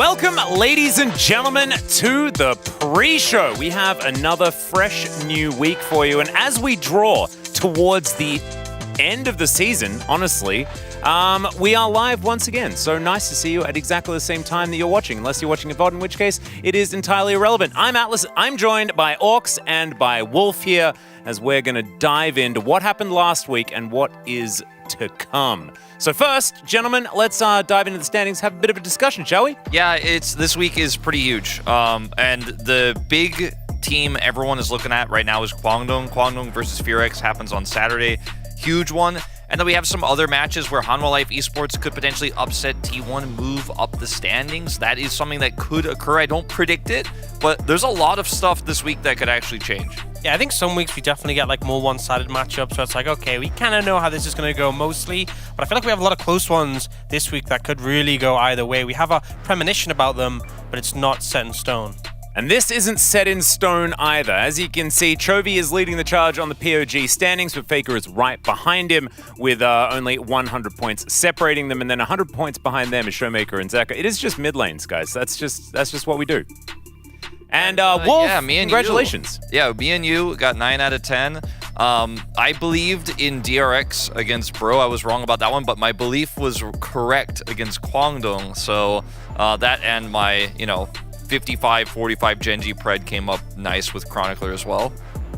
Welcome, ladies and gentlemen, to the pre-show. We have another fresh new week for you, and as we draw towards the end of the season, honestly, we are live once again. So nice to see you at exactly the same time that you're watching, unless you're watching a VOD, in which case it is entirely irrelevant. I'm Atlas. I'm joined by Orcs and by Wolf here, as we're going to dive into what happened last week and what is to come. So first, gentlemen, let's dive into the standings, have a bit of a discussion, shall we? Yeah, this week is pretty huge. And the big team everyone is looking at right now is Kwangdong. Kwangdong versus Fearex happens on Saturday. Huge one. And then we have some other matches where Hanwha Life Esports could potentially upset T1, move up the standings. That is something that could occur. I don't predict it, but there's a lot of stuff this week that could actually change. Yeah, I think some weeks we definitely get like more one-sided matchups, so it's like, okay, we kind of know how this is going to go mostly, but I feel like we have a lot of close ones this week that could really go either way. We have a premonition about them, but it's not set in stone. And this isn't set in stone either. As you can see, Chovy is leading the charge on the POG standings, but Faker is right behind him with only 100 points separating them, and then 100 points behind them is Showmaker and Zeka. It is just mid lanes, guys. That's just what we do. And Wolf, yeah, me and congratulations. Me and you got 9 out of 10. I believed in DRX against Bro. I was wrong about that one, but my belief was correct against Kwangdong. So that and my, 55-45 Genji Pred came up nice with Chronicler as well.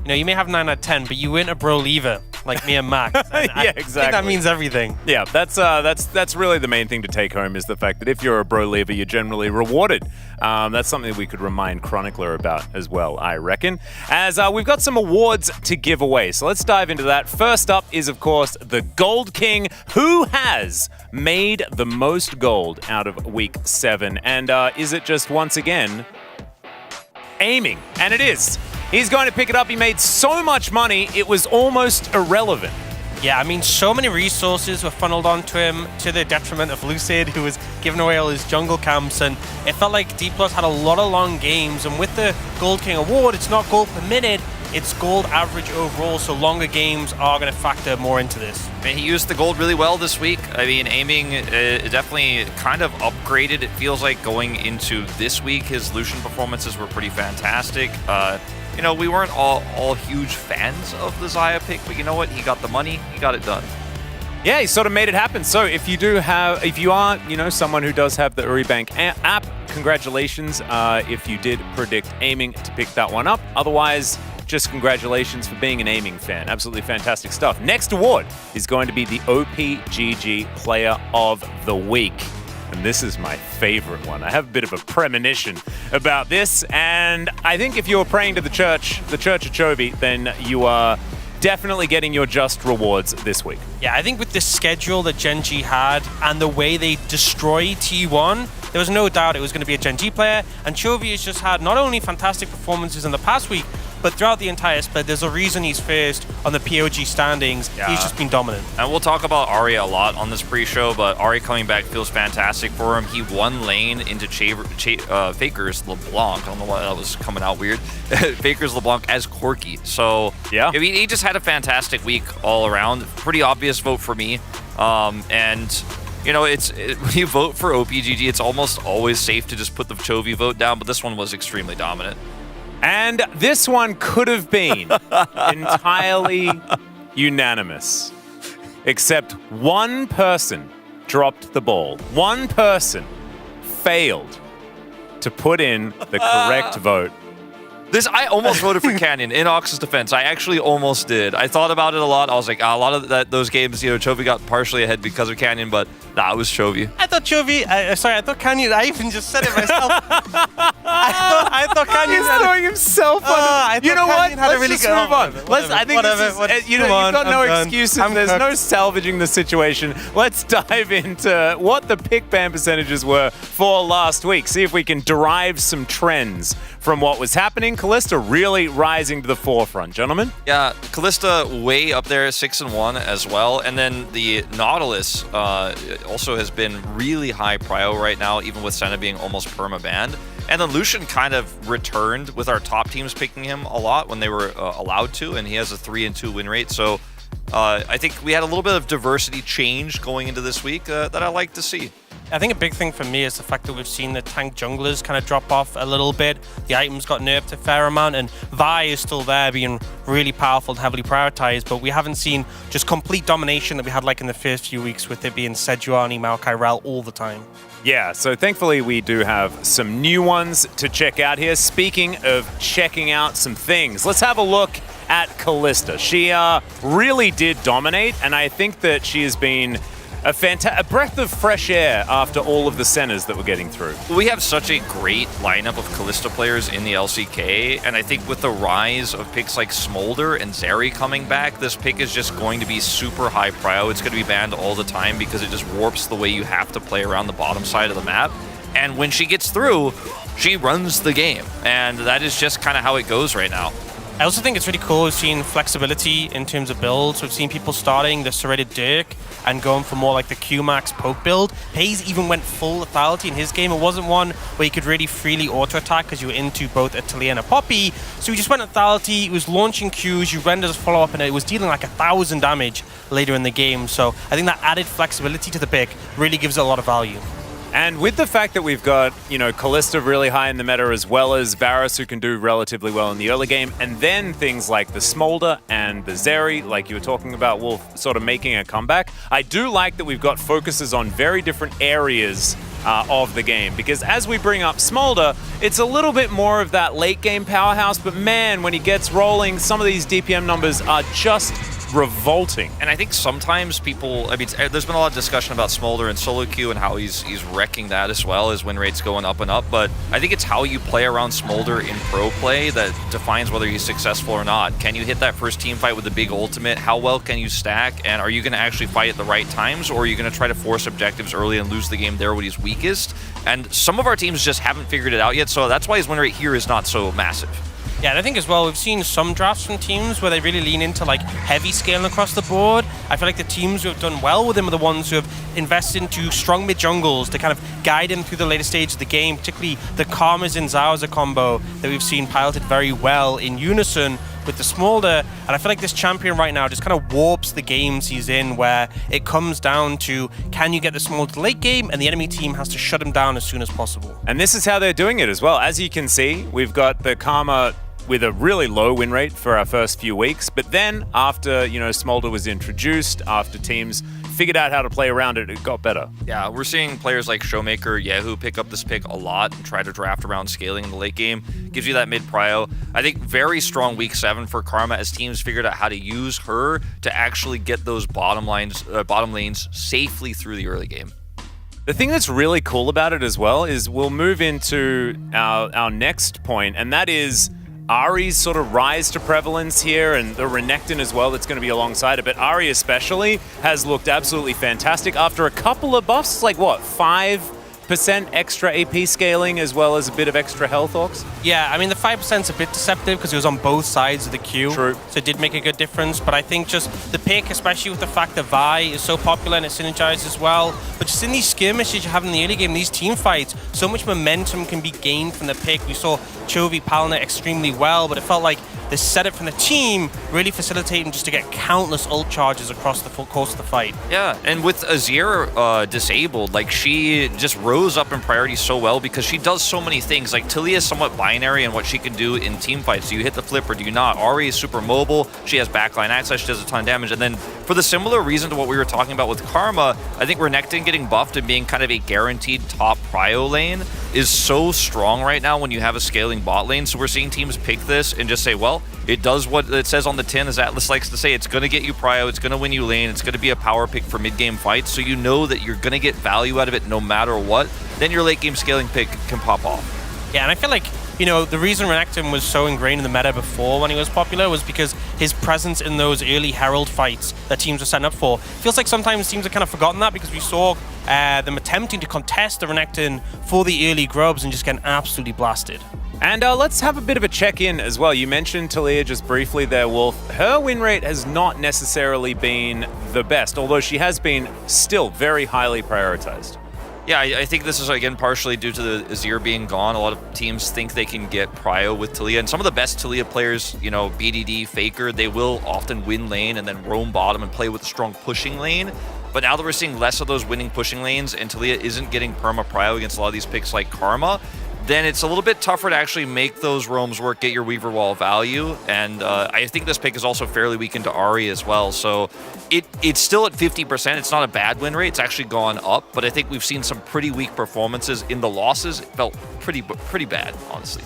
You may have 9 out of 10, but you weren't a Bro leaver like me and Max. And yeah, exactly. I think that means everything. Yeah, that's really the main thing to take home, is the fact that if you're a Bro leaver, you're generally rewarded. That's something that we could remind Chronicler about as well, I reckon. As we've got some awards to give away, so let's dive into that. First up is, of course, the Gold King, who has made the most gold out of Week 7. And is it just, once again, aiming? And it is. He's going to pick it up. He made so much money, it was almost irrelevant. Yeah, I mean, so many resources were funneled onto him to the detriment of Lucid, who was giving away all his jungle camps, and it felt like D+ had a lot of long games, and with the Gold King award, it's not gold per minute, it's gold average overall, so longer games are going to factor more into this. I mean, he used the gold really well this week. I mean, aiming definitely kind of upgraded, it feels like, going into this week. His Lucian performances were pretty fantastic. We weren't all huge fans of the Xayah pick, but you know what? He got the money, he got it done. Yeah, he sort of made it happen. So if you are, someone who does have the Uribank app, congratulations if you did predict aiming to pick that one up. Otherwise, just congratulations for being an aiming fan. Absolutely fantastic stuff. Next award is going to be the OPGG Player of the Week. And this is my favorite one. I have a bit of a premonition about this, and I think if you're praying to the Church of Chovy, then you are definitely getting your just rewards this week. Yeah, I think with the schedule that Genji had and the way they destroy T1, there was no doubt it was going to be a Genji player, and Chovy has just had not only fantastic performances in the past week, but throughout the entire split, there's a reason he's first on the POG standings. Yeah. He's just been dominant. And we'll talk about Ahri a lot on this pre-show, but Ahri coming back feels fantastic for him. He won lane into Faker's LeBlanc. I don't know why that was coming out weird. Faker's LeBlanc as Corki. So yeah, I mean, he just had a fantastic week all around. Pretty obvious vote for me. When you vote for OPGG, it's almost always safe to just put the Chovy vote down, but this one was extremely dominant. And this one could have been entirely unanimous, except one person dropped the ball. One person failed to put in the correct vote. I almost voted for Canyon in Ox's defense. I actually almost did. I thought about it a lot. I was like, a lot of those games, Chovy got partially ahead because of Canyon, but nah, it was Chovy. I thought Canyon, I even just said it myself. I thought Canyon was throwing himself on him. You know what? Let's just move on. I think you've got no excuses. There's no salvaging the situation. Let's dive into what the pick ban percentages were for last week. See if we can derive some trends from what was happening. Kalista really rising to the forefront, gentlemen. Yeah, Kalista way up there, 6-1 as well. And then the Nautilus also has been really high prio right now, even with Senna being almost perma-banned. And then Lucian kind of returned with our top teams picking him a lot when they were allowed to, and he has a 3-2 win rate. So I think we had a little bit of diversity change going into this week that I like to see. I think a big thing for me is the fact that we've seen the tank junglers kind of drop off a little bit. The items got nerfed a fair amount, and Vi is still there being really powerful and heavily prioritized, but we haven't seen just complete domination that we had like in the first few weeks with it being Sejuani, Maokai, Rel all the time. Yeah, so thankfully we do have some new ones to check out here. Speaking of checking out some things, let's have a look at Kalista. She really did dominate, and I think that she has been a breath of fresh air after all of the centers that we're getting through. We have such a great lineup of Kalista players in the LCK, and I think with the rise of picks like Smolder and Zeri coming back, this pick is just going to be super high prio. It's going to be banned all the time because it just warps the way you have to play around the bottom side of the map. And when she gets through, she runs the game, and that is just kind of how it goes right now. I also think it's really cool we've seen flexibility in terms of builds. We've seen people starting the Serrated Dirk and going for more like the Q-Max poke build. Hayes even went full lethality in his game. It wasn't one where you could really freely auto-attack because you were into both a Taliyah and a Poppy. So he just went lethality, he was launching Qs, you rendered as follow-up, and it was dealing like 1,000 damage later in the game. So I think that added flexibility to the pick really gives it a lot of value. And with the fact that we've got, Kalista really high in the meta, as well as Varus, who can do relatively well in the early game, and then things like the Smolder and the Zeri, like you were talking about, Wolf, sort of making a comeback. I do like that we've got focuses on very different areas of the game, because as we bring up Smolder, it's a little bit more of that late game powerhouse, but man, when he gets rolling, some of these DPM numbers are just revolting. And I think sometimes people, there's been a lot of discussion about Smolder and solo queue and how he's wrecking that as well as win rates going up and up, but I think it's how you play around Smolder in pro play that defines whether he's successful or not. Can you hit that first team fight with a big ultimate? How well can you stack? And are you going to actually fight at the right times, or are you going to try to force objectives early and lose the game there when he's weakest? And some of our teams just haven't figured it out yet, so that's why his win rate here is not so massive. Yeah, and I think as well, we've seen some drafts from teams where they really lean into like heavy scaling across the board. I feel like the teams who have done well with him are the ones who have invested into strong mid jungles to kind of guide him through the later stage of the game, particularly the Karmas and Zauza combo that we've seen piloted very well in unison with the Smolder. And I feel like this champion right now just kind of warps the games he's in, where it comes down to, can you get the Smolder late game, and the enemy team has to shut him down as soon as possible. And this is how they're doing it as well. As you can see, we've got the Karma with a really low win rate for our first few weeks, but then after, Smolder was introduced, after teams figured out how to play around it, it got better. Yeah, we're seeing players like Showmaker, Yahoo pick up this pick a lot and try to draft around scaling in the late game. Gives you that mid prio. I think very strong week 7 for Karma as teams figured out how to use her to actually get those bottom lanes safely through the early game. The thing that's really cool about it as well is we'll move into our next point, and that is Ahri's sort of rise to prevalence here, and the Renekton as well that's going to be alongside it. But Ahri especially has looked absolutely fantastic after a couple of buffs, like what, 5% extra AP scaling as well as a bit of extra health orcs? Yeah, I mean, the 5%'s a bit deceptive because it was on both sides of the queue. True. So it did make a good difference, but I think just the pick, especially with the fact that Vi is so popular and it synergizes as well, but just in these skirmishes you have in the early game, these team fights, so much momentum can be gained from the pick. We saw Chovy Palner extremely well, but it felt like the setup from the team really facilitated him just to get countless ult charges across the full course of the fight. Yeah, and with Azir disabled, like she just rose up in priority so well because she does so many things. Like Taliyah is somewhat binary in what she can do in team fights. Do you hit the flip or do you not? Ahri is super mobile. She has backline access. She does a ton of damage. And then for the similar reason to what we were talking about with Karma, I think Renekton getting buffed and being kind of a guaranteed top prio lane is so strong right now when you have a scaling bot lane. So we're seeing teams pick this and just say, well, it does what it says on the tin, as Atlas likes to say. It's going to get you prio, it's going to win you lane, it's going to be a power pick for mid-game fights, so you know that you're going to get value out of it no matter what. Then your late-game scaling pick can pop off. Yeah, and I feel like, the reason Renekton was so ingrained in the meta before when he was popular was because his presence in those early Herald fights that teams were setting up for. Feels like sometimes teams have kind of forgotten that because we saw them attempting to contest the Renekton for the early grubs and just getting absolutely blasted. And let's have a bit of a check-in as well. You mentioned Taliyah just briefly there, Wolf. Her win rate has not necessarily been the best, although she has been still very highly prioritized. Yeah, I think this is, again, partially due to the Azir being gone. A lot of teams think they can get prio with Taliyah. And some of the best Taliyah players, BDD, Faker, they will often win lane and then roam bottom and play with a strong pushing lane. But now that we're seeing less of those winning pushing lanes and Talia isn't getting perma prio against a lot of these picks like Karma, then it's a little bit tougher to actually make those roams work, get your Weaver Wall value. And I think this pick is also fairly weak into Ahri as well. So it's still at 50%. It's not a bad win rate. It's actually gone up. But I think we've seen some pretty weak performances in the losses. It felt pretty bad, honestly.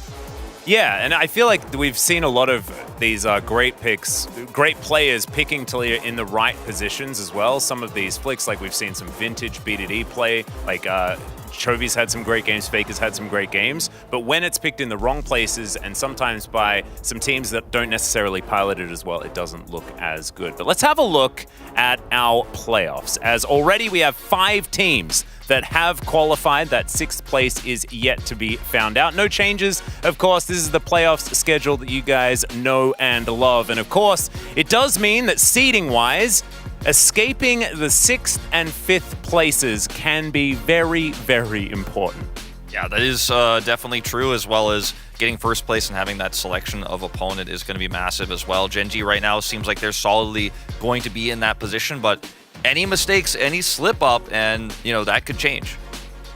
Yeah, and I feel like we've seen a lot of these great picks, great players picking Talia in the right positions as well. Some of these flicks, like we've seen some vintage BDD play, like Chovy's had some great games, Faker's had some great games, but when it's picked in the wrong places and sometimes by some teams that don't necessarily pilot it as well, it doesn't look as good. But let's have a look at our playoffs, as already we have 5 teams that have qualified. That 6th place is yet to be found out. No changes, of course. This is the playoffs schedule that you guys know and love. And of course, it does mean that seeding-wise, escaping the 6th and 5th places can be very, very important. Yeah, that is definitely true, as well as getting first place and having that selection of opponent is going to be massive as well. Gen G right now seems like they're solidly going to be in that position, but any mistakes, any slip up, and that could change.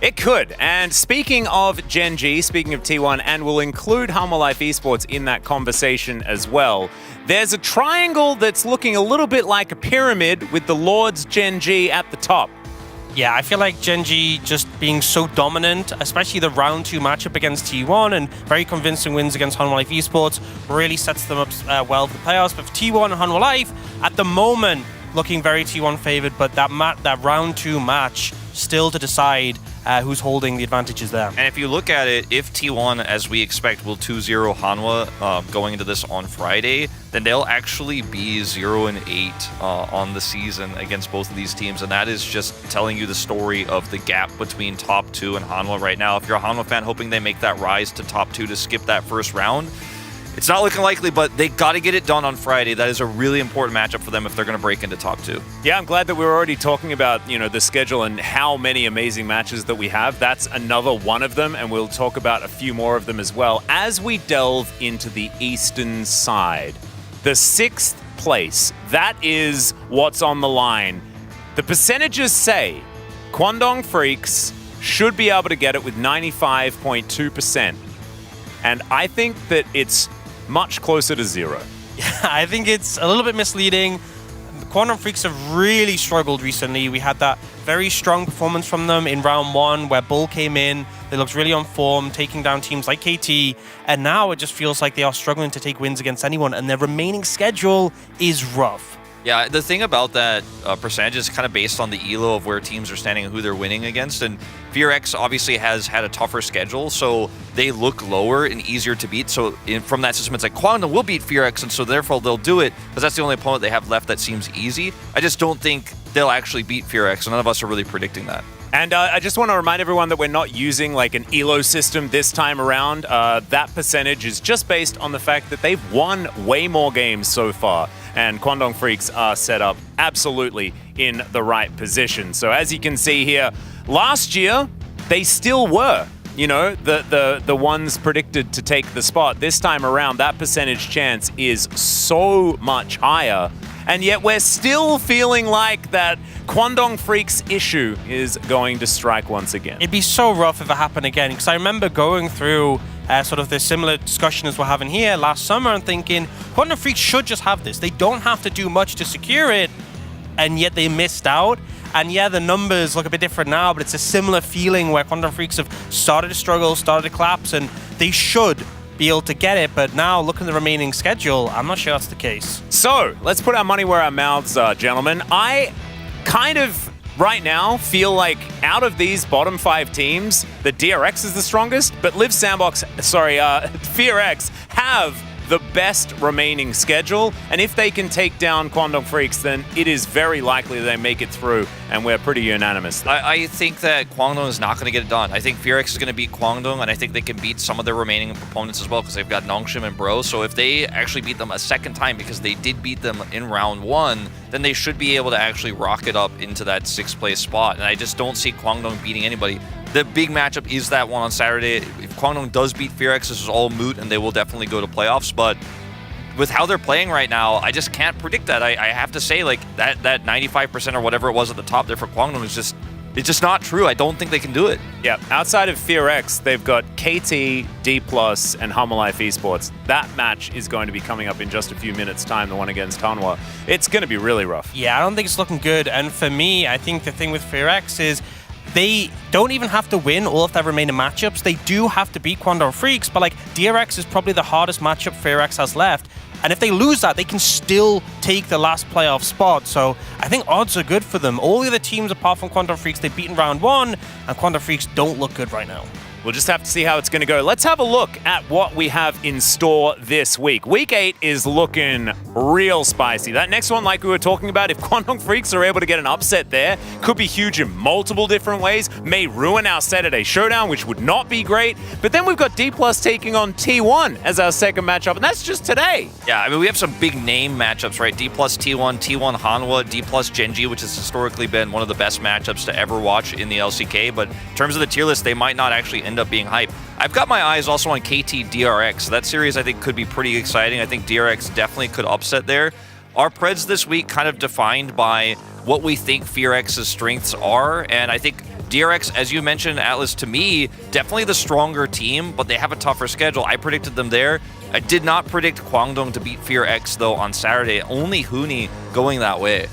It could. And speaking of Gen G, speaking of T1, and we'll include Hanwha Life Esports in that conversation as well, there's a triangle that's looking a little bit like a pyramid with the Lords Gen G at the top. Yeah, I feel like Gen G just being so dominant, especially the round 2 matchup against T1 and very convincing wins against Hanwha Life Esports, really sets them up well for the playoffs. But for T1 and Hanwha Life, at the moment, looking very T1 favored, but that round 2 match still to decide who's holding the advantages there. And if you look at it, if T1, as we expect, will 2-0 Hanwha going into this on Friday, then they'll actually be 0-8 on the season against both of these teams. And that is just telling you the story of the gap between top 2 and Hanwha right now. If you're a Hanwha fan hoping they make that rise to top 2 to skip that first round, it's not looking likely, but they got to get it done on Friday. That is a really important matchup for them if they're going to break into top 2. Yeah, I'm glad that we're already talking about, the schedule and how many amazing matches that we have. That's another one of them, and we'll talk about a few more of them as well as we delve into the eastern side. The 6th place, that is what's on the line. The percentages say Kwangdong Freaks should be able to get it with 95.2%. And I think that it's much closer to 0. I think it's a little bit misleading. The Kwangdong Freaks have really struggled recently. We had that very strong performance from them in round 1 where Bull came in. They looked really on form, taking down teams like KT. And now it just feels like they are struggling to take wins against anyone. And their remaining schedule is rough. Yeah, the thing about that percentage is kind of based on the elo of where teams are standing and who they're winning against. And FearX obviously has had a tougher schedule, so they look lower and easier to beat. So from that system, it's like Kwangdong will beat FearX, and so therefore they'll do it because that's the only opponent they have left that seems easy. I just don't think they'll actually beat FearX, and none of us are really predicting that. And I just want to remind everyone that we're not using like an ELO system this time around. That percentage is just based on the fact that they've won way more games so far. And Kwangdong Freaks are set up absolutely in the right position. So as you can see here, last year, they still were, the ones predicted to take the spot. This time around, that percentage chance is so much higher. And yet we're still feeling like that Kwangdong Freaks issue is going to strike once again. It'd be so rough if it happened again, because I remember going through sort of the similar discussion as we're having here last summer and thinking, Kwangdong Freaks should just have this. They don't have to do much to secure it, and yet they missed out. And yeah, the numbers look a bit different now, but it's a similar feeling where Kwangdong Freaks have started to struggle, started to collapse, and they should be able to get it. But now, looking at the remaining schedule, I'm not sure that's the case. So, let's put our money where our mouths are, gentlemen. I kind of right now feel like out of these bottom 5 teams, the DRX is the strongest, but FearX have the best remaining schedule, and if they can take down Kwangdong Freaks, then it is very likely they make it through, and we're pretty unanimous. I think that Kwangdong is not going to get it done. I think FearX is going to beat Kwangdong, and I think they can beat some of their remaining opponents as well, because they've got Nongshim and Bro. So if they actually beat them a second time, because they did beat them in round 1, then they should be able to actually rocket up into that 6th place spot. And I just don't see Kwangdong beating anybody. The big matchup is that one on Saturday. If Kwangdong does beat FearX, this is all moot, and they will definitely go to playoffs. But with how they're playing right now, I just can't predict that. I have to say, like, that 95% or whatever it was at the top there for Kwangdong is just, it's just not true. I don't think they can do it. Yeah, outside of FearX, they've got KT, D+, and Humble Life Esports. That match is going to be coming up in just a few minutes' time, the one against Hanwha. It's going to be really rough. Yeah, I don't think it's looking good. And for me, I think the thing with FearX is they don't even have to win all of their remaining matchups. They do have to beat Kwangdong Freaks, but like DRX is probably the hardest matchup FearX has left. And if they lose that, they can still take the last playoff spot. So I think odds are good for them. All the other teams apart from Kwangdong Freaks, they've beaten round 1, and Kwangdong Freaks don't look good right now. We'll just have to see how it's going to go. Let's have a look at what we have in store this week. Week 8 is looking real spicy. That next one, like we were talking about, if Kwangdong Freaks are able to get an upset there, could be huge in multiple different ways, may ruin our Saturday showdown, which would not be great. But then we've got D+ taking on T1 as our second matchup, and that's just today. Yeah, I mean, we have some big name matchups, right? D+ T1, T1 Hanwha, D+ Genji, which has historically been one of the best matchups to ever watch in the LCK. But in terms of the tier list, they might not actually end up being hype. I've got my eyes also on KT DRX. That series I think could be pretty exciting. I think DRX definitely could upset there. Our Preds this week kind of defined by what we think FearX's strengths are, and I think DRX, as you mentioned, Atlas, to me, definitely the stronger team, but they have a tougher schedule. I predicted them there. I did not predict Kwangdong to beat FearX, though, on Saturday. Only Huni going that way.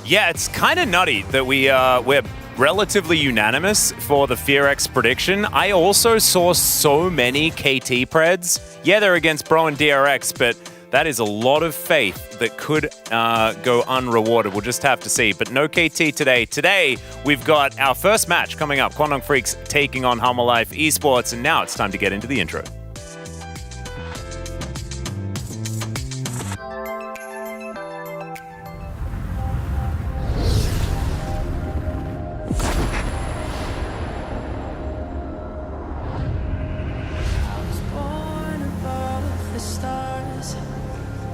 Yeah, it's kind of nutty that we're relatively unanimous for the FearX prediction. I also saw so many KT Preds. Yeah, they're against Bro and DRX, but that is a lot of faith that could go unrewarded. We'll just have to see. But no KT today. Today, we've got our first match coming up. Kwangdong Freaks taking on Humble Life Esports. And now it's time to get into the intro.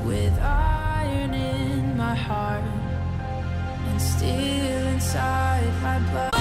With iron in my heart and steel inside my blood.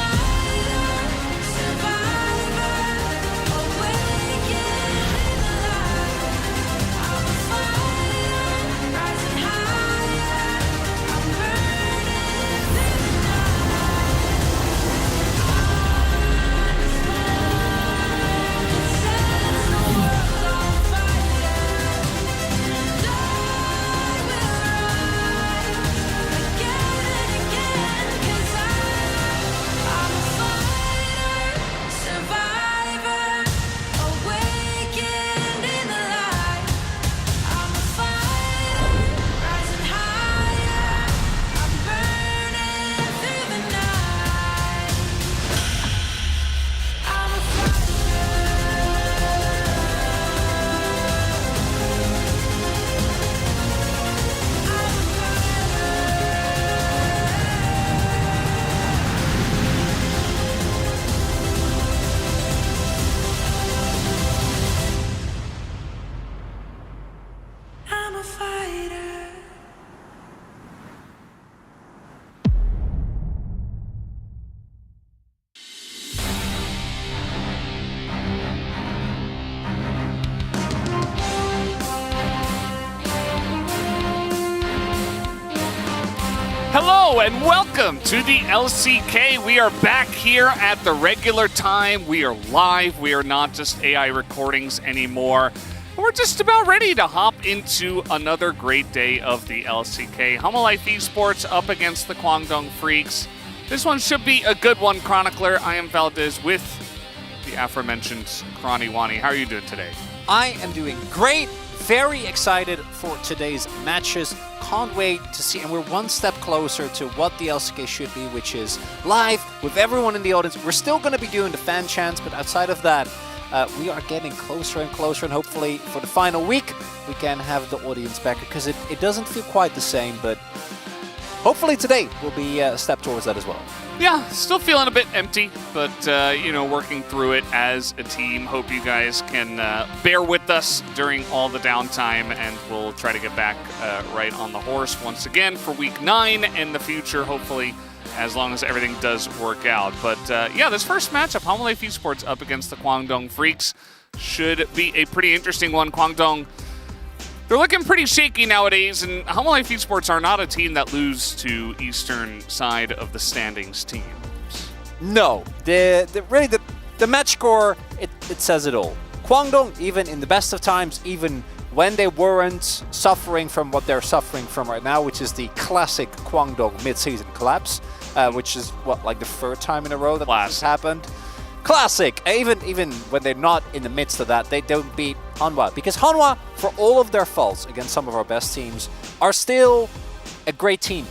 Hello and welcome to the LCK. We are back here at the regular time. We are live. We are not just AI recordings anymore. We're just about ready to hop into another great day of the LCK. Humble Life Esports up against the Kwangdong Freaks. This one should be a good one, Chronicler. I am Valdez with the aforementioned Kronny Wani. How are you doing today? I am doing great. Very excited for today's matches. Can't wait to see, and we're one step closer to what the LCK should be, which is live with everyone in the audience. We're still going to be doing the fan chants, but outside of that, we are getting closer and closer, and hopefully for the final week, we can have the audience back, because it doesn't feel quite the same, but hopefully today will be a step towards that as well. Yeah, still feeling a bit empty, but, you know, working through it as a team. Hope you guys can bear with us during all the downtime, and we'll try to get back right on the horse once again for Week 9 and the future, hopefully, as long as everything does work out. But, yeah, this first matchup, Humble Life Esports up against the Kwangdong Freaks, should be a pretty interesting one. Kwangdong they're looking pretty shaky nowadays, and Humble Life Esports are not a team that lose to eastern side of the standings teams. No, the match score, it says it all. Kwangdong, even in the best of times, even when they weren't suffering from what they're suffering from right now, which is the classic Kwangdong mid-season collapse, which is like the third time in a row that this has happened. Classic. Even when they're not in the midst of that, they don't beat Hanwha, because Hanwha, for all of their faults against some of our best teams, are still a great team.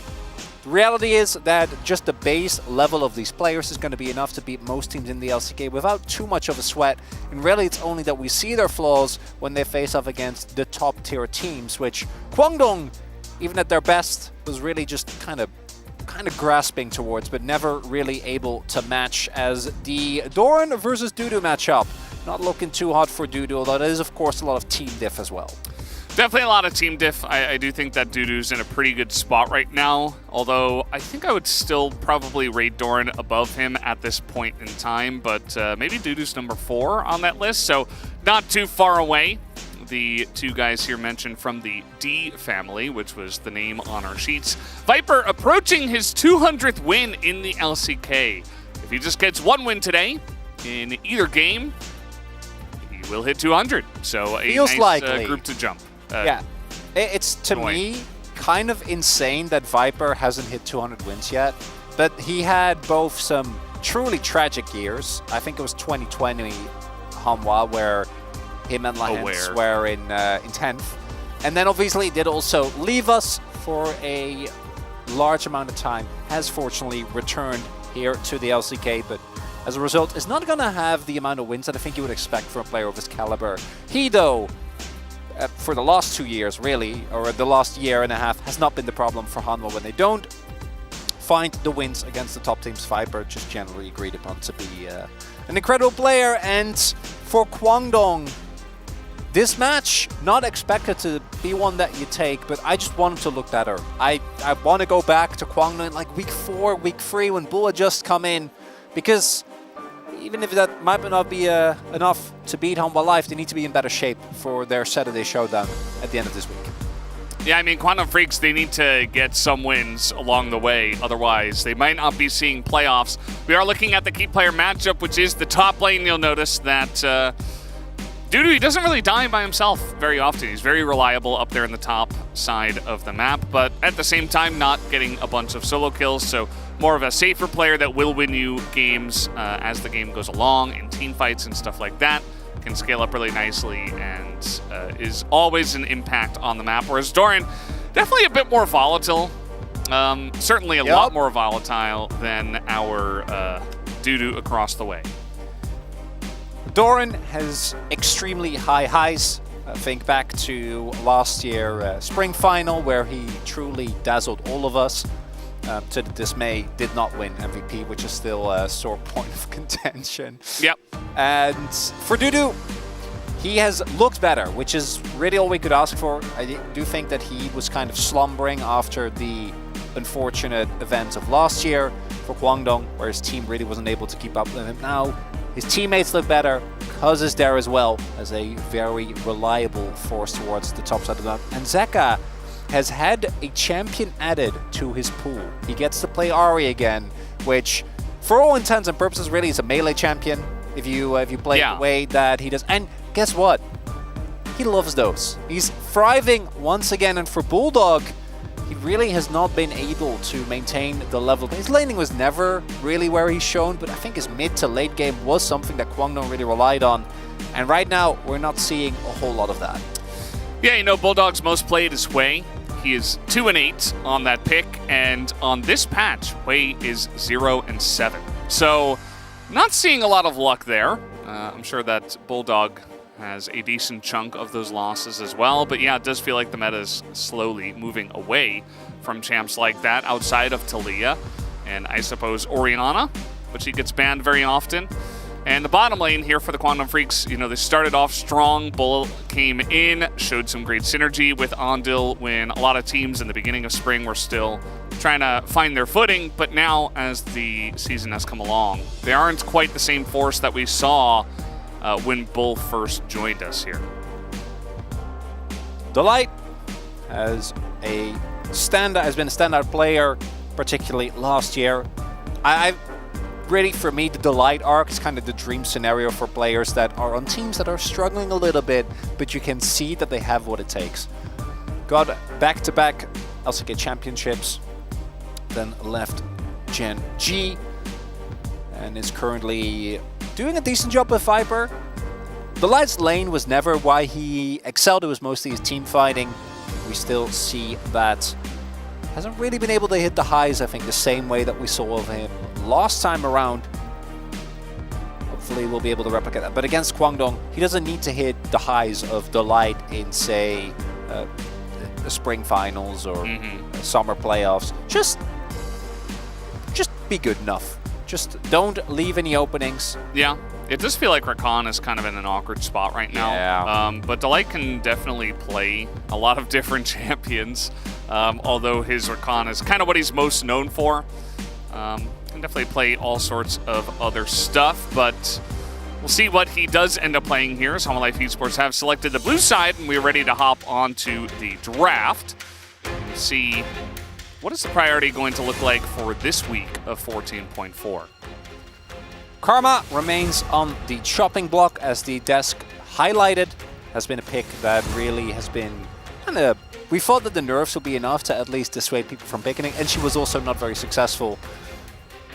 The reality is that just the base level of these players is going to be enough to beat most teams in the LCK without too much of a sweat. And really, it's only that we see their flaws when they face off against the top tier teams, which Kwangdong, even at their best, was really just kind of grasping towards, but never really able to match, as the Doran versus Dudu matchup. Not looking too hot for Dudu, although there is, of course, a lot of team diff as well. Definitely a lot of team diff. I do think that Dudu's in a pretty good spot right now, although I think I would still probably rate Doran above him at this point in time, but maybe Dudu's number 4 on that list, so not too far away. The two guys here mentioned from the D family, which was the name on our sheets. Viper approaching his 200th win in the LCK. If he just gets 1 win today in either game, he will hit 200. So a nice group to jump. Yeah, it's to me kind of insane that Viper hasn't hit 200 wins yet, but he had both some truly tragic years. I think it was 2020 Hanwha, where him and Lahens were in 10th. And then obviously did also leave us for a large amount of time, has fortunately returned here to the LCK, but as a result is not going to have the amount of wins that I think you would expect from a player of his caliber. He, though, for the last 2 years, really, or the last year and a half, has not been the problem for Hanwha when they don't find the wins against the top teams. Viper just generally agreed upon to be an incredible player. And for Kwangdong, this match, not expected to be one that you take, but I just want him to look better. I want to go back to Kwangdong in like week 4, week 3, when Bull had just come in, because even if that might not be enough to beat Hanwha Life, they need to be in better shape for their Saturday showdown at the end of this week. Yeah, I mean, Quantum Freaks, they need to get some wins along the way. Otherwise, they might not be seeing playoffs. We are looking at the key player matchup, which is the top lane. You'll notice that Dudu, he doesn't really die by himself very often. He's very reliable up there in the top side of the map, but at the same time, not getting a bunch of solo kills, so more of a safer player that will win you games as the game goes along in team fights and stuff like that. Can scale up really nicely and is always an impact on the map. Whereas Doran, definitely a bit more volatile. Certainly a lot more volatile than our Dudu across the way. Doran has extremely high highs. Think back to last year Spring Final, where he truly dazzled all of us. To the dismay, did not win MVP, which is still a sore point of contention. Yep. And for Dudu, he has looked better, which is really all we could ask for. I do think that he was kind of slumbering after the unfortunate events of last year for Kwangdong, where his team really wasn't able to keep up with him. Now, his teammates look better. Cuz is there as well as a very reliable force towards the top side of the map. And Zeka has had a champion added to his pool. He gets to play Ahri again, which, for all intents and purposes, really is a melee champion if you play the way that he does. And guess what? He loves those. He's thriving once again, and for Bulldog, he really has not been able to maintain the level. His laning was never really where he's shown, but I think his mid to late game was something that Kwangdong really relied on. And right now, we're not seeing a whole lot of that. Yeah, you know, Bulldog's most played is Hui. He is 2-8 on that pick, and on this patch, Hui is 0-7. So, not seeing a lot of luck there. I'm sure that Bulldog has a decent chunk of those losses as well, but yeah, it does feel like the meta is slowly moving away from champs like that outside of Talia and I suppose Orianna, but she gets banned very often. And the bottom lane here for the Quantum Freaks, you know, they started off strong. Bull came in, showed some great synergy with Ondil when a lot of teams in the beginning of spring were still trying to find their footing. But now, as the season has come along, they aren't quite the same force that we saw when Bull first joined us here. Delight has been a standout player, particularly last year. Really, for me, the Delight arc is kind of the dream scenario for players that are on teams that are struggling a little bit, but you can see that they have what it takes. Got back-to-back LCK championships, then left Gen G, and is currently doing a decent job with Viper. Delight's lane was never why he excelled, it was mostly his team fighting. We still see that hasn't really been able to hit the highs, I think, the same way that we saw of him last time around. Hopefully we'll be able to replicate that. But against Kwangdong, he doesn't need to hit the highs of Delight in, say, the spring finals or summer playoffs. Just be good enough. Just don't leave any openings. Yeah, it does feel like Rakan is kind of in an awkward spot right now. Yeah. But Delight can definitely play a lot of different champions, although his Rakan is kind of what he's most known for. Can definitely play all sorts of other stuff, but we'll see what he does end up playing here. As Hama Life Esports have selected the blue side, and we're ready to hop onto the draft. We'll see what is the priority going to look like for this week of 14.4. Karma remains on the chopping block, as the desk highlighted has been a pick that really has been kind of... We thought that the nerfs would be enough to at least dissuade people from picking it, and she was also not very successful.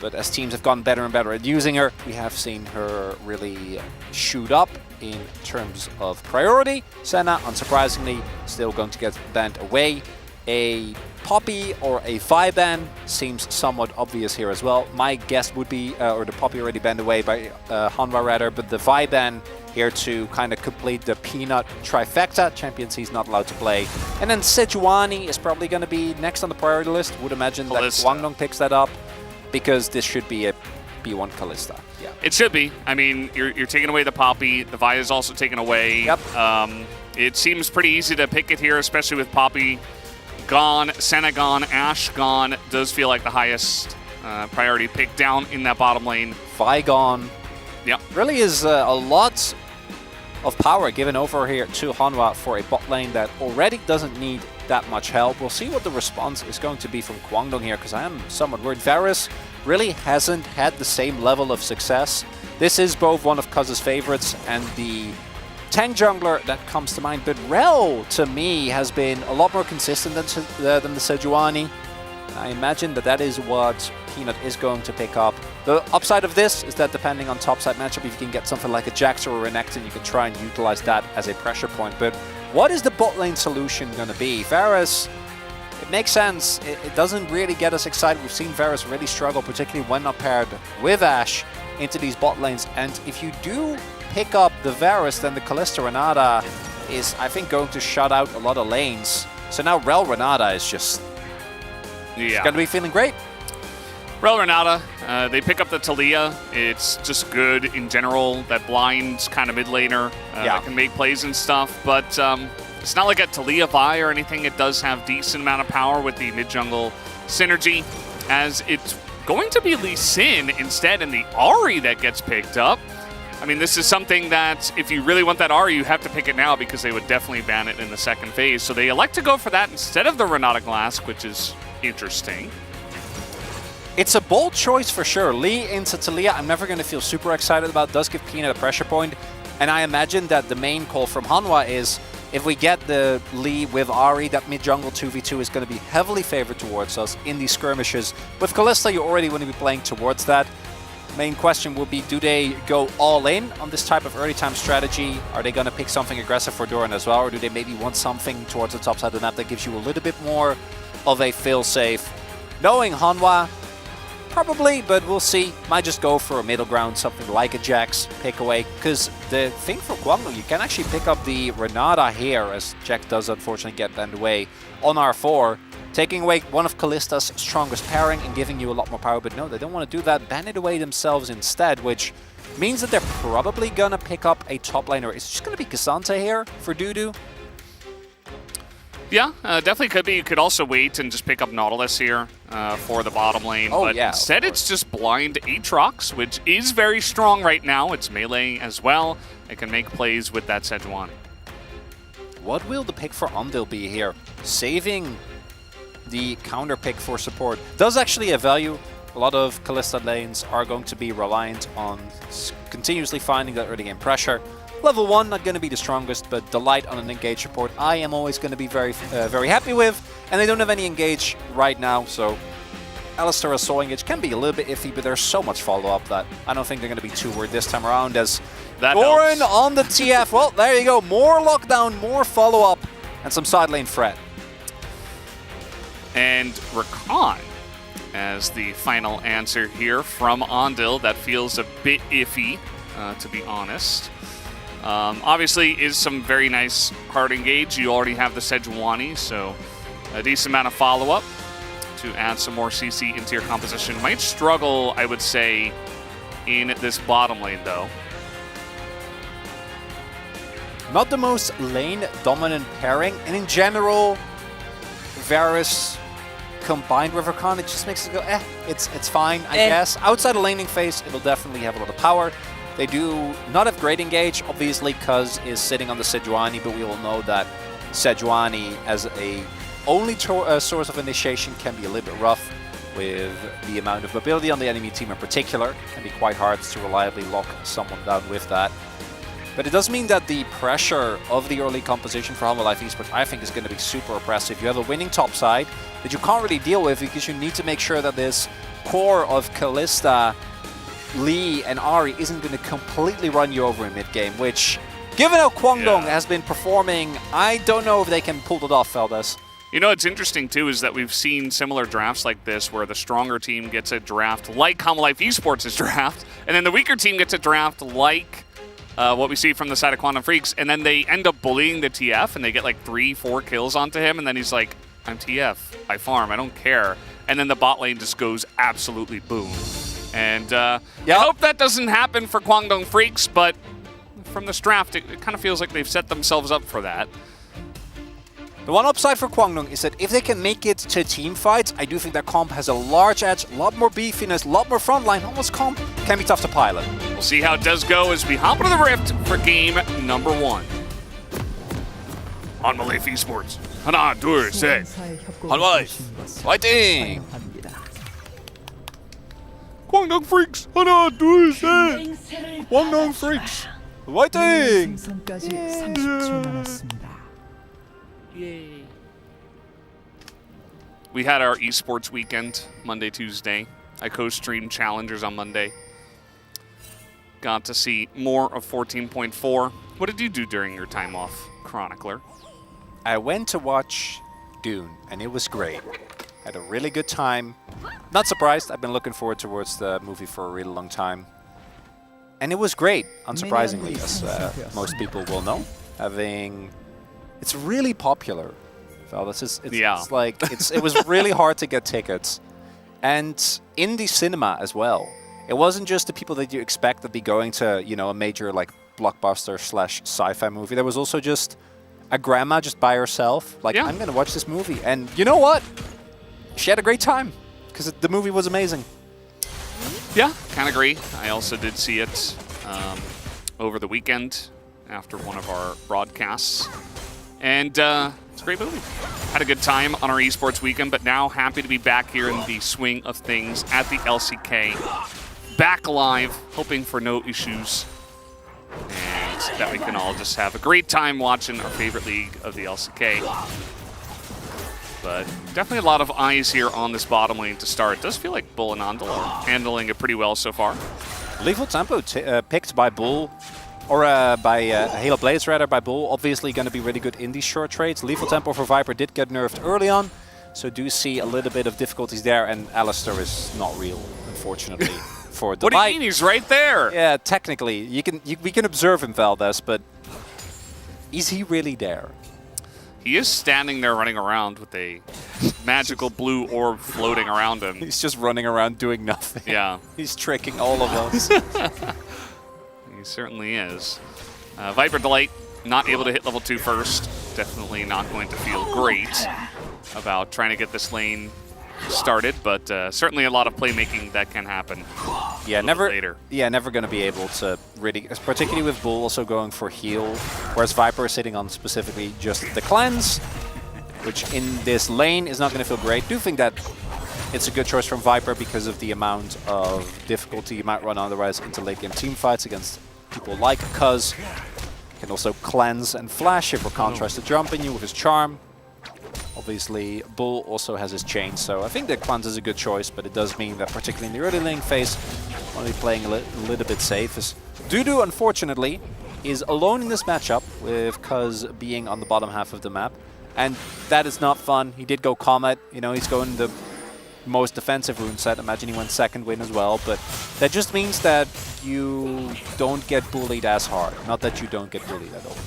But as teams have gotten better and better at using her, we have seen her really shoot up in terms of priority. Senna, unsurprisingly, still going to get banned away. A Poppy or a Vi ban seems somewhat obvious here as well. My guess would be, or the Poppy already banned away by Hanwha rather, but the Vi ban here to kind of complete the Peanut trifecta. Champions he's not allowed to play. And then Sejuani is probably going to be next on the priority list. Would imagine that Kwangdong picks that up, because this should be a B1 Kalista. Yeah, it should be. I mean, you're taking away the Poppy. The Vi is also taken away. Yep. It seems pretty easy to pick it here, especially with Poppy gone, Senna gone, Ashe gone. Does feel like the highest priority pick down in that bottom lane. Vi gone. Yep. Really is a lot of power given over here to Hanwha for a bot lane that already doesn't need that much help. We'll see what the response is going to be from Kwangdong here, because I am somewhat worried. Varus really hasn't had the same level of success. This is both one of Cuz's favorites and the tank jungler that comes to mind, but Rel, to me, has been a lot more consistent than the Sejuani. I imagine that is what Peanut is going to pick up. The upside of this is that depending on topside matchup, if you can get something like a Jax or a Renekton, you can try and utilize that as a pressure point. But what is the bot lane solution going to be? Varus, it makes sense. It doesn't really get us excited. We've seen Varus really struggle, particularly when not paired with Ashe, into these bot lanes. And if you do pick up the Varus, then the Kalista Renata is, I think, going to shut out a lot of lanes. So now Rel Renata is just... Yeah. going to be feeling great. Rel Renata, they pick up the Talia. It's just good in general. That blind kind of mid laner that can make plays and stuff. But it's not like a Talia Vi or anything. It does have decent amount of power with the mid jungle synergy, as it's going to be Lee Sin instead, and the Ahri that gets picked up. I mean, this is something that if you really want that Ahri, you have to pick it now, because they would definitely ban it in the second phase. So they elect to go for that instead of the Renata Glass, which is interesting. It's a bold choice for sure. Lee into Talia, I'm never going to feel super excited about. Does give Peanut a pressure point. And I imagine that the main call from Hanwha is, if we get the Lee with Ahri, that mid-jungle 2v2 is going to be heavily favored towards us in these skirmishes. With Kalista, you already want to be playing towards that. Main question will be, do they go all in on this type of early time strategy? Are they going to pick something aggressive for Doran as well? Or do they maybe want something towards the top side of the map that gives you a little bit more of a fail-safe? Knowing Hanwha, probably, but we'll see. Might just go for a middle ground, something like a Jax pick away. Because the thing for Kwangdong, you can actually pick up the Renata here, as Jax does unfortunately get banned away on R4. Taking away one of Kalista's strongest pairing and giving you a lot more power. But no, they don't want to do that. Ban it away themselves instead, which means that they're probably going to pick up a top laner. It's just going to be K'Sante here for Dudu. Yeah, definitely could be. You could also wait and just pick up Nautilus here for the bottom lane. Oh, but yeah, instead it's just blind Aatrox, which is very strong right now. It's melee as well. It can make plays with that Sejuani. What will the pick for Ondil be here? Saving the counter pick for support does actually have value. A lot of Kalista lanes are going to be reliant on continuously finding that early game pressure. Level 1 not going to be the strongest, but Delight on an engage support I am always going to be very happy with. And they don't have any engage right now, so Alistar as Soul Engage can be a little bit iffy, but there's so much follow-up that I don't think they're going to be too worried this time around. As Goran on the TF, well, there you go. More lockdown, more follow-up, and some side lane threat. And Rakan as the final answer here from Ondil. That feels a bit iffy, to be honest. Obviously, is some very nice hard engage. You already have the Sejuani, so a decent amount of follow-up to add some more CC into your composition. Might struggle, I would say, in this bottom lane, though. Not the most lane-dominant pairing, and in general, Varus combined with Rakan, it just makes it go, it's fine, I guess. Outside of laning phase, it'll definitely have a lot of power. They do not have great engage, obviously, because is sitting on the Sejuani, but we all know that Sejuani as a only source of initiation can be a little bit rough with the amount of mobility on the enemy team in particular. It can be quite hard to reliably lock someone down with that. But it does mean that the pressure of the early composition for Hanwha Life Esports, I think, is going to be super oppressive. You have a winning top side that you can't really deal with because you need to make sure that this core of Kalista, Lee, and Ahri isn't going to completely run you over in mid-game, which, given how Kwangdong has been performing, I don't know if they can pull it off, Feldes. You know, what's interesting, too, is that we've seen similar drafts like this where the stronger team gets a draft like Hanwha Life Esports' draft, and then the weaker team gets a draft like what we see from the side of Quantum Freaks, and then they end up bullying the TF, and they get like 3-4 kills onto him, and then he's like, I'm TF, I farm, I don't care. And then the bot lane just goes absolutely boom. And I hope that doesn't happen for Kwangdong Freaks, but from this draft, it kind of feels like they've set themselves up for that. The one upside for Kwangdong is that if they can make it to team fights, I do think that comp has a large edge, a lot more beefiness, a lot more frontline. Almost comp can be tough to pilot. We'll see how it does go as we hop into the Rift for game number 1. Hanwha Life Esports. 하나, 둘, 셋. Hanwha Life, fighting! Kwangdong Freaks. 하나, 둘, 셋. Kwangdong Freaks, fighting! 생선까지 30초 남았습니다. We had our esports weekend, Monday, Tuesday. I co-streamed Challengers on Monday. Got to see more of 14.4. What did you do during your time off, Chronicler? I went to watch Dune, and it was great. Had a really good time. Not surprised, I've been looking forward towards the movie for a really long time. And it was great, unsurprisingly, as most people will know. It's really popular, fellas. It's like it was really hard to get tickets, and indie cinema as well. It wasn't just the people that you expect that be going to, a major like blockbuster / sci-fi movie. There was also just a grandma just by herself, like, I'm gonna watch this movie, and you know what? She had a great time because the movie was amazing. Yeah, kind of agree. I also did see it over the weekend after one of our broadcasts. And it's a great movie. Had a good time on our esports weekend, but now happy to be back here in the swing of things at the LCK. Back live, hoping for no issues. And that we can all just have a great time watching our favorite league of the LCK. But definitely a lot of eyes here on this bottom lane to start. It does feel like Bull and Ondil are handling it pretty well so far. Lethal Tempo picked by Bull. Or by Halo Blades, rather, by Bull. Obviously going to be really good in these short trades. Lethal Tempo for Viper did get nerfed early on, so do see a little bit of difficulties there, and Alistar is not real, unfortunately, for Delight. What do you mean? He's right there! Yeah, technically. We can observe him, Valdez, but is he really there? He is standing there running around with a magical blue orb floating around him. He's just running around doing nothing. Yeah. He's tricking all of us. He certainly is. Viper Delight, not able to hit level 2 first. Definitely not going to feel great about trying to get this lane started, but certainly a lot of playmaking that can happen. Yeah, a little bit later. never going to be able to really, particularly with Bull also going for heal, whereas Viper is sitting on specifically just the cleanse, which in this lane is not going to feel great. Do think that it's a good choice from Viper because of the amount of difficulty you might run otherwise into late game team fights against people like Cuz. Can also cleanse and flash if Rakan tries to jump in you with his charm. Obviously, Bull also has his chain, so I think the cleanse is a good choice, but it does mean that particularly in the early lane phase, only playing a little bit safe. As Dudu, unfortunately, is alone in this matchup with Cuz being on the bottom half of the map, and that is not fun. He did go Comet, you know, he's going the most defensive rune set. Imagine he went second win as well, but that just means that you don't get bullied as hard. Not that you don't get bullied at all.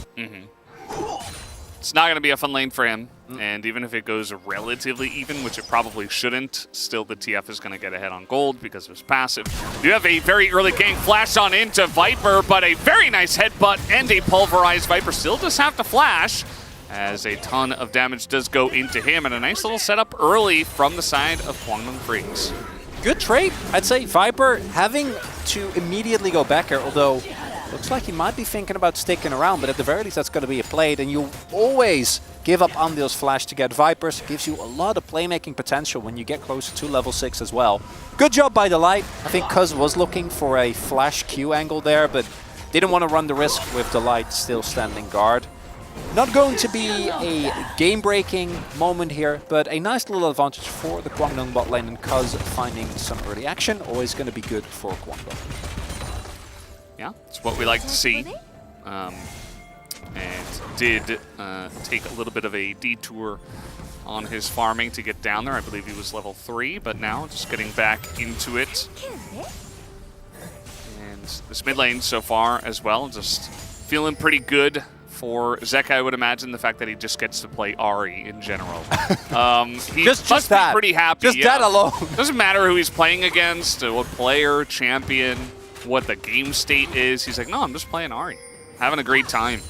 It's not going to be a fun lane for him, and even if it goes relatively even, which it probably shouldn't, still the TF is going to get ahead on gold because of his passive. You have a very early gang flash on into Viper, but a very nice headbutt and a pulverized Viper still does have to flash, as a ton of damage does go into him, and a nice little setup early from the side of Kwangdong Freaks. Good trade, I'd say. Viper having to immediately go back here, although looks like he might be thinking about sticking around, but at the very least that's going to be a play. And you always give up Anvil's flash to get Vipers. Gives you a lot of playmaking potential when you get closer to level 6 as well. Good job by Delight. I think Cuz was looking for a flash Q angle there, but didn't want to run the risk with Delight still standing guard. Not going to be a game-breaking moment here, but a nice little advantage for the Kwangdong bot lane, and Cuz finding some early action. Always going to be good for Kwangdong. Yeah, it's what we like to see. And did take a little bit of a detour on his farming to get down there. I believe he was level 3, but now just getting back into it. And this mid lane so far as well, just feeling pretty good for Zeka, I would imagine. The fact that he just gets to play Ahri in general. He just must that. be pretty happy. Just that alone. Doesn't matter who he's playing against, what player, champion, what the game state is. He's like, no, I'm just playing Ahri. Having a great time.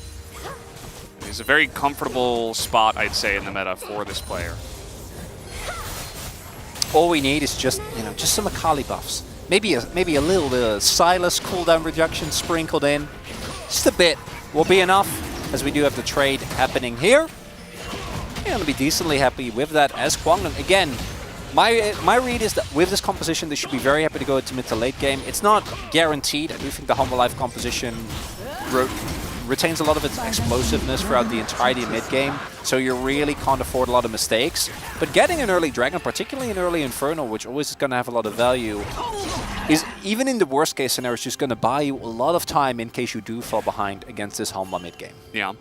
He's a very comfortable spot, I'd say, in the meta for this player. All we need is just, you know, just some Akali buffs. Maybe a little bit of Silas cooldown reduction sprinkled in. Just a bit will be enough, as we do have the trade happening here. I'm going to be decently happy with that as Kwangdong. Again, my read is that with this composition, they should be very happy to go into mid to late game. It's not guaranteed. I do think the Humble Life composition retains a lot of its explosiveness throughout the entirety of mid game, so you really can't afford a lot of mistakes. But getting an early Dragon, particularly an early Inferno, which always is going to have a lot of value, is even in the worst case scenario, it's just going to buy you a lot of time in case you do fall behind against this Humble mid game. Yeah.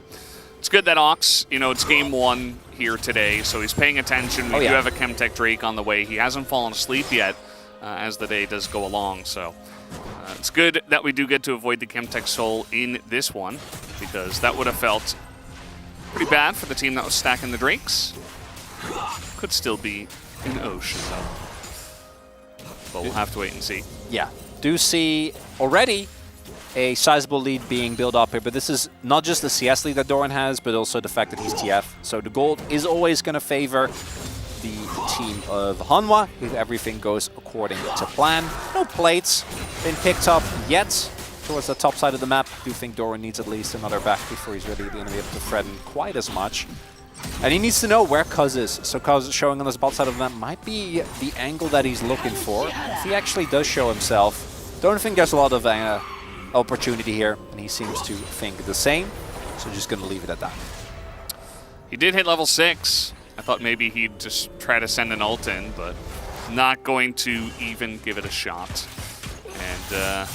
It's good that Ox, you know, it's game 1 here today, so he's paying attention. We do have a Chemtech Drake on the way. He hasn't fallen asleep yet as the day does go along, so it's good that we do get to avoid the Chemtech Soul in this one, because that would have felt pretty bad for the team that was stacking the Drakes. Could still be an ocean, though. But we'll have to wait and see. Yeah, do see already a sizable lead being built up here, but this is not just the CS lead that Doran has, but also the fact that he's TF. So the gold is always going to favor the team of Hanwha if everything goes according to plan. No plates been picked up yet towards the top side of the map. I do think Doran needs at least another back before he's really going to be able to threaten quite as much. And he needs to know where Cuz is. So Cuz showing on the spot side of the map might be the angle that he's looking for. If he actually does show himself, don't think there's a lot of opportunity here, and he seems to think the same. So just going to leave it at that. He did hit level 6. I thought maybe he'd just try to send an ult in, but not going to even give it a shot. And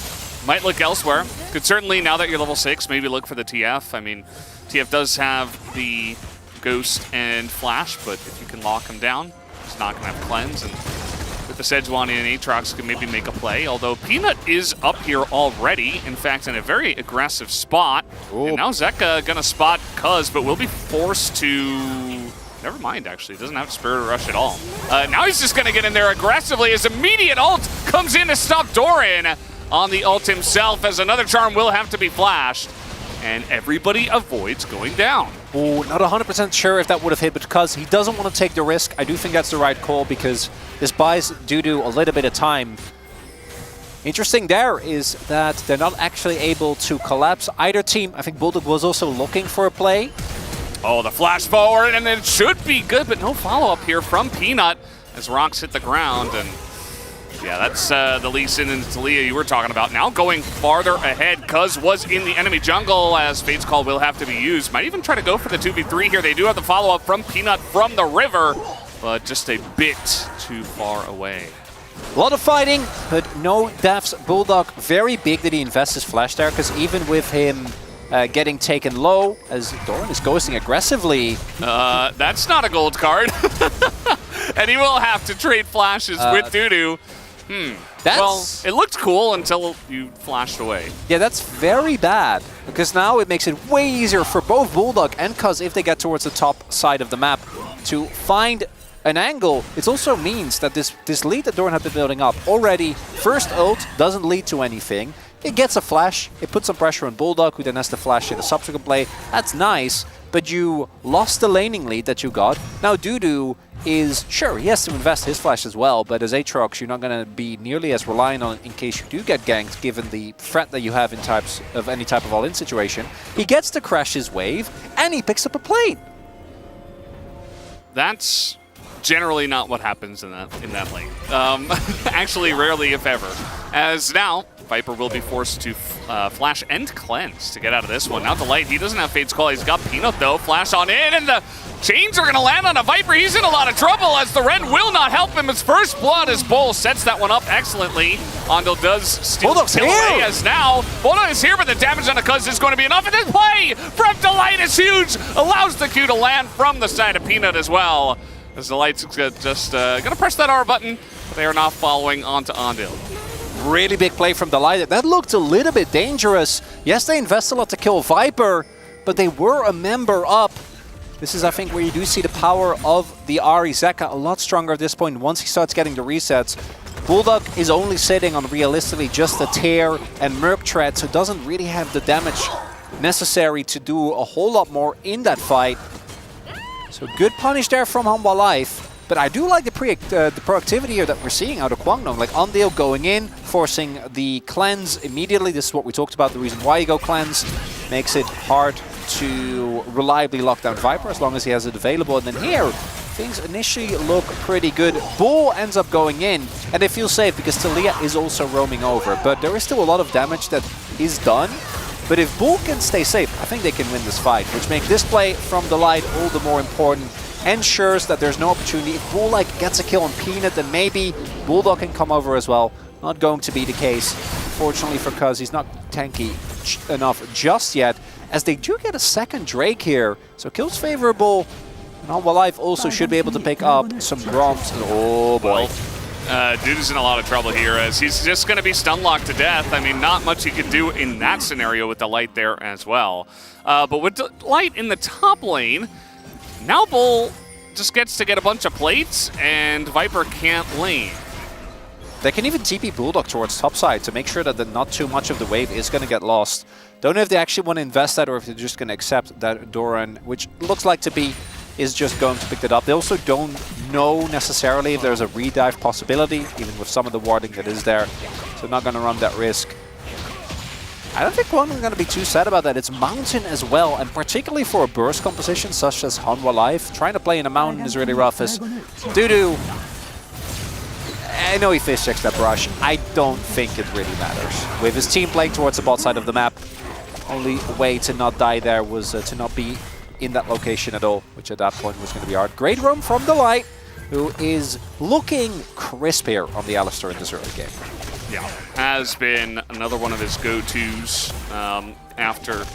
might look elsewhere. Could certainly, now that you're level 6, maybe look for the TF. I mean, TF does have the Ghost and Flash, but if you can lock him down, he's not going to have Cleanse. And with the Sejuani and Aatrox can maybe make a play, although Peanut is up here already, in fact, in a very aggressive spot. Ooh. And now Zeka going to spot Cuz, but will be forced to... Never mind, actually. He doesn't have Spirit Rush at all. Now he's just going to get in there aggressively. His immediate ult comes in to stop Doran on the ult himself, as another charm will have to be flashed. And everybody avoids going down. Oh, not 100% sure if that would have hit, but because he doesn't want to take the risk, I do think that's the right call, because this buys Dudu a little bit of time. Interesting there is that they're not actually able to collapse either team. I think Bulldog was also looking for a play. Oh, the flash forward, and it should be good, but no follow-up here from Peanut as rocks hit the ground. And yeah, that's the Lee Sin and Talia you were talking about. Now going farther ahead, Cuz was in the enemy jungle as Fate's Call will have to be used. Might even try to go for the 2v3 here. They do have the follow-up from Peanut from the river, but just a bit too far away. A lot of fighting, but no deaths. Bulldog, very big that he invests his flash there, because even with him getting taken low, as Doran is ghosting aggressively. That's not a gold card. And he will have to trade flashes with Dudu. Well, it looked cool until you flashed away. Yeah, that's very bad, because now it makes it way easier for both Bulldog and Cuz, if they get towards the top side of the map, to find an angle. It also means that this lead that Doran had been building up already, first ult doesn't lead to anything. It gets a flash, it puts some pressure on Bulldog, who then has to flash in a subsequent play. That's nice, but you lost the laning lead that you got. Now Dudu is, sure, he has to invest his flash as well, but as Aatrox, you're not going to be nearly as reliant on it in case you do get ganked, given the threat that you have in types of any type of all-in situation. He gets to crash his wave, and he picks up a plate. That's generally not what happens in that lane. Actually, rarely, if ever. As now, Viper will be forced to flash and cleanse to get out of this one. Now Delight, he doesn't have Fate's Call. He's got Peanut, though. Flash on in, and the chains are going to land on a Viper. He's in a lot of trouble as the Ren will not help him. His first blood as Bull sets that one up excellently. Ondel does steal the kill away as now Bulldog is here, but the damage on the Cuz is going to be enough. And this play from Delight is huge. Allows the Q to land from the side of Peanut as well. As Delight's just going to press that R button, but they are not following onto Ondel. Really big play from Delight. That looked a little bit dangerous. Yes, they invest a lot to kill Viper, but they were a member up. This is, I think, where you do see the power of the Ahri. Zeka a lot stronger at this point once he starts getting the resets. Bulldog is only sitting on realistically just a Tear and Merc Tread, so doesn't really have the damage necessary to do a whole lot more in that fight. So good punish there from Hanwha Life. But I do like the proactivity here that we're seeing out of Kwangdong. Like Ondale going in, forcing the cleanse immediately. This is what we talked about, the reason why you go cleanse. Makes it hard to reliably lock down Viper as long as he has it available. And then here, things initially look pretty good. Bull ends up going in, and they feel safe because Talia is also roaming over. But there is still a lot of damage that is done. But if Bull can stay safe, I think they can win this fight, which makes this play from Delight all the more important. Ensures that there's no opportunity. If Bull gets a kill on Peanut, then maybe Bulldog can come over as well. Not going to be the case. Fortunately for Cuz, he's not tanky enough just yet, as they do get a second Drake here. So kills favorable. And Hanwha Life also should be able to pick up some Groms. Oh boy. Dude's in a lot of trouble here as he's just going to be stun locked to death. I mean, not much he could do in that scenario with Delight there as well. But with Delight in the top lane, now Bull just gets to get a bunch of plates, and Viper can't lane. They can even TP Bulldog towards topside to make sure that not too much of the wave is going to get lost. Don't know if they actually want to invest that or if they're just going to accept that Doran, which looks like to be, is just going to pick it up. They also don't know necessarily if there's a redive possibility, even with some of the warding that is there. So not going to run that risk. I don't think Kwangdong is going to be too sad about that. It's mountain as well, and particularly for a burst composition such as Hanwha Life, trying to play in a mountain is really rough. As Dudu, I know he face checks that brush. I don't think it really matters. With his team playing towards the bot side of the map, only way to not die there was to not be in that location at all, which at that point was going to be hard. Great roam from Delight, who is looking crisp here on the Alistar in this early game. Yeah, has been another one of his go-tos after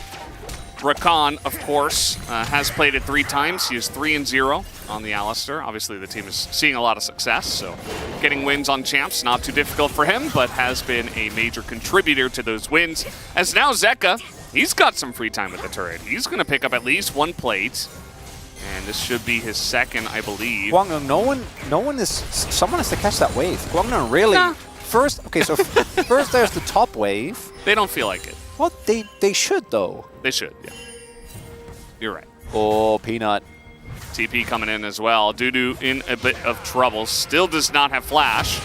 Rakan, of course, has played it 3 times. He is 3-0 on the Alistar. Obviously, the team is seeing a lot of success, so getting wins on champs, not too difficult for him, but has been a major contributor to those wins. As now Zeka, he's got some free time with the turret. He's going to pick up at least 1 plate, and this should be his second, I believe. Kwangdong, someone has to catch that wave. Kwangdong really... Nah. First, okay, so first there's the top wave. They don't feel like it. Well, they should, though. They should, yeah. You're right. Oh, Peanut. TP coming in as well. Dudu in a bit of trouble. Still does not have flash.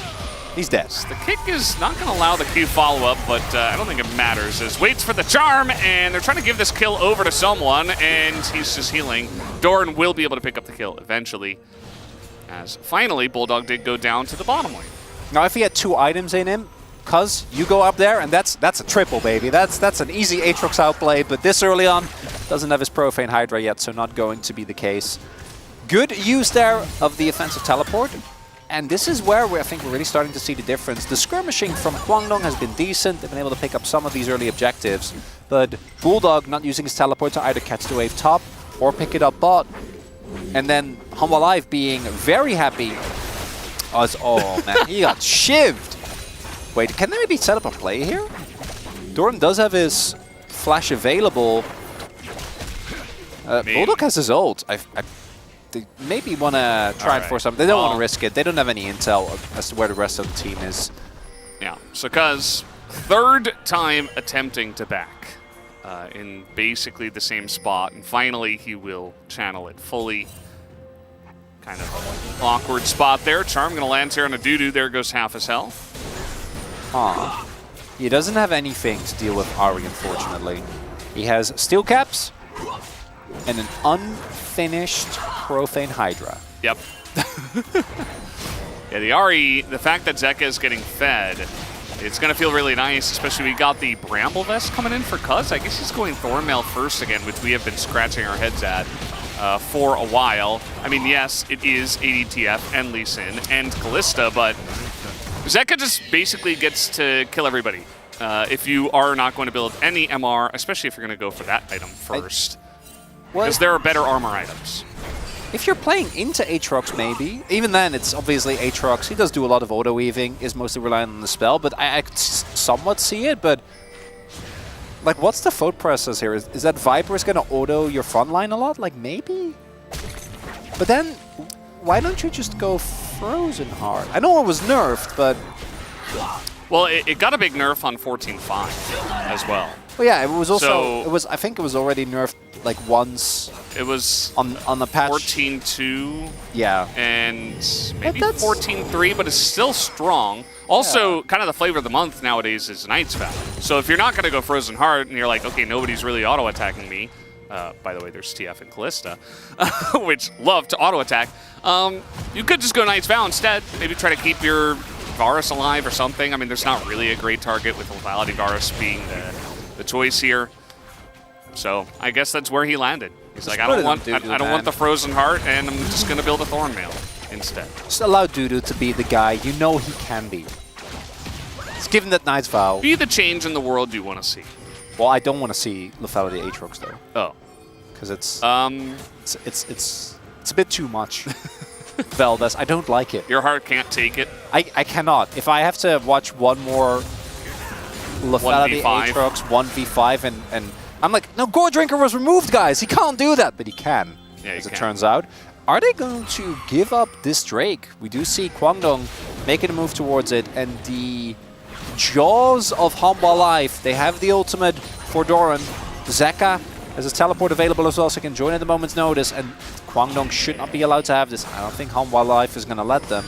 He's dead. The kick is not going to allow the Q follow-up, but I don't think it matters. As waits for the charm, and they're trying to give this kill over to someone, and he's just healing. Doran will be able to pick up the kill eventually, as finally Bulldog did go down to the bottom lane. Now, if he had 2 items in him, cuz you go up there, and that's a triple, baby. That's an easy Aatrox outplay, but this early on doesn't have his Profane Hydra yet, so not going to be the case. Good use there of the offensive teleport. And this is where I think we're really starting to see the difference. The skirmishing from Kwangdong has been decent. They've been able to pick up some of these early objectives. But Bulldog not using his teleport to either catch the wave top or pick it up bot. And then Humble Life being very happy. Oh man, he got shivved. Wait, can they maybe set up a play here? Doran does have his flash available. Bulldog has his ult. They maybe want to try and force something. They don't want to risk it. They don't have any intel as to where the rest of the team is. Yeah, so Cuz, 3rd time attempting to back in basically the same spot, and finally he will channel it fully. Kind of awkward spot there. Charm going to land here on a doo-doo. There goes half his health. He doesn't have anything to deal with Ari, unfortunately. He has Steel Caps and an unfinished Profane Hydra. Yep. Yeah, the Ari, the fact that Zeka is getting fed, it's going to feel really nice, especially we got the Bramble Vest coming in for Cuz. I guess he's going Thornmail first again, which we have been scratching our heads at for a while. I mean, yes, it is ADTF and Lee Sin and Kalista, but Zeka just basically gets to kill everybody if you are not going to build any MR, especially if you're going to go for that item first. Because there are better armor items. If you're playing into Aatrox, maybe. Even then, it's obviously Aatrox. He does do a lot of auto-weaving, is mostly reliant on the spell, but I could somewhat see it, but... Like, what's the thought process here? Is that Viper is going to auto your front line a lot? Like, maybe? But then, why don't you just go Frozen Heart? I know it was nerfed, but... Well, it got a big nerf on 14.5 as well. Well, yeah, it was also... So, I think it was already nerfed, like, once... It was on the patch 14.2, yeah, and maybe 14.3, but it's still strong. Also, kind of the flavor of the month nowadays is Knight's Vow. So if you're not going to go Frozen Heart, and you're like, okay, nobody's really auto-attacking me. By the way, there's TF and Kalista, which love to auto-attack. You could just go Knight's Vow instead. Maybe try to keep your Varus alive or something. I mean, there's not really a great target with Lethality Varus being the choice here. So I guess that's where he landed. He's like, I don't want the Frozen Heart, and I'm just going to build a Thornmail instead. Just allow Dudu to be the guy you know he can be. Just give him that Knight's Vow. Be the change in the world you want to see. Well, I don't want to see Lethality Aatrox though. Oh. Because it's a bit too much. Veldes, I don't like it. Your heart can't take it. I cannot. If I have to watch one more Lethality Aatrox 1v5 and I'm like, no, Gore Drinker was removed, guys. He can't do that, but he can, as it turns out. Are they going to give up this Drake? We do see Kwangdong making a move towards it, and the jaws of Humble Life, they have the ultimate for Doran. Zeka has his teleport available as well, so he can join at a moment's notice, and Kwangdong should not be allowed to have this. I don't think Humble Life is going to let them.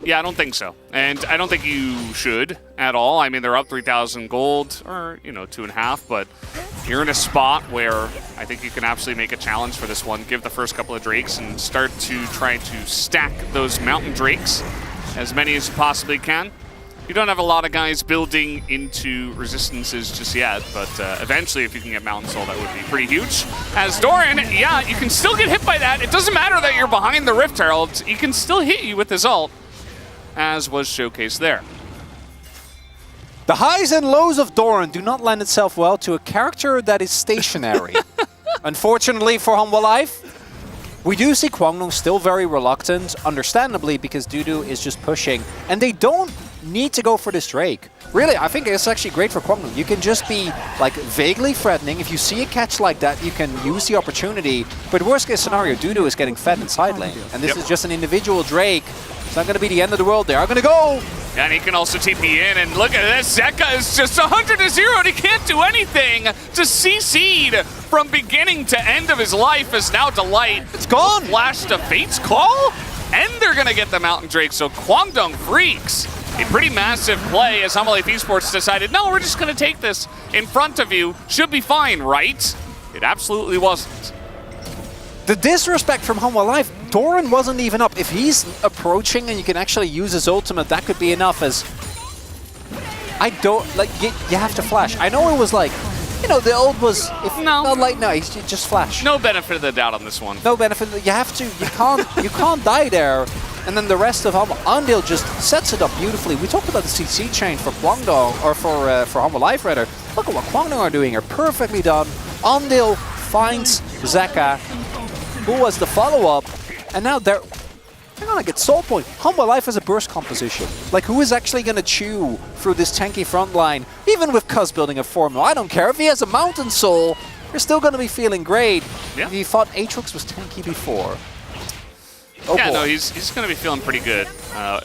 Yeah, I don't think so. And I don't think you should at all. I mean, they're up 3,000 gold, or, 2.5, but you're in a spot where I think you can absolutely make a challenge for this one. Give the first couple of Drakes and start to try to stack those Mountain Drakes, as many as you possibly can. You don't have a lot of guys building into resistances just yet, but eventually if you can get Mountain Soul, that would be pretty huge. As Doran, yeah, you can still get hit by that. It doesn't matter that you're behind the Rift Herald. He can still hit you with his ult, as was showcased there. The highs and lows of Doran do not lend itself well to a character that is stationary. Unfortunately for Humble Life, we do see Kwangdong still very reluctant, understandably, because Dudu is just pushing, and they don't need to go for this Drake. Really, I think it's actually great for Kwangdong. You can just be like vaguely threatening. If you see a catch like that, you can use the opportunity. But worst case scenario, Dudu is getting fed in side lane, and this is just an individual Drake. It's not going to be the end of the world. They are going to go. And he can also TP in, and look at this. Zeka is just 100-0, and he can't do anything. To CC'd from beginning to end of his life is now Delight. It's gone. Flash to Fate's Call? and they're going to get the Mountain Drake. So Kwangdong Freaks, a pretty massive play as Humble Life Esports decided, no, we're just going to take this in front of you. Should be fine, right? It absolutely wasn't. The disrespect from Humble Life, Doran wasn't even up. If he's approaching and you can actually use his ultimate, that could be enough as... I don't, like, you have to flash. I know it was like, you know, the old was, if not like, no, you just flash. No benefit of the doubt on this one. No benefit, you have to, you can't die there. And then the rest of Humble, Andil just sets it up beautifully. We talked about the CC chain for Kwangdong, or for Humble Life rather. Look at what Kwangdong are doing here, perfectly done. Andil finds Zeka, who was the follow-up, and now they're gonna get soul point. Humble Life has a burst composition. Like, who is actually gonna chew through this tanky front line? Even with Cuz building a formula, I don't care. If he has a Mountain Soul, you're still gonna be feeling great. Yeah. If you thought Aatrox was tanky before. Oh yeah, boy. no, he's going to be feeling pretty good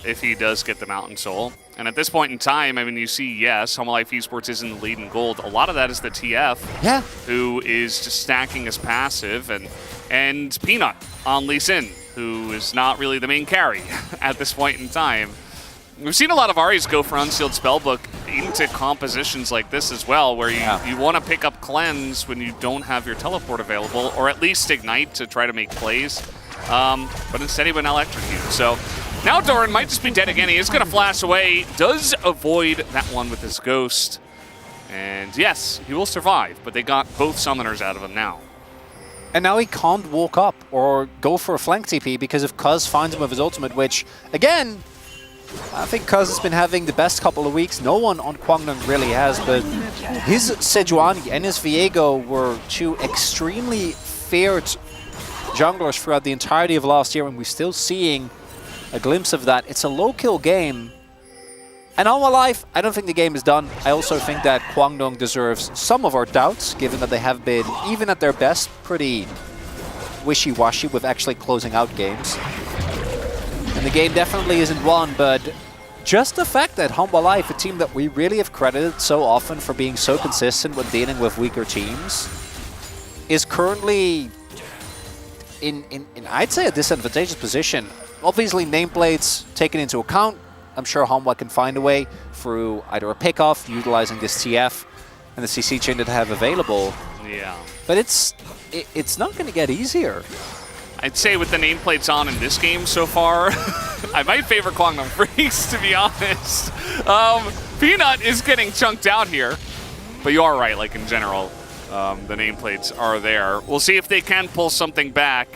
if he does get the Mountain Soul. And at this point in time, I mean, you see, yes, Humble Life Esports is in the lead in gold. A lot of that is the TF, Yeah. who is just stacking his passive, and Peanut on Lee Sin, who is not really the main carry at this point in time. We've seen a lot of Aries go for Unsealed Spellbook into compositions like this as well, where you want to pick up Cleanse when you don't have your teleport available, or at least Ignite to try to make plays. But instead he went Electrocute. So now Doran might just be dead again. He is going to flash away, does avoid that one with his Ghost. And yes, he will survive, but they got both Summoners out of him now. And now he can't walk up or go for a flank TP because if Cuz finds him with his ultimate, which, again, I think Cuz has been having the best couple of weeks. No one on Kwangdong really has, but his Sejuani and his Viego were two extremely feared junglers throughout the entirety of last year, and we're still seeing a glimpse of that. It's a low-kill game. And all my life, I don't think the game is done. I also think that Kwangdong deserves some of our doubts, given that they have been, even at their best, pretty wishy-washy with actually closing out games. And the game definitely isn't won, but just the fact that Humble Life, a team that we really have credited so often for being so consistent when dealing with weaker teams, is currently in I'd say a disadvantageous position. Obviously, nameplates taken into account. I'm sure Humble can find a way through either a pickoff, utilizing this TF and the CC chain that they have available. Yeah. But it's not going to get easier. I'd say with the nameplates on in this game so far, I might favor Kwangdong Freaks, to be honest. Peanut is getting chunked out here, but you are right, like in general, the nameplates are there. We'll see if they can pull something back.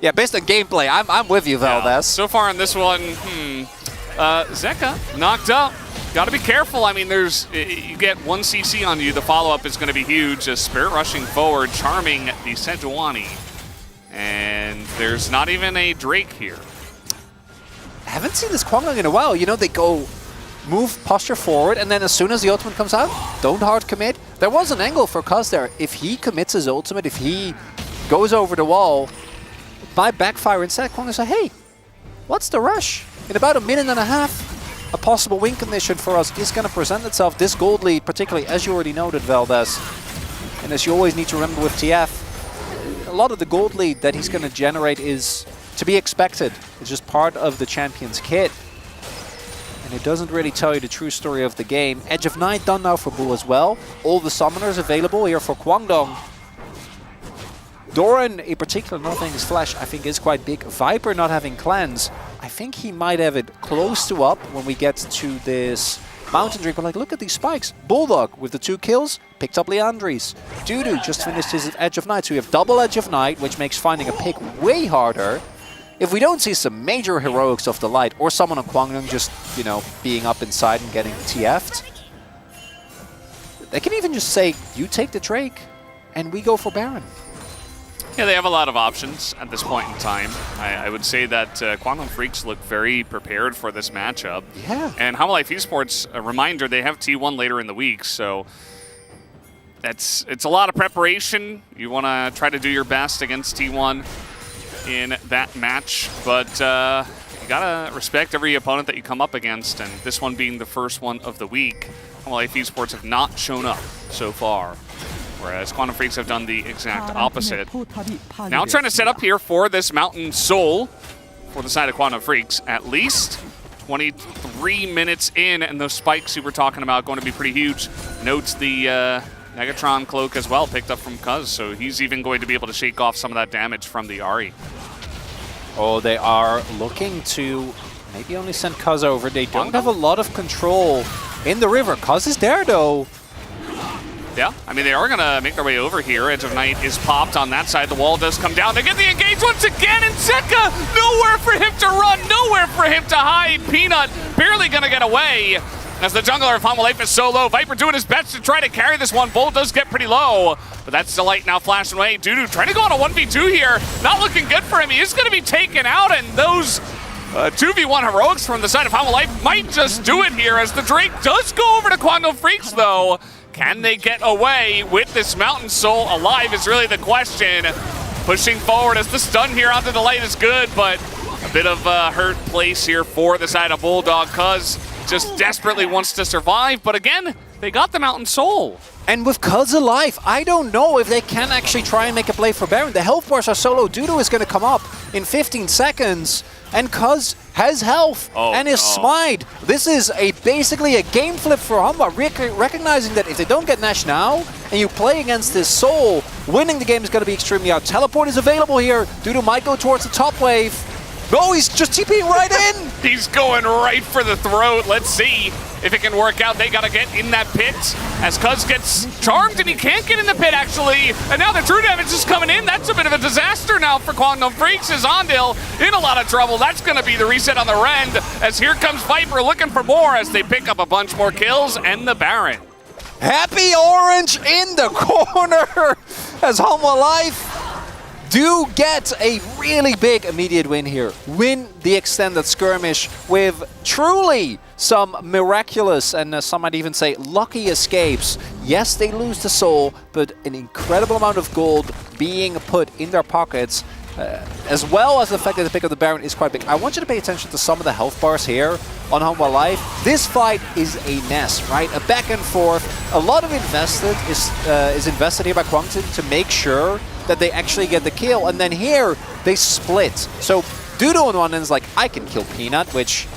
Yeah, based on gameplay, I'm with you, Valdez. Yeah. So far in this one, Zeka knocked up. Got to be careful. I mean, you get one CC on you, the follow-up is going to be huge. Spirit rushing forward, charming the Sejuani. And there's not even a Drake here. I haven't seen this Kwangdong in a while. You know, they go move posture forward, and then as soon as the ultimate comes out, don't hard commit. There was an angle for Cuz there. If he commits his ultimate, if he goes over the wall, it might backfire instead. Kwangdong say, hey, what's the rush? In about a minute and a half, a possible win condition for us is going to present itself. This gold lead, particularly, as you already noted, Valdez, and as you always need to remember with TF, a lot of the gold lead that he's going to generate is to be expected. It's just part of the champion's kit. And it doesn't really tell you the true story of the game. Edge of Night done now for Boo as well. All the summoners available here for Kwangdong. Doran, in particular, not having his flash, I think is quite big. Viper not having cleanse. I think he might have it close to up when we get to this Mountain Drake. But like, look at these spikes. Bulldog with the 2 kills, picked up Leandris. Dudu just finished his Edge of Night. So we have double Edge of Night, which makes finding a pick way harder. If we don't see some major heroics of the light, or someone on Kwangdong just, you know, being up inside and getting TF'd, they can even just say, you take the Drake, and we go for Baron. Yeah, they have a lot of options at this point in time. I would say that Kwangdong Freaks look very prepared for this matchup. Yeah. And Humble Life Esports, a reminder, they have T1 later in the week, so it's a lot of preparation. You want to try to do your best against T1 in that match, but you got to respect every opponent that you come up against, and this one being the first one of the week, Humble Life Esports have not shown up so far. Whereas Kwangdong Freaks have done the exact opposite. Now trying to set up here for this Mountain Soul. for the side of Quantum Freaks, at least. 23 minutes in, and those spikes you were talking about going to be pretty huge. Notes the Negatron cloak as well, picked up from Cuz, so he's even going to be able to shake off some of that damage from the Ahri. Oh, they are looking to maybe only send Cuz over. They don't have a lot of control in the river. Cuz is there, though. Yeah, I mean, they are going to make their way over here. Edge of Night is popped on that side. The wall does come down. They get the engage once again, and Zeka, nowhere for him to run, nowhere for him to hide. Peanut barely going to get away as the jungler of Humble Life is so low. Viper doing his best to try to carry this one. Bull does get pretty low, but that's Delight now flashing away. Dudu trying to go on a 1v2 here. Not looking good for him. He is going to be taken out, and those 2v1 heroics from the side of Humble Life might just do it here as the Drake does go over to Quantum Freaks, though. Can they get away with this Mountain Soul alive is really the question. Pushing forward as the stun here onto the light is good, but a bit of a hurt place here for the side of Bulldog. Cuz just desperately wants to survive, but again, they got the Mountain Soul. And with Cuz alive, I don't know if they can actually try and make a play for Baron. The health bars are so low. Dudu is going to come up in 15 seconds, and Cuz has health and is smite. This is basically a game flip for Humba, recognizing that if they don't get Nash now, and you play against this Soul, winning the game is going to be extremely hard. Teleport is available here. Dudu might go towards the top wave. No, he's just TPing right in! He's going right for the throat. Let's see if it can work out. They got to get in that pit as Cuz gets charmed, and he can't get in the pit, actually. And now the true damage is coming in. That's a bit of a disaster now for Quantum Freaks. Is Ondil in a lot of trouble. That's going to be the reset on the Rend as here comes Viper looking for more as they pick up a bunch more kills and the Baron. Happy Orange in the corner as Humble Life do get a really big immediate win here. Win the extended skirmish with truly some miraculous and some might even say lucky escapes. Yes, they lose the soul, but an incredible amount of gold being put in their pockets, as well as the fact that the pick of the Baron is quite big. I want you to pay attention to some of the health bars here on Humble Life. This fight is a mess, right? A back and forth. A lot of is invested here by Quantum to make sure that they actually get the kill, and then here they split. So Dudu on one end is like, I can kill Peanut, which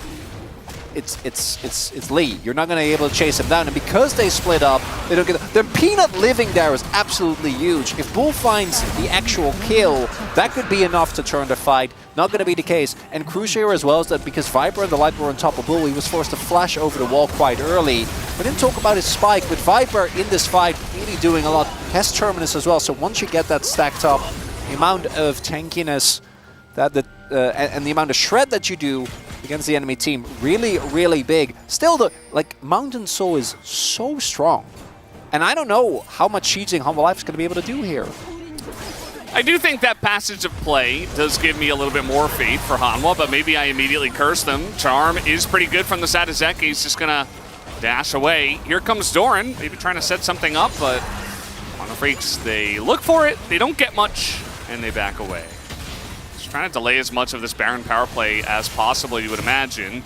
it's Lee. You're not going to be able to chase him down, and because they split up, they don't get the Peanut living there is absolutely huge. If Bull finds the actual kill, that could be enough to turn the fight. Not going to be the case. And crucial here as well is that because Viper and the Light were on top of Bull, he was forced to flash over the wall quite early. We didn't talk about his spike, but Viper in this fight really doing a lot. Has Terminus as well, so once you get that stacked up, the amount of tankiness that and the amount of shred that you do against the enemy team, really, really big. Still, the Mountain Soul is so strong. And I don't know how much cheating Humble Life is going to be able to do here. I do think that passage of play does give me a little bit more faith for Hanwha, but maybe I immediately curse them. Charm is pretty good from the side of Zeki. He's just going to dash away. Here comes Doran, maybe trying to set something up, but Quantum Freaks, they look for it, they don't get much, and they back away. Just trying to delay as much of this Baron power play as possible, you would imagine.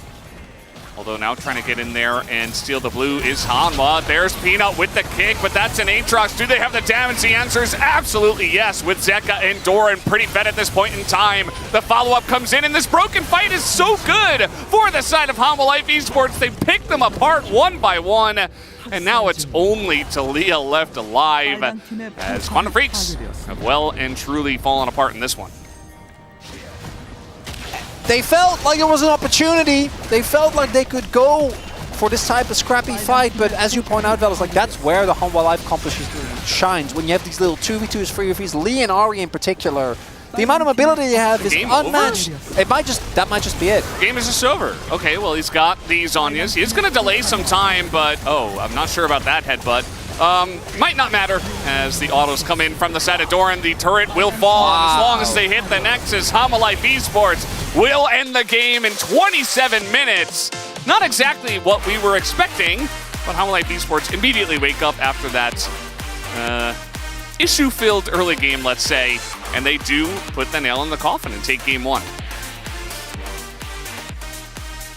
Although now trying to get in there and steal the blue is Hanwha. There's Peanut with the kick, but that's an Aatrox. Do they have the damage? The answer is absolutely yes, with Zeka and Doran pretty fed at this point in time. The follow-up comes in, and this broken fight is so good for the side of Humble Life Esports. They pick them apart one by one, and now it's only Talia left alive as Quantum Freaks have well and truly fallen apart in this one. They felt like it was an opportunity. They felt like they could go for this type of scrappy fight, but as you point out, fellas, like that's where the Humble Life competition shines. When you have these little 2v2s, 3v3s, Lee and Ahri in particular, the amount of mobility they have is unmatched. It might that might just be it. Game is just over. Okay, well, he's got these Zhonya's. He is going to delay some time, but oh, I'm not sure about that headbutt. Might not matter as the autos come in from the side of Doran. The turret will fall as long as they hit the Nexus. Humble Life Esports will end the game in 27 minutes. Not exactly what we were expecting, but Humble Life Esports immediately wake up after that issue-filled early game, let's say, and they do put the nail in the coffin and take game one.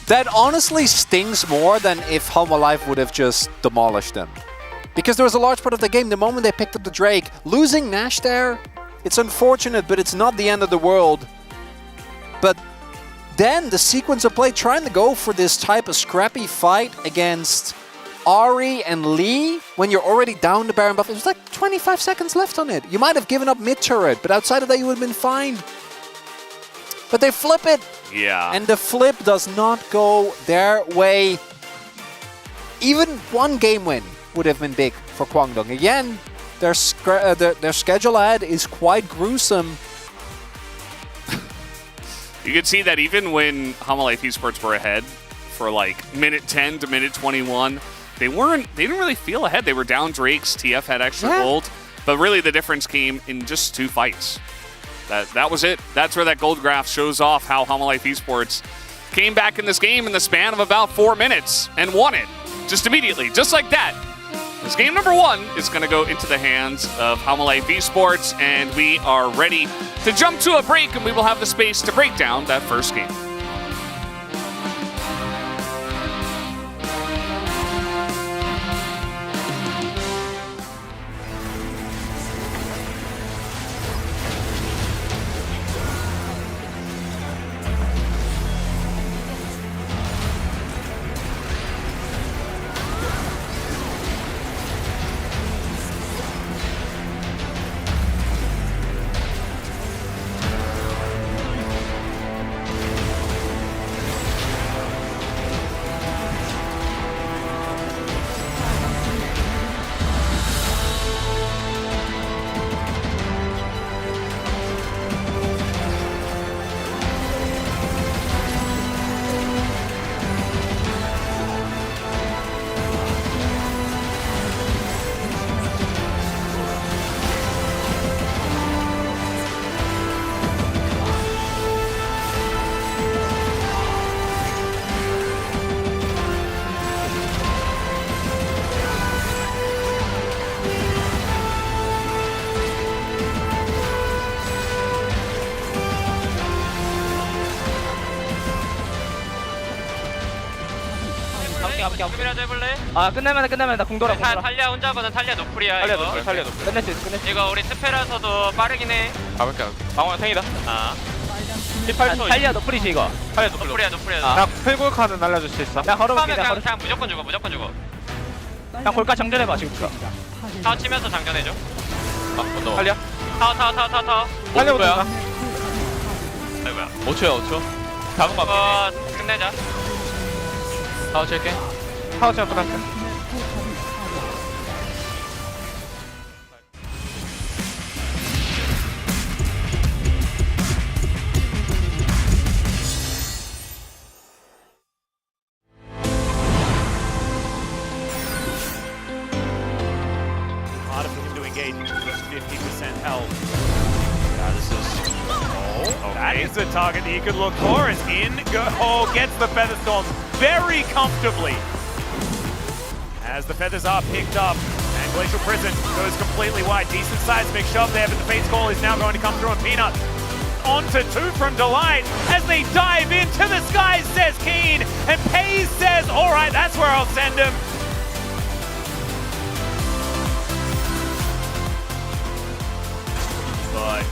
That honestly stings more than if Humble Life would have just demolished them. Because there was a large part of the game, the moment they picked up the Drake, losing Nash there, it's unfortunate, but it's not the end of the world. But then the sequence of play, trying to go for this type of scrappy fight against Ari and Lee when you're already down the Baron buff. It was like 25 seconds left on it. You might have given up mid-turret, but outside of that you would have been fine. But they flip it. Yeah. And the flip does not go their way. Even one game win would have been big for Kwangdong. Again, their schedule ahead is quite gruesome. You could see that even when Hamalife Esports were ahead for like minute 10 to minute 21, they didn't really feel ahead. They were down Drakes, TF had extra gold, but really the difference came in just 2 fights. That was it. That's where that gold graph shows off how Hamalife Esports came back in this game in the span of about 4 minutes and won it just immediately, just like that. This game number 1 is going to go into the hands of Hamalife Esports, and we are ready to jump to a break, and we will have the space to break down that first game. 조금이라도 해볼래? 아 끝내면 나 공돌아 탈리아 혼자거든. 탈리아 노플이야. 탈리아 이거. 노플 탈리아 노플 끝낼 수 있어 이거 우리 스페라서도 빠르긴 해. 가볼게 방어야 탱이다 아 18초 탈리아 노플이지 이거 탈리아 노플 노플이야 노플이야. 나 풀골 카드 날려줄 수 있어 나 걸어볼게 그냥, 나 걸어 그냥 무조건 죽어 무조건 죽어. 그냥 골카 정전해봐 지금부터 타워 치면서 장전해줘. 탈리아 타워. 탈리아부터 아이고야. 5초야 5초 다음 거 끝내자. 타워 칠게 타워 치면 끝날게 Harder for him to engage. Just 50% health. This is... That is the target that you could look for. As gets the Featherstorm very comfortably. As the feathers are picked up, and Glacial Prison goes completely wide. Decent seismic shove there, but the Fate's Call is now going to come through, and Peanut onto 2 from Delight as they dive into the skies, says Keen, and Pays says, all right, that's where I'll send him. But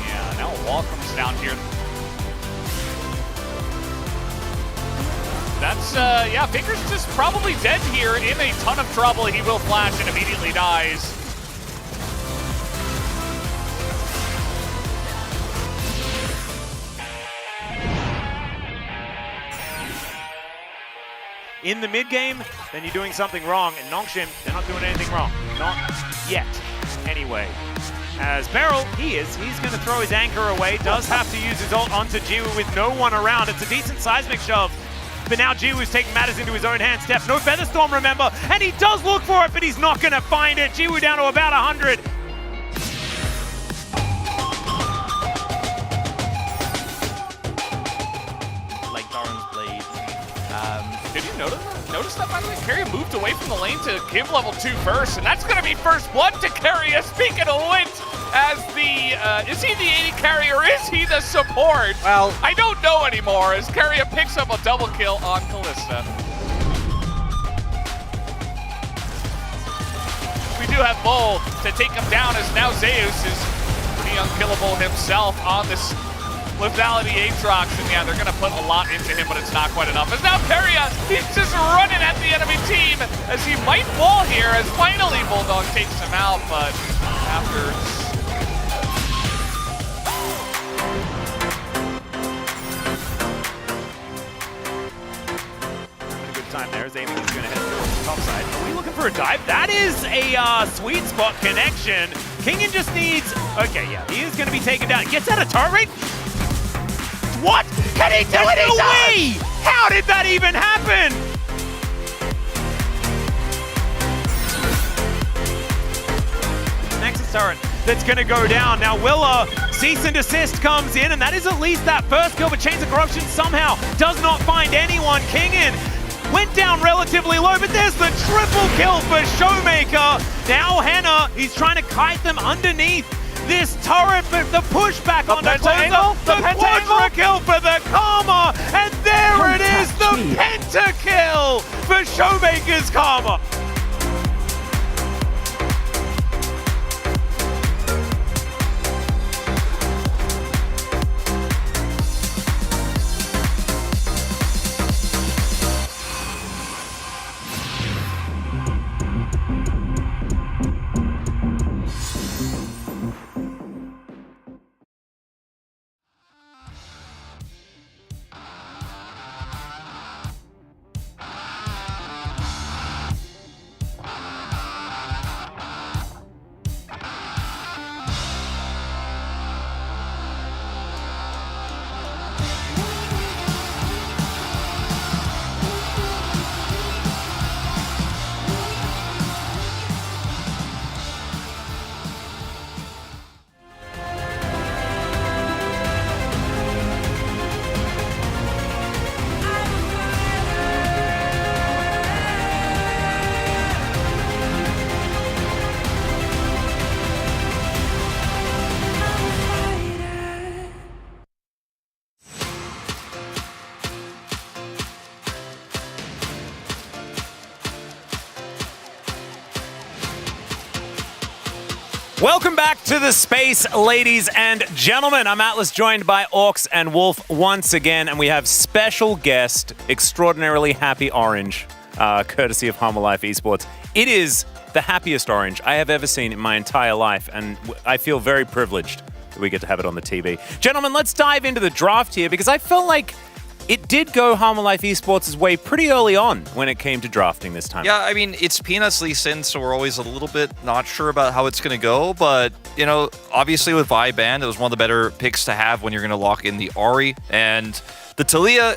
yeah, now a wall comes down here. That's, yeah, Faker's just probably dead here, in a ton of trouble. He will flash and immediately dies. In the mid game, then you're doing something wrong, and Nongshim, they're not doing anything wrong. Not yet, anyway. As Beryl, he's going to throw his anchor away, does have to use his ult onto Jiwoo with no one around. It's a decent seismic shove. But now Jiwoo's taking matters into his own hands. Steph, no Featherstorm, remember, and he does look for it, but he's not going to find it. Jiwoo down to about 100. like Darren's blade Did you notice that, by the way? Carry moved away from the lane to give level 2 first, and that's going to be first blood to Carrier. Speaking of which, as the, is he the AD carry or is he the support? Well, I don't know anymore, as Carrier picks up a double kill on Kalista. We do have Bull to take him down, as now Zeus is pretty unkillable himself on this lethality Aatrox, and yeah, they're going to put a lot into him, but it's not quite enough. As now Peria, he's just running at the enemy team as he might fall here, as finally Bulldog takes him out, but after... Time there as aiming is going to head towards the top side. Are we looking for a dive? That is a sweet spot connection. Kingen just needs... Okay, yeah, he is going to be taken down. Gets out of turret range. What? Can he do it? No way! How did that even happen? Nexus turret that's going to go down. Now Willa, cease and desist comes in, and that is at least that first kill, but Chains of Corruption somehow does not find anyone. Kingen went down relatively low, but there's the triple kill for Showmaker. Now Henna, he's trying to kite them underneath this turret, but the pushback on the closer, the quadra kill for the Karma, and there it is, the pentakill for Showmaker's Karma. Welcome back to the space, ladies and gentlemen. I'm Atlas, joined by Orcs and Wolf once again, and we have special guest, extraordinarily happy Orange, courtesy of Humble Life Esports. It is the happiest Orange I have ever seen in my entire life, and I feel very privileged that we get to have it on the TV. Gentlemen, let's dive into the draft here, because I felt like it did go Humble Life Esports' way pretty early on when it came to drafting this time. Yeah, I mean, it's Peanuts Lee Sin, so we're always a little bit not sure about how it's going to go. But, you know, obviously with Vi Band, it was one of the better picks to have when you're going to lock in the Ahri. And the Taliyah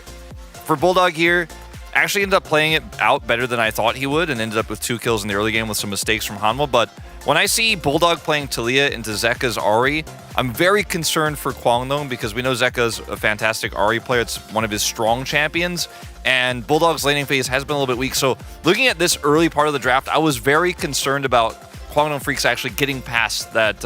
for Bulldog here actually ended up playing it out better than I thought he would, and ended up with 2 kills in the early game with some mistakes from Hanwha. But when I see Bulldog playing Taliyah into Zeka's Ahri, I'm very concerned for Kwangdong, because we know Zeka's a fantastic Ahri player. It's one of his strong champions, and Bulldog's laning phase has been a little bit weak. So looking at this early part of the draft, I was very concerned about Kwangdong Freaks actually getting past that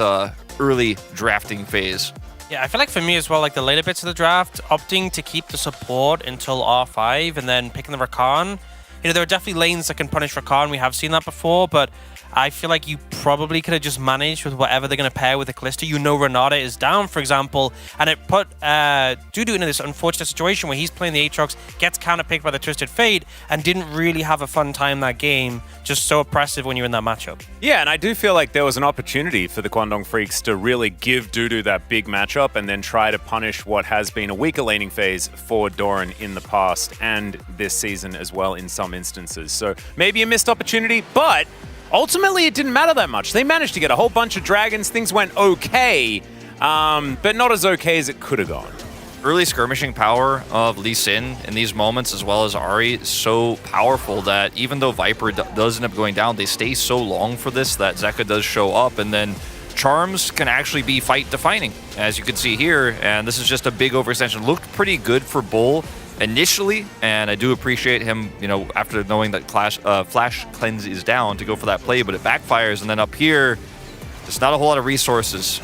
early drafting phase. Yeah, I feel like for me as well, like the later bits of the draft, opting to keep the support until R5 and then picking the Rakan. You know, there are definitely lanes that can punish Rakan. We have seen that before, but I feel like you probably could have just managed with whatever they're going to pair with the Kalista. You know Renata is down, for example, and it put Dudu into this unfortunate situation where he's playing the Aatrox, gets counter-picked by the Twisted Fate, and didn't really have a fun time that game. Just so oppressive when you're in that matchup. Yeah, and I do feel like there was an opportunity for the Kwangdong Freaks to really give Dudu that big matchup and then try to punish what has been a weaker laning phase for Doran in the past and this season as well in some instances. So maybe a missed opportunity, but ultimately it didn't matter that much. They managed to get a whole bunch of dragons. Things went okay, but not as okay as it could have gone. Early skirmishing power of Lee Sin in these moments, as well as Ahri, is so powerful that even though Viper does end up going down, they stay so long for this that Zeka does show up, and then Charms can actually be fight defining, as you can see here, and this is just a big overextension. Looked pretty good for Bull initially, and I do appreciate him, you know, after knowing that Flash Cleanse is down, to go for that play, but it backfires, and then up here, there's not a whole lot of resources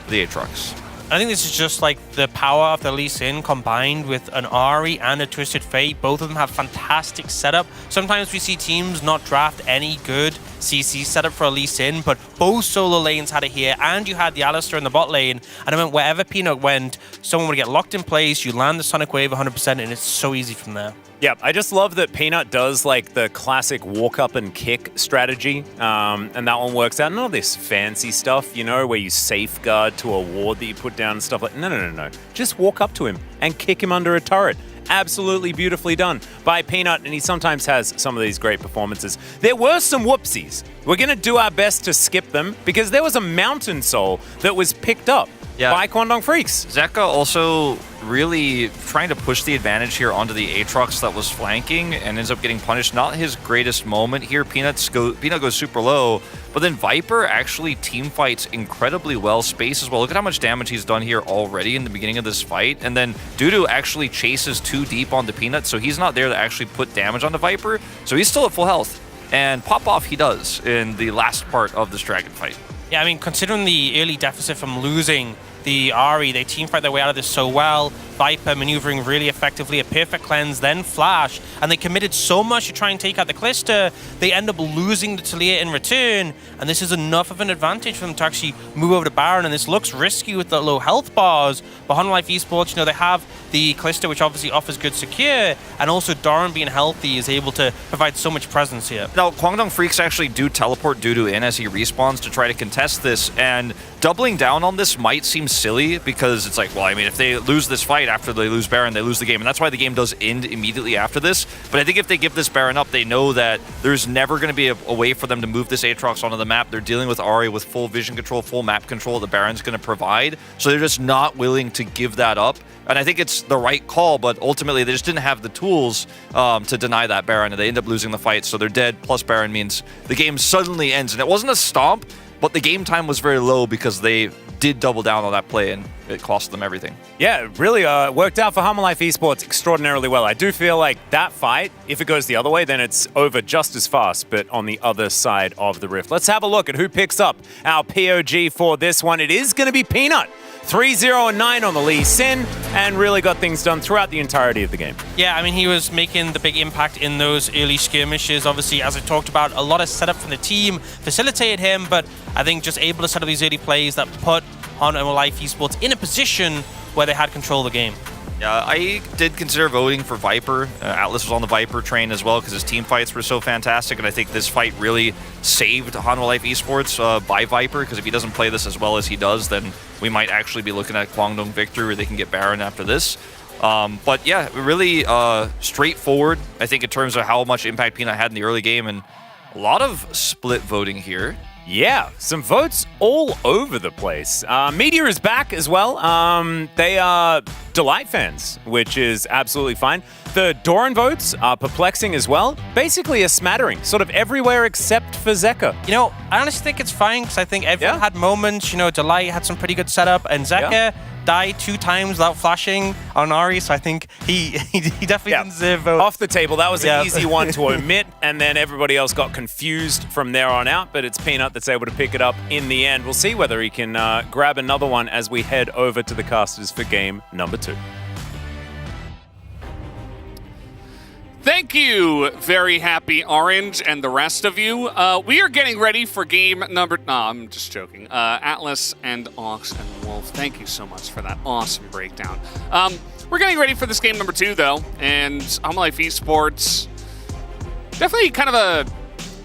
for the Aatrox. I think this is just like the power of the Lee Sin combined with an Ahri and a Twisted Fate. Both of them have fantastic setup. Sometimes we see teams not draft any good CC setup for a Lee Sin, but both solo lanes had it here, and you had the Alistar in the bot lane, and I meant wherever Peanut went, someone would get locked in place, you land the Sonic Wave 100%, and it's so easy from there. Yeah, I just love that Peanut does like the classic walk up and kick strategy, and that one works out. None of this fancy stuff, you know, where you safeguard to a ward that you put down and stuff like. No. Just walk up to him and kick him under a turret. Absolutely beautifully done by Peanut, and he sometimes has some of these great performances. There were some whoopsies. We're going to do our best to skip them because there was a Mountain Soul that was picked up by Kwangdong Freaks. Zeka also really trying to push the advantage here onto the Aatrox that was flanking and ends up getting punished. Not his greatest moment here. Peanut goes super low, but then Viper actually team fights incredibly well. Space as well. Look at how much damage he's done here already in the beginning of this fight. And then Dudu actually chases too deep onto Peanut, so he's not there to actually put damage onto Viper. So he's still at full health. And pop off he does in the last part of this Dragon fight. Yeah, I mean, considering the early deficit from losing the Ahri, they teamfight their way out of this so well. Viper maneuvering really effectively, a perfect cleanse, then flash, and they committed so much to try and take out the Calista, they end up losing the Talia in return, and this is enough of an advantage for them to actually move over to Baron, and this looks risky with the low health bars, but Honor Life Esports, you know, they have the Calista, which obviously offers good secure, and also Doran being healthy is able to provide so much presence here. Now, Kwangdong Freaks actually do teleport Dudu in as he respawns to try to contest this, and doubling down on this might seem silly because it's like, well, I mean, if they lose this fight after they lose Baron, they lose the game, and that's why the game does end immediately after this. But I think if they give this Baron up, they know that there's never going to be a way for them to move this Aatrox onto the map. They're dealing with Ahri with full vision control, full map control the Baron's going to provide, so they're just not willing to give that up. And I think it's the right call, but ultimately they just didn't have the tools to deny that Baron, and they end up losing the fight, so they're dead, plus Baron means the game suddenly ends. And it wasn't a stomp, but the game time was very low because they did double down on that play, and it cost them everything. Yeah, it really worked out for Hummer Life Esports extraordinarily well. I do feel like that fight, if it goes the other way, then it's over just as fast, but on the other side of the rift. Let's have a look at who picks up our POG for this one. It is going to be Peanut. 3-0-9 on the Lee Sin, and really got things done throughout the entirety of the game. Yeah, I mean, he was making the big impact in those early skirmishes. Obviously, as I talked about, a lot of setup from the team facilitated him, but I think just able to set up these early plays that put Honor Life Esports in a position where they had control of the game. Yeah, I did consider voting for Viper. Atlas was on the Viper train as well because his team fights were so fantastic, and I think this fight really saved Hanwha Life Esports by Viper, because if he doesn't play this as well as he does, then we might actually be looking at Kwangdong victory where they can get Baron after this. But yeah, really straightforward, I think, in terms of how much impact Peanut had in the early game, and a lot of split voting here. Yeah, some votes all over the place. Meteor is back as well. They are Delight fans, which is absolutely fine. The Doran votes are perplexing as well. Basically a smattering, sort of everywhere except for Zeka. You know, I honestly think it's fine because I think everyone had moments. You know, Delight had some pretty good setup, and Zeka died 2 times without flashing on Ahri, so I think he definitely didn't deserve vote. Off the table, that was an easy one to omit, and then everybody else got confused from there on out, but it's Peanut that's able to pick it up in the end. We'll see whether he can grab another one as we head over to the casters for game number 2. Thank you, Very Happy Orange, and the rest of you. We are getting ready for game number... No, I'm just joking. Atlas and Ox and Wolf, thank you so much for that awesome breakdown. We're getting ready for this game number 2, though, and Hanwha Life Esports, definitely kind of a...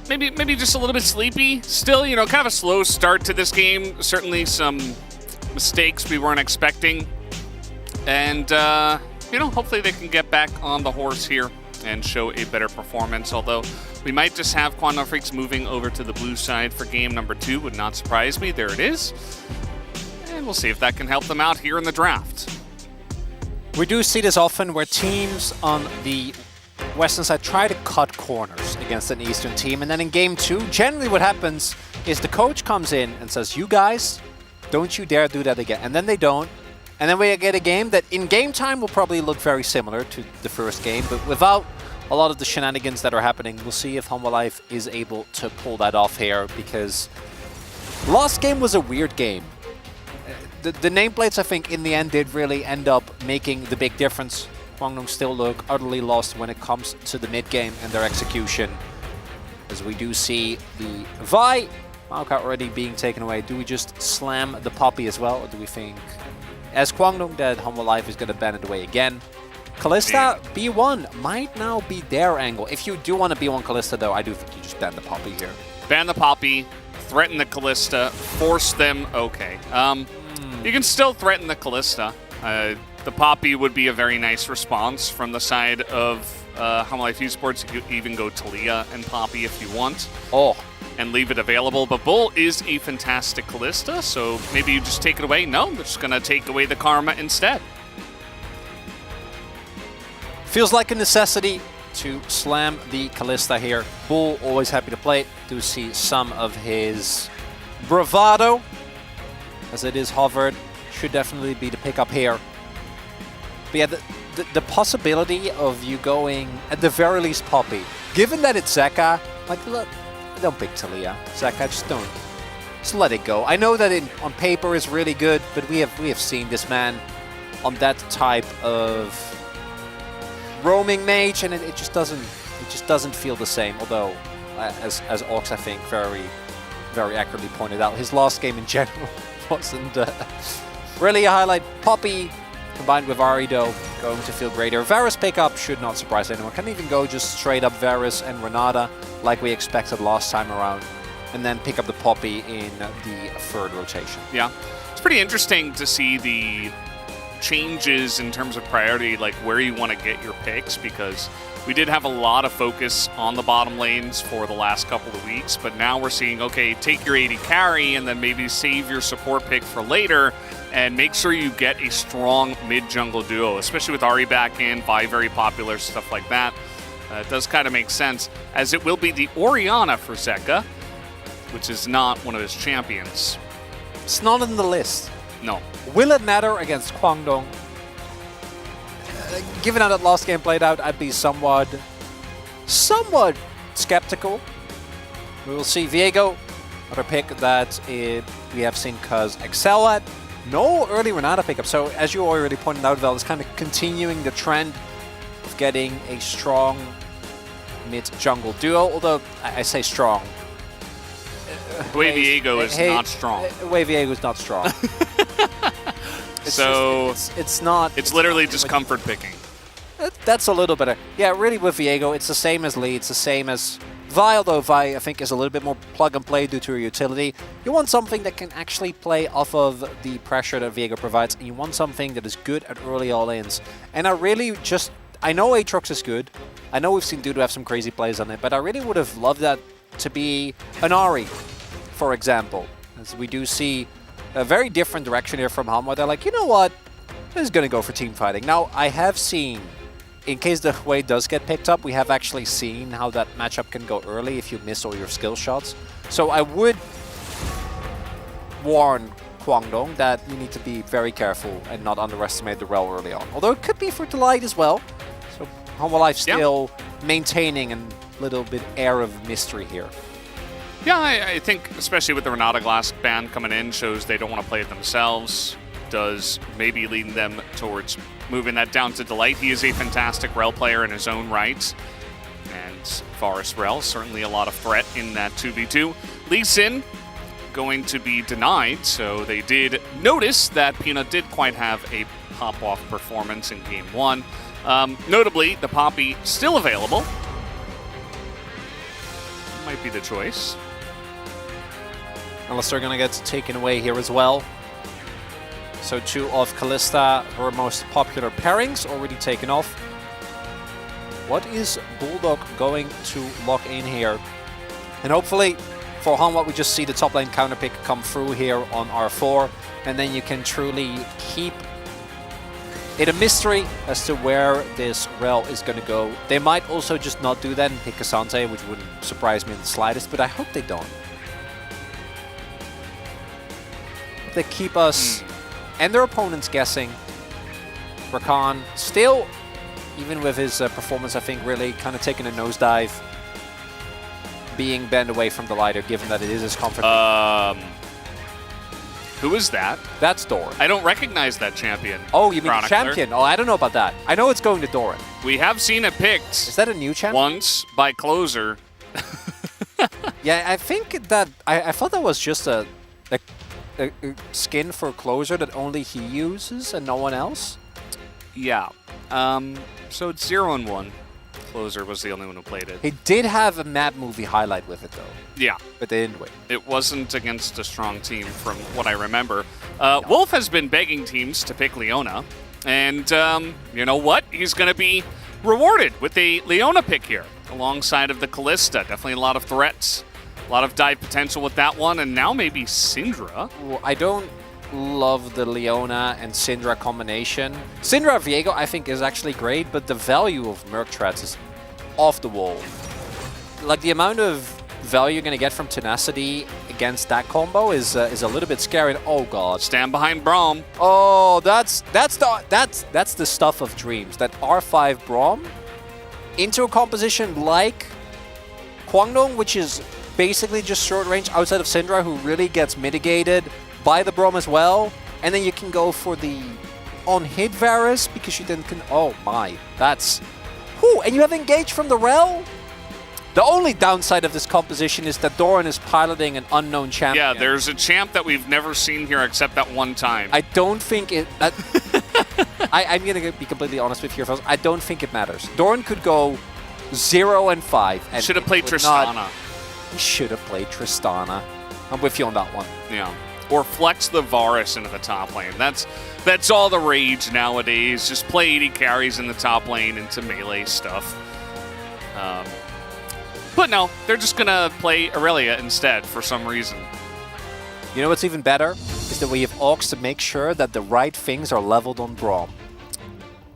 Maybe just a little bit sleepy. Still, you know, kind of a slow start to this game. Certainly some mistakes we weren't expecting. And, you know, hopefully they can get back on the horse here and show a better performance, although we might just have Kwangdong Freaks moving over to the blue side for game number 2. Would not surprise me. There it is. And we'll see if that can help them out here in the draft. We do see this often where teams on the western side try to cut corners against an eastern team, and then in game 2, generally what happens is the coach comes in and says, you guys, don't you dare do that again. And then they don't. And then we get a game that in game time will probably look very similar to the first game, but without a lot of the shenanigans that are happening. We'll see if Hanwha Life is able to pull that off here, because last game was a weird game. The nameplates, I think, in the end did really end up making the big difference. Kwangdong still look utterly lost when it comes to the mid game and their execution. as we do see the Vi Maokai already being taken away. Do we just slam the Poppy as well, or do we think, as Kwangdong, that Humble Life is going to ban it away again? Kalista B1 might now be their angle. If you do want to B1 Kalista, though, I do think you just ban the Poppy here. Ban the Poppy, threaten the Kalista, force them. Okay. You can still threaten the Kalista. The Poppy would be a very nice response from the side of Humble Life Esports. You could even go Talia and Poppy if you want. Oh. And leave it available. But Bull is a fantastic Kalista, so maybe you just take it away. No, they're just going to take away the Karma instead. Feels like a necessity to slam the Kalista here. Bull always happy to play it. Do see some of his bravado as it is hovered. Should definitely be the pickup here. But yeah, the possibility of you going, at the very least, Poppy. Given that it's Zeka, like, look, don't pick Talia. Zeka, just let it go. I know that on paper is really good, but we have seen this man on that type of roaming mage, and it just doesn't feel the same. Although, as Ox I think very accurately pointed out, his last game in general wasn't really a highlight. Poppy combined with Ari though going to feel greater. Varus pickup should not surprise anyone. Can even go just straight up Varus and Renata like we expected last time around, and then pick up the Poppy in the third rotation. Yeah, it's pretty interesting to see the changes in terms of priority, like where you want to get your picks, because we did have a lot of focus on the bottom lanes for the last couple of weeks, but now we're seeing, okay, take your AD carry and then maybe save your support pick for later and make sure you get a strong mid-jungle duo, especially with Ari back in, Vi very popular, stuff like that. It does kind of make sense, as it will be the Orianna for Zeka, which is not one of his champions. It's not in the list. No. Will it matter against Kwangdong? Given how that last game played out, I'd be somewhat skeptical. We will see. Viego, another pick that we have seen Cuz excel at. No early Renata pickup. So as you already pointed out, Vel, is kind of continuing the trend of getting a strong mid-jungle duo. Although I say strong. Way Viego is not strong. Way Viego is not strong. It's not. It's literally just comfort picking. That's a little better. Yeah, really with Viego, it's the same as Lee. It's the same as Vi, although Vi, I think, is a little bit more plug and play due to her utility. You want something that can actually play off of the pressure that Viego provides, and you want something that is good at early all-ins. And I know Aatrox is good. I know we've seen Dudu have some crazy plays on it, but I really would have loved that to be an Ari, for example. As we do see a very different direction here from Hanwha. They're like, you know what? This is going to go for team fighting. Now, I have seen, in case the wave does get picked up, we have actually seen how that matchup can go early if you miss all your skill shots. So I would warn Kwangdong that you need to be very careful and not underestimate the Rel early on. Although it could be for Delight as well. So Hanwha Life still maintaining a little bit air of mystery here. Yeah, I think especially with the Renata Glass ban coming in, shows they don't want to play it themselves. Does maybe lead them towards moving that down to Delight. He is a fantastic Rel player in his own right. And Forest Rel, certainly a lot of threat in that 2v2. Lee Sin going to be denied, so they did notice that Peanut did quite have a pop-off performance in Game 1. Notably, the Poppy still available. Might be the choice. Unless they're going to get taken away here as well. So two of Kalista, her most popular pairings, already taken off. What is Bulldog going to lock in here? And hopefully, for Hanwha, we just see the top lane counter pick come through here on R4. And then you can truly keep it a mystery as to where this Rel is going to go. They might also just not do that and pick Asante, which wouldn't surprise me in the slightest, but I hope they don't. They keep us and their opponents guessing. Rakan still, even with his performance, I think really kind of taking a nosedive, being banned away from the lighter, given that it is his comfort. Who is that? That's Doran. I don't recognize that champion. Oh, you mean the Chronicler. champion? Oh, I don't know about that. I know it's going to Doran. We have seen it picked. Is that a new champion? Once by Closer. Yeah, I think that I thought that was just a skin for closer that only he uses and no one else. Yeah. So it's 0-1. Closer was the only one who played it. He did have a map movie highlight with it though, Yeah. but they didn't win. It wasn't against a strong team from what I remember. Wolf has been begging teams to pick Leona. And you know what? He's going to be rewarded with a Leona pick here alongside of the Callista. Definitely a lot of threats. A lot of dive potential with that one. And now maybe Syndra. Well, I don't love the Leona and Syndra combination. Syndra Viego I think is actually great, but the value of Merc Threats is off the wall. Like the amount of value you're going to get from Tenacity against that combo is a little bit scary. Oh god. Stand behind Braum. Oh, that's the stuff of dreams. That R5 Braum into a composition like Kwangdong, which is basically just short range outside of Syndra, who really gets mitigated by the Braum as well. And then you can go for the on-hit Varus because you then can... Oh my, that's... Whew, and you have engaged from the Rel? The only downside of this composition is that Doran is piloting an unknown champion. Yeah, there's a champ that we've never seen here except that one time. I don't think it... I'm going to be completely honest with you, folks. I don't think it matters. Doran could go 0-5. And should have played would not- Tristana. He should have played Tristana. I'm with you on that one. Yeah. Or flex the Varus into the top lane. That's all the rage nowadays. Just play AD carries in the top lane into melee stuff. But no, they're just going to play Aurelia instead for some reason. You know what's even better? Is that we have Aux to make sure that the right things are leveled on Braum.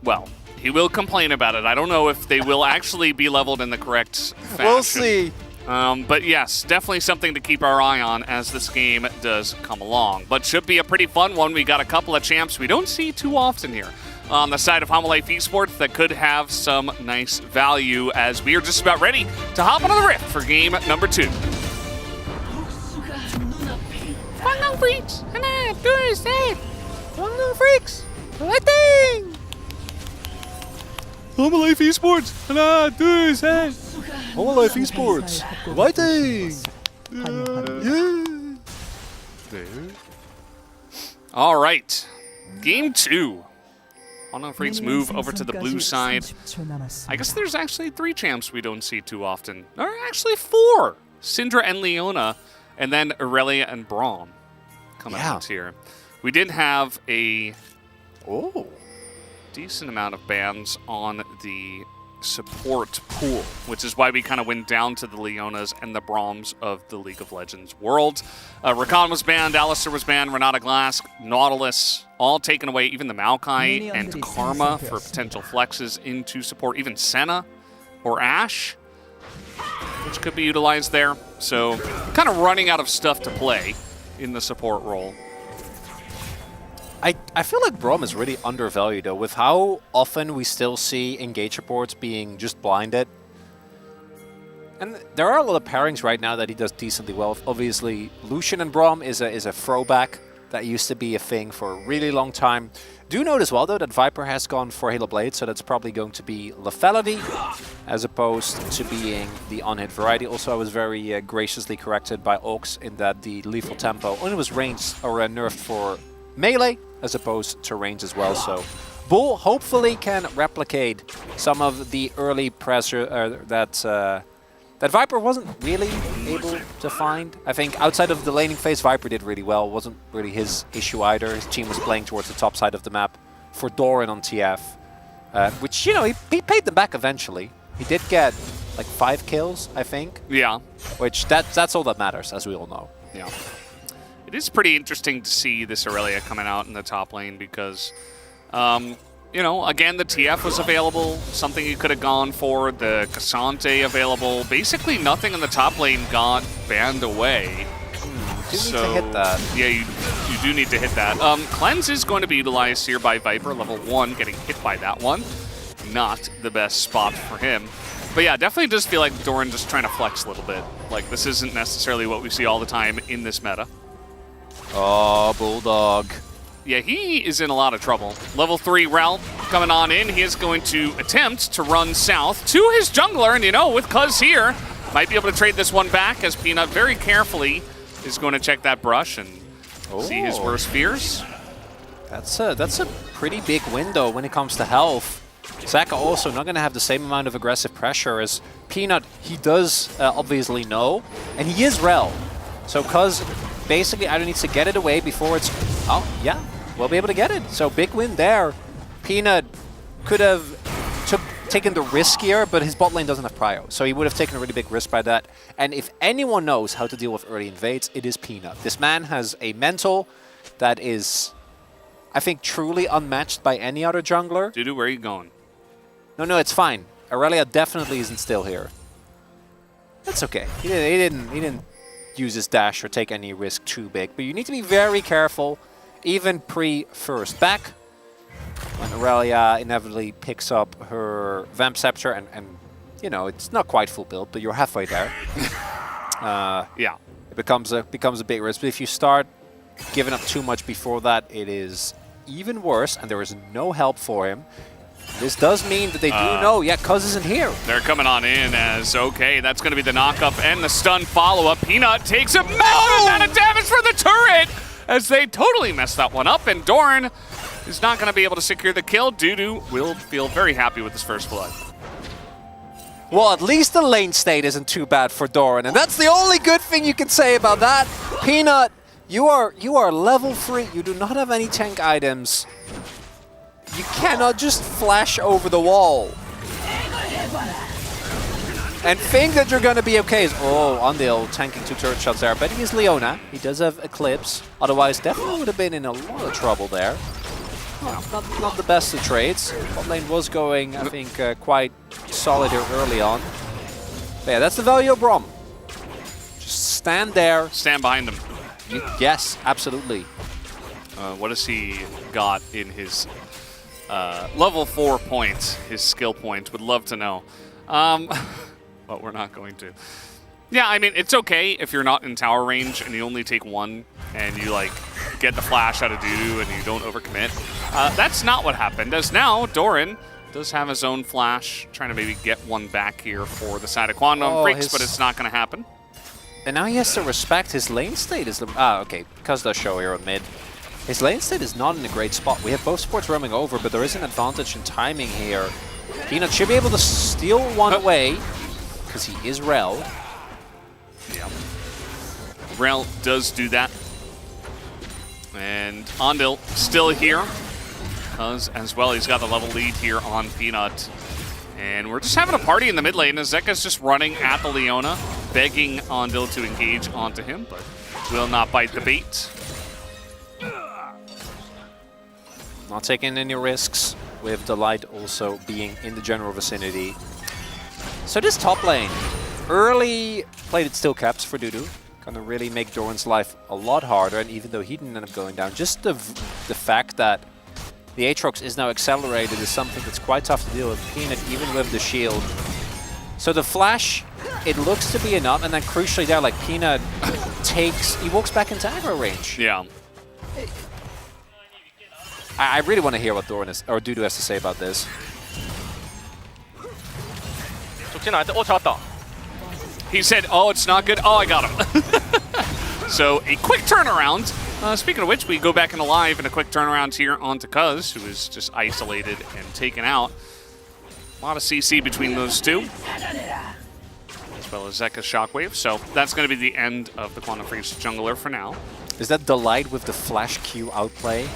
Well, he will complain about it. I don't know if they will actually be leveled in the correct fashion. We'll see. But yes, definitely something to keep our eye on as this game does come along. But should be a pretty fun one. We got a couple of champs we don't see too often here on the side of Hanwha Life Esports that could have some nice value as we are just about ready to hop onto the Rift for game number 2. Hanwha Freaks, and do is safe. Hanwha Freaks, fighting. Hanwha Life Esports, and do is safe. Hanwha Life Esports, fighting. All right, game 2. Hanwha Freaks move over to the blue side. I guess there's actually 3 champs we don't see too often. Or actually 4. Syndra and Leona, and then Aurelia and Braum coming out here. We did have a decent amount of bans on the support pool, which is why we kind of went down to the Leonas and the Braums of the League of Legends world. Rakan was banned, Alistar was banned, Renata Glass, Nautilus, all taken away, even the Maokai and Karma for potential flexes into support, even Senna or Ashe, which could be utilized there. So kind of running out of stuff to play in the support role. I feel like Braum is really undervalued though, with how often we still see engage reports being just blinded. And there are a lot of pairings right now that he does decently well. Obviously, Lucian and Braum is a throwback that used to be a thing for a really long time. Do note as well though that Viper has gone for Halo Blade, so that's probably going to be lethality as opposed to being the on-hit variety. Also, I was very graciously corrected by Aux in that the lethal tempo only was ranged or nerfed for melee as opposed to range as well. So Bull hopefully can replicate some of the early pressure that Viper wasn't really able to find. I think outside of the laning phase, Viper did really well. Wasn't really his issue either. His team was playing towards the top side of the map for Doran on TF, which, you know, he paid them back eventually. He did get like 5 kills, I think. Yeah. Which that's all that matters, as we all know. Yeah. It is pretty interesting to see this Aurelia coming out in the top lane because, you know, again, the TF was available, something you could have gone for, the Cassante available. Basically, nothing in the top lane got banned away. You need to hit that. Yeah, you do need to hit that. Cleanse is going to be utilized here by Viper, level 1, getting hit by that one. Not the best spot for him. But yeah, definitely does feel like Doran just trying to flex a little bit. Like, this isn't necessarily what we see all the time in this meta. Oh, Bulldog. Yeah, he is in a lot of trouble. Level 3 Rel coming on in. He is going to attempt to run south to his jungler. And, you know, with Cuz here, Might be able to trade this one back as Peanut very carefully is going to check that brush and see his worst fears. That's a pretty big window when it comes to health. Zaka also not going to have the same amount of aggressive pressure as Peanut. He does obviously know, and he is Rel. So Cuz basically either needs to get it away before it's... Oh, yeah, we'll be able to get it. So big win there. Peanut could have taken the risk here, but his bot lane doesn't have prio. So he would have taken a really big risk by that. And if anyone knows how to deal with early invades, it is Peanut. This man has a mental that is, I think, truly unmatched by any other jungler. Dudu, where are you going? No, it's fine. Aurelia definitely isn't still here. That's okay. He didn't use his dash or take any risk too big. But you need to be very careful, even pre-first back. When Aurelia inevitably picks up her Vamp Scepter, and you know, it's not quite full build, but you're halfway there. Yeah. It becomes a big risk. But if you start giving up too much before that, it is even worse, and there is no help for him. This does mean that they do know, yeah, Cuz isn't here. They're coming on in as, okay, that's going to be the knock-up and the stun follow-up. Peanut takes a massive amount of damage for the turret as they totally messed that one up, and Doran is not going to be able to secure the kill. Dudu will feel very happy with his first blood. Well, at least the lane state isn't too bad for Doran, and that's the only good thing you can say about that. Peanut, you are level 3. You do not have any tank items. You cannot just flash over the wall and think that you're going to be okay. Oh, Andil tanking 2 turret shots there, but he is Leona. He does have Eclipse. Otherwise, definitely would have been in a lot of trouble there. Not the best of trades. Bot lane was going, I think, quite solid here early on. But yeah, that's the value of Braum. Just stand there. Stand behind him. Yes, absolutely. What has he got in his level 4 points, his skill point? Would love to know. But we're not going to. Yeah, I mean, it's okay if you're not in tower range and you only take one and you, like, get the flash out of Dudu and you don't overcommit. That's not what happened, as now Doran does have his own flash, trying to maybe get one back here for the side of Quantum Freaks, but it's not going to happen. And now he has to respect his lane state. Okay, because does show here on mid. His lane state is not in a great spot. We have both supports roaming over, but there is an advantage in timing here. Peanut should be able to steal one away, because he is Rel. Yeah. Rel does do that. And Andil still here. As well, he's got the level lead here on Peanut. And we're just having a party in the mid lane as Zeka's just running at the Leona, begging Andil to engage onto him, but will not bite the bait. Not taking any risks, with Delight also being in the general vicinity. So this top lane, early played it still caps for Dudu. Gonna really make Doran's life a lot harder, and even though he didn't end up going down, just the fact that the Aatrox is now accelerated is something that's quite tough to deal with. Peanut, even with the shield. So the flash, it looks to be enough, and then crucially there, like Peanut he walks back into aggro range. Yeah. I really want to hear what Dudu has to say about this. He said, oh, it's not good. Oh, I got him. So a quick turnaround. Speaking of which, we go back into live and a quick turnaround here onto Cuz, who is just isolated and taken out. A lot of CC between those two, as well as Zeka's Shockwave. So that's going to be the end of the Quantum Freaks jungler for now. Is that Delight with the flash Q outplay?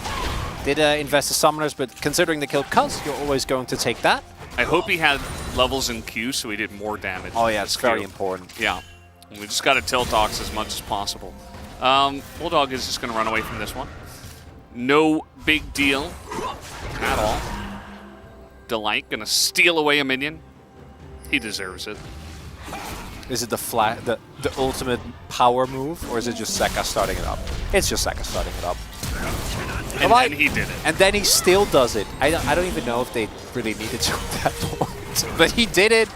Did invest the summoners, but considering the kill Cuz, you're always going to take that. I hope he had levels in Q so he did more damage. Oh yeah, it's very important. Yeah. We just got to tilt Ox as much as possible. Bulldog is just going to run away from this one. No big deal at all. Delight going to steal away a minion. He deserves it. Is it the ultimate power move, or is it just Zeka starting it up? It's just Zeka starting it up. And then he did it. And then he still does it. I don't even know if they really needed to at that point. But he did it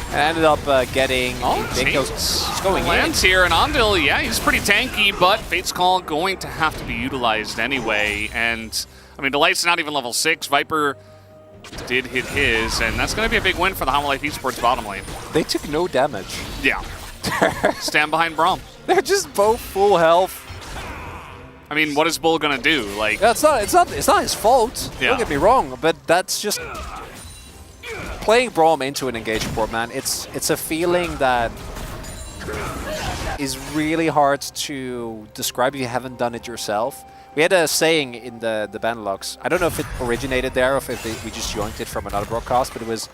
and ended up getting... He's going lands here, and Andil, yeah, he's pretty tanky, but Fate's Call going to have to be utilized anyway. And, I mean, Delight's not even level 6. Viper did hit his, and that's going to be a big win for the Hololive Esports bottom lane. They took no damage. Yeah. Stand behind Braum. They're just both full health. I mean, what is Bull going to do? Like, Yeah, it's not his fault. Yeah. Don't get me wrong, but that's just playing Braum into an engaged support, man. It's a feeling that is really hard to describe if you haven't done it yourself. We had a saying in the Benelux. I don't know if it originated there or if we just joined it from another broadcast, but it was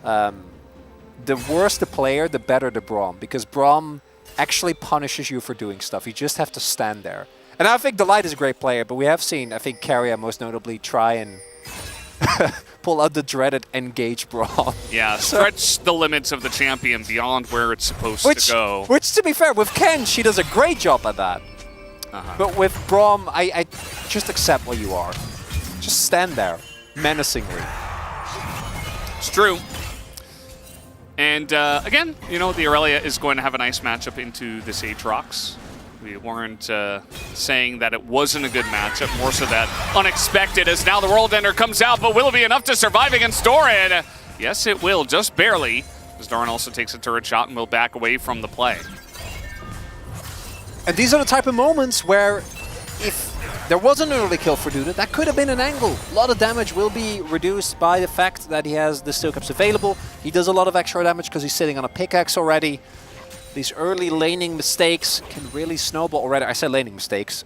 the worse the player, the better the Braum, because Braum actually punishes you for doing stuff. You just have to stand there. And I think Delight is a great player, but we have seen, I think, Carrier most notably try and pull out the dreaded engage Braum. yeah, stretch the limits of the champion beyond where it's supposed to go. Which, to be fair, with Ken, she does a great job at that. But with Braum, I just accept what you are. Just stand there, menacingly. It's true. And again, you know, the Aurelia is going to have a nice matchup into this Aatrox. We weren't saying that it wasn't a good matchup, more so that unexpected as now the World Ender comes out, but will it be enough to survive against Doran? Yes, it will, just barely, as Doran also takes a turret shot and will back away from the play. And these are the type of moments where if there was an early kill for Duda, that could have been an angle. A lot of damage will be reduced by the fact that he has the steel caps available. He does a lot of extra damage because he's sitting on a pickaxe already. These early laning mistakes can really snowball already. I said laning mistakes.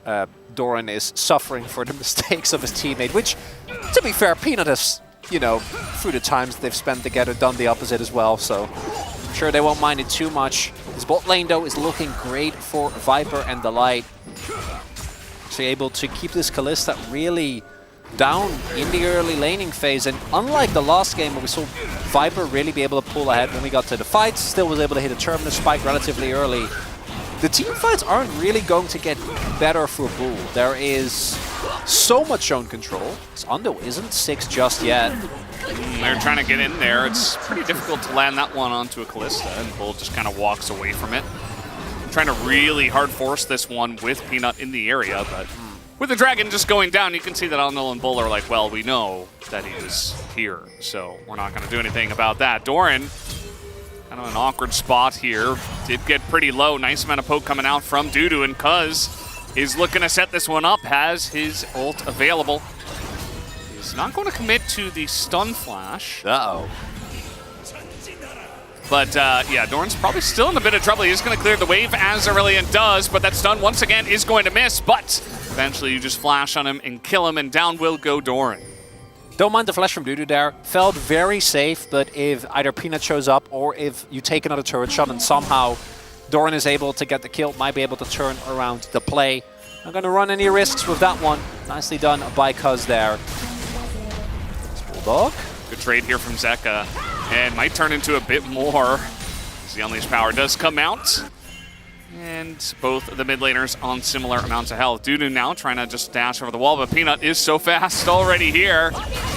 Doran is suffering for the mistakes of his teammate, which, to be fair, Peanut has, you know, through the times they've spent together, done the opposite as well. So I'm sure they won't mind it too much. His bot lane, though, is looking great for Viper and Delight. So able to keep this Kalista really down in the early laning phase. And unlike the last game where we saw Viper really be able to pull ahead when we got to the fights, still was able to hit a Terminus spike relatively early. The team fights aren't really going to get better for Bull. There is so much zone control. Undo isn't 6 just yet. They're trying to get in there. It's pretty difficult to land that one onto a Kalista, and Bull just kind of walks away from it. Trying to really hard force this one with Peanut in the area, but with the Dragon just going down, you can see that Unknown and Bull are like, well, we know that he was here, so we're not going to do anything about that. Doran, kind of an awkward spot here. Did get pretty low. Nice amount of poke coming out from Dudu, and Cuz is looking to set this one up, has his ult available. He's not going to commit to the stun flash. Uh-oh. But yeah, Doran's probably still in a bit of trouble. He's going to clear the wave as Aurelian does, but that stun once again is going to miss. But eventually you just flash on him and kill him, and down will go Doran. Don't mind the flash from Dudu there. Felt very safe, but if either Peanut shows up or if you take another turret shot and somehow Doran is able to get the kill, might be able to turn around the play. Not going to run any risks with that one. Nicely done by Cuz there. Bulldog. Good trade here from Zeka, and might turn into a bit more as the Unleashed Power does come out. And both the mid laners on similar amounts of health. Dudu now trying to just dash over the wall, but Peanut is so fast already here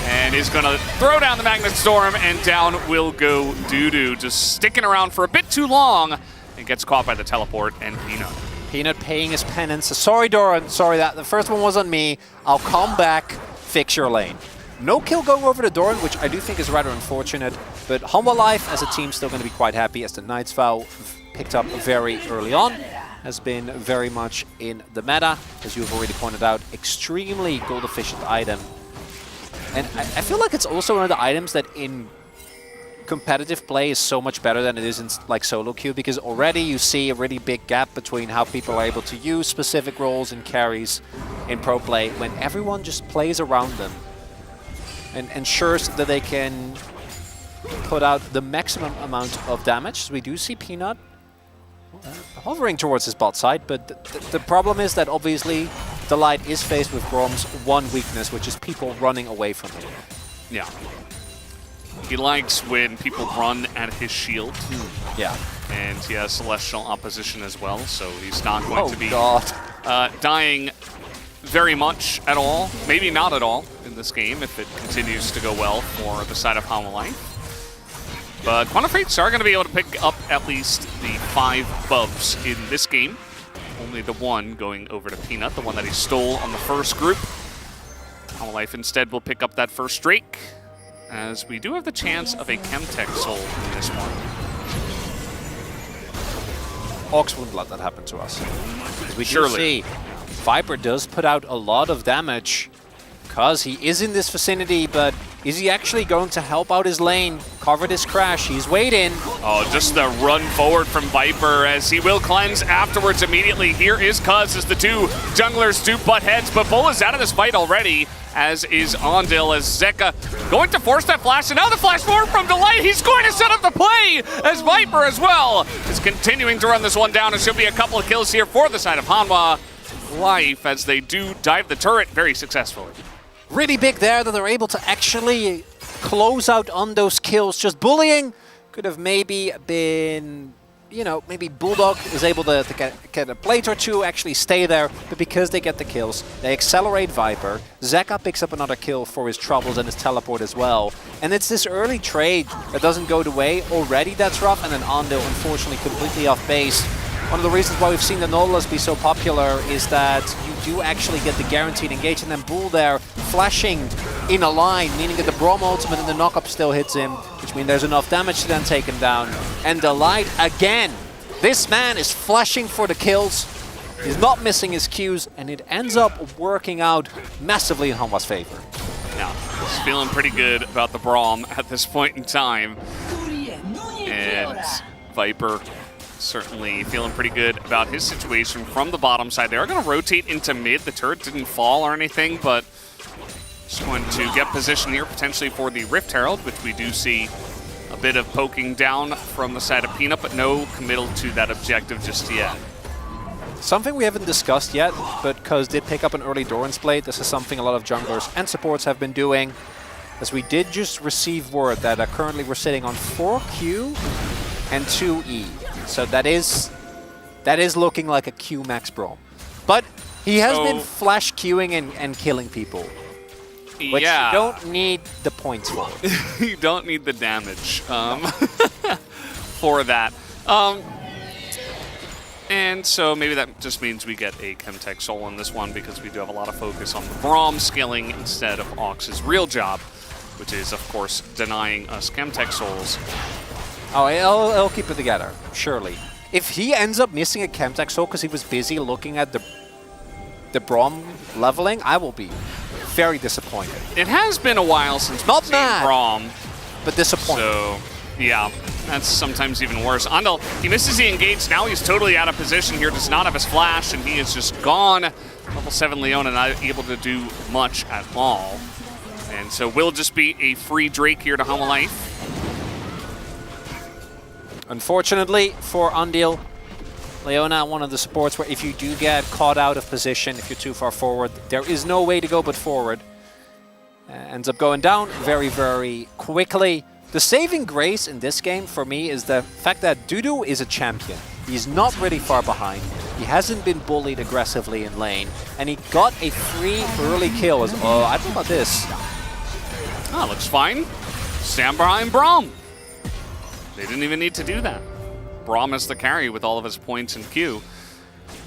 and is going to throw down the Magnet Storm, and down will go Dudu, just sticking around for a bit too long and gets caught by the teleport and Peanut. Peanut paying his penance. Sorry, Doran. Sorry, that the first one was on me. I'll come back, fix your lane. No kill going over to Doran, which I do think is rather unfortunate. But Hololive as a team still going to be quite happy as the Knight's Vow picked up very early on. Has been very much in the meta, as you've already pointed out. Extremely gold efficient item. And I feel like it's also one of the items that in competitive play is so much better than it is in like solo queue, because already you see a really big gap between how people are able to use specific roles and carries in pro play when everyone just plays around them and ensures that they can put out the maximum amount of damage. So we do see Peanut hovering towards his bot side, but the problem is that obviously Delight is faced with Grom's one weakness, which is people running away from him. Yeah. He likes when people run at his shield. Yeah. And he has Celestial opposition as well, so he's not going to be dying very much at all. Maybe not at all in this game if it continues to go well for the side of Hololive. But Quantum Freaks are going to be able to pick up at least the 5 buffs in this game. Only the one going over to Peanut, the one that he stole on the first group. Hololive instead will pick up that first streak. as we do have the chance of a Chemtech Soul in this one. Ox wouldn't let that happen to us. As we do Surely. see, Viper does put out a lot of damage because he is in this vicinity, but is he actually going to help out his lane, cover this crash? He's waiting. Oh, just the run forward from Viper as he will cleanse afterwards immediately. Here is Cuz as the two junglers do butt heads, but Bull is out of this fight already, as is Ondil, as Zeka going to force that flash, and now the flash forward from Delight. He's going to set up the play as Viper as well is continuing to run this one down. It should be a couple of kills here for the side of Hanwha Life as they do dive the turret very successfully. Really big there that they're able to actually close out on those kills. Just bullying could have maybe been, you know, maybe Bulldog is able to get a plate or two, actually stay there, but because they get the kills, they accelerate Viper. Zeka picks up another kill for his troubles and his teleport as well. And it's this early trade that doesn't go the way already, that's rough, and then Ondil unfortunately completely off base. One of the reasons why we've seen the Nautilus be so popular is that you do actually get the guaranteed engage, and then Bull there flashing in a line, meaning that the Braum ultimate and the knock-up still hits him, which means there's enough damage to then take him down. And Delight again. This man is flashing for the kills. He's not missing his Qs, and it ends up working out massively in Hanwha's favor. Now, he's feeling pretty good about the Braum at this point in time. And Viper certainly feeling pretty good about his situation from the bottom side. They are going to rotate into mid. The turret didn't fall or anything, but just going to get position here potentially for the Rift Herald, which we do see a bit of poking down from the side of Peanut, but no committal to that objective just yet. Something we haven't discussed yet, but Cuz did pick up an early Doran's Blade. This is something a lot of junglers and supports have been doing, as we did just receive word that currently we're sitting on 4Q and 2E. So that is looking like a Q max Braum. But he has been flash queuing and killing people. Which you don't need the points for. You don't need the damage for that. And so maybe that just means we get a Chemtech Soul on this one, because we do have a lot of focus on the Braum skilling instead of Ox's real job, which is, of course, denying us Chemtech Souls. Oh, he'll keep it together, surely. If he ends up missing a Chemtech Soul because he was busy looking at the Braum leveling, I will be very disappointed. It has been a while since we've seen Braum, but disappointed. So, yeah, that's sometimes even worse. Ondil, he misses the engage. Now he's totally out of position here, does not have his flash, and he is just gone. Level 7 Leona not able to do much at all. And so will just be a free Drake here to Hanwha Life. Unfortunately for Ondil, Leona, one of the supports where if you do get caught out of position, if you're too far forward, there is no way to go but forward. Ends up going down very, very quickly. The saving grace in this game for me is the fact that Dudu is a champion. He's not really far behind. He hasn't been bullied aggressively in lane, and he got a free early kill. Oh, I don't know about this. Oh, looks fine. Stand behind Braum. They didn't even need to do that. Braum is the carry with all of his points and Q.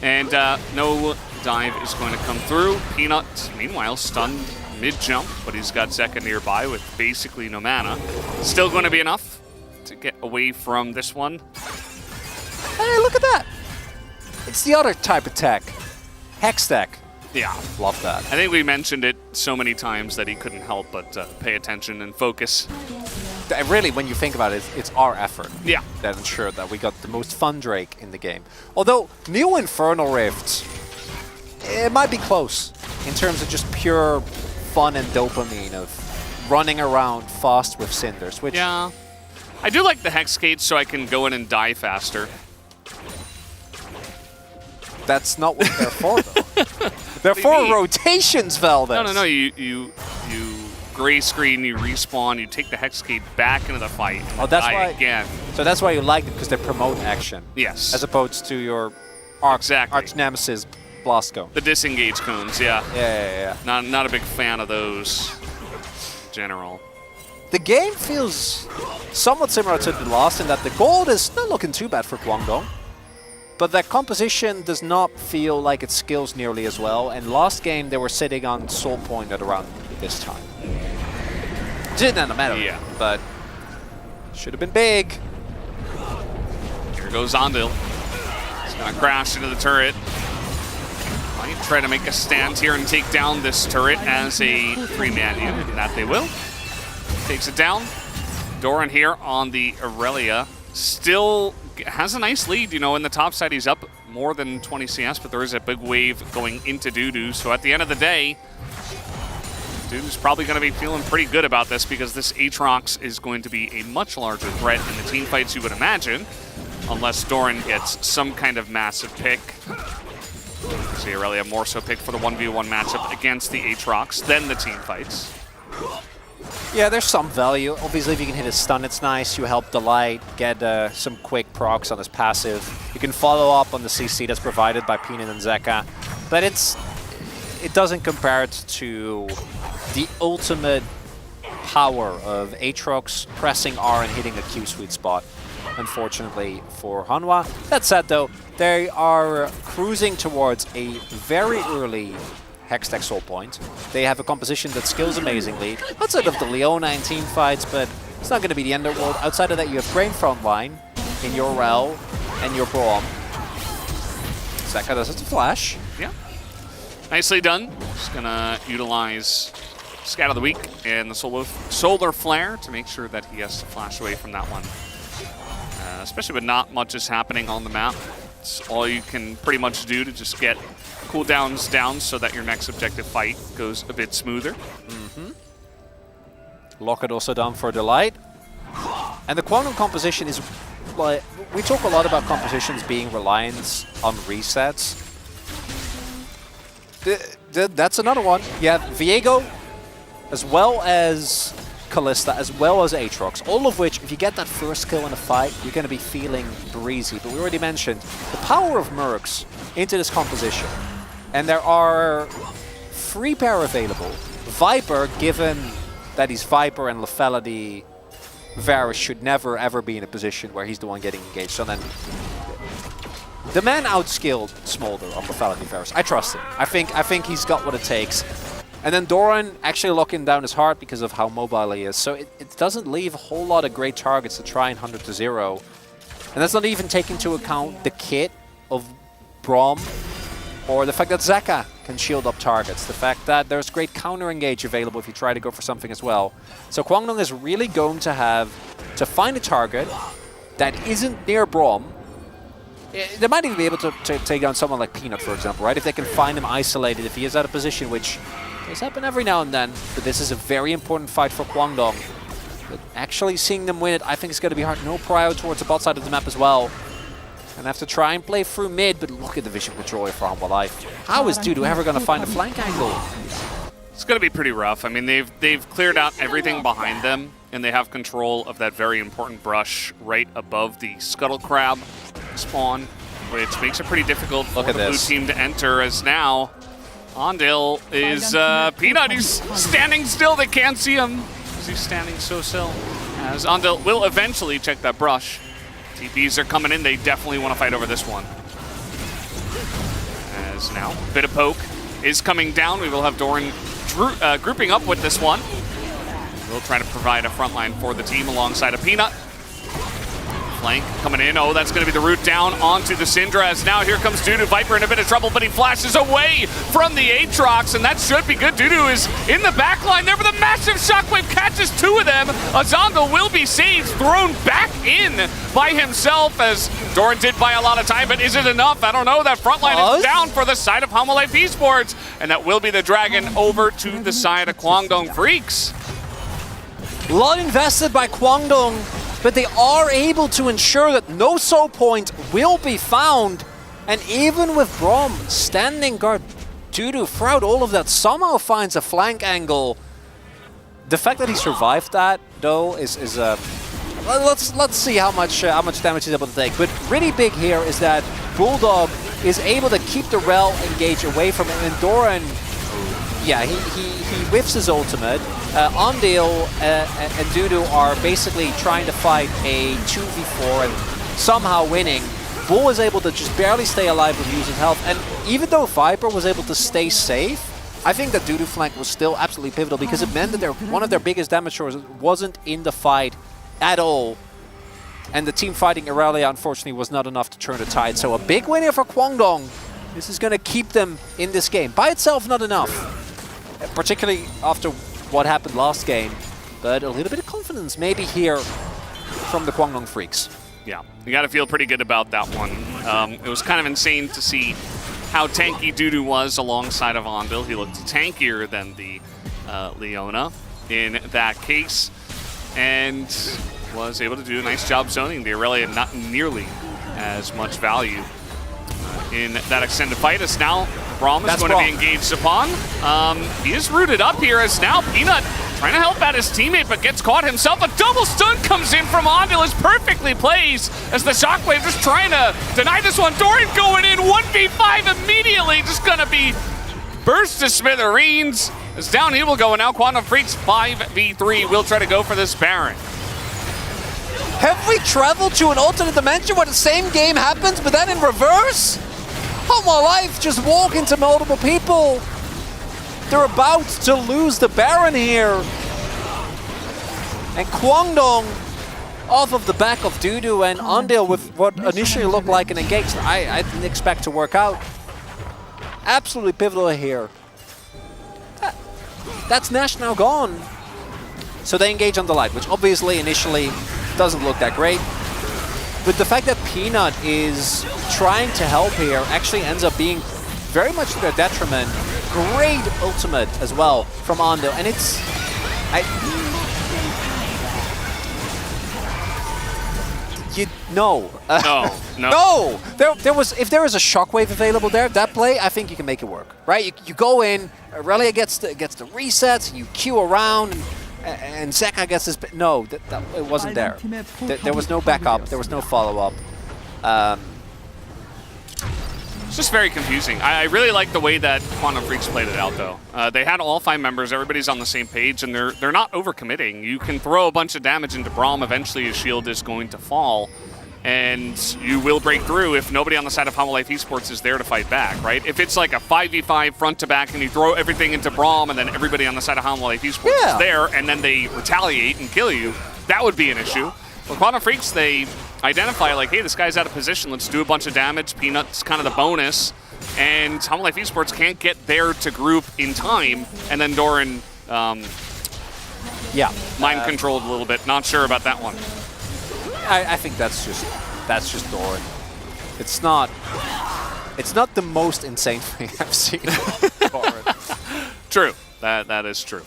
And no dive is going to come through. Peanut, meanwhile, stunned mid-jump, but he's got Zeka nearby with basically no mana. Still going to be enough to get away from this one. Hey, look at that! It's the other type of tech. Hex tech. Yeah. Love that. I think we mentioned it so many times that he couldn't help but pay attention and focus. Really, when you think about it, it's our effort that ensured that we got the most fun Drake in the game. Although, new Infernal Rifts, it might be close in terms of just pure fun and dopamine of running around fast with Cinders, which... Yeah. I do like the Hex Skates so I can go in and die faster. That's not what they're for, though. They're for rotations, Velvet. No. You gray screen, you respawn, you take the Hex Skate back into the fight. Oh, that's die why. Again. So that's why you like it, because they promote action. Yes. As opposed to your arch nemesis, Blasco. The disengage cones, yeah. Yeah. Not a big fan of those in general. The game feels somewhat similar to the last in that the gold is not looking too bad for Guangdong. But that composition does not feel like it skills nearly as well. And last game, they were sitting on soul point at around this time. Didn't matter. Yeah. But should have been big. Here goes Ondil. He's gonna crash into the turret. Might try to make a stand here and take down this turret as a 3-man unit. That they will. Takes it down. Doran here on the Aurelia still has a nice lead. You know, in the top side, he's up more than 20 CS, but there is a big wave going into Dudu. So at the end of the day, Dudu's probably going to be feeling pretty good about this because this Aatrox is going to be a much larger threat in the team fights, you would imagine, unless Doran gets some kind of massive pick. See Aurelia more so picked for the 1v1 matchup against the Aatrox than the team fights. Yeah, there's some value. Obviously, if you can hit a stun, it's nice. You help Delight get some quick procs on his passive. You can follow up on the CC that's provided by Peanut and Zeka. But it doesn't compare it to the ultimate power of Aatrox pressing R and hitting a Q sweet spot, unfortunately, for Hanwha. That said, though, they are cruising towards a very early Hextech Soul Point. They have a composition that skills amazingly, outside of the Leona and team fights, but it's not going to be the end of the world. Outside of that, you have Brain Frontline in your Rel and your Braum. Zeka does it to flash. Yeah. Nicely done. Just going to utilize Scat of the Week and the Solar Flare to make sure that he has to flash away from that one. Especially when not much is happening on the map. It's all you can pretty much do to just get cooldowns down so that your next objective fight goes a bit smoother. Lock it also down for Delight. And the Kwangdong composition is, like, we talk a lot about compositions being reliant on resets. That's another one. You have Viego, as well as Kalista, as well as Aatrox, all of which, if you get that first kill in a fight, you're going to be feeling breezy. But we already mentioned the power of Mercs into this composition. And there are free pair available. Viper, given that he's Viper and lethality, Varus should never ever be in a position where he's the one getting engaged. So then, the man outskilled Smolder on lethality Varus. I trust him. I think he's got what it takes. And then Doran actually locking down his heart because of how mobile he is. So it doesn't leave a whole lot of great targets to try and 100 to 0. And that's not even taking into account the kit of Braum, or the fact that Zeka can shield up targets. The fact that there's great counter engage available if you try to go for something as well. So Kwangdong is really going to have to find a target that isn't near Braum. They might even be able to take down someone like Peanut, for example, right? If they can find him isolated, if he is out of position, which does happen every now and then. But this is a very important fight for Kwangdong. But actually seeing them win it, I think it's going to be hard. No prio towards the bot side of the map as well. And have to try and play through mid, but look at the vision control for Humble Life. How is Dudu ever going to find a flank angle? It's going to be pretty rough. I mean, they've cleared out everything behind them, and they have control of that very important brush right above the Scuttle Crab spawn, which makes it pretty difficult for the blue team to enter, as now Ondil is Peanut. He's standing still. They can't see him because he's standing so still. As Ondil will eventually check that brush. TPs are coming in. They definitely want to fight over this one. As now, bit of poke is coming down. We will have Doran grouping up with this one. We'll try to provide a front line for the team alongside a Peanut. Flank coming in. Oh, that's going to be the route down onto the Syndra, as now here comes Dudu. Viper in a bit of trouble, but he flashes away from the Aatrox, and that should be good. Dudu is in the back line there with a massive shockwave, catches two of them. Azongo will be saved, thrown back in by himself, as Doran did buy a lot of time, but is it enough? I don't know. That front line is down for the side of Humble Life Esports, and that will be the Dragon over to the side of Kwangdong Freaks. A lot invested by Kwangdong, but they are able to ensure that no soul point will be found. And even with Braum standing guard, Dudu throughout all of that somehow finds a flank angle. The fact that he survived that, though, is let's see how much damage he's able to take. But really big here is that Bulldog is able to keep the Rel engage away from him, and Doran, yeah, he whiffs his ultimate. Ondil and Dudu are basically trying to fight a 2v4 and somehow winning. Bull is able to just barely stay alive with using health, and even though Viper was able to stay safe, I think that Dudu flank was still absolutely pivotal because it meant that one of their biggest damage sources wasn't in the fight at all. And the team fighting Irelia, unfortunately, was not enough to turn the tide. So a big win here for Kwangdong. This is going to keep them in this game. By itself, not enough. Particularly after what happened last game. But a little bit of confidence maybe here from the Kwangdong Freaks. Yeah, you got to feel pretty good about that one. It was kind of insane to see how tanky Dudu was alongside of Andil. He looked tankier than the Leona in that case, and was able to do a nice job zoning the Irelia, not nearly as much value in that extended fight as now Braum is going to be engaged upon. He is rooted up here as now Peanut trying to help out his teammate, but gets caught himself. A double stun comes in from Andil, is perfectly placed as the Shockwave just trying to deny this one. Dorian going in, 1v5 immediately, just gonna be burst to smithereens. As down he will go, and now Quantum Freaks 5v3 will try to go for this Baron. Have we traveled to an alternate dimension where the same game happens, but then in reverse? Oh my life, just walk into multiple people. They're about to lose the Baron here. And Kwangdong, off of the back of Dudu and Andil with what initially looked like an engage, I didn't expect to work out. Absolutely pivotal here. That's Nash now gone. So they engage on the light, which obviously initially doesn't look that great. But the fact that Peanut is trying to help here actually ends up being very much to their detriment. Great ultimate as well from Andil, and it's... No. No! There was, if there is a Shockwave available there, that play, I think you can make it work, right? You go in, Irelia gets the resets, you queue around, and Zeka gets his... No, it wasn't there. There was no backup, there was no follow-up. It's just very confusing. I really like the way that Quantum Freaks played it out, though. They had all 5 members, everybody's on the same page, and they're not overcommitting. You can throw a bunch of damage into Braum, eventually his shield is going to fall, and you will break through if nobody on the side of Humble Life Esports is there to fight back, right? If it's like a 5v5 front to back and you throw everything into Braum and then everybody on the side of Humble Life Esports is there and then they retaliate and kill you, that would be an issue. But Quantum Freaks, they identify like, hey, this guy's out of position, let's do a bunch of damage, Peanut's kind of the bonus, and Humble Life Esports can't get there to group in time, and then Doran mind controlled a little bit, not sure about that one. I think that's just Doran. It's not the most insane thing I've seen. True, that is true.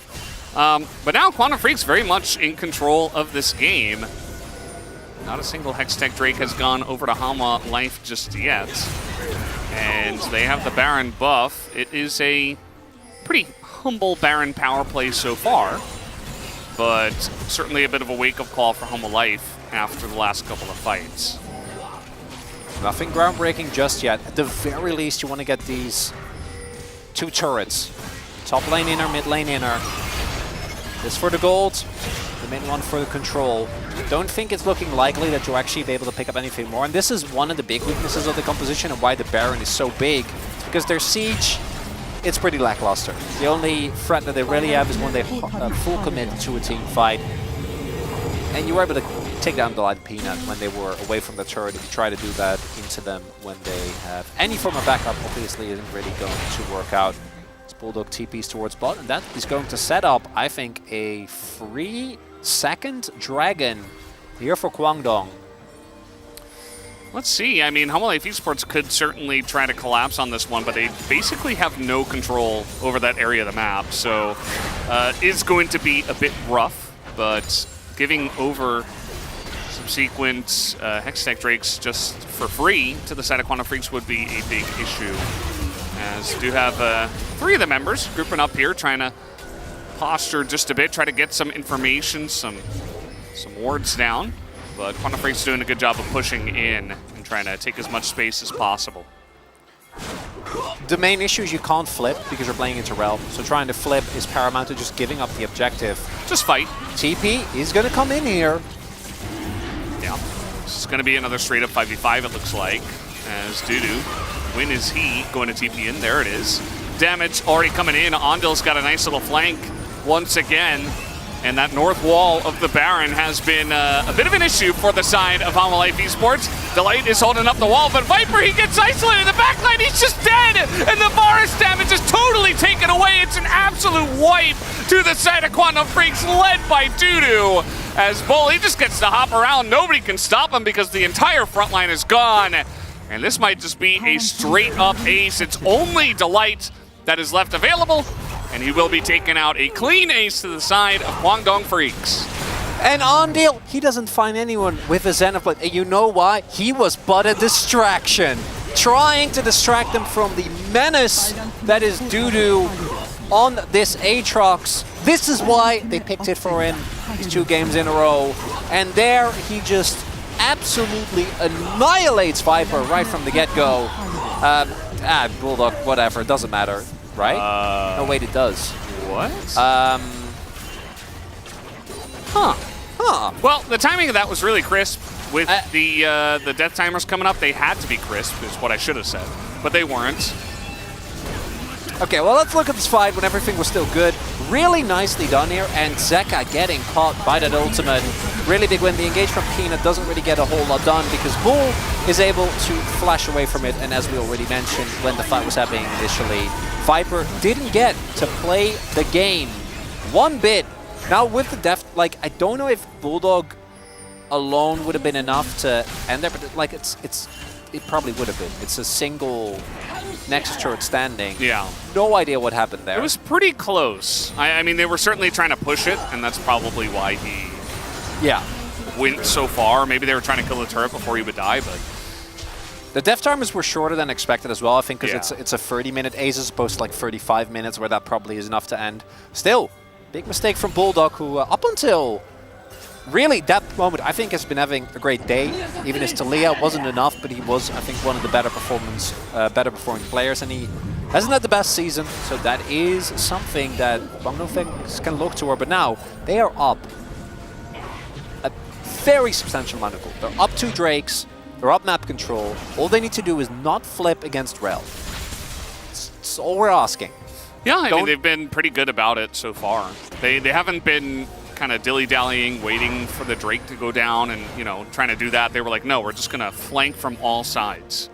But now Quantum Freaks very much in control of this game. Not a single Hextech Drake has gone over to Hama Life just yet. And they have the Baron buff. It is a pretty humble Baron power play so far, but certainly a bit of a wake-up call for Hama Life after the last couple of fights. Nothing groundbreaking just yet. At the very least, you want to get these 2 turrets. Top lane inner, mid lane inner. This for the gold, the main one for the control. Don't think it's looking likely that you'll actually be able to pick up anything more. And this is one of the big weaknesses of the composition and why the Baron is so big. Because their siege, it's pretty lackluster. The only threat that they really have is when they full commit to a team fight. And you were able to take down the light Peanut when they were away from the turret. If you try to do that into them when they have any form of backup, obviously isn't really going to work out. Bulldog TPs towards bot, and that is going to set up, I think, a free second dragon here for Kwangdong. Let's see. I mean, Humble Life Esports could certainly try to collapse on this one, but they basically have no control over that area of the map, so it's going to be a bit rough, but giving over subsequent Hextech Drakes just for free to the side of Quantum Freaks would be a big issue. As do have 3 of the members grouping up here, trying to posture just a bit, try to get some information, some wards down. But Quantum Freaks doing a good job of pushing in and trying to take as much space as possible. The main issue is you can't flip because you're playing into Rel, so trying to flip is paramount to just giving up the objective. Just fight. TP is going to come in here. Yeah, this is going to be another straight-up 5v5, it looks like, as Dudu. When is he going to TP in? There it is. damage already coming in. Ondil's got a nice little flank once again. And that north wall of the Baron has been a bit of an issue for the side of Homolife Esports. Delight is holding up the wall, but Viper, he gets isolated in the backline. He's just dead, and the Varus damage is totally taken away. It's an absolute wipe to the side of Quantum Freaks, led by Dudu. As Bull, he just gets to hop around. Nobody can stop him because the entire front line is gone. And this might just be a straight-up ace. It's only Delight that is left available. And he will be taking out a clean ace to the side of Guangdong Freaks. And Ondil, he doesn't find anyone with a Xenoblade. And you know why? He was but a distraction. Trying to distract them from the menace that is Dudu on this Aatrox. This is why they picked it for him these 2 games in a row. And there he just absolutely annihilates Viper right from the get-go. Bulldog, whatever, it doesn't matter. Right? No, wait, it does. What? Well, the timing of that was really crisp. With the death timers coming up, they had to be crisp, is what I should have said. But they weren't. Okay, well, let's look at this fight when everything was still good. Really nicely done here, and Zeka getting caught by that ultimate. Really big win. The engage from Peanut doesn't really get a whole lot done because Bull is able to flash away from it, and as we already mentioned when the fight was happening initially, Viper didn't get to play the game one bit. Now with the death, like, I don't know if Bulldog alone would have been enough to end there, but like it probably would have been. It's a single Nexus turret standing. Yeah. No idea what happened there. It was pretty close. I mean, they were certainly trying to push it, and that's probably why he went so far. Maybe they were trying to kill the turret before he would die, but... The death timers were shorter than expected as well, I think, because it's a 30-minute ace as opposed to like 35 minutes, where that probably is enough to end. Still, big mistake from Bulldog, who up until really that moment, I think, has been having a great day. Even his Talia wasn't enough, but he was, I think, one of the better performing players, and he hasn't had the best season, so that is something that Guangdong Freaks can look toward. But now they are up a very substantial amount of gold. They're up 2 Drakes. They're up map control. All they need to do is not flip against Rel. That's all we're asking. Yeah, I mean, they've been pretty good about it so far. They haven't been kind of dilly-dallying, waiting for the Drake to go down and, you know, trying to do that. They were like, no, we're just going to flank from all sides.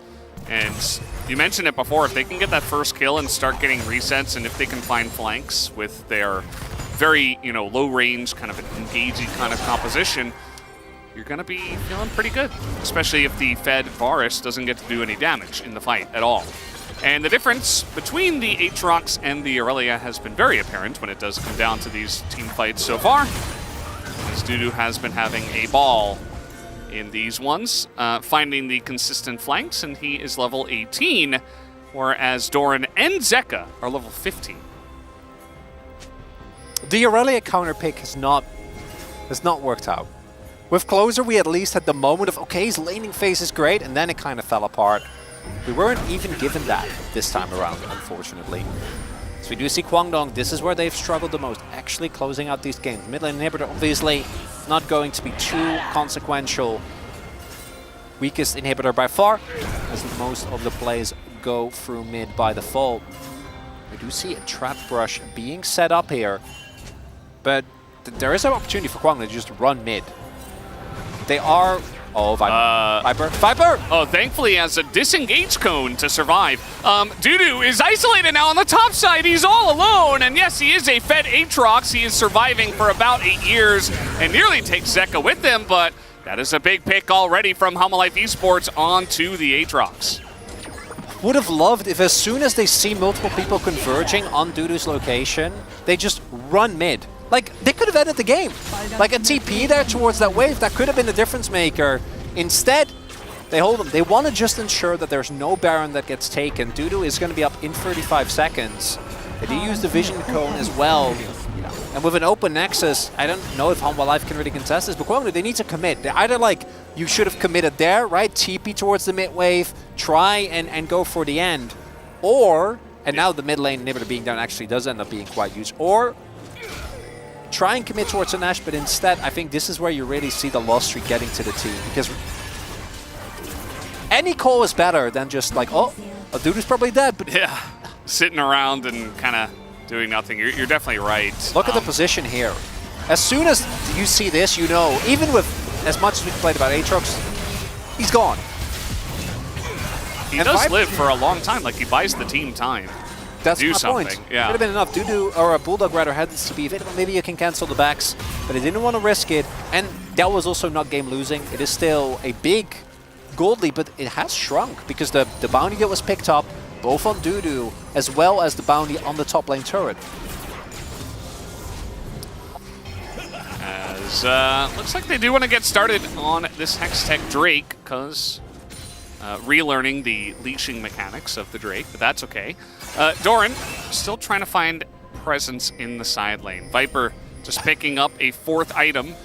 And you mentioned it before, if they can get that first kill and start getting resets, and if they can find flanks with their very, you know, low-range, kind of engaging kind of composition, you're going to be feeling pretty good, especially if the fed Varus doesn't get to do any damage in the fight at all. And the difference between the Aatrox and the Aurelia has been very apparent when it does come down to these team fights so far, as Dudu has been having a ball in these ones, finding the consistent flanks, and he is level 18, whereas Doran and Zeka are level 15. The Aurelia counter pick has not worked out. With Closer, we at least had the moment of, okay, his laning phase is great, and then it kind of fell apart. We weren't even given that this time around, unfortunately. So we do see Guangdong, this is where they've struggled the most, actually closing out these games. Mid lane inhibitor, obviously, not going to be too consequential. Weakest inhibitor by far, as most of the plays go through mid by default. We do see a trap brush being set up here, but there is an opportunity for Guangdong to just run mid. They are... Oh, Viper. Viper! Oh, thankfully he has a disengage cone to survive. Dudu is isolated now on the top side. He's all alone. And yes, he is a fed Aatrox. He is surviving for about 8 years and nearly takes Zeka with him, but that is a big pick already from Homolife Esports onto the Aatrox. Would have loved if as soon as they see multiple people converging on Dudu's location, they just run mid. Like, they could have ended the game. Like a TP there towards that wave, that could have been the difference maker. Instead, they hold them. They want to just ensure that there's no Baron that gets taken. Dudu is going to be up in 35 seconds. They do use the Vision Cone as well. And with an open Nexus, I don't know if Homolife can really contest this, but Guangdong, they need to commit. They either, like, you should have committed there, right? TP towards the mid wave, try and go for the end. Or, and now the mid lane inhibitor being down actually does end up being quite used, or try and commit towards a Nash, but instead, I think this is where you really see the loss streak getting to the team, because any call is better than just like, oh, Dudu's probably dead, but yeah, sitting around and kind of doing nothing. You're definitely right. Look at the position here. As soon as you see this, you know, even with as much as we played about Aatrox, he's gone. He does live for a long time. Like, he buys the team time. That's do my something. point. Yeah. Could have been enough. Dudu or a Bulldog rather had this to be available. Maybe you can cancel the backs, but I didn't want to risk it. And that was also not game losing. It is still a big gold lead, but it has shrunk because the bounty that was picked up, both on Dudu as well as the bounty on the top lane turret. As looks like they do want to get started on this Hextech Drake, because relearning the leashing mechanics of the Drake, but that's okay. Doran still trying to find presence in the side lane. Viper just picking up a 4th item.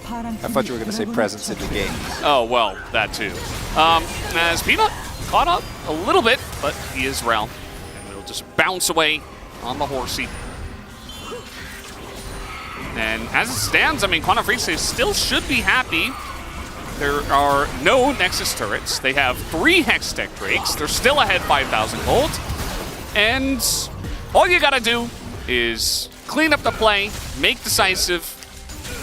I thought you were going to say presence in the game. Oh, well, that too. As Peanut caught up a little bit, but he is Rel. And will just bounce away on the horsey. And as it stands, I mean, Quantum Freaks, they still should be happy. There are no Nexus turrets. They have 3 Hextech Drakes. They're still ahead 5,000 gold. And all you gotta do is clean up the play, make decisive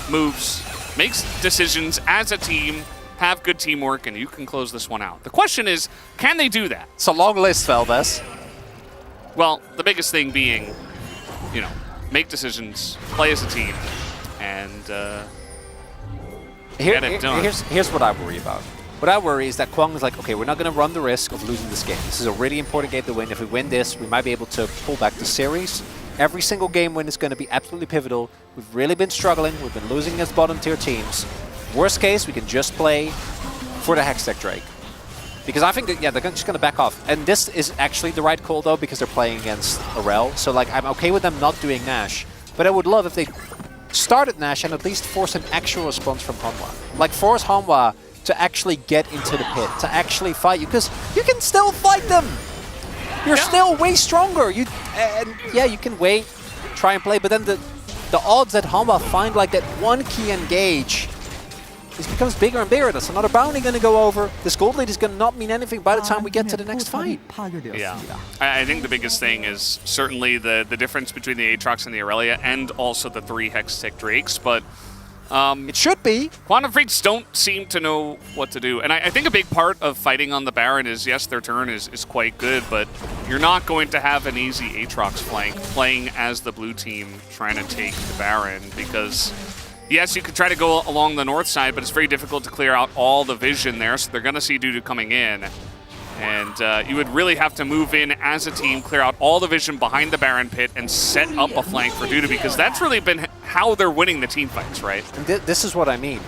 moves, make decisions as a team, have good teamwork, and you can close this one out. The question is, can they do that? It's a long list, Valdez. Well, the biggest thing being, you know, make decisions, play as a team, and get it done. Here's what I worry about. What I worry is that Kwang is like, okay, we're not going to run the risk of losing this game. This is a really important game to win. If we win this, we might be able to pull back the series. Every single game win is going to be absolutely pivotal. We've really been struggling. We've been losing against bottom tier teams. Worst case, we can just play for the Hextech Drake. Because I think that, yeah, they're just going to back off. And this is actually the right call, though, because they're playing against Arel. So, like, I'm okay with them not doing Nash. But I would love if they started Nash and at least force an actual response from Hanwha. Like, force Hanwha to actually get into the pit, to actually fight you. Because you can still fight them! You're still way stronger! And yeah, you can wait, try and play, but then the odds that Hanwha find, like, that one key engage, it becomes bigger and bigger. There's another bounty going to go over. This gold lead is going to not mean anything by the time we get to the next fight. Yeah, I think the biggest thing is certainly the difference between the Aatrox and the Aurelia, and also the 3 Hextech Drakes, but it should be. Quantum Freaks don't seem to know what to do. And I think a big part of fighting on the Baron is, yes, their turn is quite good, but you're not going to have an easy Aatrox flank playing as the blue team trying to take the Baron, because yes, you could try to go along the north side, but it's very difficult to clear out all the vision there, so they're going to see Dudu coming in. And you would really have to move in as a team, clear out all the vision behind the Baron pit, and set up a flank for Dudu, because that's really been how they're winning the team fights, right? And this is what I mean.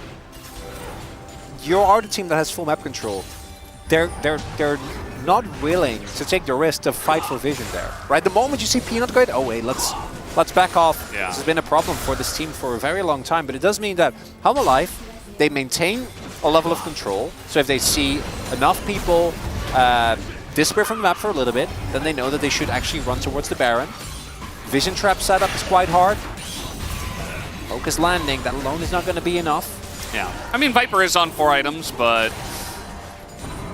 You are the team that has full map control. They're not willing to take the risk to fight for vision there, right? The moment you see Peanut Grid, oh wait, let's back off. Yeah. This has been a problem for this team for a very long time, but it does mean that Helm Alive, they maintain a level of control. So if they see enough people disappear from the map for a little bit, then they know that they should actually run towards the Baron. Vision trap setup is quite hard. Focus landing, that alone is not going to be enough. Yeah. I mean, Viper is on 4 items, but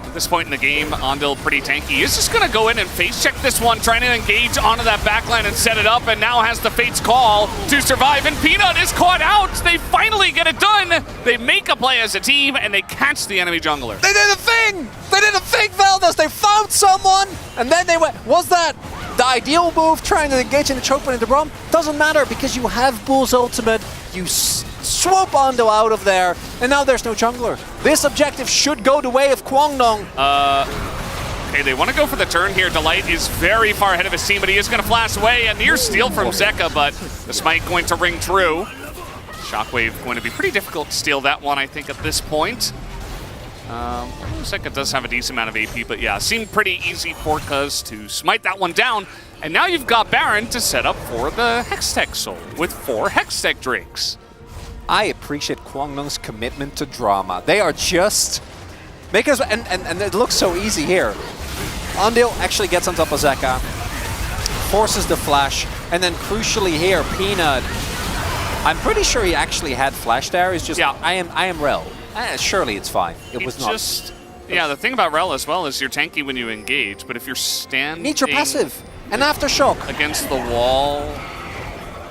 at this point in the game, Andil pretty tanky. He's just going to go in and face check this one, trying to engage onto that backline and set it up, and now has the Fate's Call to survive, and Peanut is caught out! They finally get it done! They make a play as a team, and they catch the enemy jungler. They did a thing! They did a thing, Valdez! They found someone, and then they went, was that the ideal move, trying to engage in the choke point in the Brom? Doesn't matter, because you have Bull's ultimate, you swoop Ando out of there, and now there's no jungler. This objective should go the way of Kwangdong. Okay, they want to go for the turn here. Delight is very far ahead of his team, but he is going to flash away. A near steal from Zeka, but the smite going to ring true. Shockwave going to be pretty difficult to steal that one, I think, at this point. Zeka does have a decent amount of AP, but yeah, seemed pretty easy for Cuz to smite that one down. And now you've got Baron to set up for the Hextech Soul with 4 Hextech Drakes. I appreciate Kwangdong's commitment to drama. They are just making us, and it looks so easy here. Andil actually gets on top of Zeka, forces the flash, and then crucially here, Peanut. I'm pretty sure he actually had flash there. It's just, yeah. I am Rel. Surely it's fine. It was not. Just, yeah, the thing about Rel as well is you're tanky when you engage, but if you're standing... Need your passive. An aftershock. Against the wall,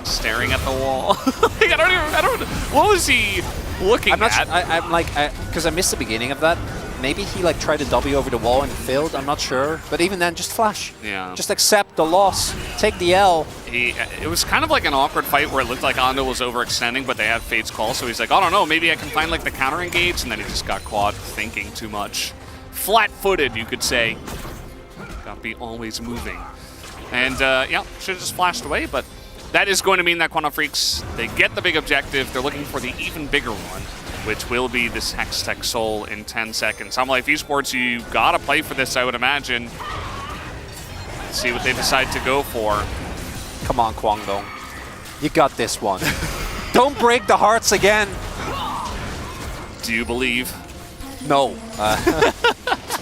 staring at the wall. Like, I don't. What was he looking I'm not at? sure, I'm like, because I missed the beginning of that. Maybe he like tried to W over the wall and failed. I'm not sure. But even then, just flash. Yeah. Just accept the loss. Take the L. It was kind of like an awkward fight where it looked like Ando was overextending, but they had Fade's call, so he's like, I don't know, maybe I can find like the counter engage, and then he just got caught thinking too much. Flat-footed, you could say. Got to be always moving. And yeah, should have just flashed away, but that is going to mean that Quantum Freaks, they get the big objective. They're looking for the even bigger one, which will be this Hextech Soul in 10 seconds. Home Life Esports, you gotta play for this, I would imagine. Let's see what they decide to go for. Come on, Kwangdong. You got this one. Don't break the hearts again. Do you believe? No.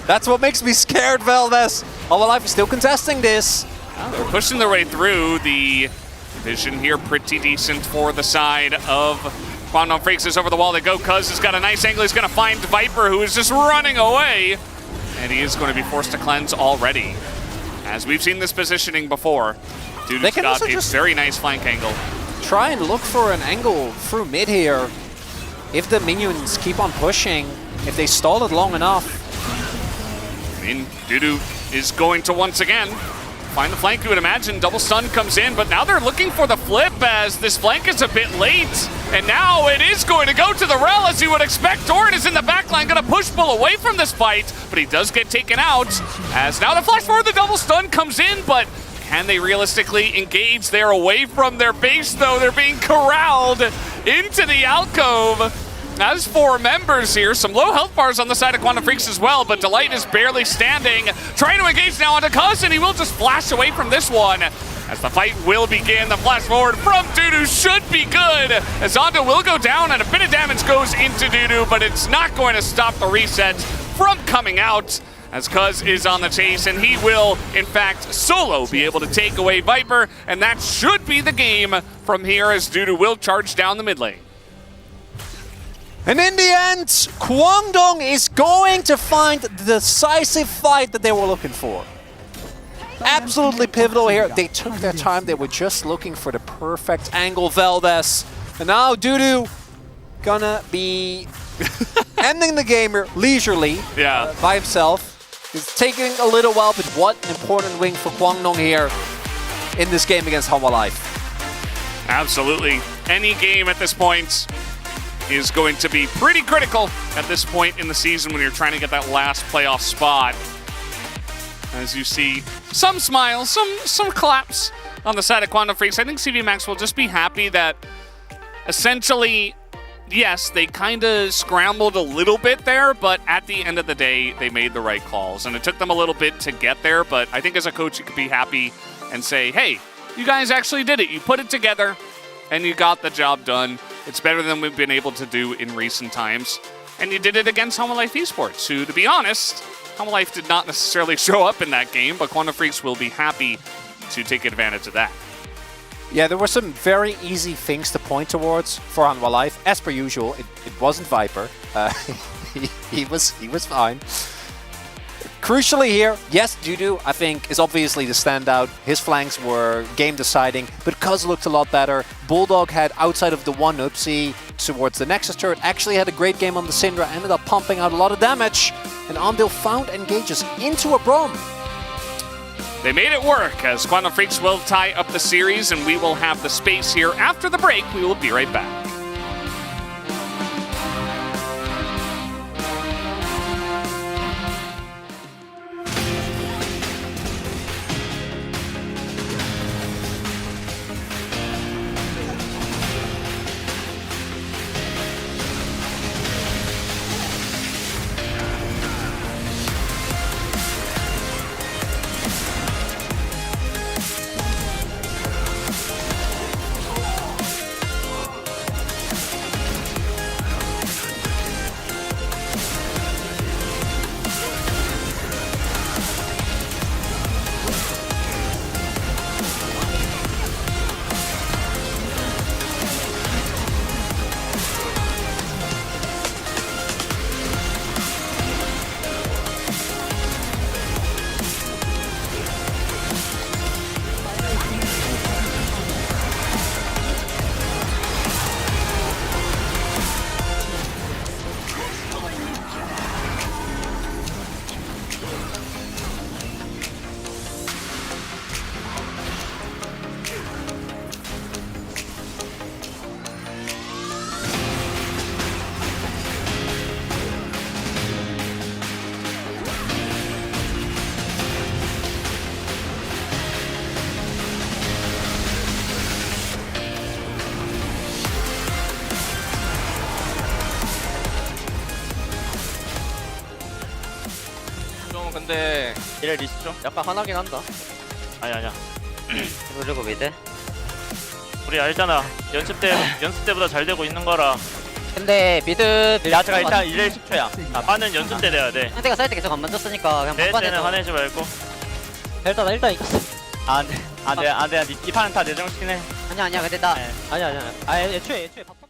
That's what makes me scared, Veldes. Home Life is still contesting this. They're pushing their way through. The vision here pretty decent for the side of Quantum Freaks. Is over the wall they go. Cuz has got a nice angle. He's going to find Viper, who is just running away. And he is going to be forced to cleanse already. As we've seen this positioning before, Dudu's got a very nice flank angle. Try and look for an angle through mid here. If the minions keep on pushing, if they stall it long enough. I mean, Dudu is going to once again find the flank, you would imagine. Double stun comes in, but now they're looking for the flip as this flank is a bit late. And now it is going to go to the Rel as you would expect. Doran is in the backline, going to push Bull away from this fight, but he does get taken out. As now the flash forward, the double stun comes in, but can they realistically engage? They're away from their base though. They're being corralled into the alcove. As for members here, some low health bars on the side of Quantum Freaks as well, but Delight is barely standing. Trying to engage now onto Cuz, and he will just flash away from this one. As the fight will begin, the flash forward from Dudu should be good. As Ando will go down, and a bit of damage goes into Dudu, but it's not going to stop the reset from coming out. As Cuz is on the chase, and he will, in fact, solo be able to take away Viper, and that should be the game from here as Dudu will charge down the mid lane. And in the end, Kwangdong is going to find the decisive fight that they were looking for. Absolutely pivotal here. They took their time. They were just looking for the perfect angle, Veldes. And now Dudu gonna be ending the game here leisurely by himself. He's taking a little while, but what an important win for Kwangdong here in this game against Home Life. Absolutely. Any game at this point is going to be pretty critical at this point in the season when you're trying to get that last playoff spot. As you see, some smiles, some claps on the side of Quantum Freaks. I think CV Max will just be happy that essentially, yes, they kind of scrambled a little bit there, but at the end of the day, they made the right calls. And it took them a little bit to get there, but I think as a coach, you could be happy and say, hey, you guys actually did it. You put it together, and you got the job done. It's better than we've been able to do in recent times. And you did it against Home Life Esports, who, to be honest, Home Life did not necessarily show up in that game, but Quantum Freaks will be happy to take advantage of that. Yeah, there were some very easy things to point towards for Home Life. As per usual, it wasn't Viper. He was fine. Crucially here, yes, Dudu, I think, is obviously the standout. His flanks were game-deciding, but Cuz looked a lot better. Bulldog had, outside of the one oopsie towards the Nexus turret, actually had a great game on the Syndra, ended up pumping out a lot of damage, and Andil found engages into a Braum. They made it work, as Quantum Freaks will tie up the series, and we will have the space here after the break. We will be right back. 근데 이래 리스죠? 약간 화나긴 한다. 아니야. 그리고 미드. 우리 알잖아. 연습 때보다 잘 되고 있는 거라. 근데 미드 야트가 일단 이래 10초야. 화는 연습 때 돼야 돼. 상대가 사이트 계속 안 만졌으니까 그냥 내 때는 막판에서 화내지 말고. 일단 이겼어. 안돼 이 판은 다 내정시킨 해. 아니야 근데 나 아니야 애초에 바텀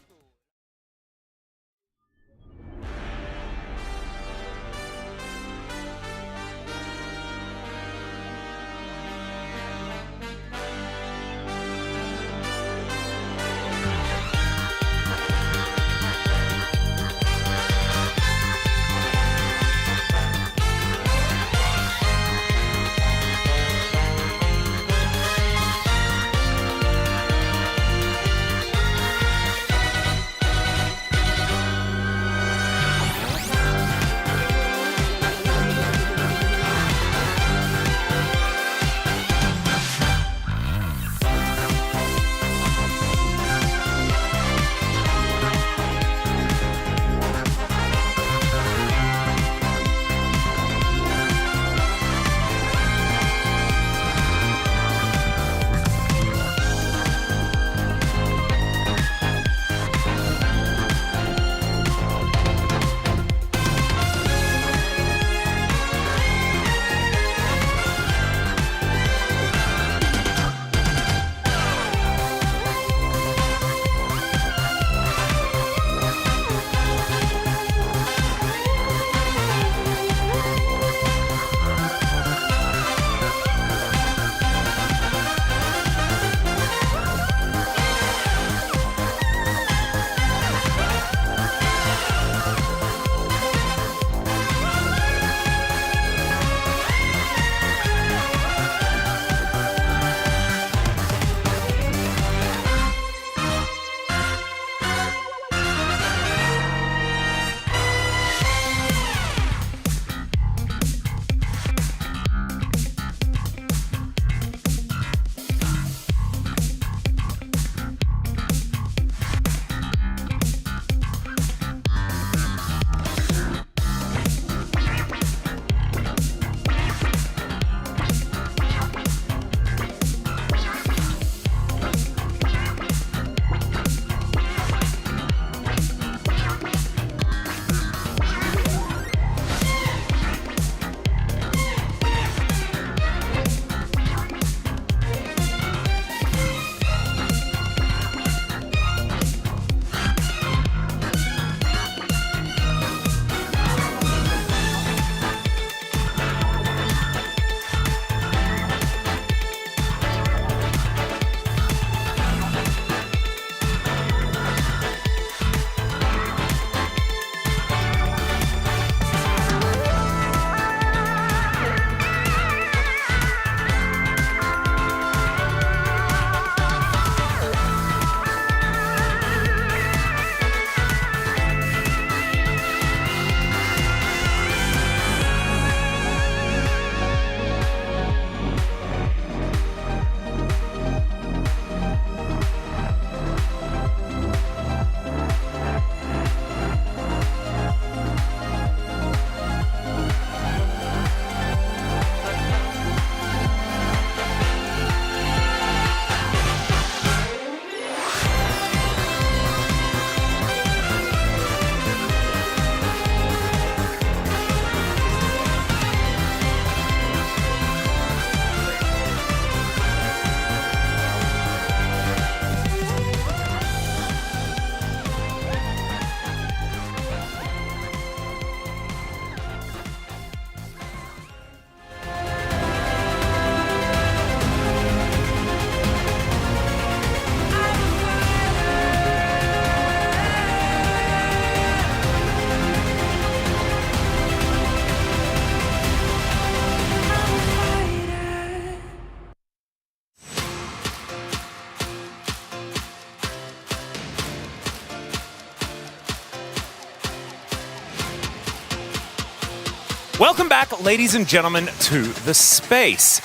Welcome back, ladies and gentlemen, to the space.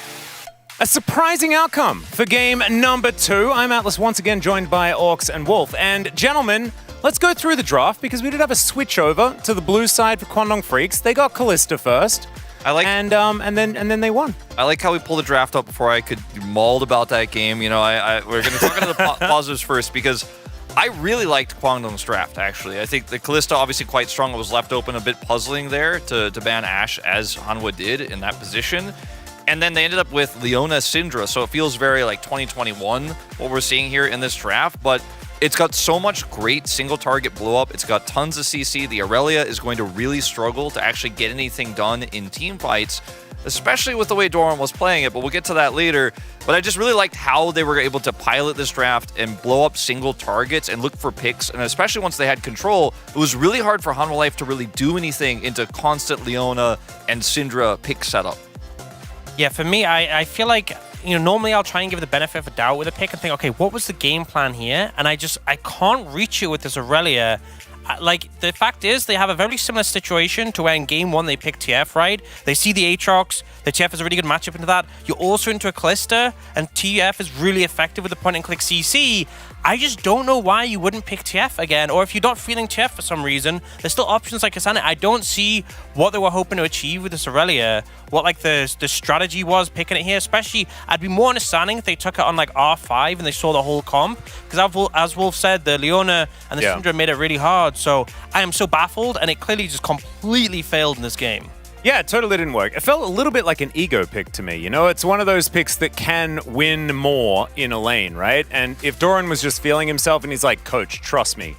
A surprising outcome for game number 2. I'm Atlas, once again joined by Orcs and Wolf. And gentlemen, let's go through the draft because we did have a switch over to the blue side for Kwandong Freaks. They got Callista first. and then they won. I like how we pulled the draft up before I could mauled about that game. You know, we're going to talk about the positives first because I really liked Kwangdong's draft, actually. I think the Kalista obviously quite strong. It was left open, a bit puzzling there to ban Ashe as Hanwha did in that position. And then they ended up with Leona Syndra, so it feels very like 2021, what we're seeing here in this draft. But it's got so much great single target blow up. It's got tons of CC. The Aurelia is going to really struggle to actually get anything done in team fights, especially with the way Doran was playing it, but we'll get to that later. But I just really liked how they were able to pilot this draft and blow up single targets and look for picks, and especially once they had control, it was really hard for Hanwha Life to really do anything into constant Leona and Syndra pick setup. Yeah, for me, I feel like, you know, normally I'll try and give the benefit of a doubt with a pick and think, okay, what was the game plan here? And I can't reach it with this Aurelia. Like, the fact is, they have a very similar situation to where in game 1 they picked TF, right? They see the Aatrox, the TF is a really good matchup into that. You're also into a Kalista, and TF is really effective with the point-and-click CC. I just don't know why you wouldn't pick TF again, or if you're not feeling TF for some reason, there's still options like Kasane. I don't see what they were hoping to achieve with this Aurelia, what like the strategy was picking it here, especially I'd be more understanding if they took it on like R5 and they saw the whole comp, because as Wolf said, the Leona and the Syndra made it really hard, so I am so baffled, and it clearly just completely failed in this game. Yeah, it totally didn't work. It felt a little bit like an ego pick to me, you know? It's one of those picks that can win more in a lane, right? And if Doran was just feeling himself and he's like, coach, trust me,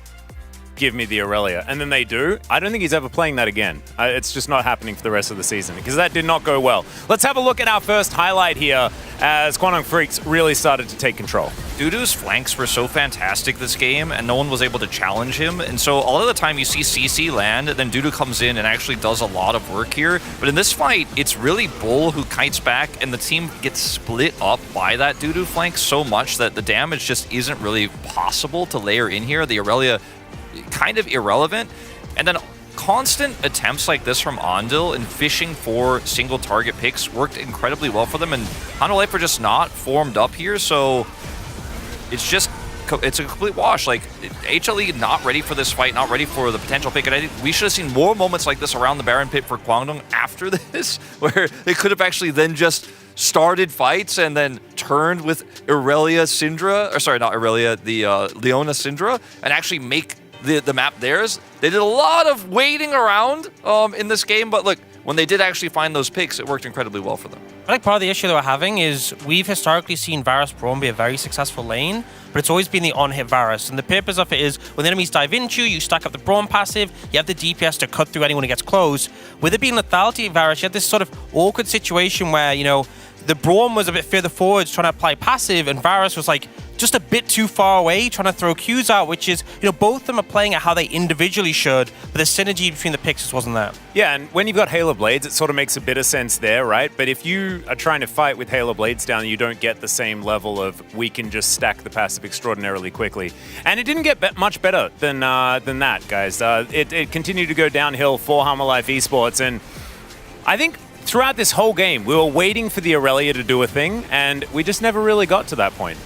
give me the Aurelia, and then they do, I don't think he's ever playing that again. It's just not happening for the rest of the season, because that did not go well. Let's have a look at our first highlight here as Kwangdong Freaks really started to take control. Dudu's flanks were so fantastic this game, and no one was able to challenge him. And so all of the time you see CC land, then Dudu comes in and actually does a lot of work here. But in this fight, it's really Bull who kites back, and the team gets split up by that Dudu flank so much that the damage just isn't really possible to layer in here. The Aurelia kind of irrelevant. And then constant attempts like this from Ondil and fishing for single target picks worked incredibly well for them. And Hanwha Life are just not formed up here, so it's a complete wash. Like, HLE not ready for this fight, not ready for the potential pick. And I think we should have seen more moments like this around the Baron pit for Kwangdong after this, where they could have actually then just started fights and then turned with Aurelia Syndra, or sorry, not Aurelia, the Leona Syndra, and actually make the map theirs. They did a lot of waiting around in this game, but look, when they did actually find those picks, it worked incredibly well for them. I think part of the issue that we're having is we've historically seen Varus Braum be a very successful lane, but it's always been the on-hit Varus. And the purpose of it is when enemies dive into you, stack up the Braum passive, you have the DPS to cut through anyone who gets close. With it being lethality Varus, you had this sort of awkward situation where, you know, the Braum was a bit further forward trying to apply passive, and Varus was like just a bit too far away trying to throw Qs out, which is, you know, both of them are playing at how they individually should, but the synergy between the picks just wasn't there. Yeah, and when you've got Halo Blades, it sort of makes a bit of sense there, right? But if you are trying to fight with Halo Blades down, you don't get the same level of we can just stack the passive extraordinarily quickly. And it didn't get much better than that, guys. It continued to go downhill for Hanwha Life Esports, and I think throughout this whole game, we were waiting for the Aurelia to do a thing, and we just never really got to that point.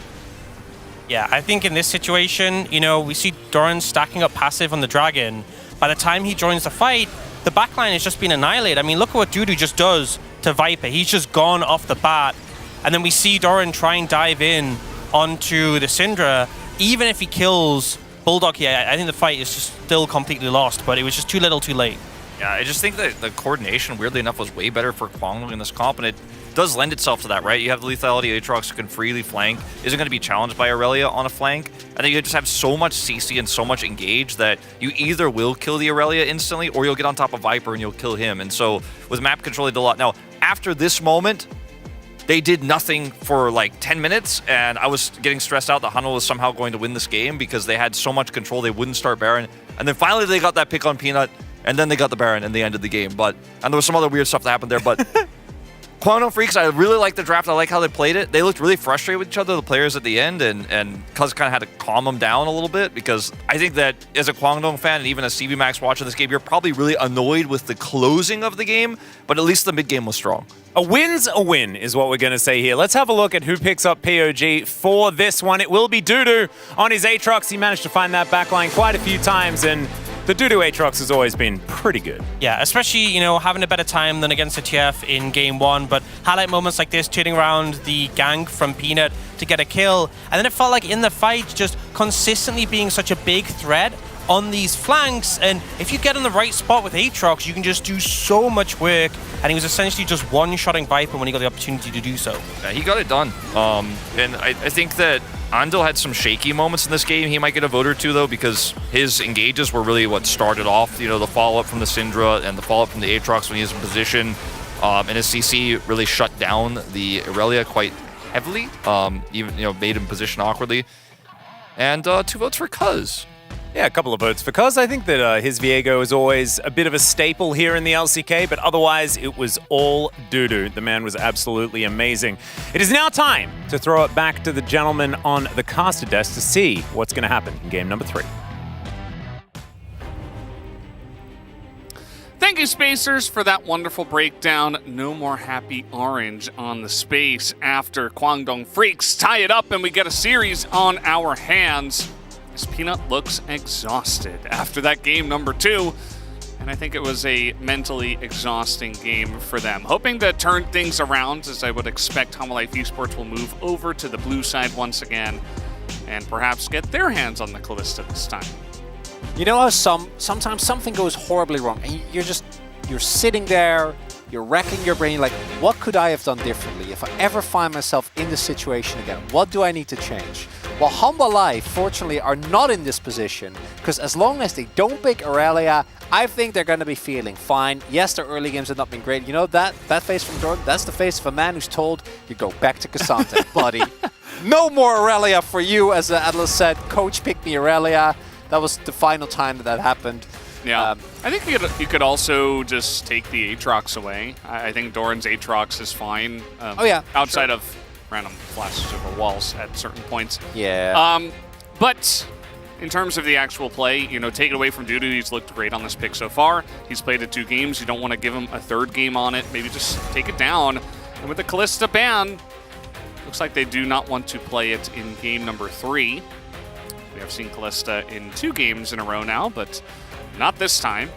Yeah, I think in this situation, you know, we see Doran stacking up passive on the Dragon. By the time he joins the fight, the backline has just been annihilated. I mean, look at what Dudu just does to Viper. He's just gone off the bat. And then we see Doran try and dive in onto the Syndra. Even if he kills Bulldog here, I think the fight is just still completely lost, but it was just too little too late. Yeah, I just think that the coordination, weirdly enough, was way better for Kwangdong in this comp, and it does lend itself to that, right? You have the lethality Aatrox who can freely flank, isn't going to be challenged by Aurelia on a flank, and then you just have so much CC and so much engage that you either will kill the Aurelia instantly, or you'll get on top of Viper and you'll kill him. And so with map control, they did a lot. Now, after this moment, they did nothing for like 10 minutes, and I was getting stressed out that Hanwha was somehow going to win this game because they had so much control, they wouldn't start Baron. And then finally they got that pick on Peanut, and then they got the Baron and they ended the game. And there was some other weird stuff that happened there, but Kwangdong Freaks, I really like the draft. I like how they played it. They looked really frustrated with each other, the players at the end, and Cuz kind of had to calm them down a little bit, because I think that as a Kwangdong fan and even a CB Max watching this game, you're probably really annoyed with the closing of the game, but at least the mid game was strong. A win's a win is what we're going to say here. Let's have a look at who picks up POG for this one. It will be Dudu on his Aatrox. He managed to find that backline quite a few times, and The Dudu Aatrox has always been pretty good. Yeah, especially, you know, having a better time than against the TF in game 1, but highlight moments like this, turning around the gank from Peanut to get a kill, and then it felt like in the fight, just consistently being such a big threat on these flanks, and if you get in the right spot with Aatrox, you can just do so much work, and he was essentially just one-shotting Viper when he got the opportunity to do so. Yeah, he got it done. And I think that Andel had some shaky moments in this game. He might get a vote or two, though, because his engages were really what started off, you know, the follow-up from the Syndra and the follow-up from the Aatrox when he was in position. And his CC really shut down the Irelia quite heavily, even, you know, made him position awkwardly. And 2 votes for Cuz. Yeah, a couple of votes for Cuz. I think that his Viego is always a bit of a staple here in the LCK, but otherwise it was all Dudu. The man was absolutely amazing. It is now time to throw it back to the gentleman on the caster desk to see what's going to happen in game number 3. Thank you, Spacers, for that wonderful breakdown. No more happy orange on the space after Kwangdong Freaks tie it up and we get a series on our hands. As Peanut looks exhausted after that game number 2, and I think it was a mentally exhausting game for them. Hoping to turn things around, as I would expect Homolife Esports will move over to the blue side once again, and perhaps get their hands on the Callista this time. You know how sometimes something goes horribly wrong, and you're sitting there, you're racking your brain, like, what could I have done differently? If I ever find myself in this situation again, what do I need to change? Well, Homolife, fortunately, are not in this position, because as long as they don't pick Irelia, I think they're going to be feeling fine. Yes, their early games have not been great. You know, that face from Jordan, that's the face of a man who's told, you go back to Cassandra, buddy. No more Irelia for you, as Atlas said. Coach picked me Irelia. That was the final time that happened. Yeah, I think you could also just take the Aatrox away. I think Doran's Aatrox is fine. Outside of random flashes over walls at certain points. Yeah. But in terms of the actual play, you know, take it away from Dudu. He's looked great on this pick so far. He's played it 2 games. You don't want to give him a 3rd game on it. Maybe just take it down. And with the Callista ban, looks like they do not want to play it in game number 3. We have seen Callista in 2 games in a row now, but not this time.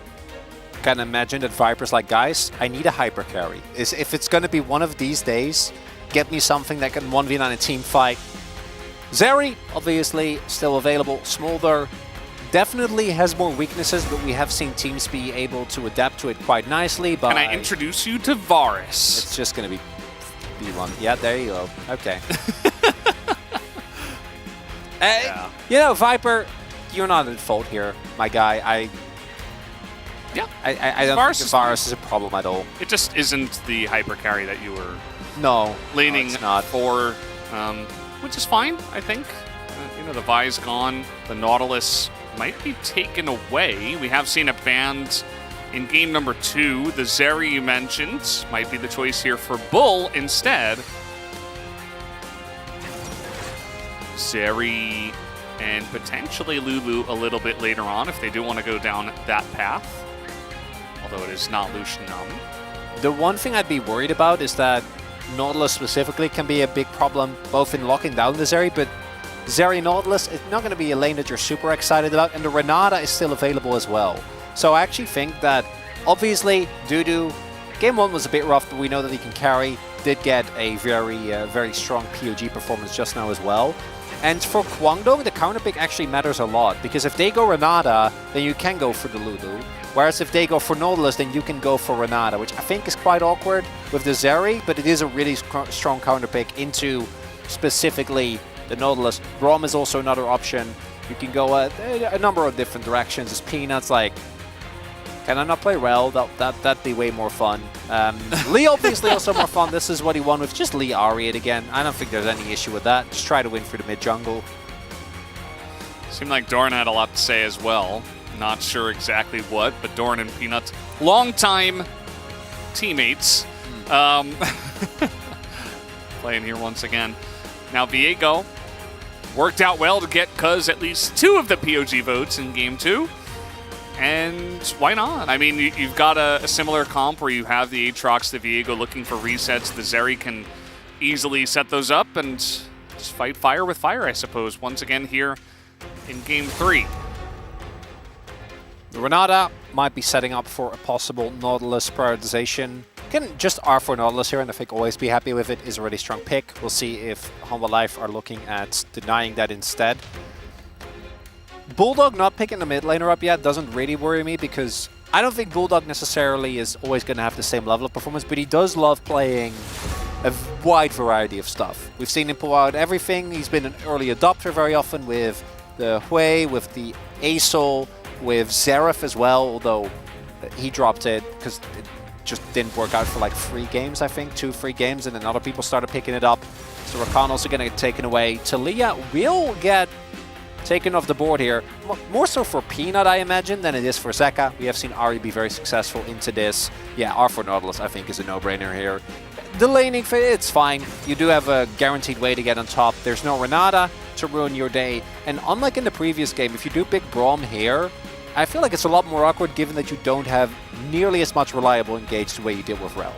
Can imagine that Viper's like, guys, I need a hyper carry. If it's going to be one of these days, get me something that can 1v9 a team fight. Zeri, obviously, still available. Smolder definitely has more weaknesses, but we have seen teams be able to adapt to it quite nicely. But can I introduce you to Varus? It's just going to be B1. Yeah, there you go. Okay. You know, Viper, you're not at fault here, my guy. I don't think Varus is a problem at all. It just isn't the hyper carry that you were leaning for, which is fine, I think. You know, the Vi's gone. The Nautilus might be taken away. We have seen it banned in game number 2. The Zeri you mentioned might be the choice here for Bull instead. Zeri and potentially Lulu a little bit later on if they do want to go down that path. Although it is not Lucian Num. The one thing I'd be worried about is that Nautilus specifically can be a big problem, both in locking down the Zeri, but Zeri Nautilus is not going to be a lane that you're super excited about, and the Renata is still available as well. So I actually think that, obviously, Dudu, game 1 was a bit rough, but we know that he can carry. Did get a very strong POG performance just now as well. And for Kwangdong, the counter pick actually matters a lot, because if they go Renata, then you can go for the Lulu. Whereas if they go for Nautilus, then you can go for Renata, which I think is quite awkward with the Zeri, but it is a really strong counter pick into specifically the Nautilus. Rom is also another option. You can go a number of different directions. As Peanut's like, can I not play Rel? That'd be way more fun. Lee obviously also more fun. This is what he won with. Just Lee Ari it again. I don't think there's any issue with that. Just try to win for the mid jungle. Seemed like Doran had a lot to say as well. Not sure exactly what, but Doran and Peanut, longtime teammates, playing here once again. Now Viego worked out well to get Cuz at least 2 of the POG votes in game 2. And why not? I mean, you've got a similar comp where you have the Aatrox, the Viego looking for resets. The Zeri can easily set those up and just fight fire with fire, I suppose, once again here in game 3. Renata might be setting up for a possible Nautilus prioritization. Again, just R4 Nautilus here, and I think always be happy with it is a really strong pick. We'll see if Humble Life are looking at denying that instead. Bulldog not picking the mid laner up yet doesn't really worry me, because I don't think Bulldog necessarily is always going to have the same level of performance, but he does love playing a wide variety of stuff. We've seen him pull out everything. He's been an early adopter very often with the Hui, with the Asol, with Xerath as well, although he dropped it because it just didn't work out for like 3 games, I think. 2 free games, and then other people started picking it up. So Rakan also going to get taken away. Talia will get taken off the board here. More so for Peanut, I imagine, than it is for Zeka. We have seen Ahri be very successful into this. Yeah, R4 Nautilus, I think, is a no-brainer here. The laning, it's fine. You do have a guaranteed way to get on top. There's no Renata to ruin your day. And unlike in the previous game, if you do pick Braum here, I feel like it's a lot more awkward given that you don't have nearly as much reliable engage the way you did with Rel.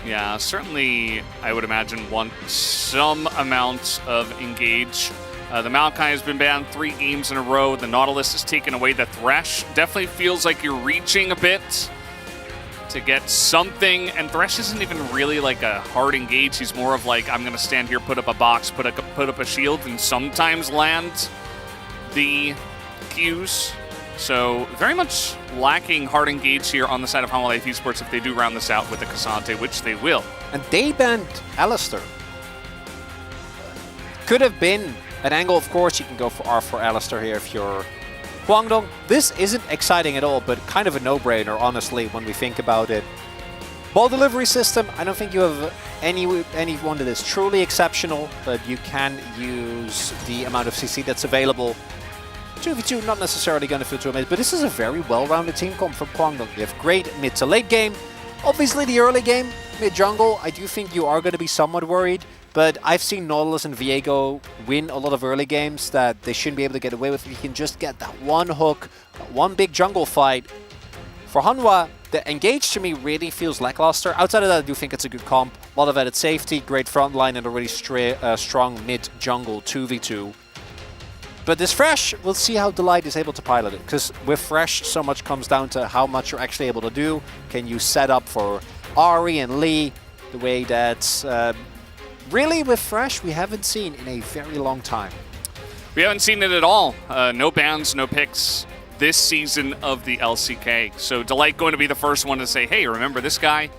Yeah, certainly I would imagine want some amount of engage. The Maokai has been banned 3 games in a row. The Nautilus has taken away the Thresh. Definitely feels like you're reaching a bit to get something, and Thresh isn't even really like a hard engage. He's more of like, I'm going to stand here, put up a box, put up a shield, and sometimes land the Qs. So very much lacking hard engage here on the side of Humble Life Esports if they do round this out with the Cassante, which they will. And they banned Alistar. Could have been an angle, of course. You can go for R4 Alistar here if you're Guangdong. This isn't exciting at all, but kind of a no-brainer, honestly, when we think about it. Ball delivery system, I don't think you have anyone that is truly exceptional, but you can use the amount of CC that's available. 2v2, not necessarily going to feel too amazing, but this is a very well-rounded team coming from Guangdong. You have great mid to late game. Obviously, the early game, mid-jungle, I do think you are going to be somewhat worried. But I've seen Nautilus and Viego win a lot of early games that they shouldn't be able to get away with. You can just get that one hook, that one big jungle fight. For Hanwha, the engage to me really feels lackluster. Outside of that, I do think it's a good comp. A lot of added safety, great front line, and a really strong mid-jungle 2v2. But this Thresh, we'll see how Delight is able to pilot it. Because with Thresh, so much comes down to how much you're actually able to do. Can you set up for Ahri and Lee the way that's... really, with Thresh, we haven't seen in a very long time. We haven't seen it at all. No bans, no picks this season of the LCK. So Delight going to be the first one to say, hey, remember this guy?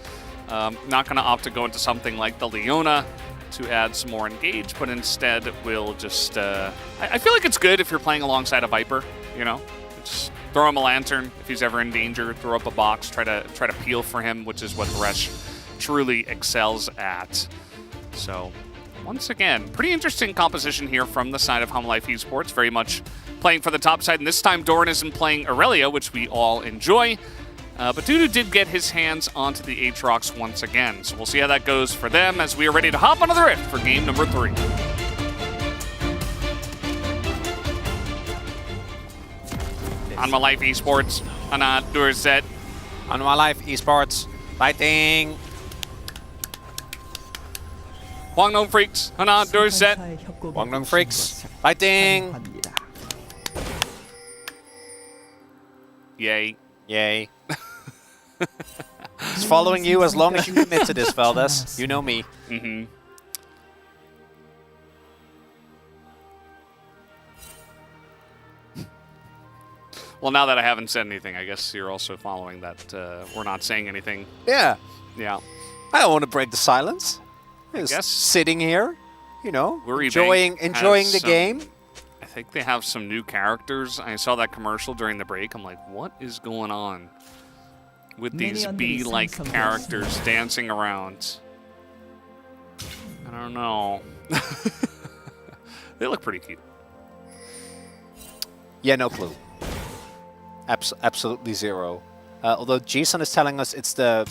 Not going to opt to go into something like the Leona to add some more engage, but instead will just... I feel like it's good if you're playing alongside a Viper, you know? Just throw him a Lantern if he's ever in danger, throw up a box, try to peel for him, which is what Thresh truly excels at. So, once again, pretty interesting composition here from the side of Humble Life Esports. Very much playing for the top side, and this time Doran isn't playing Aurelia, which we all enjoy. But Dudu did get his hands onto the Aatrox once again. So we'll see how that goes for them as we are ready to hop onto the Rift for game number 3. Humble Life Esports, Hana Durset. Humble Life Esports, fighting! Guangdong Freaks, Hana Durset. Guangdong Freaks, fighting! Yay. Yay. It's following you as long as you commit to this, Valdez. You know me. Mm-hmm. Well, now that I haven't said anything, I guess you're also following that we're not saying anything. Yeah. Yeah. I don't want to break the silence. I guess sitting here, you know, Uri enjoying the game. I think they have some new characters. I saw that commercial during the break. I'm like, what is going on with these bee-like characters dancing around? I don't know. They look pretty cute. Yeah, no clue. Absolutely zero. Although Jason is telling us it's the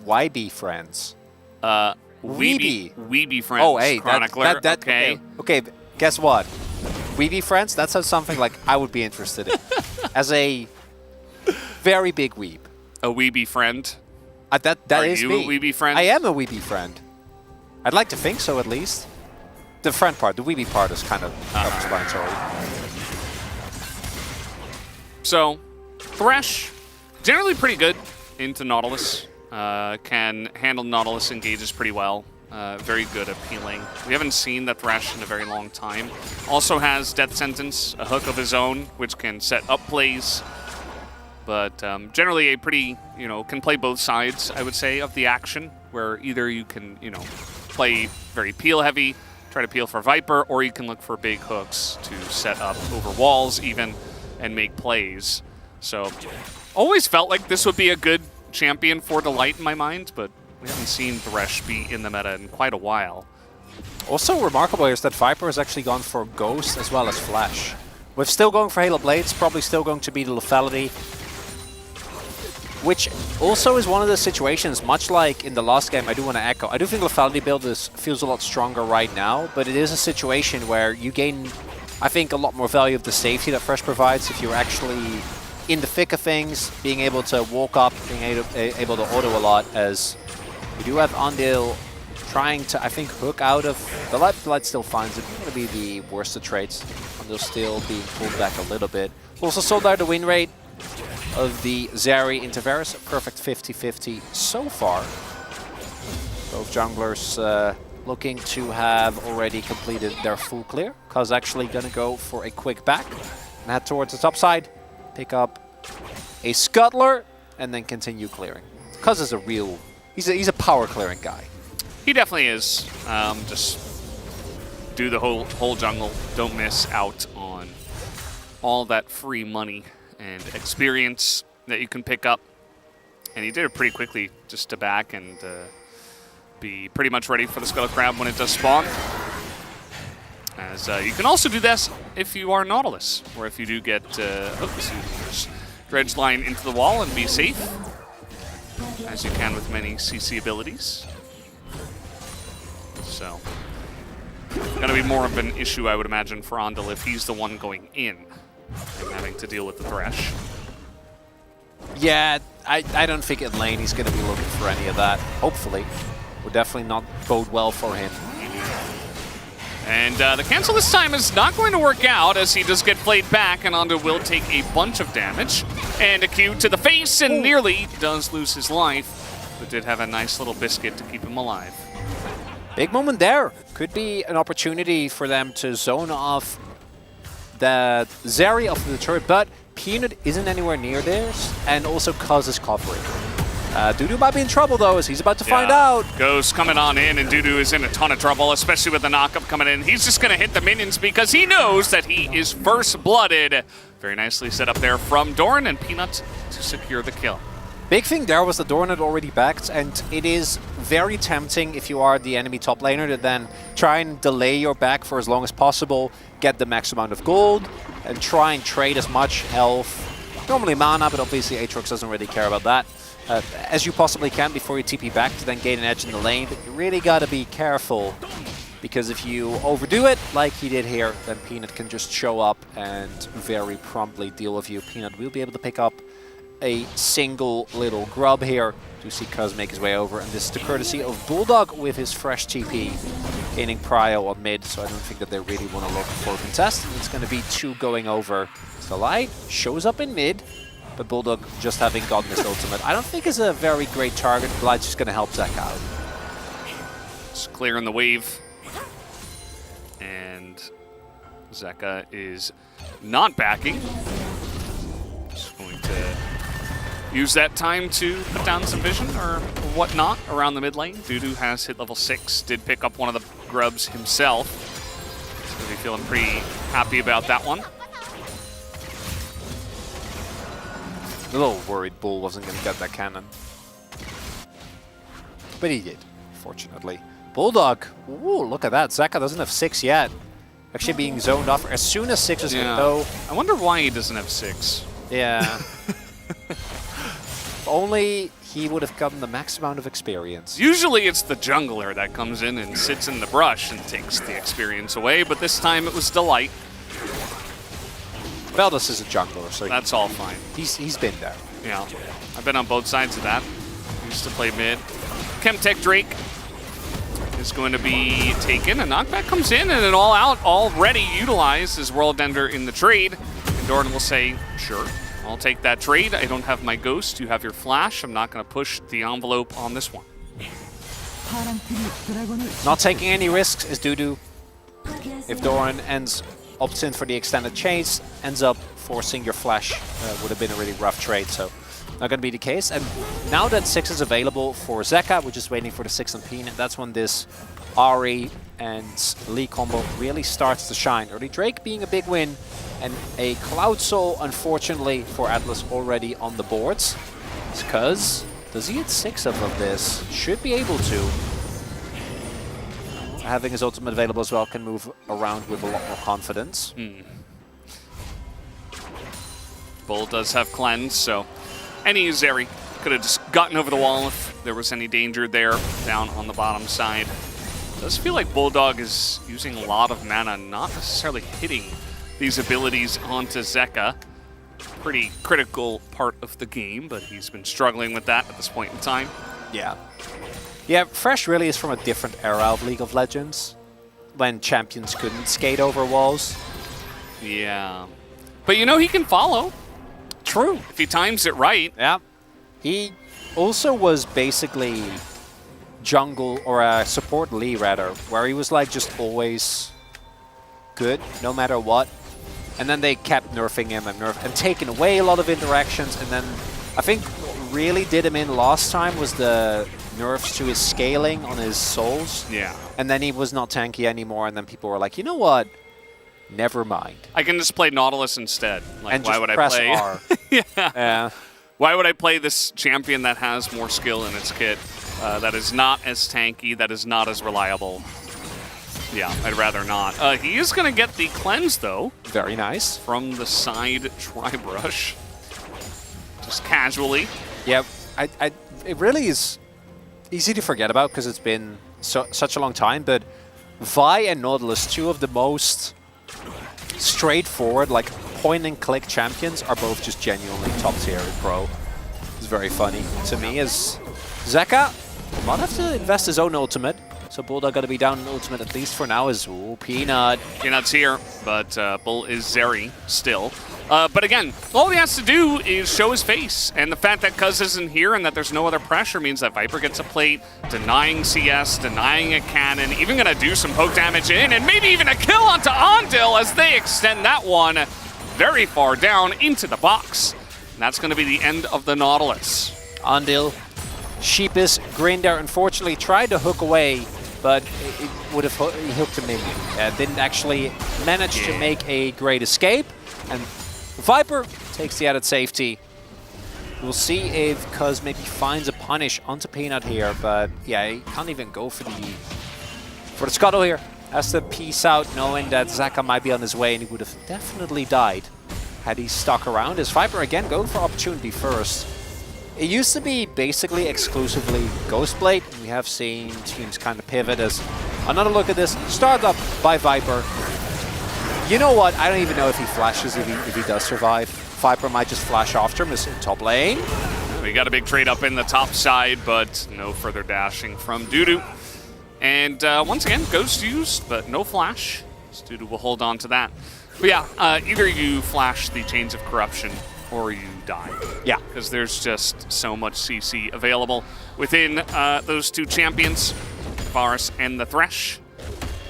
YB friends. Weeby Friends. Oh, hey, Chronicler. Okay, guess what? Weeby Friends, that sounds something like I would be interested in. As a very big weeb. A Weeby friend? That is me. Are you a Weeby friend? I am a Weeby friend. I'd like to think so, at least. The friend part, the Weeby part is kind of self-explanatory. So, Thresh, generally pretty good into Nautilus. Can handle Nautilus engages pretty well. Very good at peeling. We haven't seen the Thresh in a very long time. Also has Death Sentence, a hook of his own, which can set up plays. But generally a pretty, can play both sides, I would say, of the action, where either you can, play very peel heavy, try to peel for Viper, or you can look for big hooks to set up over walls even and make plays. So always felt like this would be a good champion for Delight in my mind, but we haven't seen Thresh be in the meta in quite a while. Also remarkable is that Viper has actually gone for Ghost as well as Flash. With still going for Halo Blades, probably still going to be the lethality, which also is one of the situations, much like in the last game, I do want to echo. I do think lethality build feels a lot stronger right now, but it is a situation where you gain, I think, a lot more value of the safety that Thresh provides if you're actually in the thick of things, being able to walk up, being able to auto a lot, as we do have Andil trying to, I think, hook out of the light. The light still finds it. It's going to be the worst of trades. Andil still being pulled back a little bit. Also sold out the win rate of the Zeri into Varus, a perfect 50-50 so far. Both junglers looking to have already completed their full clear. Kaz actually going to go for a quick back and head towards the top side, pick up a scuttler, and then continue clearing. Kaz is a real, he's a power clearing guy. He definitely is. Just do the whole jungle. Don't miss out on all that free money and experience that you can pick up. And he did it pretty quickly, just to back and be pretty much ready for the Skull Crab when it does spawn. As you can also do this if you are Nautilus, or if you do get hooks, you can just dredge line into the wall and be safe, as you can with many CC abilities. So, gonna be more of an issue, I would imagine, for Andil if he's the one going in and having to deal with the Thresh. Yeah, I don't think in lane he's going to be looking for any of that. Hopefully. Would definitely not bode well for him. And the cancel this time is not going to work out, as he does get played back, and Andil will take a bunch of damage. And a Q to the face, and nearly does lose his life, but did have a nice little biscuit to keep him alive. Big moment there. Could be an opportunity for them to zone off the Zeri off the turret, but Peanut isn't anywhere near this, and also Kaz is covering. Dudu might be in trouble, though, as he's about to find out. Ghost coming on in, and Dudu is in a ton of trouble, especially with the knockup coming in. He's just going to hit the minions because he knows that he is first-blooded. Very nicely set up there from Dorn, and Peanut to secure the kill. Big thing there was the Dorn had already backed, and it is very tempting if you are the enemy top laner to then try and delay your back for as long as possible, get the max amount of gold, and try and trade as much health, normally mana, but obviously Aatrox doesn't really care about that, as you possibly can before you TP back to then gain an edge in the lane. But you really got to be careful, because if you overdo it, like he did here, then Peanut can just show up and very promptly deal with you. Peanut will be able to pick up a single little grub here to see Kaz make his way over, and this is the courtesy of Bulldog with his fresh TP, gaining prio on mid, so I don't think that they really want to look for a contest. It's going to be two going over. The Light shows up in mid, but Bulldog just having gotten his ultimate, I don't think is a very great target. Light's just going to help Zek out. Just clearing the wave, and Zeka is not backing. Just going to use that time to put down some vision or whatnot around the mid lane. Dudu has hit level 6, did pick up one of the grubs himself. He's going to be feeling pretty happy about that one. A little worried Bull wasn't going to get that cannon. But he did, fortunately. Bulldog, ooh, look at that. Zeka doesn't have 6 yet. Actually being zoned off as soon as 6 is going to go. I wonder why he doesn't have 6. Yeah. If only he would have gotten the max amount of experience. Usually it's the jungler that comes in and sits in the brush and takes the experience away, but this time it was Delight. Veldus is a jungler, so that's all fine. He's been there. Yeah, I've been on both sides of that. Used to play mid. Chemtech Drake is going to be taken. A knockback comes in, and an all-out already utilized as World Ender in the trade. And Dorn will say, sure. I'll take that trade. I don't have my Ghost. You have your Flash. I'm not going to push the envelope on this one. Not taking any risks is Dudu. If Doran opts in for the extended chase, ends up forcing your Flash, would have been a really rough trade, so not going to be the case. And now that 6 is available for Zeka, we're just waiting for the 6 on Peanut. That's when this Ahri and Lee combo really starts to shine. Early Drake being a big win, and a Cloud Soul, unfortunately, for Atlas already on the boards. Because, does he hit 6 of this? Should be able to. Having his ultimate available as well can move around with a lot more confidence. Bull does have Cleanse, so any Zeri could have just gotten over the wall if there was any danger there down on the bottom side. It does feel like Bulldog is using a lot of mana, not necessarily hitting these abilities onto Zeka. Pretty critical part of the game, but he's been struggling with that at this point in time. Yeah. Yeah, Fresh really is from a different era of League of Legends, when champions couldn't skate over walls. Yeah. But you know, he can follow. True. If he times it right. Yeah. He also was basically jungle, or a support Lee rather, where he was like just always good, no matter what. And then they kept nerfing him and taking away a lot of interactions. And then I think what really did him in last time was the nerfs to his scaling on his souls. Yeah. And then he was not tanky anymore, and then people were like, you know what? Never mind. I can just play Nautilus instead. Like, and why just would press I play? R. Yeah. Why would I play this champion that has more skill in its kit, that is not as tanky, that is not as reliable? Yeah, I'd rather not. He is going to get the cleanse, though. Very nice. From the side Tri-Brush. Just casually. Yeah, it really is easy to forget about because it's been such a long time, but Vi and Nautilus, two of the most straightforward, like point-and-click champions, are both just genuinely top tier in Pro. It's very funny to me, as Zeka might have to invest his own ultimate, so Bulldog got to be down in ultimate at least for now. Is Peanut. Peanut's here, but Bull is Zeri still. But again, all he has to do is show his face. And the fact that Cuz isn't here and that there's no other pressure means that Viper gets a plate, denying CS, denying a cannon, even going to do some poke damage in, and maybe even a kill onto Ondil as they extend that one very far down into the box. And that's going to be the end of the Nautilus. Ondil, sheepish, grinned there, unfortunately tried to hook away, but it would have hooked a minion. Didn't actually manage to make a great escape. And Viper takes the added safety. We'll see if Cuz maybe finds a punish onto Peanut here, but yeah, he can't even go for the scuttle here. Has to peace out, knowing that Zeka might be on his way, and he would have definitely died had he stuck around. As Viper again going for opportunity first. It used to be basically exclusively Ghostblade. We have seen teams kind of pivot as another look at this. Start up by Viper. You know what? I don't even know if he flashes, if he does survive. Viper might just flash after him. Is in top lane. We got a big trade up in the top side, but no further dashing from Dudu. And once again, Ghost used, but no flash. So Dudu will hold on to that. But yeah, either you flash the Chains of Corruption or you die. Yeah. Because there's just so much CC available within those two champions, Varus and the Thresh.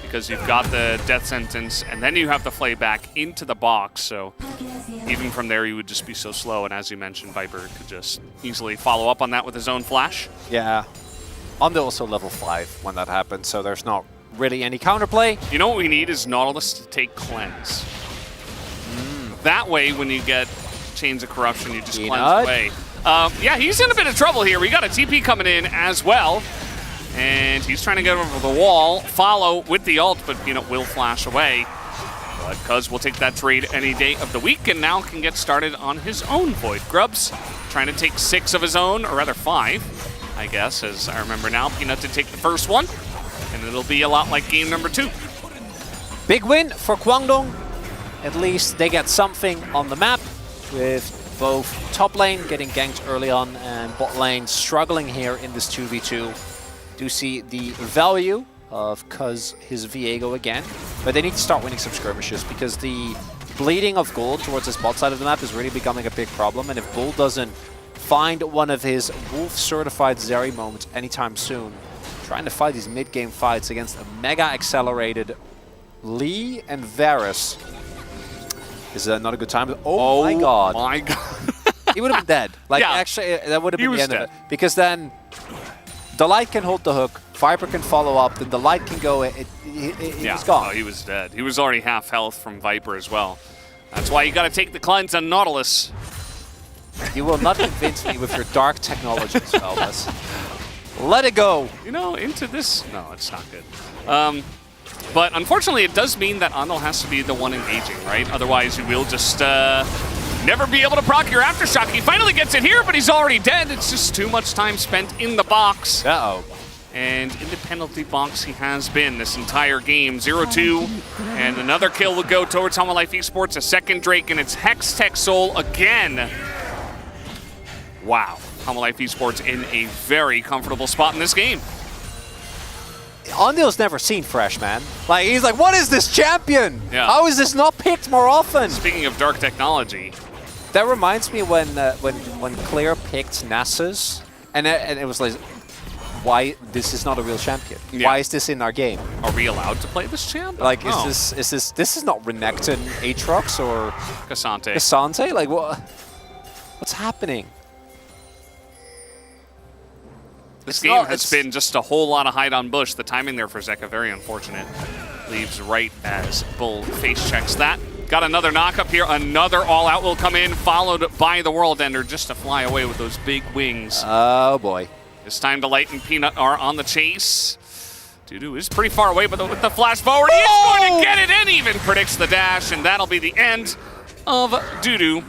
Because you've got the death sentence, and then you have the flay back into the box, so even from there you would just be so slow, and as you mentioned, Viper could just easily follow up on that with his own flash. Yeah. Ondil also level 5 when that happens, so there's not really any counterplay. You know what we need is Nautilus to take Cleanse. That way, when you get Chains of Corruption, you just cleanse away. Yeah, he's in a bit of trouble here. We got a TP coming in as well. And he's trying to get over the wall, follow with the ult, but Peanut will flash away. But Cuz will take that trade any day of the week and now can get started on his own Void Grubs. Trying to take 6 of his own, or rather 5, I guess, as I remember now. Peanut to take the first one, and it'll be a lot like game number 2. Big win for Kwangdong. At least they get something on the map, with both top lane getting ganked early on and bot lane struggling here in this 2v2. Do see the value of Cuz his Viego again, but they need to start winning some skirmishes because the bleeding of gold towards this bot side of the map is really becoming a big problem, and if Bull doesn't find one of his Wolf-certified Zeri moments anytime soon, trying to fight these mid-game fights against a mega-accelerated Lee and Varus is not a good time. Oh my god. My god. He would have been dead. Like, Yeah. actually, that would have He been the was end of dead. it. Because then the light can hold the hook, Viper can follow up, then the light can go, he's gone. Oh, he was dead. He was already half health from Viper as well. That's why you got to take the cleanse on Nautilus. You will not convince me with your dark technologies, fellas. Let it go. You know, into this... No, it's not good. But unfortunately, it does mean that Andal has to be the one engaging, right? Otherwise, you will just never be able to proc your Aftershock. He finally gets it here, but he's already dead. It's just too much time spent in the box. Uh-oh. And in the penalty box he has been this entire game. 0-2, and another kill will go towards Hama Life Esports, a second Drake, and it's Hex Tech Soul again. Wow. Hama Life Esports in a very comfortable spot in this game. Andal's never seen Fresh, man. Like, he's like, what is this champion? Yeah. How is this not picked more often? Speaking of dark technology. That reminds me when Claire picked Nasus, and it was like, why this is not a real champion? Yeah. Why is this in our game? Are we allowed to play this champ? Like, Oh. this is not Renekton, Aatrox, or Cassante. Cassante? Like, what's happening? This It's game not- has it's- been just a whole lot of hide on bush. The timing there for Zeka, very unfortunate. Leaves right as Bull face checks that. Got another knock up here. Another all-out will come in, followed by the World Ender just to fly away with those big wings. Oh, boy. It's time to Light and Peanut are on the chase. Dudu is pretty far away, but with the flash forward, he is going to get it and even predicts the dash, and that'll be the end of Dudu,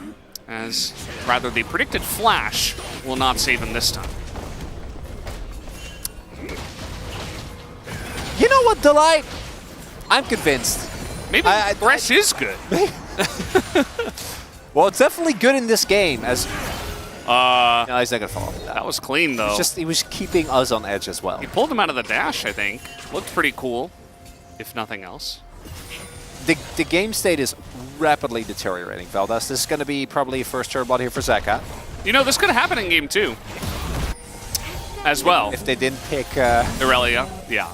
as rather the predicted flash will not save him this time. You know what, Delight? I'm convinced. Maybe Fresh is good. Well, it's definitely good in this game, as... no, he's not gonna fall off that. That was clean, though. He was keeping us on edge as well. He pulled him out of the dash, I think. Looked pretty cool, if nothing else. The game state is rapidly deteriorating, Valdes. This is going to be probably first turn bot here for Zeka. You know, this could happen in game 2 as well. If they didn't pick... Irelia, yeah.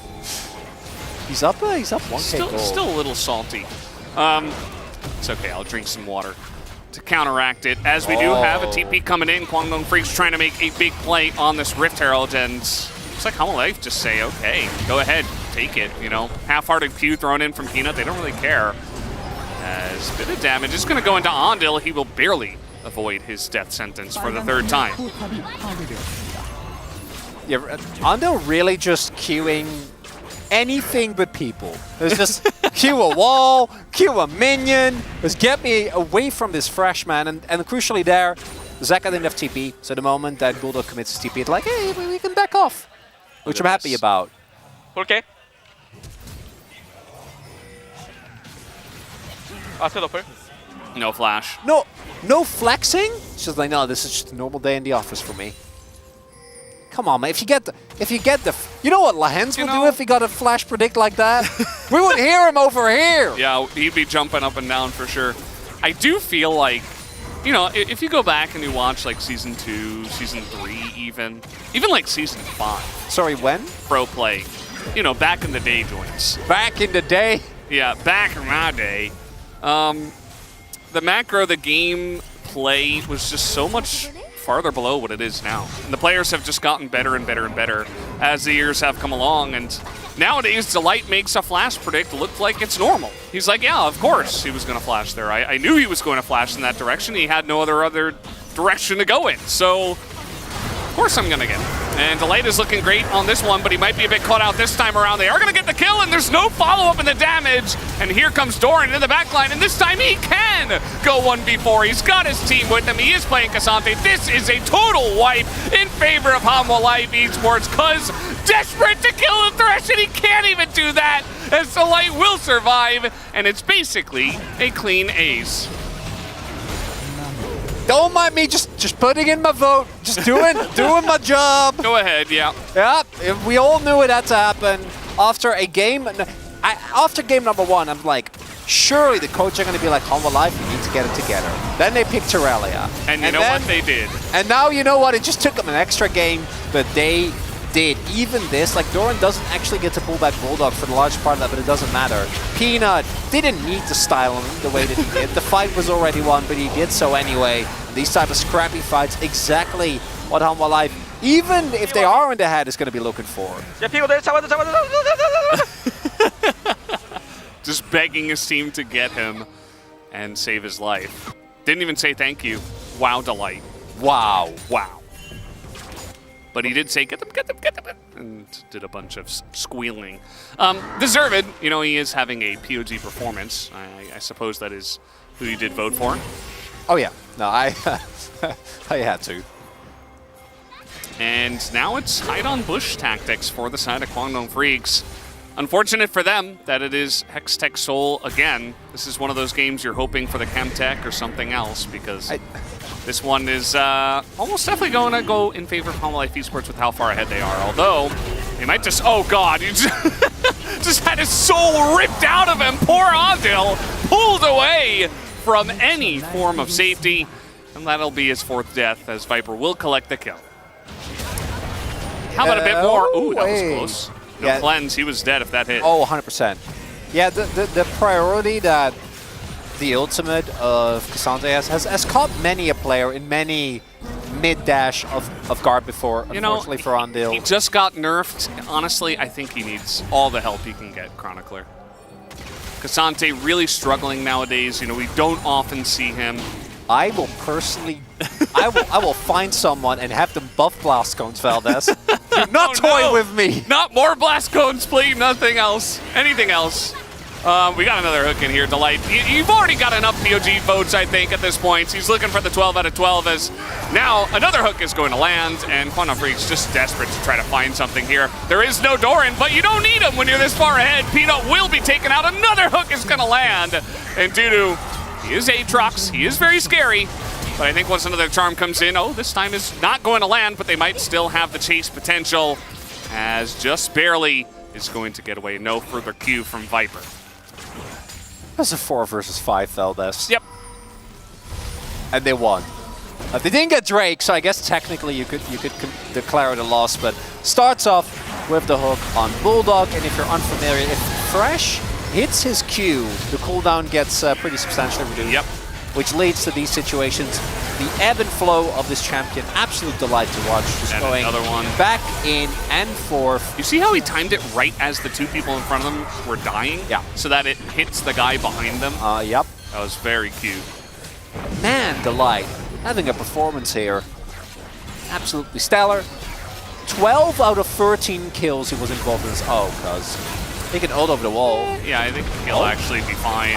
He's up 1k gold. Still a little salty. It's okay, I'll drink some water to counteract it. As we do have a TP coming in, Kwangdong Freaks trying to make a big play on this Rift Herald, and looks like Hama Life just say, okay, go ahead, take it, you know. Half-hearted Q thrown in from Peanut, they don't really care. As a bit of damage is going to go into Andil, he will barely avoid his death sentence for the third time. Yeah, Andil really just queuing anything but people. It's just queue a wall, queue a minion, just get me away from this Fresh man. And crucially there, Zeka didn't have TP, so the moment that Bulldog commits his TP, it's like, hey, we can back off. Which I'm happy about. 볼게. 아스페 더플. No flash. No flexing? It's just like, no, this is just a normal day in the office for me. Come on, man. If you get the, you know what Lahens would do if he got a flash predict like that? We would hear him over here. Yeah, he'd be jumping up and down for sure. I do feel like, you know, if you go back and you watch like Season 2, Season 3 even like Season 5. Sorry, when? Pro play. You know, back in the day joints. Back in the day? Yeah, back in my day. The macro, the game play was just so much farther below what it is now. And the players have just gotten better and better and better as the years have come along. And nowadays, Delight makes a flash predict look like it's normal. He's like, yeah, of course he was going to flash there. I knew he was going to flash in that direction. He had no other direction to go in. So, of course I'm going to get it. And Delight is looking great on this one, but he might be a bit caught out this time around. They are going to get the kill, and there's no follow-up in the damage. And here comes Doran in the backline, and this time he can go 1v4. He's got his team with him. He is playing Cassante. This is a total wipe in favor of Hama Life Esports, because desperate to kill the Thresh, and he can't even do that, as Delight will survive, and it's basically a clean ace. Don't mind me just putting in my vote, just doing my job. Go ahead, yeah. Yeah, we all knew it had to happen after a game. After game number 1, I'm like, surely the coach are going to be like, Hanwha Life, you need to get it together. Then they picked Terralia. And you know what they did? And now, you know what? It just took them an extra game, but they did. Even this, like, Doran doesn't actually get to pull back Bulldog for the large part of that, but it doesn't matter. Peanut didn't need to style him the way that he did. The fight was already won, but he did so anyway. These type of scrappy fights, exactly what Hanwha Life, even if they are in the head, is going to be looking for. Just begging his team to get him and save his life. Didn't even say thank you. Wow, Delight. Wow. Wow. But he did say, get them, and did a bunch of squealing. Deserved. You know, he is having a POG performance. I suppose that is who you did vote for. Oh, yeah. No, I had to. And now it's hide on bush tactics for the side of Kwangdong Freaks. Unfortunate for them that it is Hextech Seoul again. This is one of those games you're hoping for the Chemtech or something else, because this one is almost definitely going to go in favor of Hanwha Life Esports with how far ahead they are. Although, they might just... Oh, God. You just had his soul ripped out of him. Poor Adil pulled away from any form of safety. And that'll be his 4th death, as Viper will collect the kill. How about a bit more? Ooh, that was close. No cleanse, he was dead if that hit. Oh, 100%. Yeah, the priority that the ultimate of Cassandre has caught many a player in many mid-dash of guard before, unfortunately for Andil. He just got nerfed. Honestly, I think he needs all the help he can get, Chronicler. Cassandre really struggling nowadays. You know, we don't often see him. I will personally, I will find someone and have them buff blast cones, Valdez. Do not toy with me. Not more blast cones, please. Nothing else. Anything else. We got another hook in here, Delight. You've already got enough POG votes, I think, at this point. He's looking for the 12 out of 12 as now another hook is going to land, and Kwangdong Freak's just desperate to try to find something here. There is no Doran, but you don't need him when you're this far ahead. Peanut will be taken out. Another hook is going to land, and Dudu, he is Aatrox. He is very scary. But I think once another charm comes in, oh, this time is not going to land, but they might still have the chase potential, as just barely is going to get away. No further Q from Viper. That's a 4 versus 5, Valdez. Yep. And they won. They didn't get Drake, so I guess technically you could declare it a loss, but starts off with the hook on Bulldog, and if you're unfamiliar, if Fresh hits his Q, the cooldown gets pretty substantially reduced. Yep. Which leads to these situations. The ebb and flow of this champion, absolute delight to watch. Just and going another one. back in and forth. You see how he timed it right as the 2 people in front of them were dying? Yeah. So that it hits the guy behind them? Yep. That was very cute. Man, delight. Having a performance here. Absolutely stellar. 12 out of 13 kills he was involved in this. Oh, cuz. He can ult over the wall. Yeah, I think he'll actually be fine.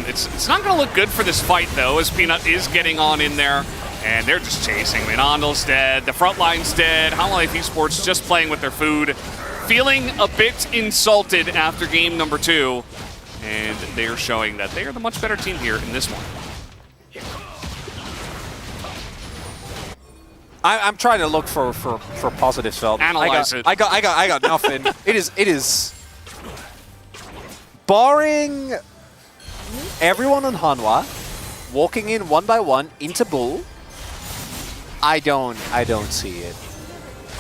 It's not going to look good for this fight, though, as Peanut is getting on in there, and they're just chasing. I mean, Andal's dead, the front line's dead, Hanwha Life Esports just playing with their food, feeling a bit insulted after game number 2, and they are showing that they are the much better team here in this one. I'm trying to look for positives, Feld. Analyze it. I got nothing. It is. Barring everyone on Hanwha walking in one by one into Bull, I don't see it.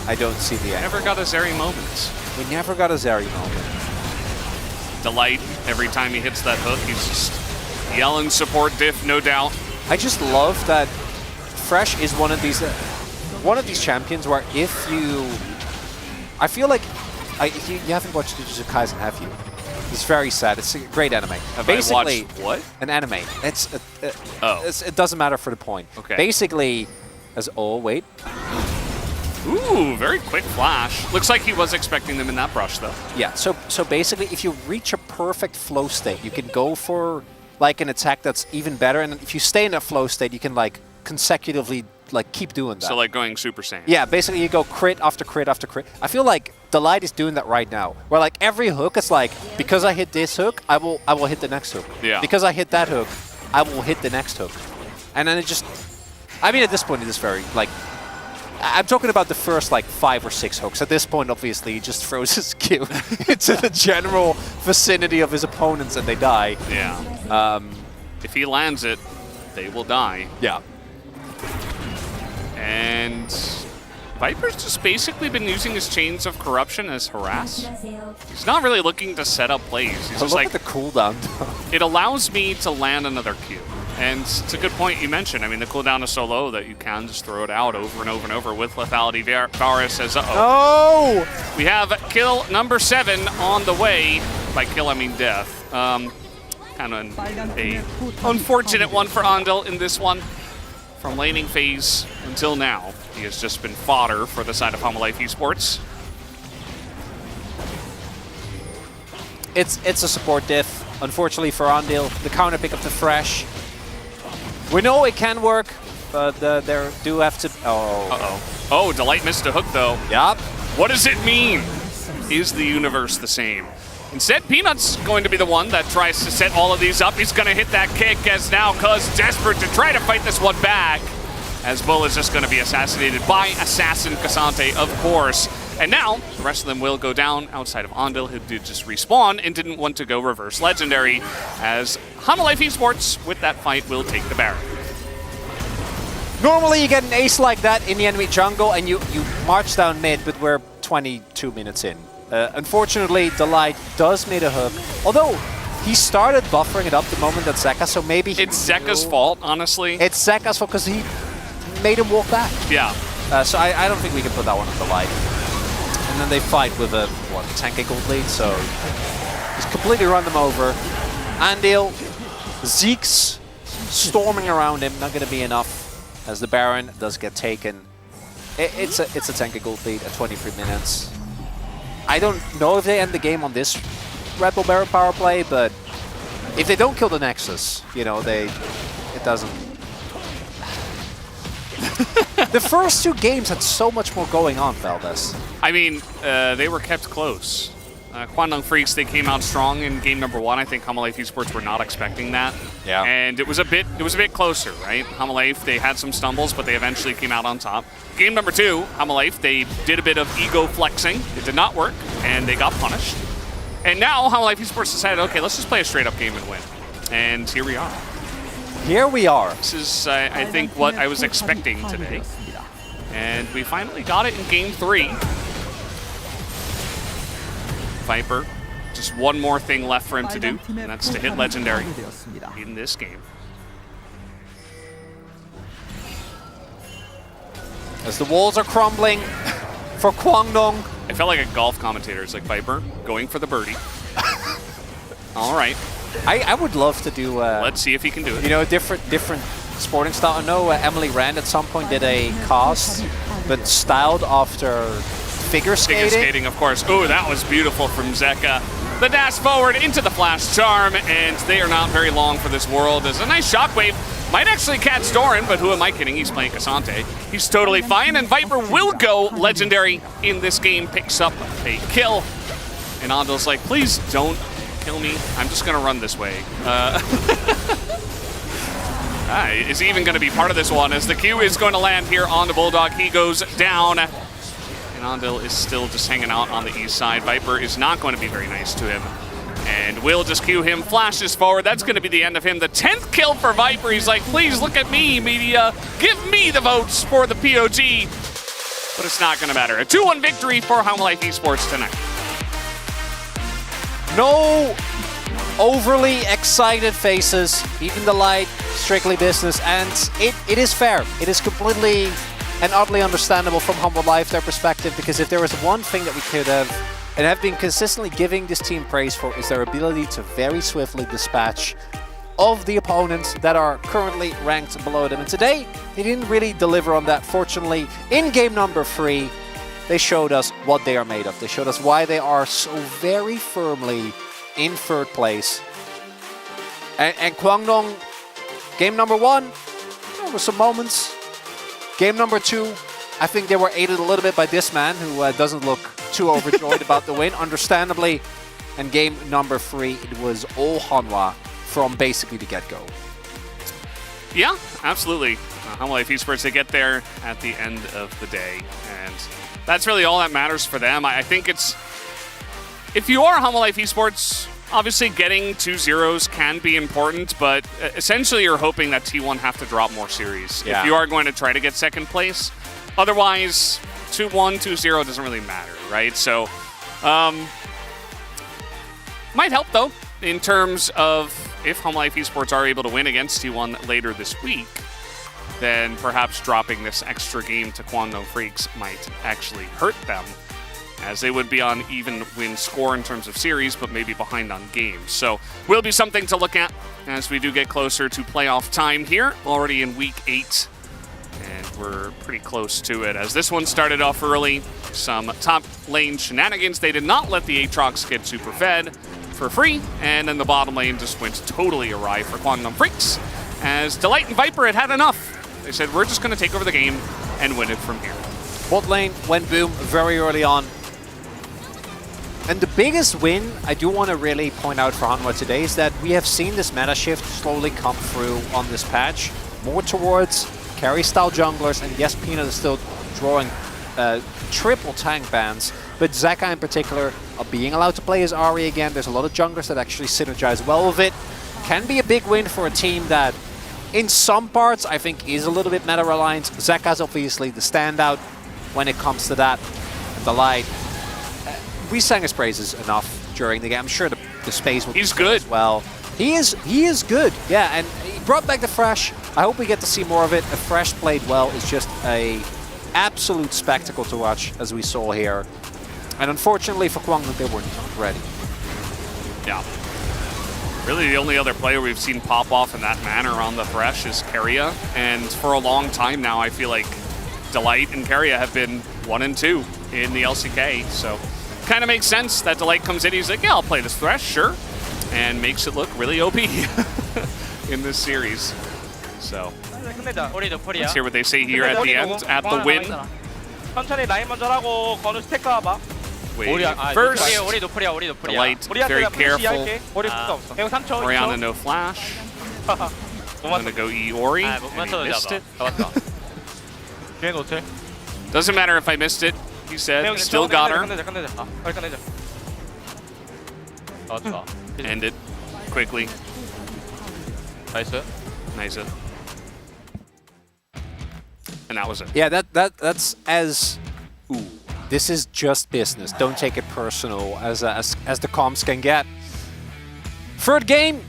I don't see the end. Never got a Zeri moment. We never got a Zeri moment. Delight, every time he hits that hook, he's just yelling support diff, no doubt. I just love that Fresh is one of these champions where if you... I feel like... you haven't watched Jujutsu Kaisen, have you? It's very sad. It's a great anime. Basically, I watched what? An anime. It doesn't matter for the point. Okay. Basically, wait. Ooh, very quick flash. Looks like he was expecting them in that brush, though. Yeah. So basically, if you reach a perfect flow state, you can go for like an attack that's even better, and if you stay in that flow state, you can like consecutively like keep doing that. So like going Super Saiyan. Yeah, basically you go crit after crit after crit. I feel like Delight is doing that right now. Where like every hook is like, because I hit this hook, I will hit the next hook. Yeah. Because I hit that hook, I will hit the next hook. And then it just, I mean at this point it is very like, I'm talking about the first like 5 or 6 hooks. At this point obviously he just throws his Q into the general vicinity of his opponents and they die. Yeah. If he lands it, they will die. Yeah. And Viper's just basically been using his chains of corruption as harass. He's not really looking to set up plays. He's just Look like, at the cooldown. it allows me to land another Q. And it's a good point you mentioned. I mean, the cooldown is so low that you can just throw it out over and over and over with lethality. Varus says, uh-oh. Oh! We have kill number 7 on the way. By kill, I mean death. Kind of a unfortunate one for Andel in this one. From laning phase until now, he has just been fodder for the side of Homolife Esports. It's a support diff. Unfortunately for Andil, the counter pick of the Fresh. We know it can work, but they do have to... Oh. Uh-oh. Oh, Delight missed a hook, though. Yup. What does it mean? Is the universe the same? Instead, Peanut's going to be the one that tries to set all of these up. He's going to hit that kick as now Cuz desperate to try to fight this one back. As Bull is just going to be assassinated by Assassin Cassante, of course. And now, the rest of them will go down outside of Andil, who did just respawn and didn't want to go reverse legendary, as Homolife Esports, with that fight, will take the Baron. Normally you get an ace like that in the enemy jungle and you march down mid, but we're 22 minutes in. Unfortunately, Delight does mid a hook, although he started buffering it up the moment that Zeka, so maybe he It's Zeka's fault, honestly. It's Zeka's fault because he made him walk back. Yeah. So I don't think we can put that one on Delight. And then they fight with a, 10k gold lead, so he's completely run them over. Andil, Zeke's storming around him, not going to be enough, as the Baron does get taken. It's a 10k gold lead at 23 minutes. I don't know if they end the game on this Red Bull Baron power play, but if they don't kill the Nexus, you know, it doesn't... The first 2 games had so much more going on, Valdez. I mean, they were kept close. Kwangdong Freaks, they came out strong in game number 1. I think Homolife Esports were not expecting that. Yeah. And it was a bit closer, right? Homolife, they had some stumbles, but they eventually came out on top. Game number 2, Homolife, they did a bit of ego flexing. It did not work, and they got punished. And now Homolife Esports decided, okay, let's just play a straight up game and win. And here we are. Here we are. This is, I think, what I was expecting today. And we finally got it in game 3. Viper, just one more thing left for him to do, and that's to hit Legendary in this game. As the walls are crumbling for Kwangdong. I felt like a golf commentator. It's like Viper going for the birdie. All right. I would love to do... Let's see if he can do it. You know, different sporting style. I know Emily Rand at some point did a cast, but styled after figure skating. Figure skating, of course. Oh, that was beautiful from Zeka. The dash forward into the flash charm, and they are not very long for this world. There's a nice shockwave. Might actually catch Doran, but who am I kidding? He's playing Cassante. He's totally fine, and Viper will go legendary in this game. Picks up a kill. And Andil's like, please don't kill me. I'm just going to run this way. Is he even going to be part of this one? As the Q is going to land here on the Bulldog. He goes down. And Andil is still just hanging out on the east side. Viper is not going to be very nice to him. And will just cue him, flashes forward. That's going to be the end of him. The 10th kill for Viper. He's like, please look at me, media. Give me the votes for the POG. But it's not going to matter. A 2-1 victory for Homolife Esports tonight. No overly excited faces. Even the light, strictly business. And it is fair. It is completely and utterly understandable from Homolife, their perspective, because if there was one thing that we could have and have been consistently giving this team praise for, is their ability to very swiftly dispatch of the opponents that are currently ranked below them. And today, they didn't really deliver on that. Fortunately, in game number 3, they showed us what they are made of. They showed us why they are so very firmly in 3rd place. And Kwangdong, game number 1, there were some moments. Game number 2, I think they were aided a little bit by this man, who doesn't look too overjoyed about the win, understandably. And game number 3, it was all Hanwha from basically the get-go. Yeah, absolutely. Homolife Esports, they get there at the end of the day. And that's really all that matters for them. I think it's... If you are Homolife Esports, Obviously, getting 2 zeros can be important, but essentially you're hoping that T1 have to drop more series if you are going to try to get second place. Otherwise, 2-1, 2-0 doesn't really matter, right? So, might help, though, in terms of if Home Life Esports are able to win against T1 later this week, then perhaps dropping this extra game to Guangdong Freaks might actually hurt them, as they would be on even win score in terms of series, but maybe behind on games. So will be something to look at as we do get closer to playoff time here, already in week 8. And we're pretty close to it, as this one started off early. Some top lane shenanigans. They did not let the Aatrox get super fed for free, and then the bottom lane just went totally awry for Guangdong Freaks, as Delight and Viper had enough. They said, we're just going to take over the game and win it from here. Bot lane went boom very early on. And the biggest win I do want to really point out for Hanwha today is that we have seen this meta shift slowly come through on this patch, more towards carry-style junglers, and yes, Peanut is still drawing triple tank bans, but Zeka in particular are being allowed to play as Ahri again. There's a lot of junglers that actually synergize well with it. Can be a big win for a team that, in some parts, I think is a little bit meta-reliant. Zeka's obviously the standout when it comes to that. And the light. We sang his praises enough during the game. I'm sure the space will be good as well. He is good, yeah, and he brought back the Thresh. I hope we get to see more of it. The Thresh played well is just a absolute spectacle to watch, as we saw here. And unfortunately for Guangdong, they weren't ready. Yeah. Really, the only other player we've seen pop off in that manner on the Thresh is Keria, and for a long time now, I feel like Delight and Keria have been 1 and 2 in the LCK, so kind of makes sense that Delight comes in, he's like, yeah, I'll play this Thresh, sure, and makes it look really OP in this series. So, let's hear what they say here at the end, at the win. 천천히 라인 먼저 하고 건우 스택 가봐. Wait, first, 우리 노플이야, 우리 노플이야. Delight, very careful. 우리 붙어 없어. 3초. Orianna, no flash. I'm gonna go Iori, and he missed it. 뒤에 노트. Doesn't matter if I missed it, he said. Still got her. 끝내자. 빨리 끝내자. 좋아. End it quickly. 나이스. Nice. And that was it. Yeah, that's as... Ooh, this is just business. Don't take it personal, as the comms can get. Third game,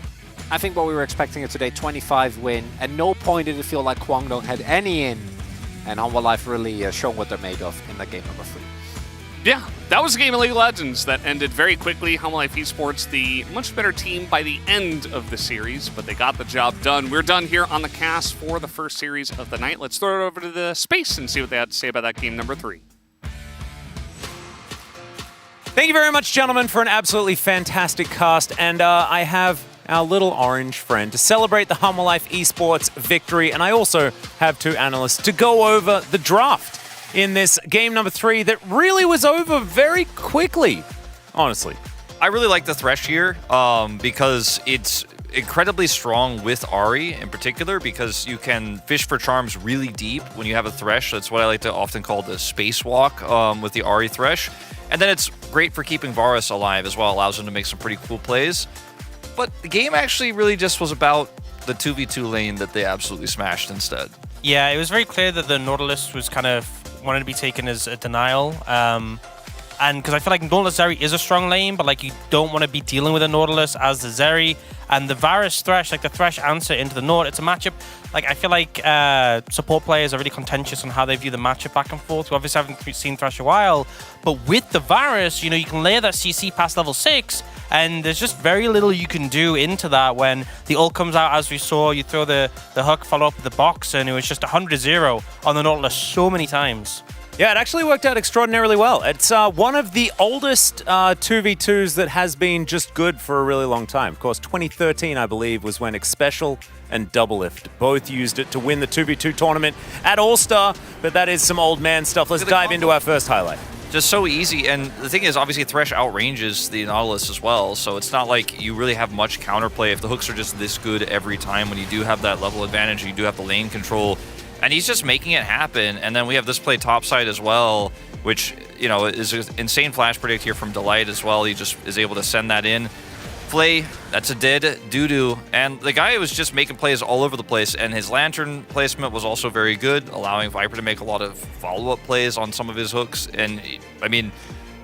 I think what we were expecting it today, 25 win. At no point did it feel like Guangdong had any in. And Hanwha Life really showed what they're made of in that game number 3. Yeah, that was a game of League of Legends that ended very quickly. Home Life Esports, the much better team by the end of the series, but they got the job done. We're done here on the cast for the first series of the night. Let's throw it over to the space and see what they had to say about that game number 3. Thank you very much, gentlemen, for an absolutely fantastic cast. And I have our little orange friend to celebrate the Hanwha Life Esports victory. And I also have 2 analysts to go over the draft in this game number 3 that really was over very quickly, honestly. I really like the Thresh here because it's incredibly strong with Ahri in particular, because you can fish for charms really deep when you have a Thresh. That's what I like to often call the spacewalk with the Ahri Thresh. And then it's great for keeping Varus alive as well, allows him to make some pretty cool plays. But the game actually really just was about the 2v2 lane that they absolutely smashed instead. Yeah, it was very clear that the Nautilus was kind of wanted to be taken as a denial. And because I feel like Nautilus Zeri is a strong lane, but like you don't want to be dealing with a Nautilus as the Zeri. And the Varus Thresh, like the Thresh answer into the Naut, it's a matchup. Like I feel like support players are really contentious on how they view the matchup back and forth. We obviously haven't seen Thresh a while, but with the Varus, you know, you can layer that CC past level 6, and there's just very little you can do into that when the ult comes out, as we saw. You throw the hook, follow up with the box, and it was just 100-0 on the Nautilus so many times. Yeah, it actually worked out extraordinarily well. It's one of the oldest 2v2s that has been just good for a really long time. Of course, 2013, I believe, was when Xpecial and Doublelift both used it to win the 2v2 tournament at All-Star, but that is some old man stuff. Let's dive into our first highlight. Just so easy, and the thing is, obviously Thresh outranges the Nautilus as well, so it's not like you really have much counterplay if the hooks are just this good every time. When you do have that level advantage, you do have the lane control, and he's just making it happen. And then we have this play topside as well, which, you know, is an insane flash predict here from Delight as well. He just is able to send that in. Flay, that's a dead doo-doo. And the guy was just making plays all over the place, and his lantern placement was also very good, allowing Viper to make a lot of follow-up plays on some of his hooks. And, I mean,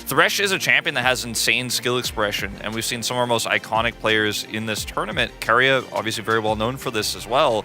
Thresh is a champion that has insane skill expression, and we've seen some of our most iconic players in this tournament. Keria, obviously very well known for this as well,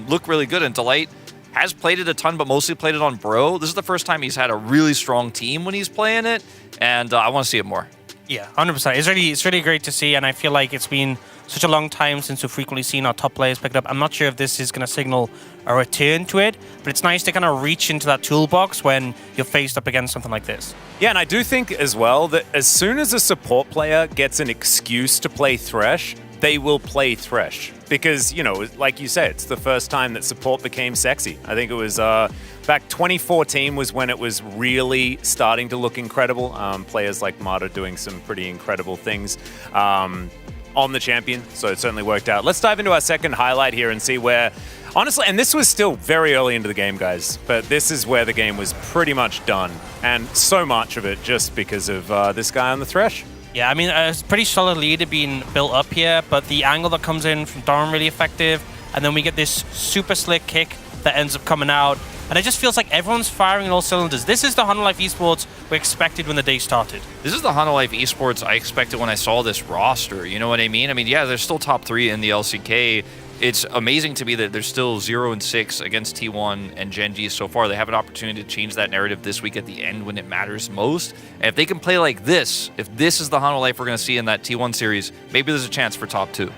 look really good. And Delight has played it a ton, but mostly played it on Bro. This is the first time he's had a really strong team when he's playing it, and I want to see it more. Yeah, 100%. It's really great to see, and I feel like it's been such a long time since we've frequently seen our top players pick it up. I'm not sure if this is going to signal a return to it, but it's nice to kind of reach into that toolbox when you're faced up against something like this. Yeah, and I do think as well that as soon as a support player gets an excuse to play Thresh, they will play Thresh. Because, you know, like you said, it's the first time that support became sexy. I think it was back 2014 was when it was really starting to look incredible. Players like Marta doing some pretty incredible things on the champion, so it certainly worked out. Let's dive into our second highlight here and see where, honestly, and this was still very early into the game, guys, but this is where the game was pretty much done. And so much of it just because of this guy on the Thresh. Yeah, I mean, it's a pretty solid lead being built up here, but the angle that comes in from Doran really effective, and then we get this super slick kick that ends up coming out, and it just feels like everyone's firing on all cylinders. This is the Life Esports we expected when the day started. This is the Life Esports I expected when I saw this roster, you know what I mean? I mean, yeah, they're still top 3 in the LCK. It's amazing to me that they're still 0-6 against T1 and Gen G so far. They have an opportunity to change that narrative this week at the end when it matters most. And if they can play like this, if this is the Life we're going to see in that T1 series, maybe there's a chance for top 2.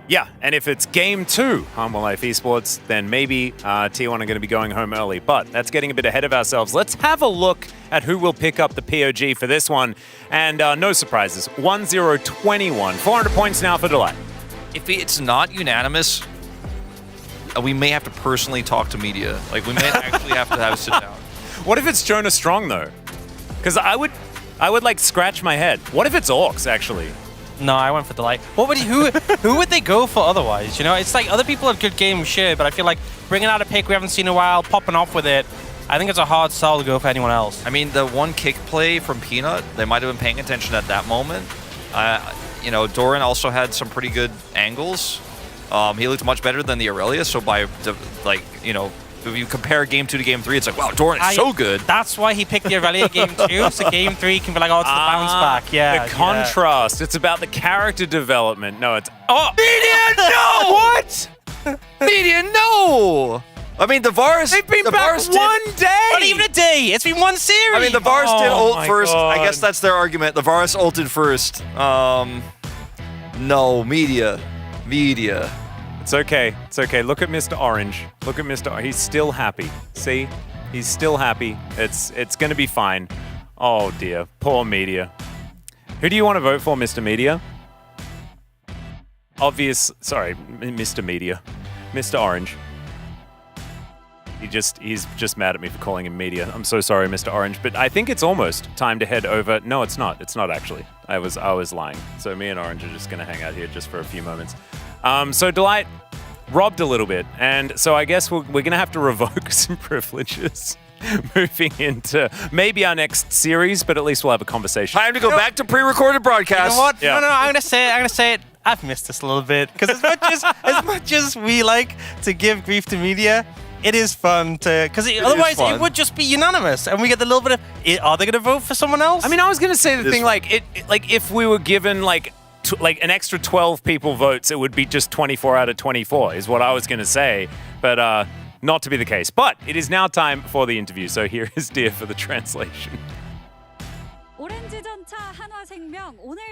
Yeah, and if it's game 2, Life Esports, then maybe T1 are going to be going home early. But that's getting a bit ahead of ourselves. Let's have a look at who will pick up the POG for this one. And no surprises, 1-0-21. 400 points now for Delight. If it's not unanimous, we may have to personally talk to media. Like, we may actually have to have a sit down. What if it's Jonah Strong, though? Because I would like scratch my head. What if it's Orcs, actually? No, I went for Delight. What would who would they go for otherwise? You know, it's like other people have good games, sure, but I feel like bringing out a pick we haven't seen in a while, popping off with it, I think it's a hard sell to go for anyone else. I mean, the one kick play from Peanut, they might have been paying attention at that moment. You know, Doran also had some pretty good angles. He looked much better than the Aurelia, so by, like, you know, if you compare Game 2 to Game 3, it's like, wow, Doran is so good. That's why he picked the Aurelia Game 2, so Game 3 can be like, oh, it's the bounce back. Yeah. The contrast. It's about the character development. No, it's... Oh! Media, no! What? Media, no! I mean, the Varus... They've been back one day! Not even a day! It's been one series! I mean, the Varus did ult first. God. I guess that's their argument. The Varus ulted first. No, media. It's okay. It's okay. Look at Mr. Orange. Look at Mr. He's still happy. See? He's still happy. It's going to be fine. Oh, dear. Poor media. Who do you want to vote for, Mr. Media? Sorry, Mr. Media. Mr. Orange. He's just mad at me for calling him media. I'm so sorry, Mr. Orange, but I think it's almost time to head over. No, it's not. It's not actually. I was lying. So me and Orange are just going to hang out here just for a few moments. So Delight robbed a little bit, and so I guess we're going to have to revoke some privileges moving into maybe our next series, but at least we'll have a conversation. Time to go back to pre-recorded broadcast. You know what? Yeah. No, I'm going to say it. I've missed this a little bit, because as much as we like to give grief to media, it is fun to, because otherwise it would just be unanimous, and we get the little bit of, are they going to vote for someone else? I mean, I was going to say the thing, like, if we were given, like an extra 12 people votes, it would be just 24 out of 24, is what I was going to say, but not to be the case. But it is now time for the interview, so here is Dear for the translation.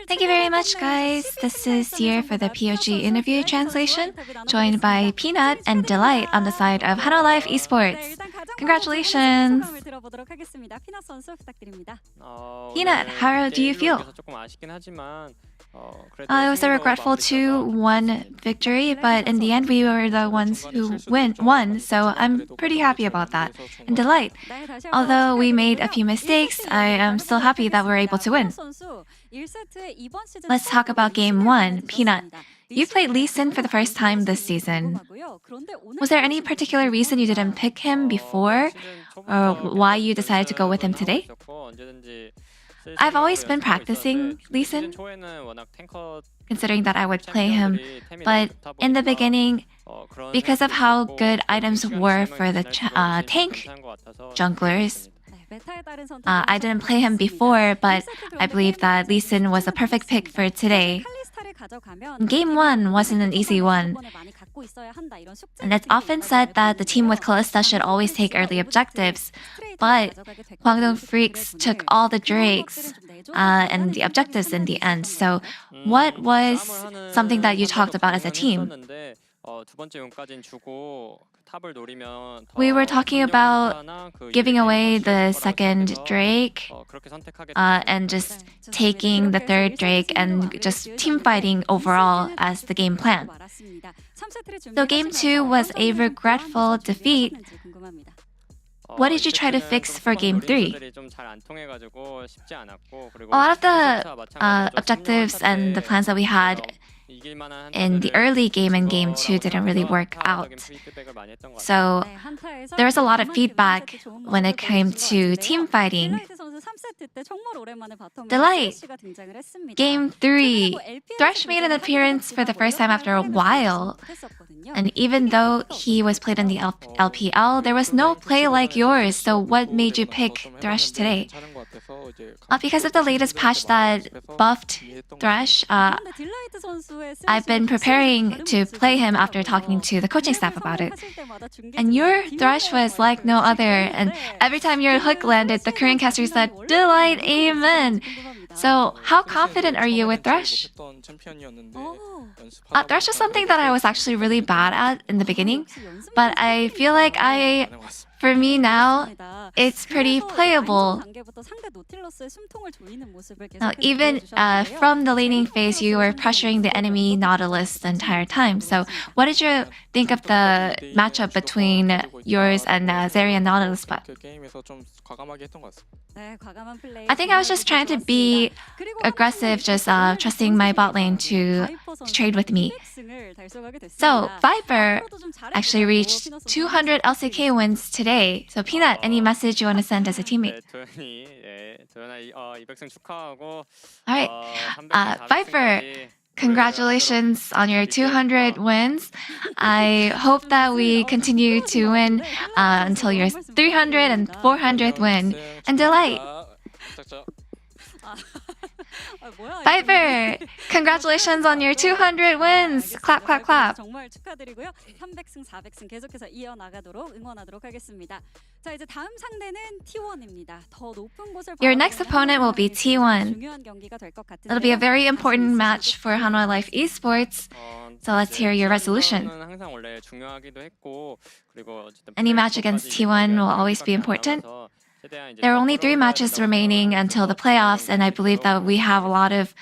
Thank you very much, guys. This is Dear for the POG interview translation, joined by Peanut and Delight on the side of Life Esports. Congratulations! Peanut, how do you feel? It was a regretful 2-1 victory, but in the end we were the ones who won, so I'm pretty happy about that. And Delight, although we made a few mistakes, I am still happy that we were able to win. Let's talk about Game 1. Peanut, you played Lee Sin for the first time this season. Was there any particular reason you didn't pick him before, or why you decided to go with him today? I've always been practicing Lee Sin, considering that I would play him. But in the beginning, because of how good items were for the tank junglers, I didn't play him before, but I believe that Lee Sin was a perfect pick for today. Game 1 wasn't an easy one, and it's often said that the team with Kalista should always take early objectives, but Kwangdong Freaks took all the Drakes and the objectives in the end. So what was something that you talked about as a team? We were talking about giving away the second Drake and just taking the third Drake and just team fighting overall as the game plan. So game 2 was a regretful defeat. What did you try to fix for game 3? A lot of the objectives and the plans that we had in the early game and game 2 didn't really work out. So there was a lot of feedback when it came to team fighting. Delight! Game 3. Thresh made an appearance for the first time after a while. And even though he was played in the LPL, there was no play like yours. So what made you pick Thresh today? Because of the latest patch that buffed Thresh, I've been preparing to play him after talking to the coaching staff about it. And your Thresh was like no other. And every time your hook landed, the Korean caster said, "Delight, amen." So how confident are you with Thresh? Thresh was something that I was actually really bad at in the beginning, but I feel like for me now, it's pretty playable. Now, even from the laning phase, you were pressuring the enemy Nautilus the entire time. So what did you think of the matchup between yours and Zeri and Nautilus? I think I was just trying to be aggressive, just trusting my bot lane to trade with me. So Viper actually reached 200 LCK wins today. So Peanut, any message you want to send as a teammate? Alright, Viper, congratulations on your 200 wins. I hope that we continue to win until your 300 and 400th win. And Delight! Viper! Congratulations on your 200 wins! Clap, clap, clap! Your next opponent will be T1. It'll be a very important match for Hanwha Life Esports, so let's hear your resolution. Any match against T1 will always be important. There are only 3 matches remaining until the playoffs, and I believe that we have a lot of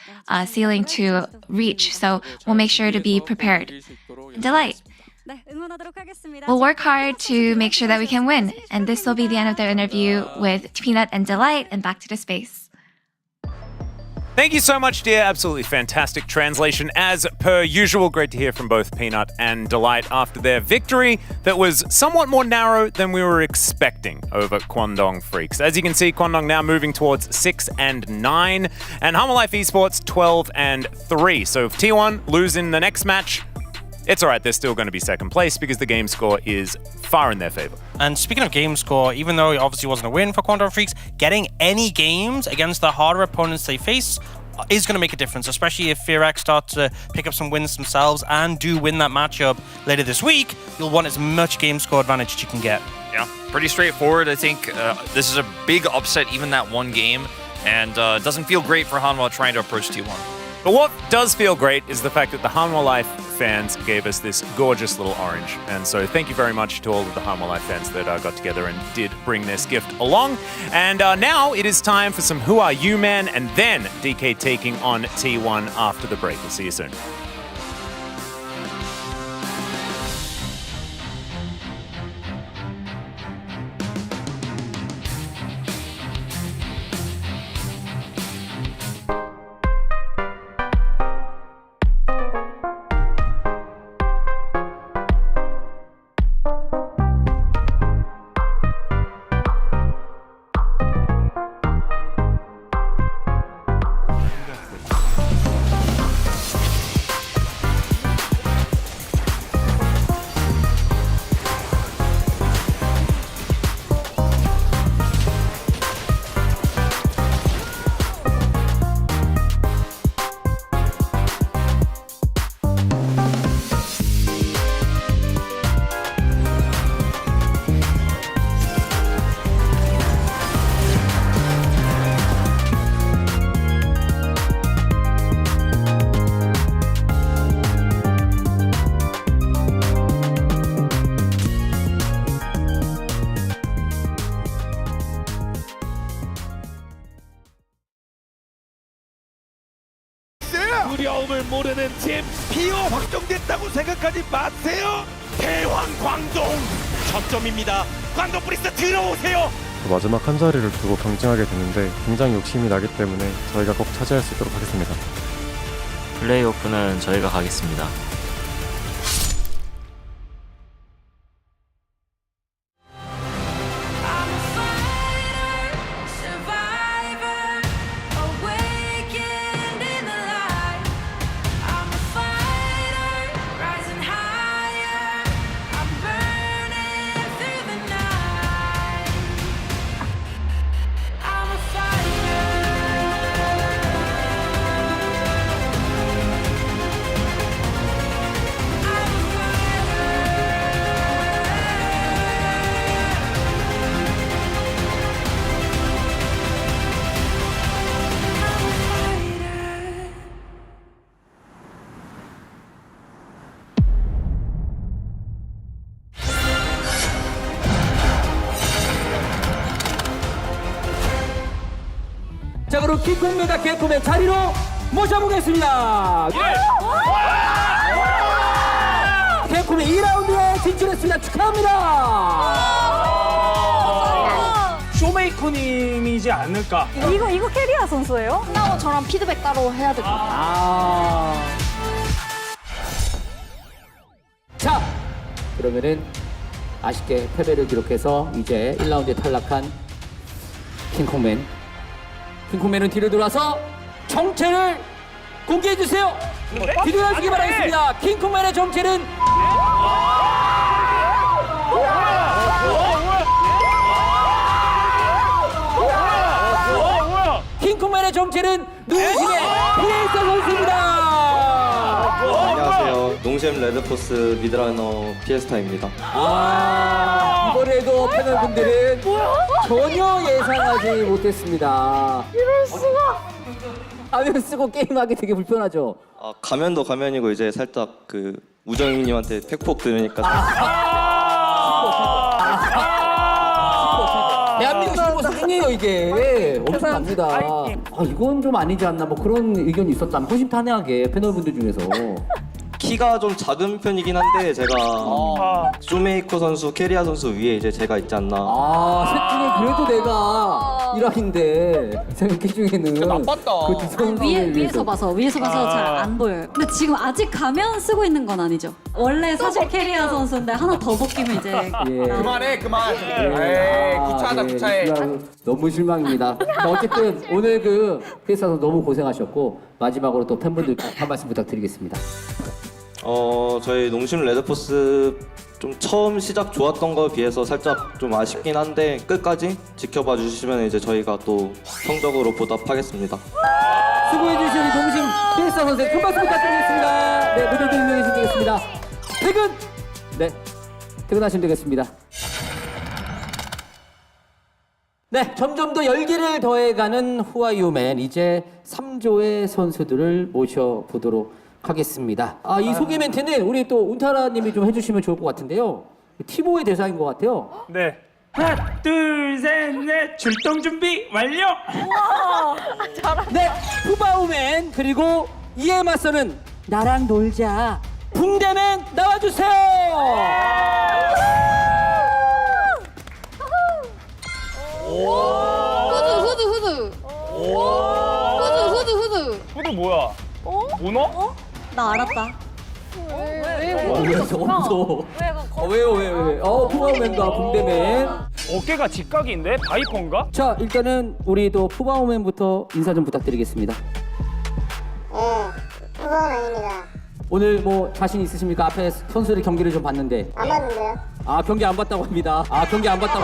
ceiling to reach, so we'll make sure to be prepared. Delight! We'll work hard to make sure that we can win, and this will be the end of the interview with Peanut and Delight, and back to the space. Thank you so much, dear. Absolutely fantastic translation as per usual. Great to hear from both Peanut and Delight after their victory that was somewhat more narrow than we were expecting over Kwangdong Freaks. As you can see, Kwangdong now moving towards 6 and 9, and Hanwha Life Esports 12 and 3. So if T1 lose in the next match, it's alright, they're still going to be second place because the game score is far in their favor. And speaking of game score, even though it obviously wasn't a win for Kwangdong Freaks, getting any games against the harder opponents they face is going to make a difference, especially if Firax start to pick up some wins themselves and do win that matchup later this week. You'll want as much game score advantage as you can get. Yeah, pretty straightforward. I think this is a big upset, even that one game, and it doesn't feel great for Hanwha trying to approach T1. But what does feel great is the fact that the Hanwha Life fans gave us this gorgeous little orange. And so thank you very much to all of the Hanwha Life fans that got together and did bring this gift along. And now it is time for some Who Are You Man, and then DK taking on T1 after the break. We'll see you soon. 마음을 모르는 팀 피오 확정됐다고 생각하지 마세요. 대왕 광동 접점입니다. 광동 프리스 들어오세요. 마지막 한 자리를 두고 경쟁하게 됐는데 굉장히 욕심이 나기 때문에 저희가 꼭 차지할 수 있도록 하겠습니다. 플레이오프는 저희가 가겠습니다. 자, 그럼 킹콩메가 개꿈의 자리로 모셔보겠습니다. 개꿈의 2라운드에 진출했습니다. 축하합니다. 쇼메이커님이지 않을까? 이거 캐리아 선수예요? 끝나고 저랑 피드백 따로 해야 될 것 같아요. 자, 그러면은 아쉽게 패배를 기록해서 이제 1라운드에 탈락한 킹콩맨. 킹콩맨은 뒤로 돌아서 정체를 공개해주세요. 뒤로 가시기 바라겠습니다. 킹콩맨의 정체는 킹콩맨의 정체는 농심의 피에이터 선수입니다. 안녕하세요. 농심 레드포스 미드라이너 피에스타입니다. 이번에도 패널분들은 전혀 예상하지 못했습니다. 이럴 수가. 가면 쓰고 게임하기 되게 불편하죠. 가면도 가면이고 이제 살짝 그 우정님한테 팩폭 들으니까 대한민국 신고 사진이에요 이게. 엄청납니다. 이건 좀 아니지 않나 뭐 그런 의견이 있었다면 허심탄회하게 패널분들 중에서. 키가 좀 작은 편이긴 한데 제가 쇼메이커 선수, 캐리아 선수 위에 이제 제가 있지 않나. 셋 중에 그래도 내가 1학인데 생각해 중에는 나빴다. 그 두 선수를 위에서 봐서 잘 안 보여요. 근데 지금 아직 가면 쓰고 있는 건 아니죠? 원래 사실 캐리아 선수인데 하나 더 벗기면 이제 그만해. 구차해. 너무 실망입니다. 자, 어쨌든 오늘 그 회사에서 너무 고생하셨고 마지막으로 또 팬분들 한 말씀 부탁드리겠습니다. 저희 농심 레드포스 좀 처음 시작 좋았던 거에 비해서 살짝 좀 아쉽긴 한데 끝까지 지켜봐 주시면 이제 저희가 또 성적으로 보답하겠습니다. 수고해주신 우리 농심 피에스타 선생 큰 박수 부탁드리겠습니다. 네, 무대 등용해 주시겠습니다. 퇴근! 네, 퇴근하시면 되겠습니다. 네, 점점 더 열기를 더해가는 후아유맨 이제 3조의 선수들을 모셔보도록 하겠습니다. 이 소개 멘트는 우리 또 운타라님이 좀 해주시면 좋을 것 같은데요. 티모의 대사인 것 같아요. 네. 하나, 둘, 셋, 넷. 출동 준비 완료. 네, 푸바우맨 그리고 이에 맞서는 나랑 놀자 붕대맨 나와주세요. 후드. 후드 뭐야? 문어? 나 알았다. 왜 없어? 왜요? 푸바우맨과 붕대맨. 어깨가 직각인데? 바이퍼인가? 자, 일단은 우리 또 푸바우맨부터 인사 좀 부탁드리겠습니다. 푸바우맨입니다. 오늘 뭐 자신 있으십니까? 앞에 선수들 경기를 좀 봤는데. 안 봤는데요? 경기 안 봤다고 합니다. 경기 안 봤다.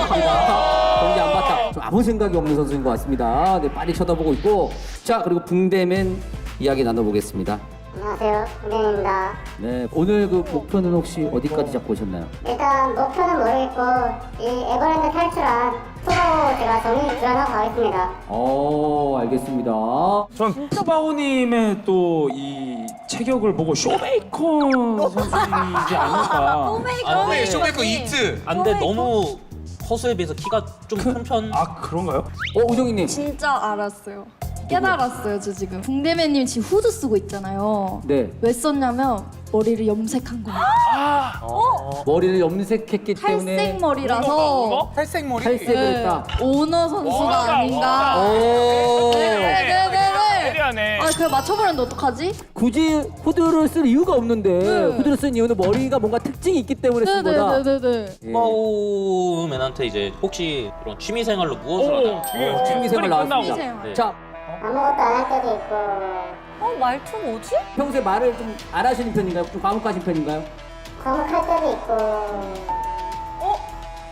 좀 아무 생각이 없는 선수인 것 같습니다. 네, 빨리 쳐다보고 있고. 자, 그리고 붕대맨 이야기 나눠보겠습니다. 안녕하세요. 붕대맨입니다. 네, 오늘 그 목표는 혹시 어디까지 잡고 오셨나요? 일단 목표는 모르겠고 이 에버랜드 탈출한 프로 제가 정리 주관하고 가겠습니다. 알겠습니다. 전 푸바오님의 또 이 체격을 보고 쇼메이커 선수이지 않을까. 쇼메이커 이트. 안돼 너무 허수에 비해서 키가 좀 큰 편. 그런가요? 우정이님. 진짜 알았어요. 깨달았어요. 저 지금 붕대맨님 지금 후드 쓰고 있잖아요. 네. 왜 썼냐면 머리를 염색한 거예요. 머리를 염색했기 때문에 탈색 머리라서 탈색머리? 탈색을 했다. 오너 선수가 아닌가. 오. 네네네네. 예리하네. 아 그래 맞춰버렸는데 어떡하지? 굳이 후드를 쓸 이유가 없는데 네. 후드를 쓴 이유는 머리가 뭔가 특징이 있기 때문에 쓴 거다. 네네네네네. 후바오맨한테 이제 혹시 그런 취미생활로 무엇을 하나? 취미생활 나왔습니다. 취미생활. 자, 아무것도 안 할 때도 있고 말투 뭐지? 평소에 말을 좀 안 하시는 편인가요? 좀 과묵하신 편인가요? 과묵할 때도 있고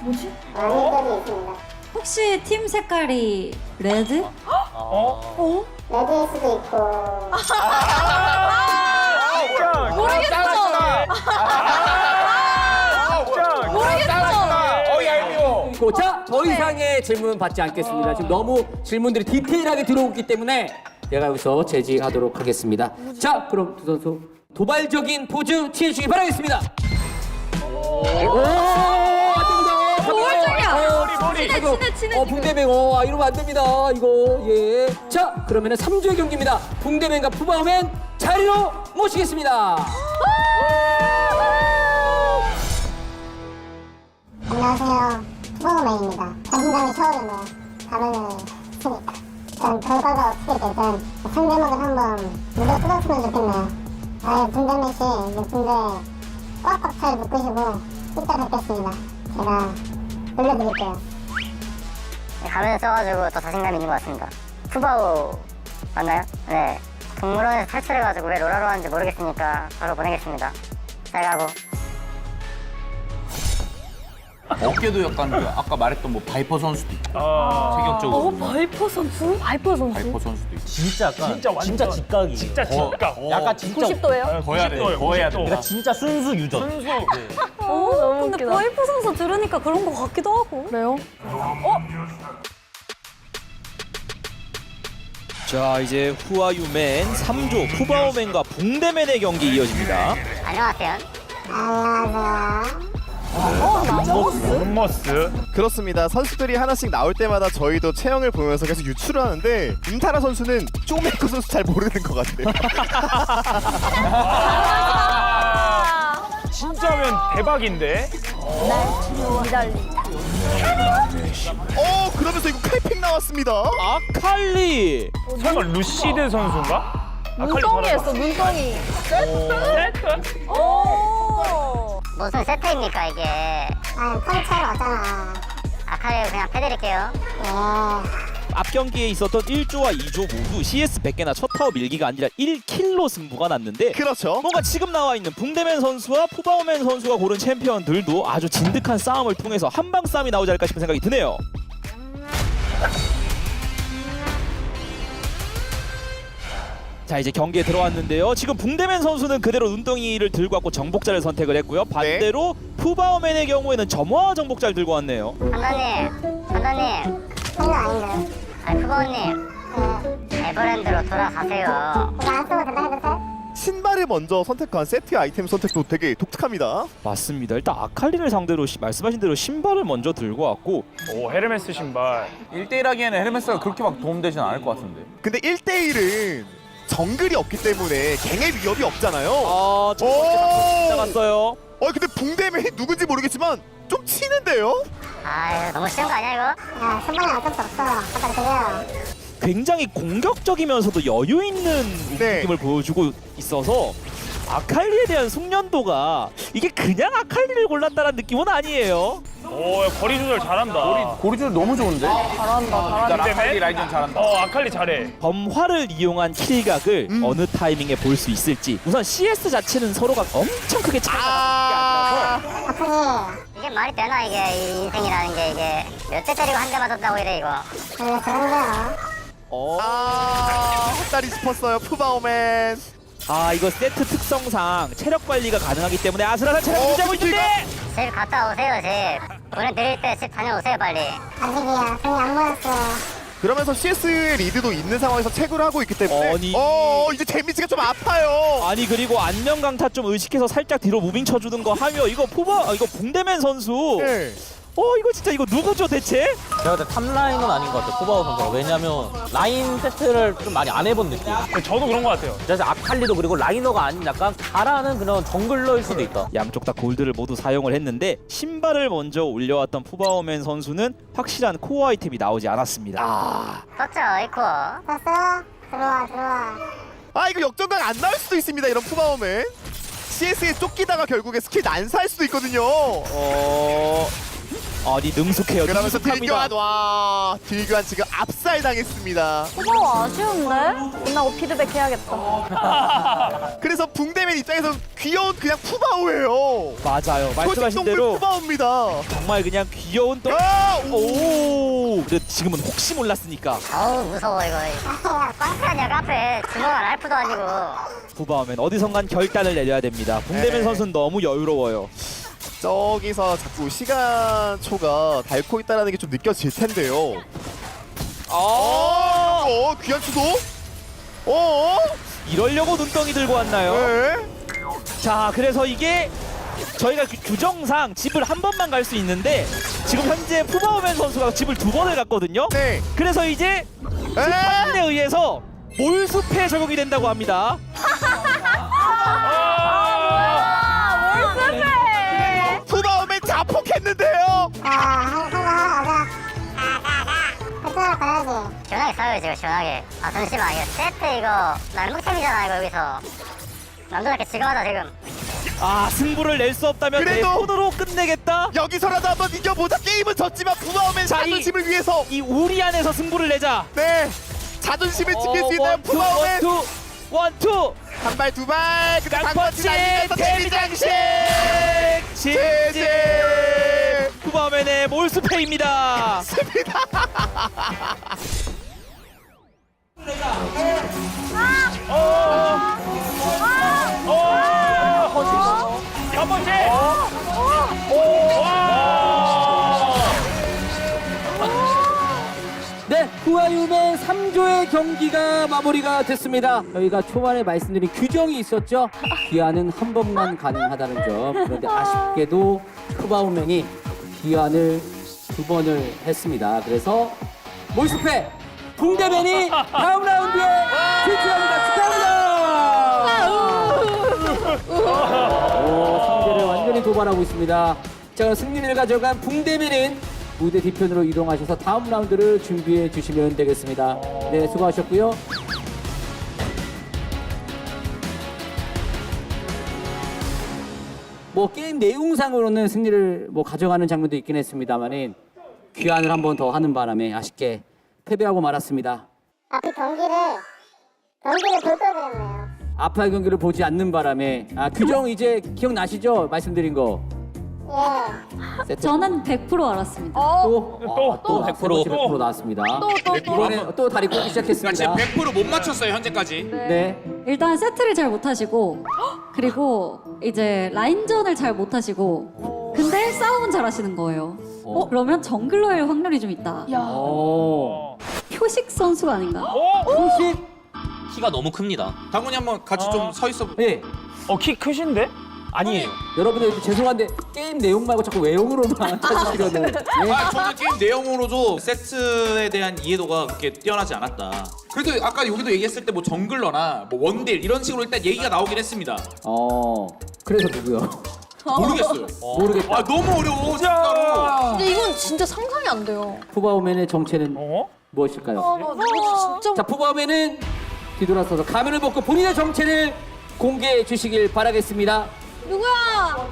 뭐지? 아닐 때도 있습니다. 혹시 팀 색깔이 레드? 레드일 수도 있고 모르겠어. 자, 더 이상의 질문 받지 않겠습니다. 지금 너무 질문들이 디테일하게 들어오기 때문에 제가 여기서 제지하도록 하겠습니다. 자, 그럼 두 선수 도발적인 포즈 취해주시기 바라겠습니다. 오, 안됩니다. 도발적이야. 친해. 붕대맨, 이러면 안 됩니다. 이거, 예. 자, 그러면은 3주의 경기입니다. 붕대맨과 푸바오맨 자리로 모시겠습니다. 안녕하세요. 푸바오맨입니다. 자신감이 차오르네요. 다른 스니까. 일단 결과가 어떻게 되든 상대방을 한번 물어 뜯었으면 좋겠네요. 붕대맨 씨 이제 붕대 꽉꽉 잘 묶으시고 이따 뵙겠습니다. 제가 돌려드릴게요. 가면을 써가지고 더 자신감이 있는 것 같습니다. 푸바오 맞나요? 네. 동물원에서 탈출해가지고 왜 로라로 하는지 모르겠으니까 바로 보내겠습니다. 잘 가고. 어깨도 약간 아까 말했던 뭐 바이퍼 선수도 있고 체격적으로 바이퍼 선수? 바이퍼 선수? 바이퍼 선수도 있고 진짜 약간 진짜 직각이에요. 진짜 직각. 약간 진짜 90도예요? 더 해야 돼. 더 해야 돼. 그러니까 진짜 순수 유전. 너무 근데 웃기다. 바이퍼 선수 들으니까 그런 거 같기도 하고. 그래요? 자, 이제 후아유맨 3조 푸바오맨과 붕대맨의 경기 이어집니다. 안녕하세요. 안녕하세요. 몬머스. 그렇습니다. 선수들이 하나씩 나올 때마다 저희도 체형을 보면서 계속 유출을 하는데 윤타라 선수는 쪼메이커 선수 잘 모르는 것 같아요. 진짜면 대박인데. 그러면서 이거 칼픽 나왔습니다. 아칼리. 설마 루시드 선수인가? 눈덩이 했어 눈덩이. 세트? 무슨 세트입니까 이게? 펀치하러 왔잖아. 아칼리 그냥 패드릴게요. 앞 경기에 있었던 1조와 2조 모두 CS 100개나 첫 타워 밀기가 아니라 1킬로 승부가 났는데 그렇죠. 뭔가 지금 나와 있는 붕대맨 선수와 푸바오맨 선수가 고른 챔피언들도 아주 진득한 싸움을 통해서 한방 싸움이 나오지 않을까 싶은 생각이 드네요. 자, 이제 경기에 들어왔는데요. 지금 붕대맨 선수는 그대로 눈덩이를 들고 왔고 정복자를 선택을 했고요. 반대로 푸바오맨의 경우에는 점화 정복자를 들고 왔네요. 판다님. 이거 아닌가요? 푸바오님. 에버랜드로 돌아가세요. 이거 안 쓰고 된다 해주세요? 신발을 먼저 선택한 세트 아이템 선택도 되게 독특합니다. 맞습니다. 일단 아칼리를 상대로 말씀하신 대로 신발을 먼저 들고 왔고 오, 헤르메스 신발. 1대1 하기에는 헤르메스가 그렇게 막 도움되진 않을 것 같은데. 근데 1대1은 정글이 없기 때문에 갱의 위협이 없잖아요. 잡았어요. 근데 붕대맨이 누군지 모르겠지만 좀 치는데요? 너무 쉬운 거 아니야 이거? 야, 신발은 어쩔 수 없어. 아까 그래요. 굉장히 공격적이면서도 여유 있는 느낌을 보여주고 있어서 아칼리에 대한 숙련도가 이게 그냥 아칼리를 골랐다는 느낌은 아니에요. 오, 거리 조절 잘한다. 고리 조절 너무 좋은데? 잘한다. 아칼리 라이전 잘한다. 아칼리 잘해. 범화를 이용한 킬각을 어느 타이밍에 볼 수 있을지. 우선 CS 자체는 서로가 엄청 크게 차이가 나는 게 아니라서 이게 말이 되나 이게 이 인생이라는 게 이게 몇 대 때리고 한 대 맞았다고 이래 이거. 그런데요. 헛다리 짚었어요 푸바오맨. 이거 세트 특성상 체력 관리가 가능하기 때문에 아슬아슬 체력 유지하고 있는데 집 갔다 오세요 집. 보내드릴 때 집 다녀오세요 빨리. 아직이야. 돈이 안 모였어요. 그러면서 CS의 리드도 있는 상황에서 체크를 하고 있기 때문에 이제 데미지가 좀 아파요. 아니 그리고 안면 강타 좀 의식해서 살짝 뒤로 무빙 쳐주는 거 하며 이거 붕대맨 선수 이거 진짜 이거 누구죠 대체? 제가 볼때 탑라인은 아닌 것 같아요, 푸바오 선수가. 왜냐면 라인 세트를 좀 많이 안 해본 느낌. 저도 그런 것 같아요. 그래서 아칼리도 그리고 라이너가 아닌 약간 잘하는 그런 정글러일 수도 있다. 양쪽 다 골드를 모두 사용을 했는데 신발을 먼저 올려왔던 푸바오맨 선수는 확실한 코어 아이템이 나오지 않았습니다. 떴죠, 에이코. 떴어? 들어와. 아 이거 역전각 안 나올 수도 있습니다. 이런 푸바오맨. CS에 쫓기다가 결국에 스킬 난사할 수도 있거든요. 아니 능숙해요. 그러면서 능숙합니다. 딜교환 와 딜교환 지금 압살 당했습니다. 아쉬운데? 끝나고 피드백 해야겠다. 그래서 붕대맨 입장에서 귀여운 그냥 푸바오예요. 맞아요. 말씀하신 대로 푸바오입니다. 정말 그냥 귀여운 또. 오. 근데 지금은 혹시 몰랐으니까. 아우 무서워 이거. 꽝스라냐 카페. 주먹은 알프도 아니고. 푸바오맨 어디선간 결단을 내려야 됩니다. 붕대맨 선수는 너무 여유로워요. 저기서 자꾸 시간초가 닳고 있다는 게 좀 느껴질 텐데요. 귀한 추도? 이러려고 눈덩이 들고 왔나요? 네. 자, 그래서 이게 저희가 규정상 집을 한 번만 갈 수 있는데 지금 현재 푸바오맨 선수가 집을 2번을 갔거든요. 네. 그래서 이제 판에 의해서 몰수패 적용이 된다고 합니다. 푸바오맨 자폭했는데요. 시원하게 싸워요 지금 시원하게. 아 잠시만 이거 세트 이거 날목챔이잖아 이거 여기서. 남자답게 지금하자 지금. 승부를 낼 수 없다면 내 그래도 손으로 끝내겠다. 여기서라도 한번 이겨보자. 게임은 졌지만 푸바오맨 자존심을 위해서 이 우리 안에서 승부를 내자. 네 자존심을 지킬 수 있나요 푸바오맨? 원투 한 발 두 발 그다음 양펀치 날리면서 데뷔장식 진제 푸바오맨의 몰수패입니다. 네, 후아유맨 3조의 경기가 마무리가 됐습니다. 저희가 초반에 말씀드린 규정이 있었죠. 귀환은 한 번만 가능하다는 점. 그런데 아쉽게도 푸바오맨이 귀환을 2번을 했습니다. 그래서 몰수패 붕대맨이 다음 라운드에 진출합니다. 축하합니다. 상대를 완전히 도발하고 있습니다. 자, 승리를 가져간 붕대맨은 무대 뒤편으로 이동하셔서 다음 라운드를 준비해 주시면 되겠습니다. 네, 수고하셨고요. 뭐 게임 내용상으로는 승리를 뭐 가져가는 장면도 있긴 했습니다만은 귀환을 한 번 더 하는 바람에 아쉽게 패배하고 말았습니다. 앞에 경기를 볼 걸 그랬네요. 앞의 경기를 보지 않는 바람에 규정 이제 기억나시죠? 말씀드린 거. 예. 저는 100% 알았습니다. 또 100% 나왔습니다. 이번에 또 다리 꼬기 시작했습니다. 100% 못 맞췄어요 현재까지. 네. 일단 세트를 잘 못하시고 그리고 이제 라인전을 잘 못하시고 근데 싸움은 잘하시는 거예요. 그러면 정글러일 확률이 좀 있다. 표식 선수가 아닌가? 표식? 키가 너무 큽니다. 당연히 한번 같이 좀 서 있어. 예. 키 크신데? 아니에요. 여러분들 죄송한데 게임 내용 말고 자꾸 외형으로만 찾으시려는. 예? 저는 게임 내용으로도 세트에 대한 이해도가 그렇게 뛰어나지 않았다. 그래도 아까 여기도 얘기했을 때 뭐 정글러나 뭐 원딜 이런 식으로 일단 얘기가 나오긴 했습니다. 그래서 누구요? 모르겠어요. 모르겠다. 너무 어려워 진짜로. 근데 이건 진짜 상상이 안 돼요. 푸바오맨의 정체는 무엇일까요? 진짜. 자, 푸바오맨은 뒤돌아서서 가면을 벗고 본인의 정체를 공개해 주시길 바라겠습니다. 누구야?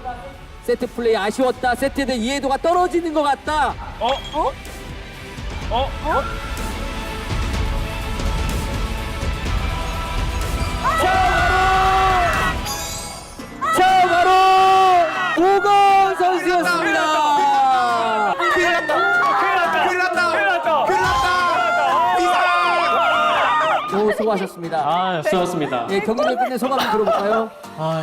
세트 플레이 아쉬웠다. 세트에 대한 이해도가 떨어지는 것 같다. 자, 바로 오건 선수였습니다. 큰일 났다. 수고하셨습니다. 수고하셨습니다. 예, 경기를 끝낸 소감 좀 들어볼까요?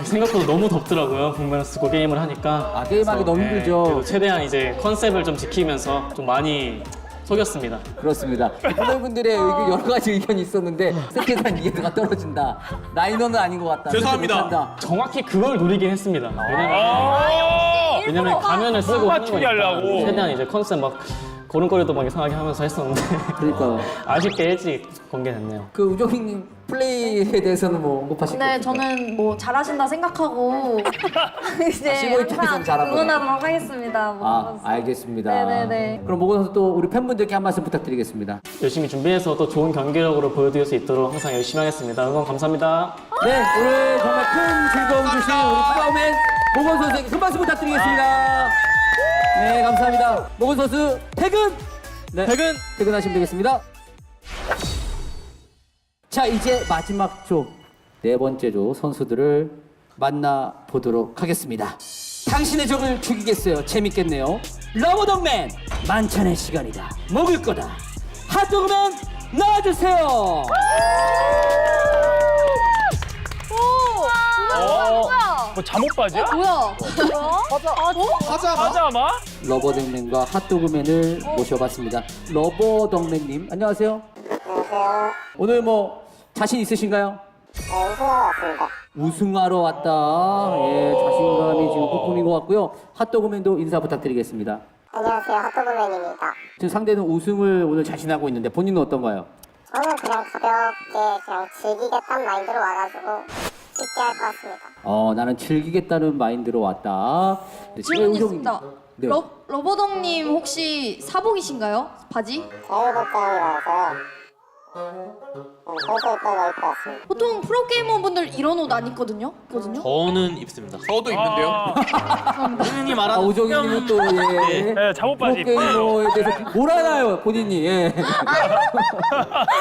생각보다 너무 덥더라고요. 복면을 쓰고 게임을 하니까. 게임하기 너무 힘들죠. 그래서 최대한 이제 컨셉을 좀 지키면서 좀 많이 속였습니다. 그렇습니다. 분들의 여러 가지 의견이 있었는데 세트에 대한 이해도가 떨어진다. 라이너는 아닌 것 같다. 죄송합니다. 정확히 그걸 노리긴 했습니다. 왜냐면 가면을 쓰고 하는 거니까 최대한 이제 컨셉 막 고른거리도 막 이상하게 하면서 했었는데 그러니까 아쉽게 일찍 공개됐네요. 그 우정희님 플레이에 대해서는 뭐 언급하실 네, 거 저는 뭐 잘하신다 생각하고 이제 시골 입장에서는 항상 잘하구나. 응원하도록 하겠습니다. 아, 알겠습니다. 네네네. 그럼 모건 선수 또 우리 팬분들께 한 말씀 부탁드리겠습니다. 열심히 준비해서 또 좋은 경기력으로 보여드릴 수 있도록 항상 열심히 하겠습니다. 응원 감사합니다. 네, 오늘 정말 큰 즐거움 주신 우리 푸바오맨 모건 선수에게 큰 박수 부탁드리겠습니다. 네, 감사합니다. 모건 선수 퇴근! 네, 퇴근하시면 되겠습니다. 자, 이제 마지막 조, 네 번째 조 선수들을 만나보도록 하겠습니다. 당신의 적을 죽이겠어요. 재밌겠네요. 러버덕맨, 만찬의 시간이다. 먹을 거다. 핫도그맨 나와주세요. 뭐 잠옷바지야? 뭐야? 하자마? 러버덕맨과 핫도그맨을 모셔봤습니다. 러버덕맨님, 안녕하세요. 안녕하세요. 오늘 뭐 자신 있으신가요? 네, 우승하러 왔습니다. 우승하러 왔다. 예, 자신감이 지금 뿜뿜인 것 같고요. 핫도그맨도 인사 부탁드리겠습니다. 안녕하세요. 핫도그맨입니다. 지금 상대는 우승을 오늘 자신하고 있는데 본인은 어떤가요? 저는 그냥 가볍게 그냥 즐기겠다는 마인드로 와가지고 쉽게 할 것 같습니다. 나는 즐기겠다는 마인드로 왔다. 네, 질문 우정이- 있습니다. 네. 러버덕님 혹시 사복이신가요? 바지? 자유복장이라서 평소에 있다가 입고 왔습니다. 보통 프로게이머분들 이런 옷 안 입거든요? 저는 입습니다. 저도 있는데요. 본인이 말하는 우정이님은 또 예. 네, 잠옷바지 입고. 게이머에 대해서 뭘 알아요, 본인이. 예.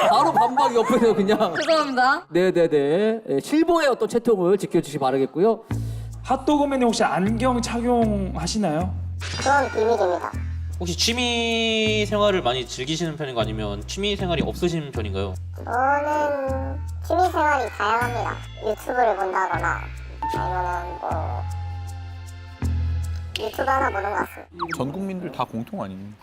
바로 반박 옆에서 그냥. 죄송합니다. 네네네. 예, 실버의 어떤 채통을 지켜주시기 바라겠고요. 핫도그맨이 혹시 안경 착용하시나요? 그건 비밀입니다. 혹시 취미 생활을 많이 즐기시는 편인가 아니면 취미 생활이 없으신 편인가요? 저는 취미생활이 다양합니다. 유튜브를 본다거나 아니면은 뭐 유튜브 하나 보는 것 같습니다. 전 국민들 다 공통 아닙니까?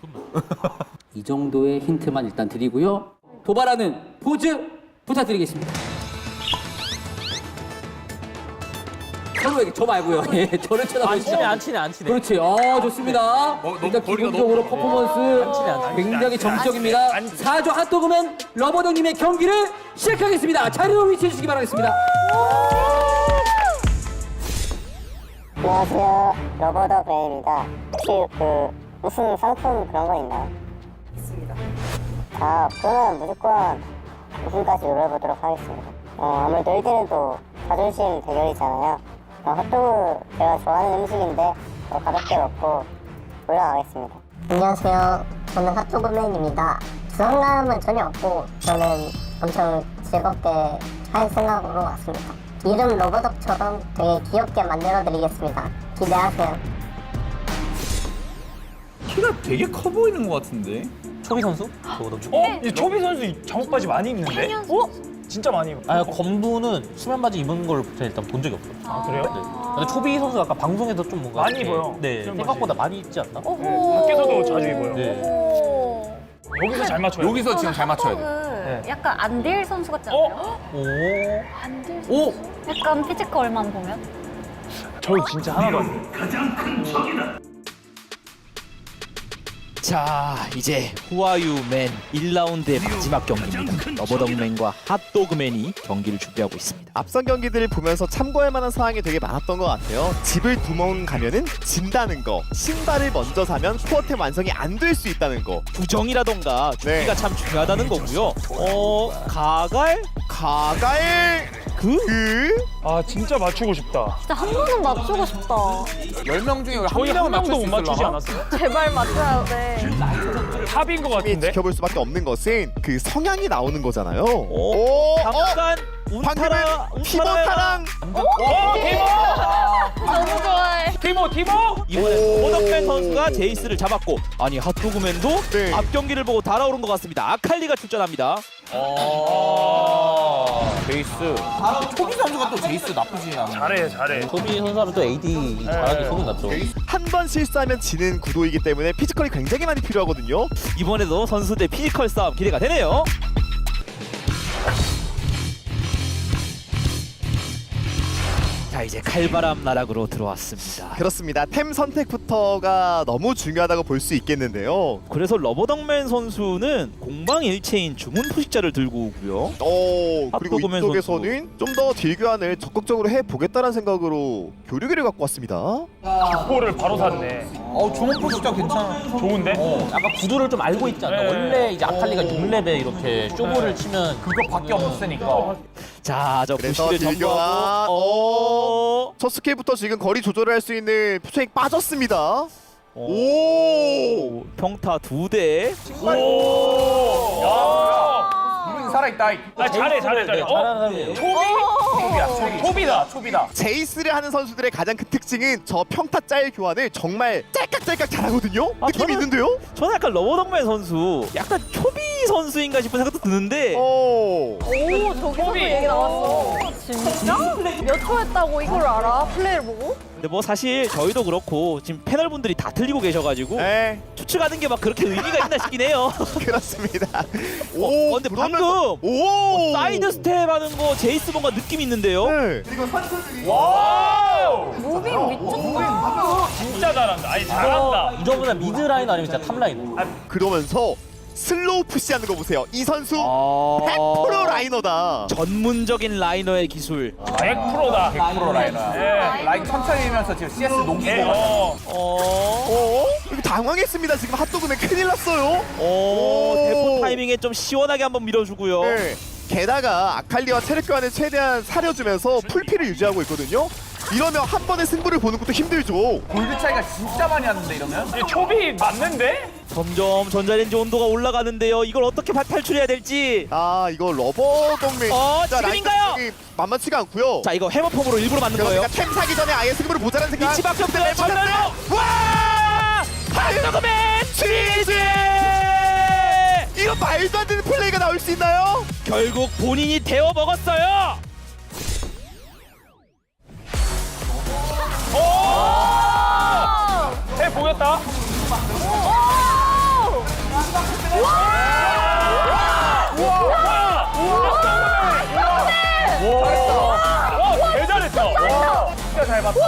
이 정도의 힌트만 일단 드리고요. 도발하는 포즈 부탁드리겠습니다. 서로에게 저 말고요. 예, 저를 쳐다보시죠. 안 치네. 그렇지. 좋습니다. 일단 기본적으로 퍼포먼스 굉장히 정적입니다. 4조 핫도그맨 러버덕님의 경기를 시작하겠습니다. 자리로 위치해 주시기 바라겠습니다. 안녕하세요. 러버더그레입니다. 혹시 그 무슨 상품 그런 거 있나요? 있습니다. 자, 그러면 무조건 우승까지 노려보도록 하겠습니다. 아무래도 1등은 또 자존심 대결이잖아요. 핫도그 제가 좋아하는 음식인데 가볍게 먹고 올라가겠습니다. 안녕하세요. 저는 핫도그맨입니다. 부담감은 전혀 없고 저는 엄청 즐겁게 할 생각으로 왔습니다. 이름 로버덕처럼 되게 귀엽게 만들어드리겠습니다. 기대하세요. 키가 되게 커 보이는 것 같은데. 초비 선수? 이 초비 선수 잠옷바지 많이 입는데? 진짜 많이 입고. 검부는 수면 바지 입은 걸 일단 본 적이 없어요. 아, 그래요? 네. 근데 초비 선수가 아까 방송에서 좀 뭔가 많이 이렇게, 입어요. 네, 수면 생각보다 많이 입지 않나? 밖에서도 자주 입어요. 네. 여기서 잘 맞춰요. 여기서 지금 잘 맞춰야 돼. 약간 안딜 선수 같지 않아요? 오. 안딜 선수? 약간 피지컬만 보면? 저 진짜 하나도 안 돼요. 가장 큰 적이다. 자, 이제 후아유맨 1라운드의 마지막 경기입니다. 러버덕맨과 핫도그맨이 경기를 준비하고 있습니다. 앞선 경기들을 보면서 참고할 만한 사항이 되게 많았던 것 같아요. 집을 2번 가면은 진다는 거, 신발을 먼저 사면 코어템 완성이 안 될 수 있다는 거, 부정이라던가 주기가 참 중요하다는 거고요. 가갈? 아, 진짜 맞추고 싶다. 진짜 한 번은 맞추고 싶다. 10명 중에 거의 한 한 명은 명도 못 맞출 수 맞추지 있을라나? 않았어요? 제발 맞춰야 돼. 탑인 것 같은데? 지켜볼 수밖에 없는 것은 그 성향이 나오는 거잖아요. 잠깐 방금은 티모타랑 너무 좋아해. 티모! 이번에 러버덕맨 선수가 제이스를 잡았고, 아니 핫도그맨도 앞 경기를 보고 달아오른 것 같습니다. 아칼리가 출전합니다. 제이스. 초비 선수가 또 제이스 나쁘지 않아. 잘해. 초비 선수는 또 AD 잘하기 소문 났죠. 한 번 실수하면 지는 구도이기 때문에 피지컬이 굉장히 많이 필요하거든요. 이번에도 선수 대 피지컬 싸움 기대가 되네요. 자, 이제 칼바람 나락으로 들어왔습니다. 그렇습니다. 템 선택부터가 너무 중요하다고 볼 수 있겠는데요. 그래서 러버덕맨 선수는 공방 일체인 주문 포식자를 들고 오고요. 그리고 핫도그맨 이쪽에서는 좀 더 딜 교환을 적극적으로 해보겠다는 생각으로 교류기를 갖고 왔습니다. 스포를 바로 샀네. 주문 포식자 괜찮아. 좋은데? 약간 구도를 좀 알고 있잖아. 네. 원래 이제 아칼리가 6레벨 이렇게 쇼부를 치면 그거밖에 없으니까. 자, 저 그래서 부시를 딜 교환. 점거하고 첫 스킬부터 지금 거리 조절을 할 수 있는 푸쉐익 빠졌습니다. 오! 평타 2대. 오! 야! 이분 살아있다. 잘해. 잘하는 사람이에요. 초비다. 제이스를 하는 선수들의 가장 큰 특징은 저 평타 짤 교환을 정말 짤깍짤깍 잘하거든요? 느낌이 있는데요? 저는 약간 러버덕맨 선수 약간 초비 선수인가 싶은 생각도 드는데 오, 저기서도 얘기 나왔어. 진짜? 몇 초 했다고 이걸 알아? 플레이를 보고? 근데 뭐 사실 저희도 그렇고 지금 패널분들이 다 틀리고 계셔가지고 추측하는 게 막 그렇게 의미가 있나 싶긴 해요. 그렇습니다. 근데 방금 사이드 스텝 하는 거 제이스 뭔가 느낌 있는데요? 그리고 선수들이 무빙 미쳤다. 진짜 잘한다. 잘한다. 이거보다 미드 라인 아니면 진짜 탑 라인. 그러면서 슬로우 푸시하는 거 보세요. 이 선수 100% 라이너다. 전문적인 라이너의 기술. 100%다. 100% 라이너. 라인 천천히 밀면서 지금 CS 녹이고. 이거 당황했습니다. 지금 핫도그맨 큰일 났어요. 대포 타이밍에 좀 시원하게 한번 밀어주고요. 네. 게다가 아칼리와 체력 교환을 최대한 사려주면서 풀피를 유지하고 있거든요. 이러면 한 번의 승부를 보는 것도 힘들죠. 골드 차이가 진짜 많이 났는데 이러면? 초비 맞는데? 점점 전자레인지 온도가 올라가는데요. 이걸 어떻게 탈출해야 될지. 이거 러버동맹 지금인가요? 만만치가 않고요. 자, 이거 해머폼으로 일부러 만든 거예요. 템 사기 전에 아예 승부를 보자는 생각. 위치밖에 없어요. 전멸로. 와! 핫도그맨 시리즈! 이거 말도 안 되는 플레이가 나올 수 있나요? 결국 본인이 데워 먹었어요. 해 보였다. 개 잘했어. 진짜 잘 봤다.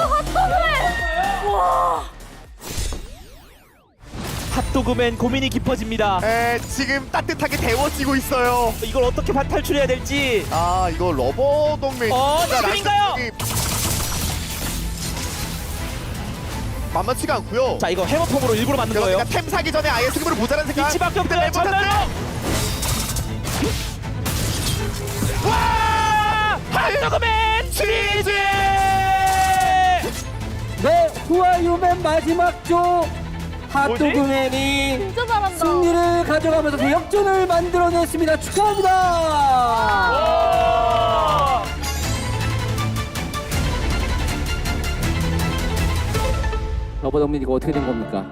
핫도그맨 고민이 깊어집니다. 지금 따뜻하게 데워지고 있어요. 이걸 어떻게 탈출해야 될지. 이거 러버동맹 지금인가요? 만만치가 않고요. 자, 이거 해머폼으로 일부러 만든 거예요. 템 사기 전에 아예 승부를 보자는 생각. 위치밖에 없어요. 전멸로. 와! 핫도그맨 시리즈! 네, 후아유맨 마지막 조 핫도그맨이 진짜 잘한다. 승리를 가져가면서 역전을 만들어냈습니다. 축하합니다. 러버덕맨 이거 어떻게 된 겁니까?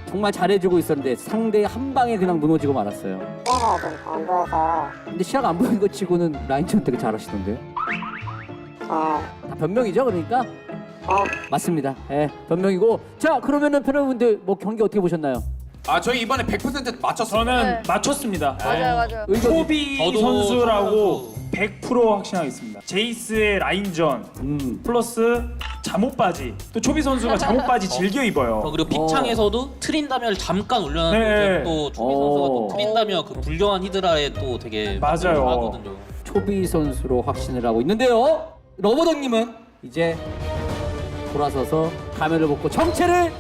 정말 잘해주고 있었는데 상대 한 방에 그냥 무너지고 말았어요. 안 보여서 근데 시야가 안 보이는 것 치고는 라인전 되게 잘하시던데요? 다 변명이죠, 그러니까? 맞습니다. 예, 변명이고. 자, 그러면은 패널분들 뭐 경기 어떻게 보셨나요? 저희 이번에 100% 맞췄어요. 저는 맞췄습니다. 맞아요. 초비 선수라고 100% 확신하겠습니다. 제이스의 라인전 플러스 잠옷바지. 또 초비 선수가 잠옷바지 즐겨 입어요. 그리고 픽창에서도 트린다미어를 잠깐 올려놨는데 또 초비 선수가 또 트린다미어 그 불경한 히드라에 또 되게 맞아요. 하거든요. 초비 선수로 확신을 하고 있는데요. 러버덕님은 이제 돌아서서 가면을 벗고 정체를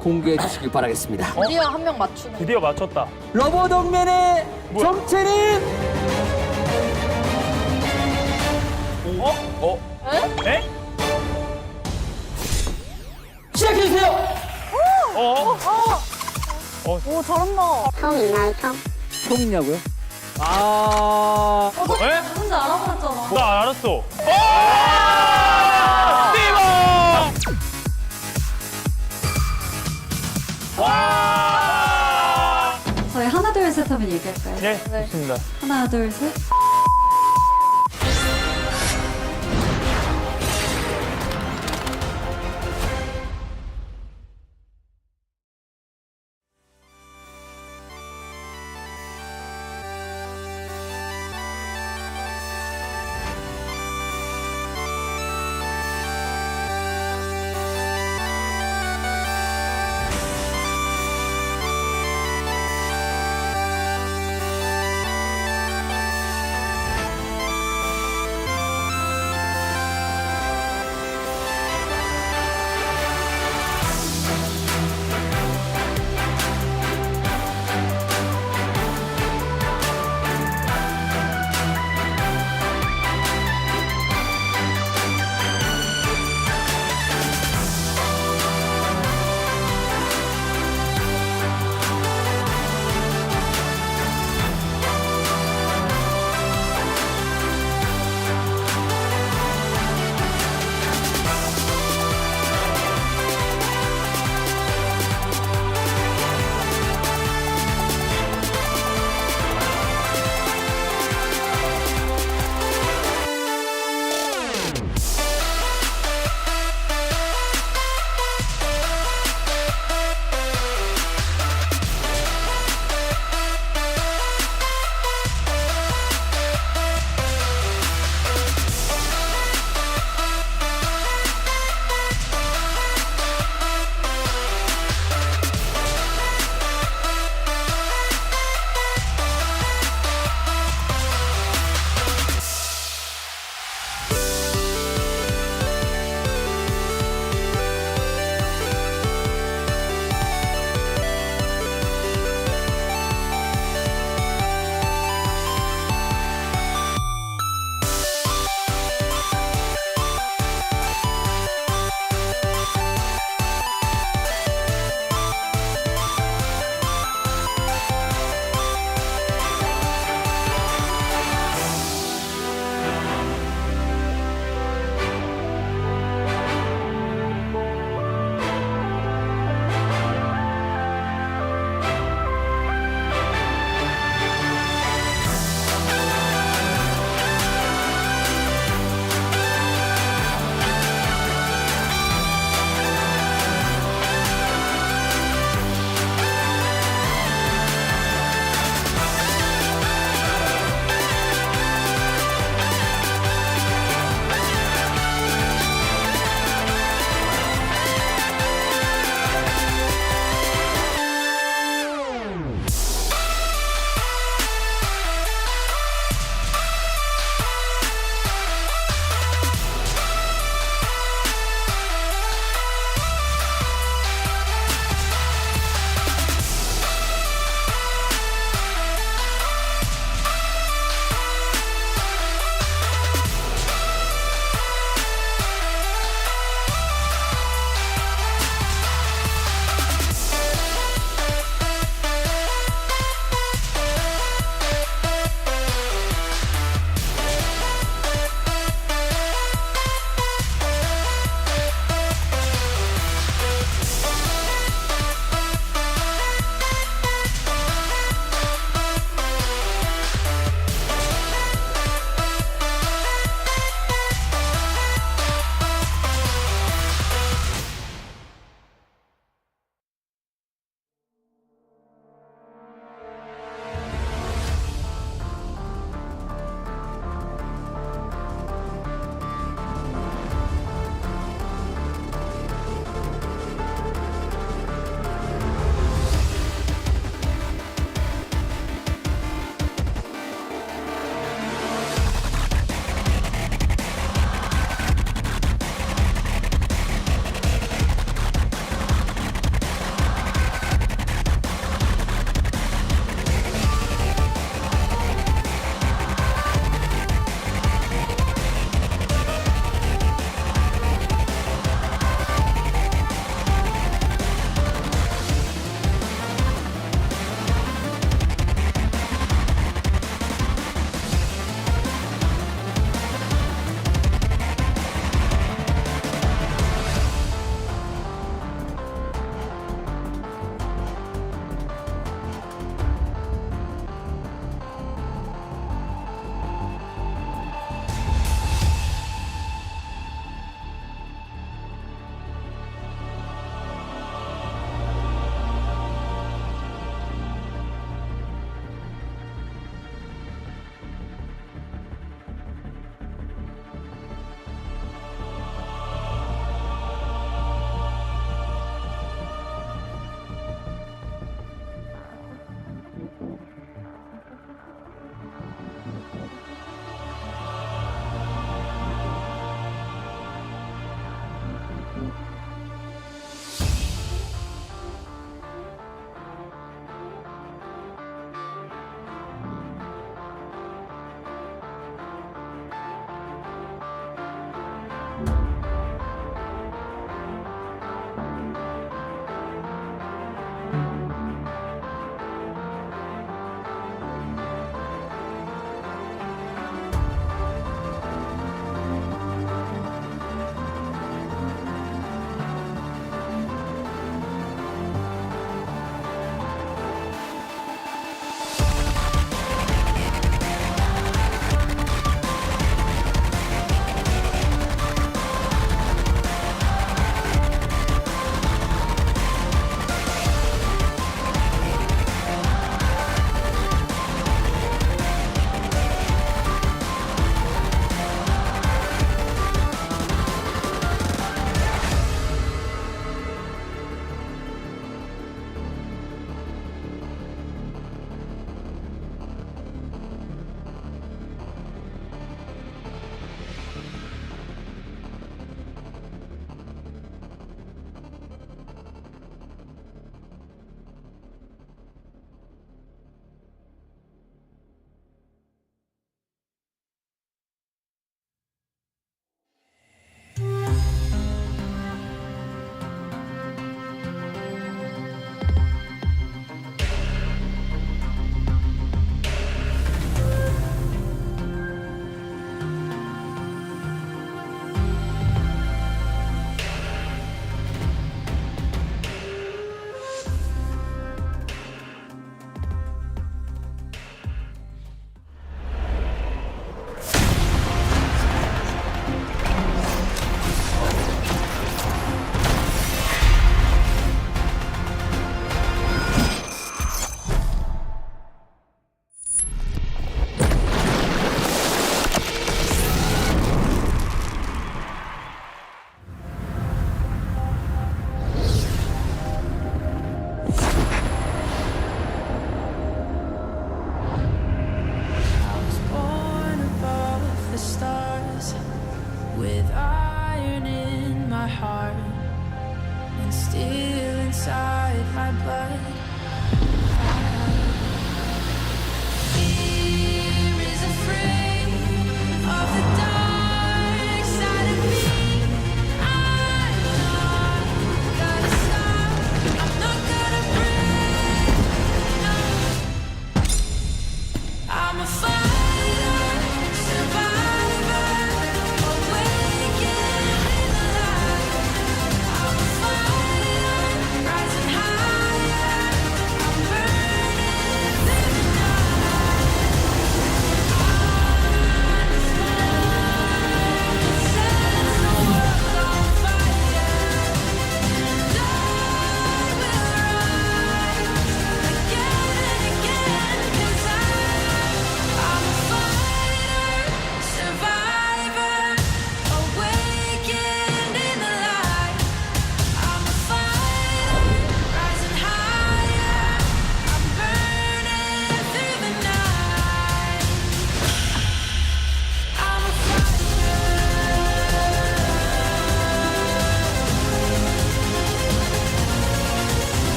공개해 주시길 바라겠습니다. 드디어 한 명 맞추네. 드디어 맞췄다. 러버덕맨의 정체는 에? 시작해주세요. 오, 잘한다. 형 있나요, 형? 총이냐고요? 누군지 알아봤잖아. 나 알았어. 저희 하나 둘 셋 하면 얘기할까요? 네, 좋습니다. 하나 둘 셋.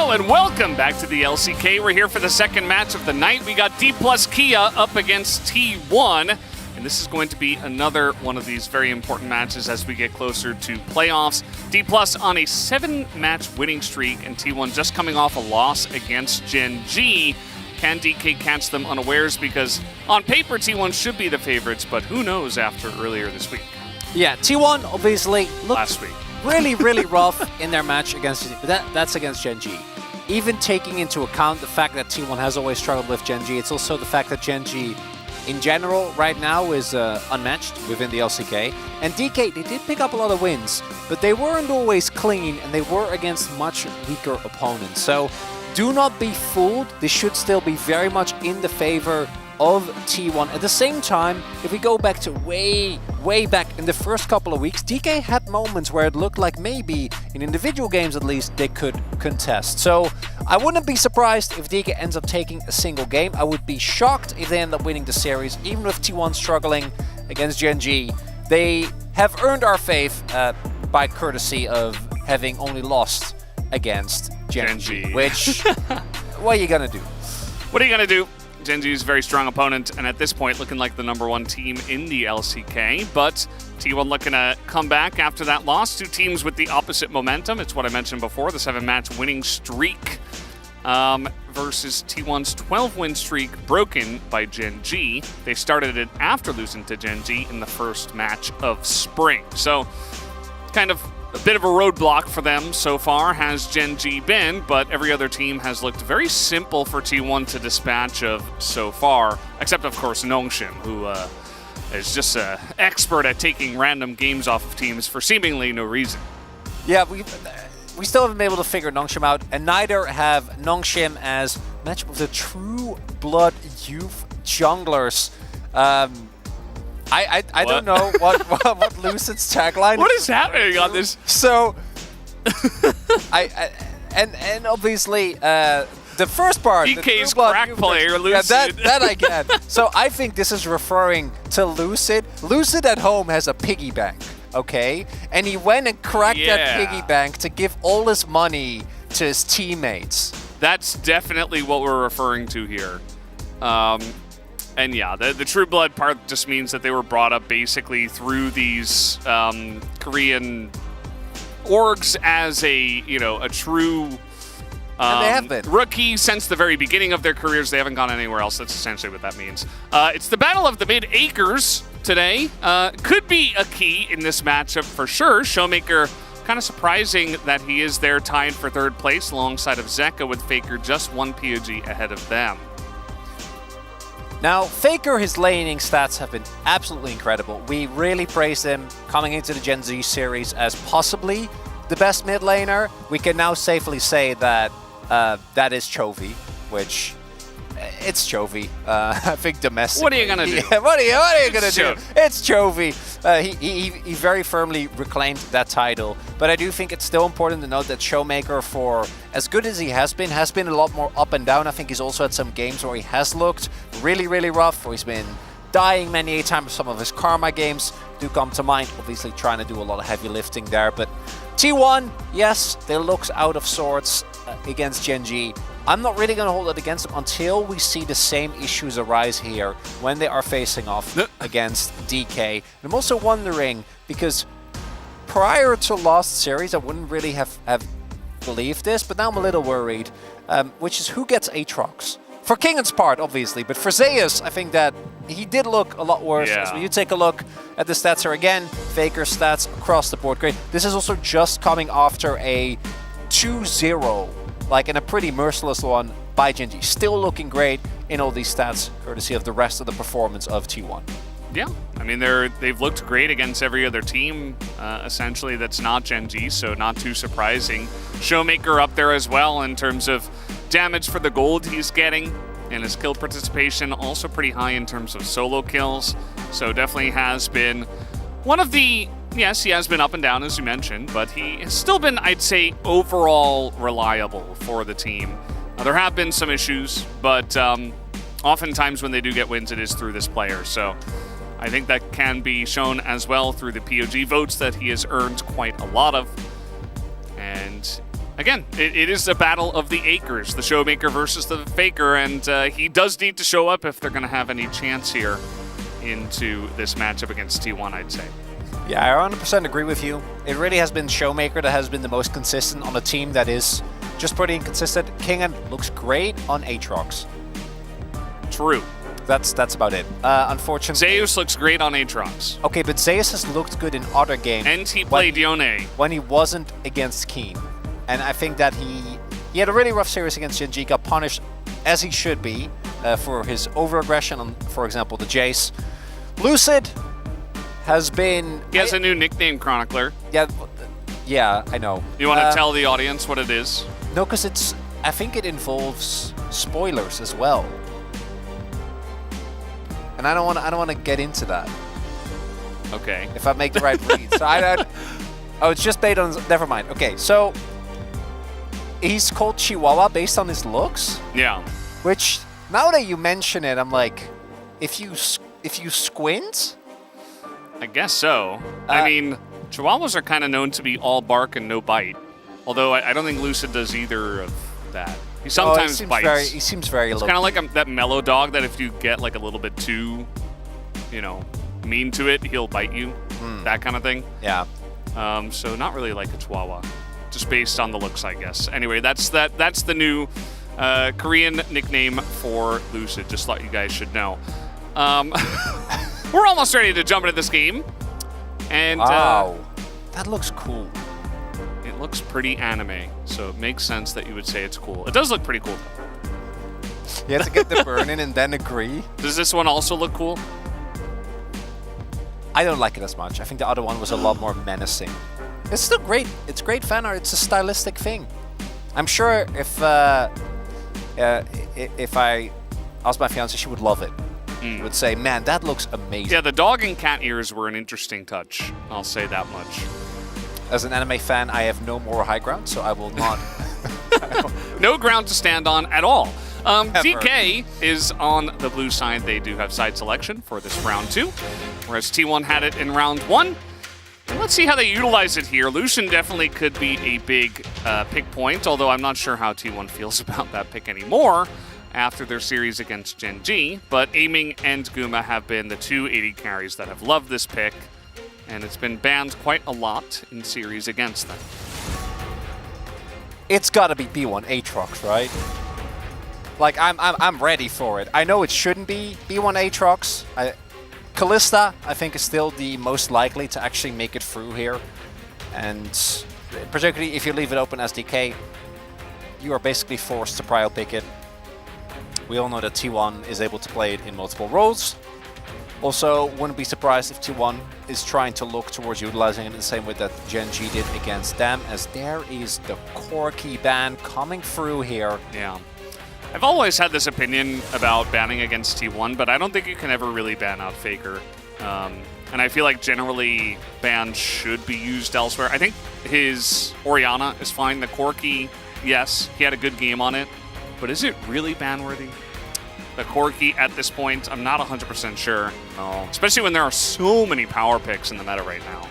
Hello and welcome back to the LCK. We're here for the second match of the night. We got D plus Kia up against T1. And this is going to be another one of these very important matches as we get closer to playoffs. D plus on a 7-match winning streak, and T1 just coming off a loss against Gen G. Can DK catch them unawares? Because on paper, T1 should be the favorites, but who knows after earlier this week. Yeah, T1 obviously looked last week really rough in their match against that's against Gen G. Even taking into account the fact that T1 has always struggled with Gen G, it's also the fact that Gen G in general right now is unmatched within the LCK. And DK, they did pick up a lot of wins, but they weren't always clean and they were against much weaker opponents. So do not be fooled. This should still be very much in the favor of T1. At the same time, if we go back to way back in the first couple of weeks, DK had moments where it looked like maybe, in individual games at least, they could contest. So I wouldn't be surprised if DK ends up taking a single game. I would be shocked if they end up winning the series, even with T1 struggling against Gen G. They have earned our faith by courtesy of having only lost against Gen G. Which, what are you gonna do? What are you gonna do? Gen G is a very strong opponent, and at this point looking like the #1 team in the LCK, but T1 looking to come back after that loss. Two teams with the opposite momentum. It's what I mentioned before, the 7-match winning streak versus T1's 12-win streak broken by Gen G. They started it after losing to Gen G in the first match of Spring. So kind of a bit of a roadblock for them so far has Gen G been, but every other team has looked very simple for T1 to dispatch of so far, except of course Nongshim, who is just an expert at taking random games off of teams for seemingly no reason. Yeah, we still haven't been able to figure Nongshim out, and neither have Nongshim as match with the true blood youth junglers. I don't know what Lucid's tagline is. What is happening on this? So, and obviously the first part, DK's crack player, Lucid. Yeah, that I get. So I think this is referring to Lucid. Lucid at home has a piggy bank, okay? And he went and cracked that piggy bank to give all his money to his teammates. That's definitely what we're referring to here. And yeah, the True Blood part just means that they were brought up basically through these Korean orgs as a true and they have been. Rookie since the very beginning of their careers. They haven't gone anywhere else. That's essentially what that means. It's the Battle of the Mid-Acres today. Could be a key in this matchup for sure. Showmaker, kind of surprising that he is there tied for 3rd place alongside of Zeka, with Faker just 1 POG ahead of them. Now, Faker, his laning stats have been absolutely incredible. We really praised him coming into the Gen Z series as possibly the best mid laner. We can now safely say that that is Chovy, which it's Chovy. I think domestically. What are you gonna do? Yeah, what are you gonna do? It's Chovy. He very firmly reclaimed that title, but I do think it's still important to note that Showmaker, for as good as he has been a lot more up and down. I think he's also had some games where he has looked really rough, where he's been dying many a times. Some of his Karma games do come to mind, obviously trying to do a lot of heavy lifting there. But T1, yes, they looked out of sorts against Gen G. I'm not really going to hold it against them until we see the same issues arise here when they are facing off against DK. And I'm also wondering, because prior to last series, I wouldn't really have believed this, but now I'm a little worried, which is who gets Aatrox. For Kingan's part, obviously, but for Zeus, I think that he did look a lot worse. Yeah. So you take a look at the stats here again, Faker's stats across the board, great. This is also just coming after a 2-0, like in a pretty merciless one by Gen G. Still looking great in all these stats, courtesy of the rest of the performance of T1. Yeah, I mean they've looked great against every other team, essentially that's not Gen G, so not too surprising. Showmaker up there as well in terms of damage for the gold he's getting, and his kill participation also pretty high in terms of solo kills. So definitely has been one of the, yes, he has been up and down as you mentioned, but he has still been, I'd say, overall reliable for the team. There have been some issues, but oftentimes when they do get wins, it is through this player. So I think that can be shown as well through the POG votes that he has earned quite a lot of. And again, it is a battle of the acres, the Showmaker versus the Faker, and he does need to show up if they're going to have any chance here into this matchup against T1, I'd say. Yeah, I 100% agree with you. It really has been Showmaker that has been the most consistent on a team that is just pretty inconsistent. Kingen looks great on Aatrox. True. That's about it. Unfortunately, Zeus looks great on Aatrox. Okay, but Zeus has looked good in other games. And he played Yone. When he wasn't against Keen. And I think that he had a really rough series against Genji, got punished as he should be for his over-aggression on, for example, the Jace. Lucid has been... He has a new nickname, Chronicler. Yeah, I know. You want to tell the audience what it is? No, because I think it involves spoilers as well. And I don't want to get into that. Okay. If I make the right read. So it's just based on... Never mind. Okay, so... He's called Chihuahua based on his looks? Yeah. Which, now that you mention it, I'm like... If you squint... I guess so. I mean, Chihuahuas are kind of known to be all bark and no bite. Although I don't think Lucid does either of that. He sometimes bites. He seems very It's kind of like that mellow dog that if you get like a little bit too, mean to it, he'll bite you. That kind of thing. Yeah. So not really like a Chihuahua, just based on the looks, I guess. Anyway, that's the new Korean nickname for Lucid. Just thought you guys should know. We're almost ready to jump into this game. And wow, that looks cool. It looks pretty anime, so it makes sense that you would say it's cool. It does look pretty cool. You have to get the burn in and then agree. Does this one also look cool? I don't like it as much. I think the other one was a lot more menacing. It's still great. It's great fan art. It's a stylistic thing. I'm sure if I asked my fiance, she would love it. She would say, man, that looks amazing. Yeah, the dog and cat ears were an interesting touch. I'll say that much. As an anime fan, I have no more high ground, so I will not. No ground to stand on at all. DK is on the blue side. They do have side selection for this round 2, whereas T1 had it in round 1. And let's see how they utilize it here. Lucian definitely could be a big pick point, although I'm not sure how T1 feels about that pick anymore after their series against Genji. But Aiming and Guma have been the two AD carries that have loved this pick, and it's been banned quite a lot in series against them. It's got to be B1 Aatrox, right? Like, I'm ready for it. I know it shouldn't be B1 Aatrox. Kalista, I think, is still the most likely to actually make it through here. And particularly if you leave it open as DK, you are basically forced to prio pick it. We all know that T1 is able to play it in multiple roles. Also, wouldn't be surprised if T1 is trying to look towards utilizing it in the same way that Genji did against them, as there is the Corki ban coming through here. Yeah. I've always had this opinion about banning against T1, but I don't think you can ever really ban out Faker. And I feel like generally bans should be used elsewhere. I think his Orianna is fine. The Corki, yes, he had a good game on it, but is it really ban-worthy? The Corki at this point, I'm not 100% sure. No. Especially when there are so many power picks in the meta right now.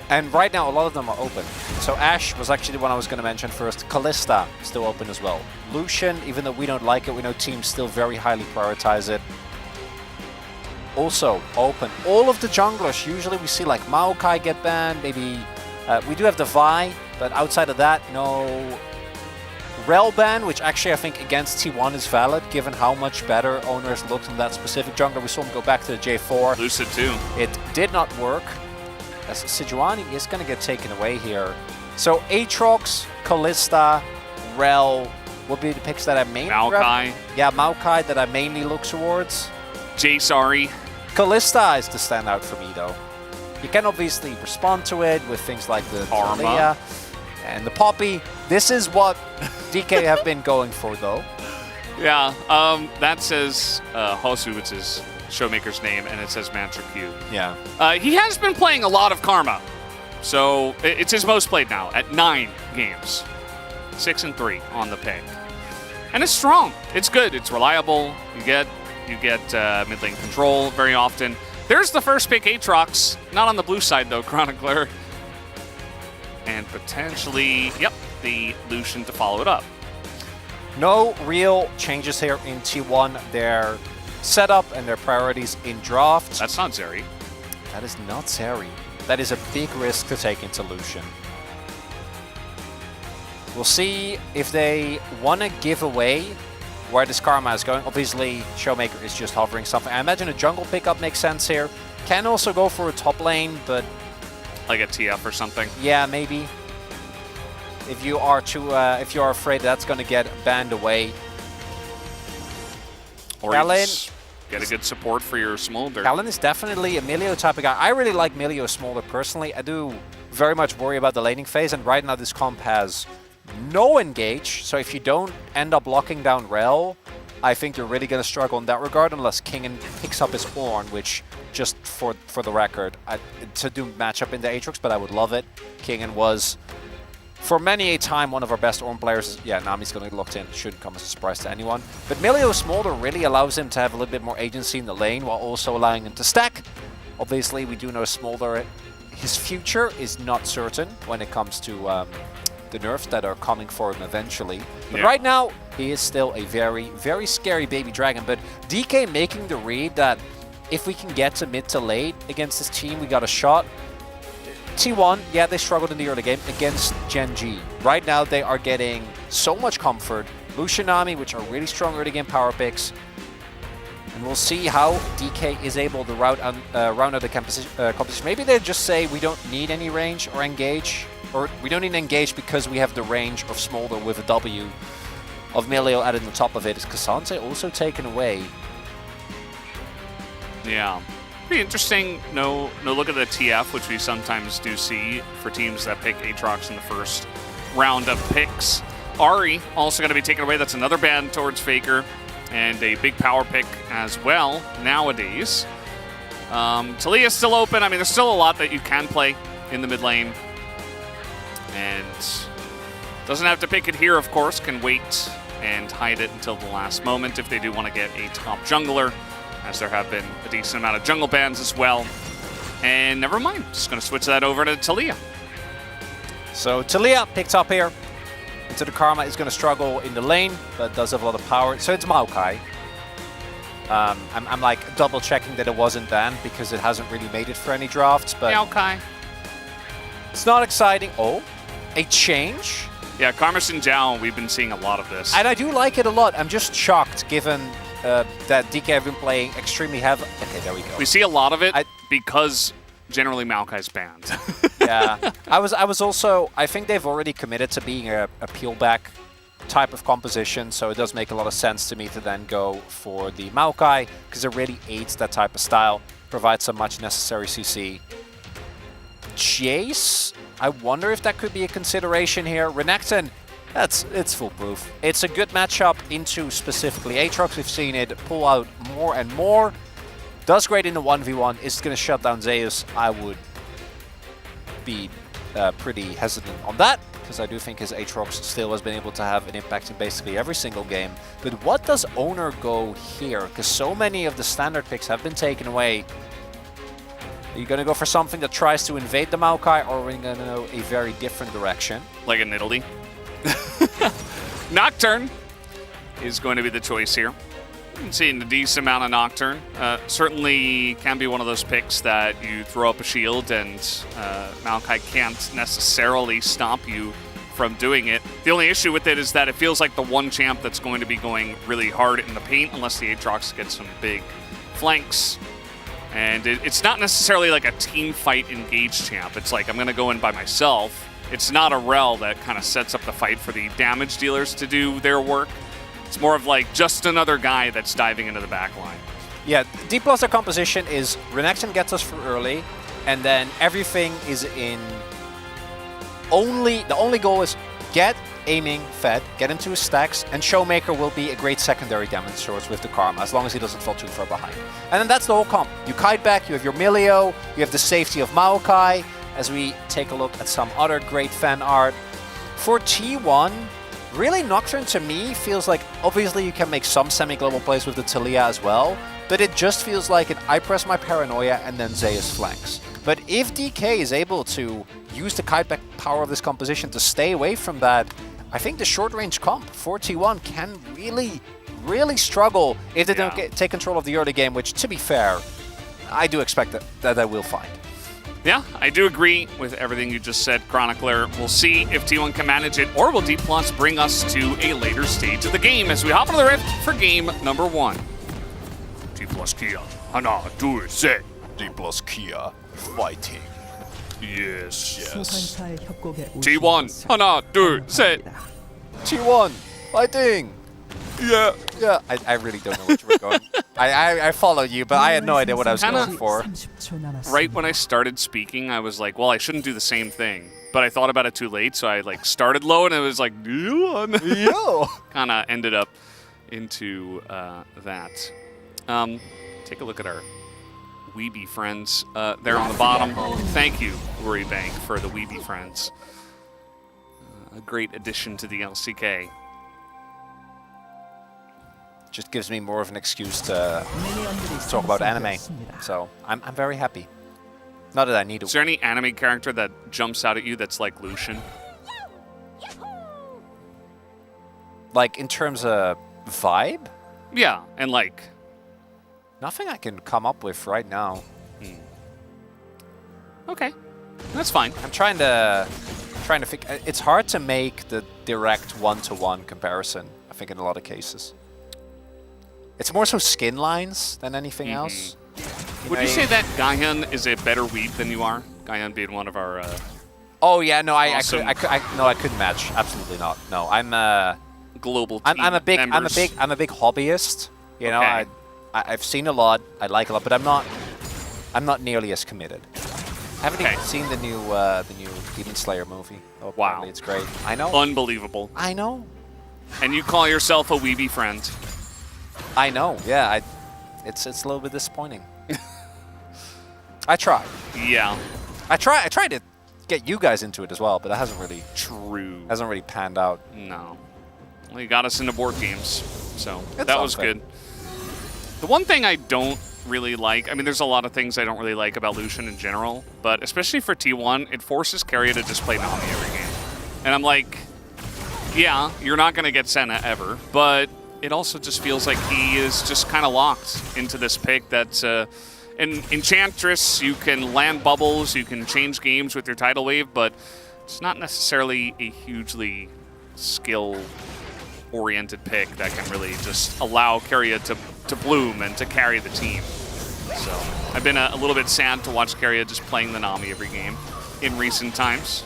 And right now, a lot of them are open. So Ashe was actually the one I was going to mention first. Kalista, still open as well. Lucian, even though we don't like it, we know teams still very highly prioritize it. Also open. All of the junglers, usually we see like Maokai get banned, maybe... we do have the Vi, but outside of that, no... Rel ban, which actually I think against T1 is valid, given how much better owners looked on that specific jungler. We saw him go back to the J4. Lucid too. It did not work, as Sejuani is going to get taken away here. So Aatrox, Kalista, Rel would be the picks that I mainly... Maokai. Yeah, Maokai that I mainly look towards. J-Sorry. Kalista is the standout for me, though. You can obviously respond to it with things like the Arma and the Poppy. This is what DK have been going for, though. Yeah, that says Hosu, it's his Showmaker's name, and it says Mantra Q. Yeah. He has been playing a lot of Karma, so it's his most played now at 9 games. 6-3 on the pick. And it's strong. It's good. It's reliable. You get mid lane control very often. There's the first pick, Aatrox. Not on the blue side, though, Chronicler. and potentially, yep, the Lucian to follow it up. No real changes here in T1. Their setup and their priorities in draft. That's not Zeri. That is not Zeri. That is a big risk to take into Lucian. We'll see if they want to give away where this Karma is going. Obviously, Showmaker is just hovering something. I imagine a jungle pickup makes sense here. Can also go for a top lane, but... Like a TF or something? Yeah, maybe. If you are afraid that's going to get banned away. Or get a good support for your Smolder. Kalen is definitely a Milio type of guy. I really like Milio Smolder personally. I do very much worry about the laning phase, and right now this comp has no engage. So if you don't end up locking down Rel, I think you're really going to struggle in that regard unless Kingen picks up his Ornn, which, just for the record, to do matchup in the Aatrox, but I would love it. Kingen was, for many a time, one of our best Ornn players. Yeah, Nami's going to get locked in. Shouldn't come as a surprise to anyone. But Milio Smolder really allows him to have a little bit more agency in the lane while also allowing him to stack. Obviously, we do know Smolder, his future is not certain when it comes to the nerfs that are coming for him eventually. But right now, he is still a very, very scary baby dragon. But DK making the read that if we can get to mid to late against this team, we got a shot. T1, yeah, they struggled in the early game against Gen G. Right now, they are getting so much comfort. Lucian, Nami, which are really strong early game power picks. And we'll see how DK is able to round out the composition. Maybe they just say we don't need any range or engage. Or we don't need to engage because we have the range of Smolder with a W of Milio added on the top of it. Is Cassante also taken away? Yeah. Pretty interesting. No look at the TF, which we sometimes do see for teams that pick Aatrox in the first round of picks. Ahri also going to be taken away. That's another ban towards Faker. And a big power pick as well nowadays. Talia's still open. I mean, there's still a lot that you can play in the mid lane. And doesn't have to pick it here, of course. Can wait and hide it until the last moment if they do want to get a top jungler, as there have been a decent amount of jungle bans as well. And never mind, just going to switch that over to Talia. So Talia picked up here. Into the Karma is going to struggle in the lane, but does have a lot of power. So it's Maokai. I'm like double checking that it wasn't banned because it hasn't really made it for any drafts. But Maokai. It's not exciting. Oh, a change? Yeah, Karma Xin Zhao, we've been seeing a lot of this. And I do like it a lot. I'm just shocked given that DK have been playing extremely heavy. Okay, there we go. We see a lot of it because generally Maokai's banned. Yeah. I was also, I think they've already committed to being a peel back type of composition, so it does make a lot of sense to me to then go for the Maokai, because it really aids that type of style, provides some much necessary CC. Jace, I wonder if that could be a consideration here. Renekton, it's foolproof. It's a good matchup into specifically Aatrox. We've seen it pull out more and more. Does great in the 1v1. Is going to shut down Zeus. I would be pretty hesitant on that, because I do think his Aatrox still has been able to have an impact in basically every single game. But what does Owner go here? Because so many of the standard picks have been taken away. Are you going to go for something that tries to invade the Maokai, or are we going to go a very different direction? Like in Italy. Nocturne is going to be the choice here. I'm seeing a decent amount of Nocturne. Certainly can be one of those picks that you throw up a shield and Maokai can't necessarily stop you from doing it. The only issue with it is that it feels like the one champ that's going to be going really hard in the paint unless the Aatrox gets some big flanks. And it's not necessarily like a team fight engaged champ. It's like I'm going to go in by myself. It's not a Rel that kind of sets up the fight for the damage dealers to do their work. It's more of like just another guy that's diving into the back line. Yeah, D+ their composition is Renekton gets us for early, and then everything is in the only goal is get aiming fed, get into his stacks, and Showmaker will be a great secondary damage source with the Karma, as long as he doesn't fall too far behind. And then that's the whole comp. You kite back, you have your Milio, you have the safety of Maokai, as we take a look at some other great fan art. For T1, really Nocturne to me feels like, obviously you can make some semi-global plays with the Talia as well, but it just feels like I press my Paranoia and then Zeus flanks. But if DK is able to use the kiteback power of this composition to stay away from that, I think the short-range comp for T1 can really struggle if they don't take control of the early game, which, to be fair, I do expect that they will find. Yeah, I do agree with everything you just said, Chronicler. We'll see if T1 can manage it, or will D+ bring us to a later stage of the game as we hop into the Rift for game number 1. D+ Kia, Hana, 둘, 셋. D+ Kia, fighting. Yes. T1, Hana, 둘, 셋. T1, fighting. Yeah. I really don't know what you were going. I follow you, but I had no idea what I was going for. Right when I started speaking, I was like, well, I shouldn't do the same thing. But I thought about it too late, so I like started low and it was like, kind of ended up into that. Take a look at our Weeby friends there on the bottom. Thank you, Uri Bank, for the Weeby friends. A great addition to the LCK. Just gives me more of an excuse to talk about anime. So I'm very happy. Not that I need it. Is there any anime character that jumps out at you that's like Lucian? Like in terms of vibe? Yeah, and like... Nothing I can come up with right now. Okay, that's fine. I'm trying to think. It's hard to make the direct one-to-one comparison, I think, in a lot of cases. It's more so skin lines than anything else. Would you say that Gaihan is a better weeb than you are? Gaihan being one of our... oh yeah, no, awesome. I couldn't match. Absolutely not. No, I'm global team I'm a big members. I'm a big hobbyist. You know, I've seen a lot. I like a lot, but I'm not nearly as committed. I haven't even seen the new Demon Slayer movie. Oh, wow, it's great. I know. Unbelievable. I know. And you call yourself a weeby friend. I know. Yeah, it's a little bit disappointing. I try. Yeah. I try to get you guys into it as well, but that hasn't really panned out. No. Well, you got us into board games, so It's that was okay. good. The one thing I don't really like, I mean, there's a lot of things I don't really like about Lucian in general, but especially for T1, it forces Keria to just play Nami every game. And I'm like, yeah, you're not going to get Senna ever, but it also just feels like he is just kind of locked into this pick that's in Enchantress. You can land bubbles, you can change games with your tidal wave, but it's not necessarily a hugely skill-oriented pick that can really just allow Keria to bloom and to carry the team. So I've been a little bit sad to watch Keria just playing the Nami every game in recent times.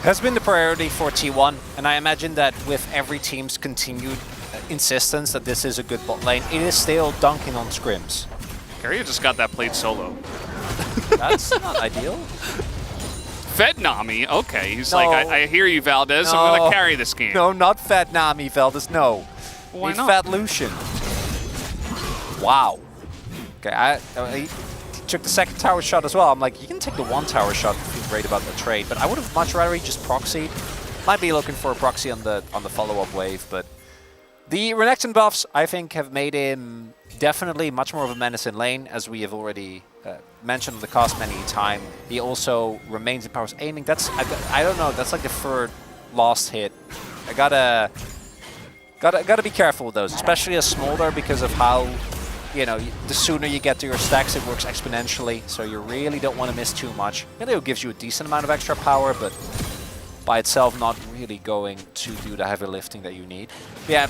Has been the priority for T1, and I imagine that with every team's continued insistence that this is a good bot lane, it is still dunking on scrims. Keria just got that played solo. That's not ideal. Fed Nami, okay. He's like, I hear you, Valdez. I'm going to carry this game. No, not Fed Nami, Valdez, no. Why He's not? Fed Lucian. Wow. Okay, he took the second tower shot as well. I'm like, you can take the one tower shot if you feel great about the trade, but I would have much rather he just proxied. Might be looking for a proxy on the follow-up wave, but the Renekton buffs, I think, have made him definitely much more of a menace in lane, as we have already mentioned on the cast many times. He also remains in powers aiming. That's I don't know. That's like the third last hit. I gotta be careful with those, especially as Smolder, because of how, you know, the sooner you get to your stacks, it works exponentially. So you really don't want to miss too much. It gives you a decent amount of extra power, but by itself not really going to do the heavy lifting that you need. Yeah,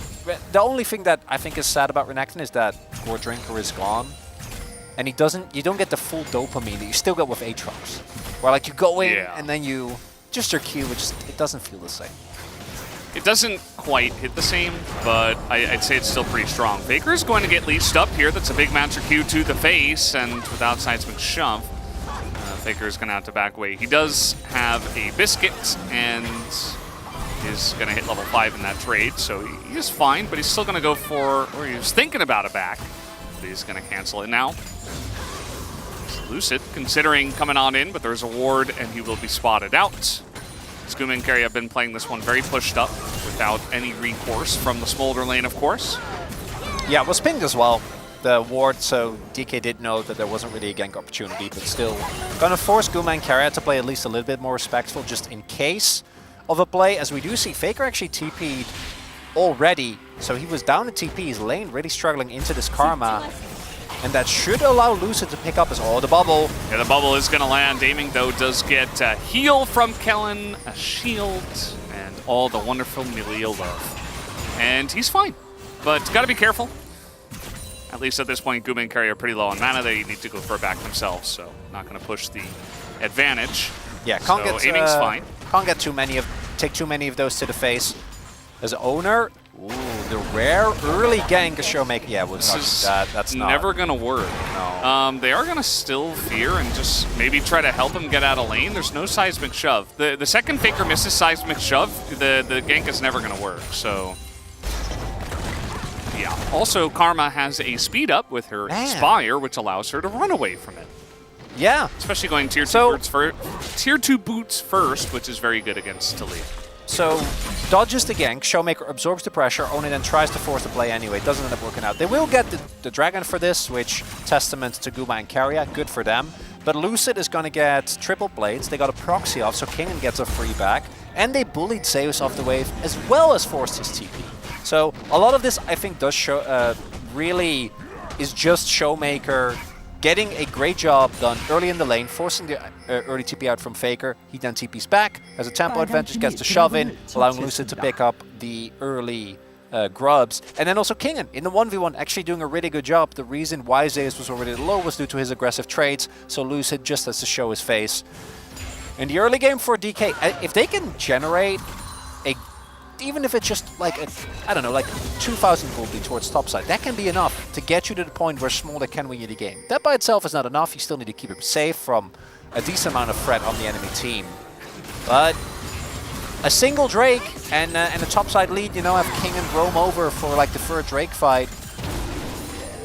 the only thing that I think is sad about Renekton is that Gore Drinker is gone. And you don't get the full dopamine that you still get with Aatrox. Where like you go in and then you, just your Q, it doesn't feel the same. It doesn't quite hit the same, but I'd say it's still pretty strong. Faker is going to get leashed up here. That's a big Master Q to the face, and without seismic shove, Faker is going to have to back away. He does have a Biscuit, and is going to hit level 5 in that trade, so he is fine, but he's still going to go for, or he was thinking about a back, but he's going to cancel it now. Lucid, considering coming on in, but there's a ward, and he will be spotted out. Skooma and Keria have been playing this one very pushed up, without any recourse from the Smolder lane, of course. Yeah, it was pinged as well. the ward, so DK did know that there wasn't really a gank opportunity, but still gonna force Guma and Carrier to play at least a little bit more respectful, just in case of a play, as we do see Faker actually TP'd already, so he was down at TP, his lane really struggling into this Karma, and that should allow Lucid to pick up his, the bubble. Yeah, the bubble is gonna land. Aiming, though, does get a heal from Kellen, a shield, and all the wonderful Milio love. And he's fine, but gotta be careful. At least at this point, Guma and Carrier are pretty low on mana. They need to go for a back themselves, so not going to push the advantage. Yeah, aiming's fine. Can't get take too many of those to the face. As owner, ooh, the rare early gank of Showmaker. Yeah, that's never going to work. No. They are going to still fear and just maybe try to help him get out of lane. There's no seismic shove. The second Faker misses seismic shove, the gank is never going to work. So. Yeah. Also, Karma has a speed up with her Spire, which allows her to run away from it. Yeah. Especially going tier 2 boots first, which is very good against Talia. So, dodges the gank, Showmaker absorbs the pressure, Oni then tries to force the play anyway. It doesn't end up working out. They will get the Dragon for this, which testament to Guma and Carrier, good for them. But Lucid is going to get triple blades. They got a proxy off, so Kingen gets a free back. And they bullied Zeus off the wave, as well as forced his TP. So a lot of this, I think, does show really is just Showmaker getting a great job done early in the lane, forcing the early TP out from Faker. He then TPs back, has a tempo advantage, gets the shove in, allowing Lucid to pick up the early grubs. And then also Kingen in the 1v1 actually doing a really good job. The reason why Zeus was already low was due to his aggressive trades, so Lucid just has to show his face. In the early game for DK, if they can generate even if it's just like, I don't know, like 2,000 gold towards topside, that can be enough to get you to the point where Smolder can win you the game. That by itself is not enough. You still need to keep him safe from a decent amount of threat on the enemy team. But a single Drake and a topside lead, you know, have King and roam over for like the third Drake fight.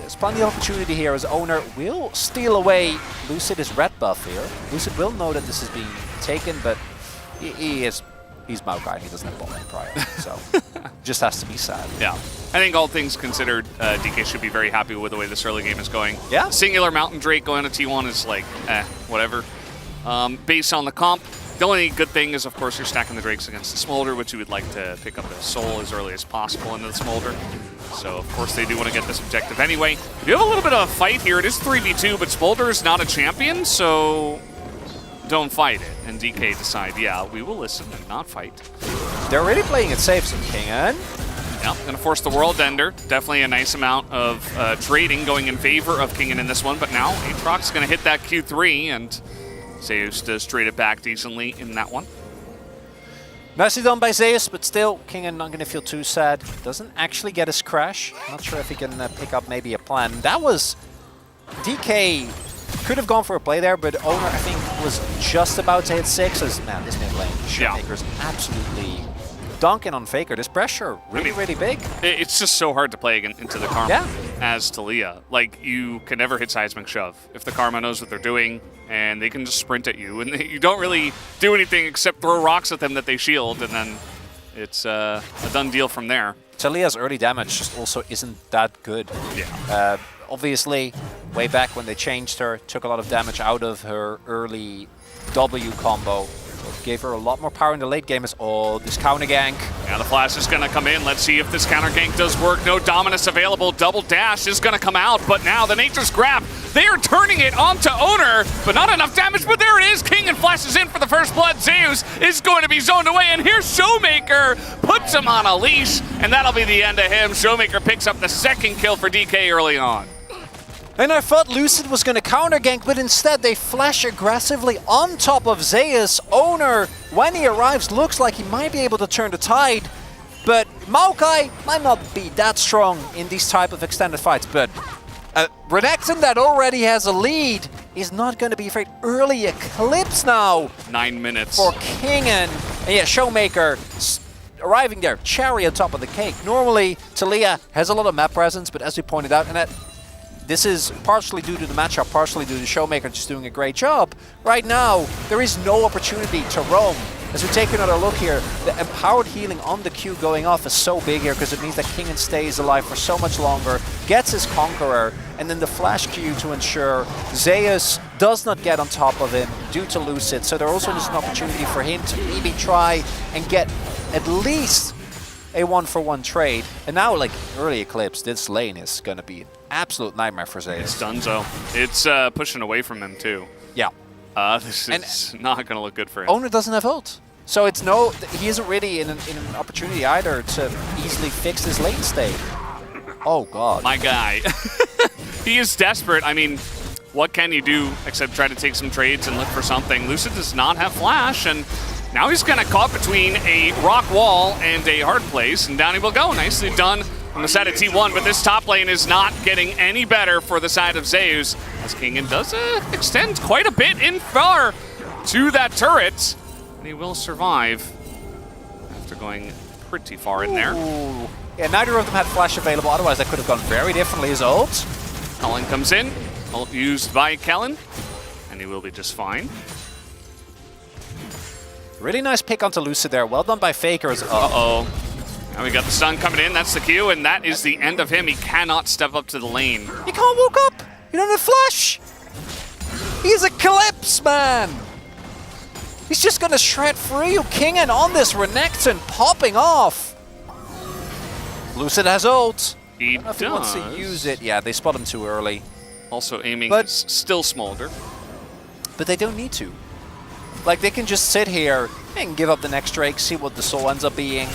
There's plenty of opportunity here as owner will steal away Lucid's red buff here. Lucid will know that this is being taken, but he's Maokai and he doesn't have bottom prior, so just has to be sad. Yeah, I think all things considered, DK should be very happy with the way this early game is going. Yeah. Singular Mountain Drake going to T1 is like, whatever. Based on the comp, the only good thing is, of course, you're stacking the Drakes against the Smolder, which you would like to pick up the Soul as early as possible into the Smolder. So, of course, they do want to get this objective anyway. We have a little bit of a fight here. It is 3v2, but Smolder is not a champion, so don't fight it. And DK decide, yeah, we will listen and not fight. They're already playing it safe, so Kingen. Yep, going to force the World Ender. Definitely a nice amount of trading going in favor of Kingen in this one, but now Aatrox going to hit that Q3, and Zeus does trade it back decently in that one. Nicely done by Zeus, but still, Kingen not going to feel too sad. Doesn't actually get his crash. Not sure if he can pick up maybe a plan. That was... DK could have gone for a play there, but Owner, I think, was just about to hit 6. As, man, this mid lane, Showmaker's absolutely dunking on Faker. This pressure, really big. It's just so hard to play into the Karma as Talia. Like, you can never hit Seismic Shove if the Karma knows what they're doing, and they can just sprint at you, and you don't really do anything except throw rocks at them that they shield, and then it's a done deal from there. Talia's early damage just also isn't that good. Yeah. Obviously, way back when they changed her, took a lot of damage out of her early W combo. Gave her a lot more power in the late game as, this counter gank. Yeah, the flash is going to come in. Let's see if this counter gank does work. No Dominus available. Double dash is going to come out, but now the Nature's Grab, they are turning it onto Owner, but not enough damage, but there it is. Kingen flashes in for the first blood. Zeus is going to be zoned away, and here's Showmaker, puts him on a leash, and that'll be the end of him. Showmaker picks up the second kill for DK early on. And I thought Lucid was going to counter gank, but instead they flash aggressively on top of Zeus. Owner, when he arrives, looks like he might be able to turn the tide, but Maokai might not be that strong in these type of extended fights. But Renekton, that already has a lead, is not going to be afraid. Early Eclipse now. 9 minutes. For Kingen. And yeah, Showmaker arriving there, cherry on top of the cake. Normally, Talia has a lot of map presence, but as we pointed out, and that this is partially due to the matchup, partially due to Showmaker just doing a great job. Right now, there is no opportunity to roam. As we take another look here, the empowered healing on the Q going off is so big here because it means that Kingen stays alive for so much longer, gets his Conqueror, and then the flash Q to ensure Zeus does not get on top of him due to Lucid. So there also is an opportunity for him to maybe try and get at least a 1-for-1 trade. And now, like early Eclipse, this lane is going to be an absolute nightmare for Zeus. It's Dunzo. It's pushing away from him too. Yeah. This is not going to look good for him. Owner doesn't have ult. So it's he isn't really in an opportunity either to easily fix this lane state. Oh, God. My guy. He is desperate. I mean, what can you do except try to take some trades and look for something? Lucid does not have flash, and now he's kind of caught between a rock wall and a hard place, and down he will go. Nicely done on the side of T1, but this top lane is not getting any better for the side of Zeus, as Kingen does extend quite a bit in far to that turret, and he will survive after going pretty far in there. Ooh. Yeah, neither of them had flash available, otherwise that could have gone very differently. His ult. Kellen comes in, ult used by Kellen, and he will be just fine. Really nice pick onto Lucid there. Well done by Fakers. Uh-oh. Now we got the stun coming in. That's the Q, and that is the end of him. He cannot step up to the lane. You can't walk up. You don't have flash. He's Eclipse, man. He's just going to shred through you. Kingen on this Renekton popping off. Lucid has ult. He I don't know if he wants to use it. Yeah, they spot him too early. Also aiming is still Smolder. But they don't need to. Like, they can just sit here and give up the next Drake, see what the soul ends up being.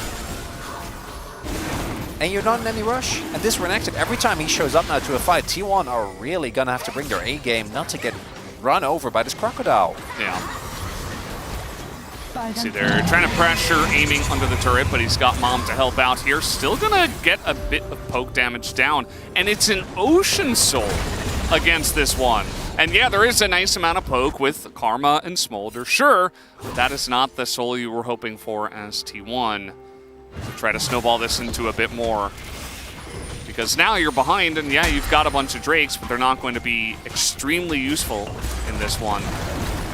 And you're not in any rush. And this Renekton, every time he shows up now to a fight, T1 are really going to have to bring their A-game not to get run over by this Crocodile. Yeah. See, they're trying to pressure, aiming under the turret, but he's got Mom to help out here. Still gonna get a bit of poke damage down, and it's an Ocean Soul against this one. And yeah, there is a nice amount of poke with Karma and Smolder, sure, but that is not the soul you were hoping for as T1. Try to snowball this into a bit more. Because now you're behind, and yeah, you've got a bunch of Drakes, but they're not going to be extremely useful in this one.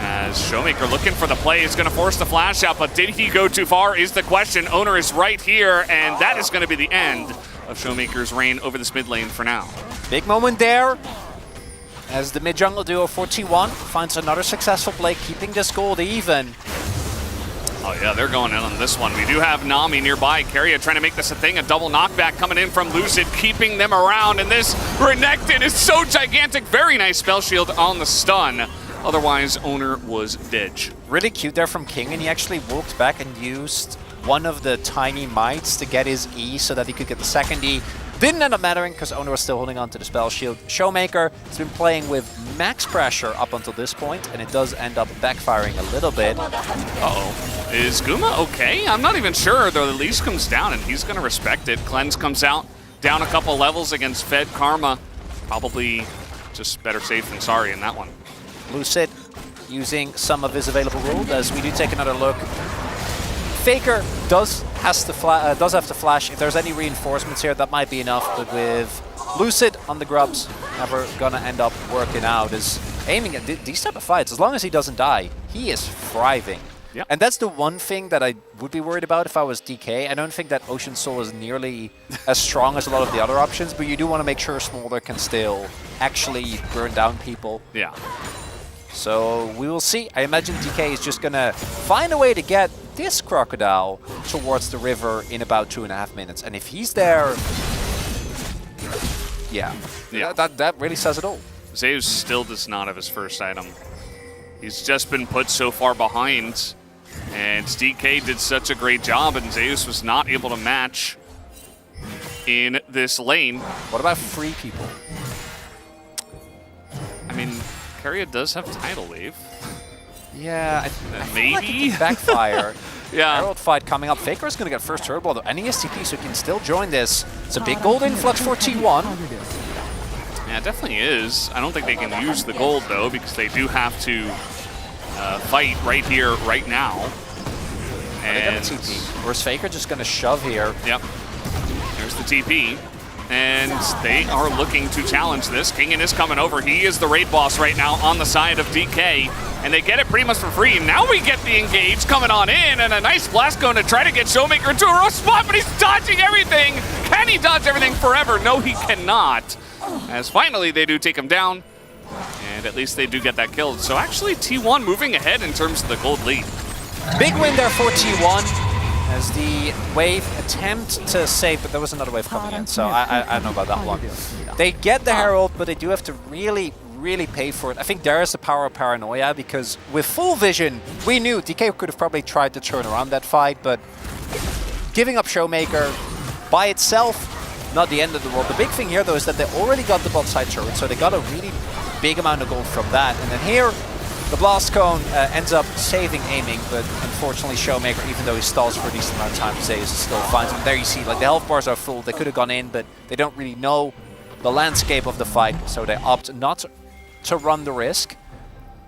As Showmaker looking for the play, is going to force the flash out, but did he go too far is the question. Owner is right here, and that is going to be the end of Showmaker's reign over this mid lane for now. Big moment there, as the mid-jungle duo for T1 finds another successful play, keeping this gold even. Oh yeah, they're going in on this one. We do have Nami nearby. Keria trying to make this a thing. A double knockback coming in from Lucid, keeping them around, and this Renekton is so gigantic. Very nice spell shield on the stun. Otherwise, Owner was dead. Really cute there from King, and he actually walked back and used one of the tiny mites to get his E so that he could get the second E. Didn't end up mattering because Owner was still holding on to the spell shield. Showmaker has been playing with max pressure up until this point, and it does end up backfiring a little bit. Uh-oh. Is Guma okay? I'm not even sure, though. The leash comes down, and he's going to respect it. Cleanse comes out, down a couple levels against Fed Karma. Probably just better safe than sorry in that one. Lucid using some of his available ult as we do take another look. Faker does have to flash. If there's any reinforcements here, that might be enough, but with Lucid on the grubs, never gonna end up working out. Is aiming at these type of fights, as long as he doesn't die, he is thriving. Yep. And that's the one thing that I would be worried about if I was DK. I don't think that Ocean Soul is nearly as strong as a lot of the other options, but you do want to make sure Smolder can still actually burn down people. Yeah. So we will see. I imagine DK is just going to find a way to get this Crocodile towards the river in about 2.5 minutes. And if he's there, yeah. That really says it all. Zeus still does not have his first item. He's just been put so far behind. And DK did such a great job, and Zeus was not able to match in this lane. What about free people? I mean, Keria does have Tidal Wave. Yeah, I maybe like it could backfire. Yeah. Herald fight coming up. Faker is going to get first turbo, though, and he has TP, so he can still join this. It's a big gold influx for T1. Yeah, it definitely is. I don't think they can use the gold, though, because they do have to fight right here, right now. And they got the TP. Or is Faker just going to shove here? Yep. There's the TP. and they are looking to challenge this. Kingen is coming over. He is the raid boss right now on the side of DK, and they get it pretty much for free. Now we get the engage coming on in, and a nice blast going to try to get Showmaker into a rough spot, but he's dodging everything. Can he dodge everything forever? No, he cannot. As finally they do take him down, and at least they do get that kill. So actually T1 moving ahead in terms of the gold lead. Big win there for T1 as the wave attempt to save, but there was another wave coming in, so I don't know about that one. They get the Herald, but they do have to really pay for it. I think there is the power of paranoia, because with full vision, we knew DK could have probably tried to turn around that fight, but giving up Showmaker by itself, not the end of the world. The big thing here, though, is that they already got the bot side turret, so they got a really big amount of gold from that. And then here, the Blast Cone ends up saving aiming, but unfortunately Showmaker, even though he stalls for a decent amount of time, Zeus still finds him. There you see, like, the health bars are full. They could have gone in, but they don't really know the landscape of the fight, so they opt not to run the risk.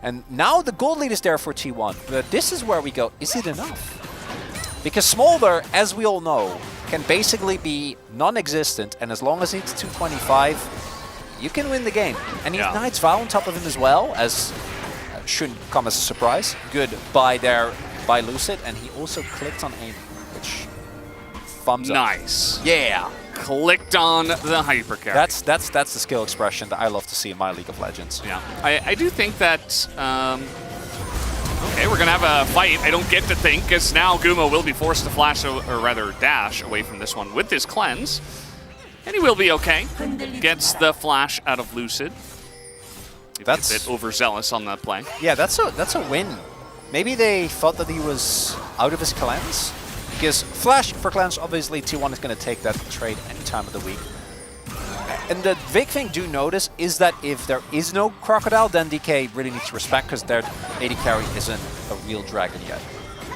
And now the gold lead is there for T1, but this is where we go, is it enough? Because Smolder, as we all know, can basically be non-existent, and as long as it's 225, you can win the game. And he's Knight's Vow on top of him as well, as shouldn't come as a surprise. Good buy there by Lucid, and he also clicked on aim, which thumbs up. Nice. Yeah. Clicked on the hypercarry. That's the skill expression that I love to see in my League of Legends. Yeah, I do think that. Okay, we're gonna have a fight. I don't get to think, as now Guma will be forced to flash, or rather dash, away from this one with his cleanse, and he will be okay. Gets the flash out of Lucid. That's a bit overzealous on that play. Yeah, that's a win. Maybe they thought that he was out of his cleanse, because flash for cleanse, obviously T1 is going to take that trade any time of the week. And the big thing do notice is that if there is no Crocodile, then DK really needs to respect, because their AD carry isn't a real dragon yet.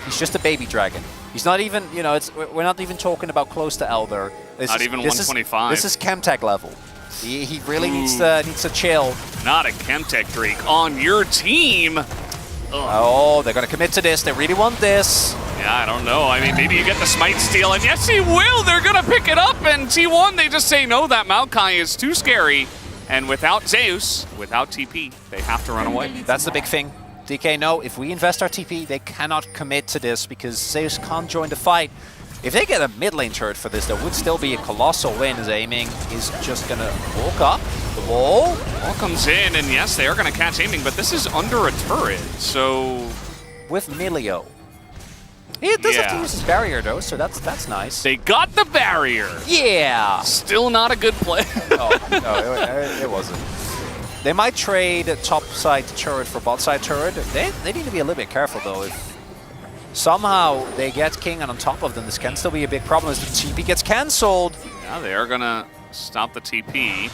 He's just a baby dragon. He's not even, you know, we're not even talking about close to Elder. Not even 125. This is Chemtech level. He really needs to chill. Not a Chemtech Drake on your team. Oh, they're going to commit to this. They really want this. Yeah, I don't know. I mean, maybe you get the Smite steal, and yes, he will. They're going to pick it up, and T1, they just say, no, that Maokai is too scary. And without Zeus, without TP, they have to run away. That's the big thing. DK, no, if we invest our TP, they cannot commit to this, because Zeus can't join the fight. If they get a mid lane turret for this, there would still be a colossal win, as aiming is just going to walk up the wall. Wall comes in, and yes, they are going to catch aiming, but this is under a turret, so... With Milio. He does have to use his barrier, though, so that's nice. They got the barrier! Yeah! Still not a good play. No, it wasn't. They might trade top side turret for bot side turret. They need to be a little bit careful, though. If somehow they get King, and on top of them, this can still be a big problem as the TP gets cancelled. Yeah, they are going to stop the TP.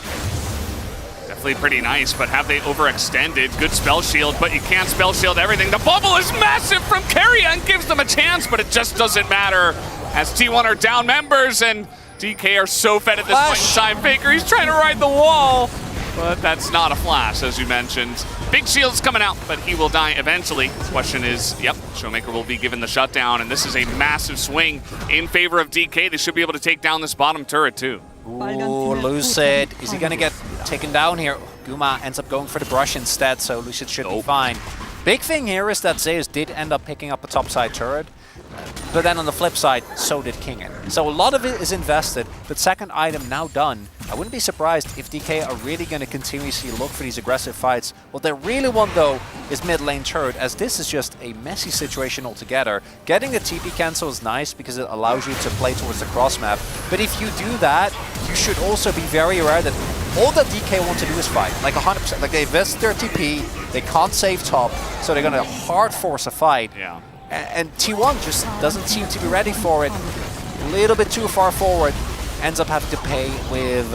Definitely pretty nice, but have they overextended? Good spell shield, but you can't spell shield everything. The bubble is massive from Keria and gives them a chance, but it just doesn't matter as T1 are down members, and DK are so fed at this point in time. Faker, he's trying to ride the wall, but that's not a flash, as you mentioned. Big shield's coming out, but he will die eventually. Question is, yep, Showmaker will be given the shutdown, and this is a massive swing in favor of DK. They should be able to take down this bottom turret, too. Ooh, Lucid. Is he going to get taken down here? Guma ends up going for the brush instead, so Lucid should be fine. Big thing here is that Zeus did end up picking up a topside turret, but then on the flip side, so did Kingen. So a lot of it is invested, but second item now done. I wouldn't be surprised if DK are really going to continuously look for these aggressive fights. What they really want, though, is mid lane turret, as this is just a messy situation altogether. Getting the TP cancel is nice because it allows you to play towards the cross map, but if you do that, you should also be very aware that all that DK want to do is fight, like 100%. Like, they invest their TP, they can't save top, so they're going to hard force a fight. Yeah. And T1 just doesn't seem to be ready for it. A little bit too far forward. Ends up having to pay with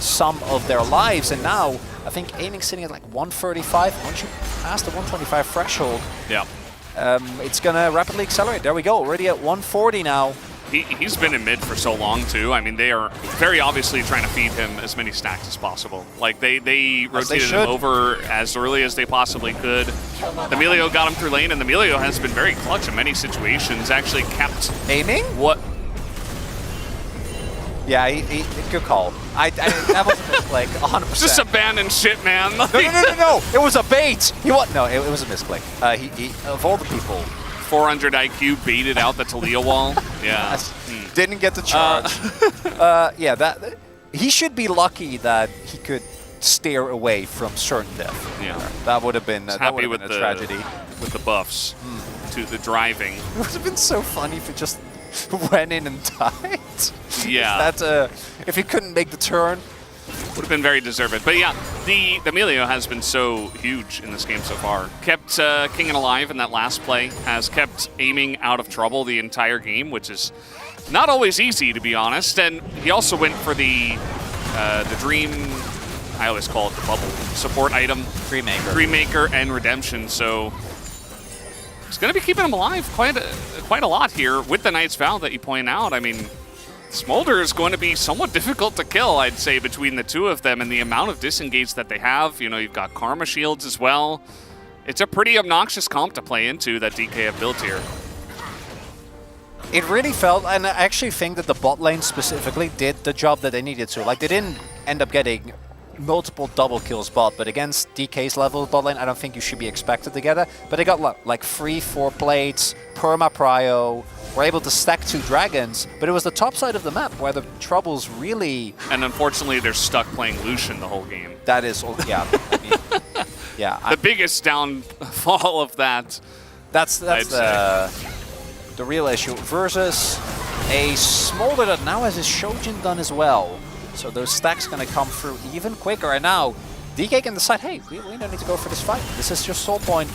some of their lives. And now, I think aiming sitting at like 135. Once you pass the 125 threshold, it's going to rapidly accelerate. There we go, already at 140 now. He's been in mid for so long, too. I mean, they are very obviously trying to feed him as many stacks as possible. Like, they rotated him over as early as they possibly could. The Milio got him through lane, and the Milio has been very clutch in many situations. Actually kept... Aiming? What? Yeah, good call. That was a misclick, 100%. Just abandon shit, man. No. It was a bait. It was a misclick. He of all the people, 400 IQ baited out the Talia wall. Yeah. Didn't get the charge. He should be lucky that he could steer away from certain death. Yeah. That would have been a tragedy. With the buffs to the driving. It would have been so funny if it just went in and died. Yeah. If he couldn't make the turn. Would have been very deserved. But yeah, the Emilio has been so huge in this game so far. Kept Kingen alive in that last play, has kept aiming out of trouble the entire game, which is not always easy, to be honest. And he also went for the Dream, I always call it the bubble, support item. Dreammaker and Redemption, so he's going to be keeping him alive quite a lot here with the Knight's Vow that you point out. I mean, Smolder is going to be somewhat difficult to kill, I'd say, between the two of them and the amount of disengage that they have. You know, you've got Karma Shields as well. It's a pretty obnoxious comp to play into that DK have built here. It really felt, and I actually think that the bot lane specifically did the job that they needed to. Like, they didn't end up getting multiple double kills bot, but against DK's level bot lane, I don't think you should be expected to get that. But they got like 3-4 plates, perma prio, were able to stack 2 dragons, but it was the top side of the map where the troubles really... And unfortunately, they're stuck playing Lucian the whole game. That is, yeah. The biggest downfall of that. That's the real issue. Versus a Smolder that now has his Shojin done as well. So those stacks going to come through even quicker. And now DK can decide, hey, we don't need to go for this fight. This is just soul point.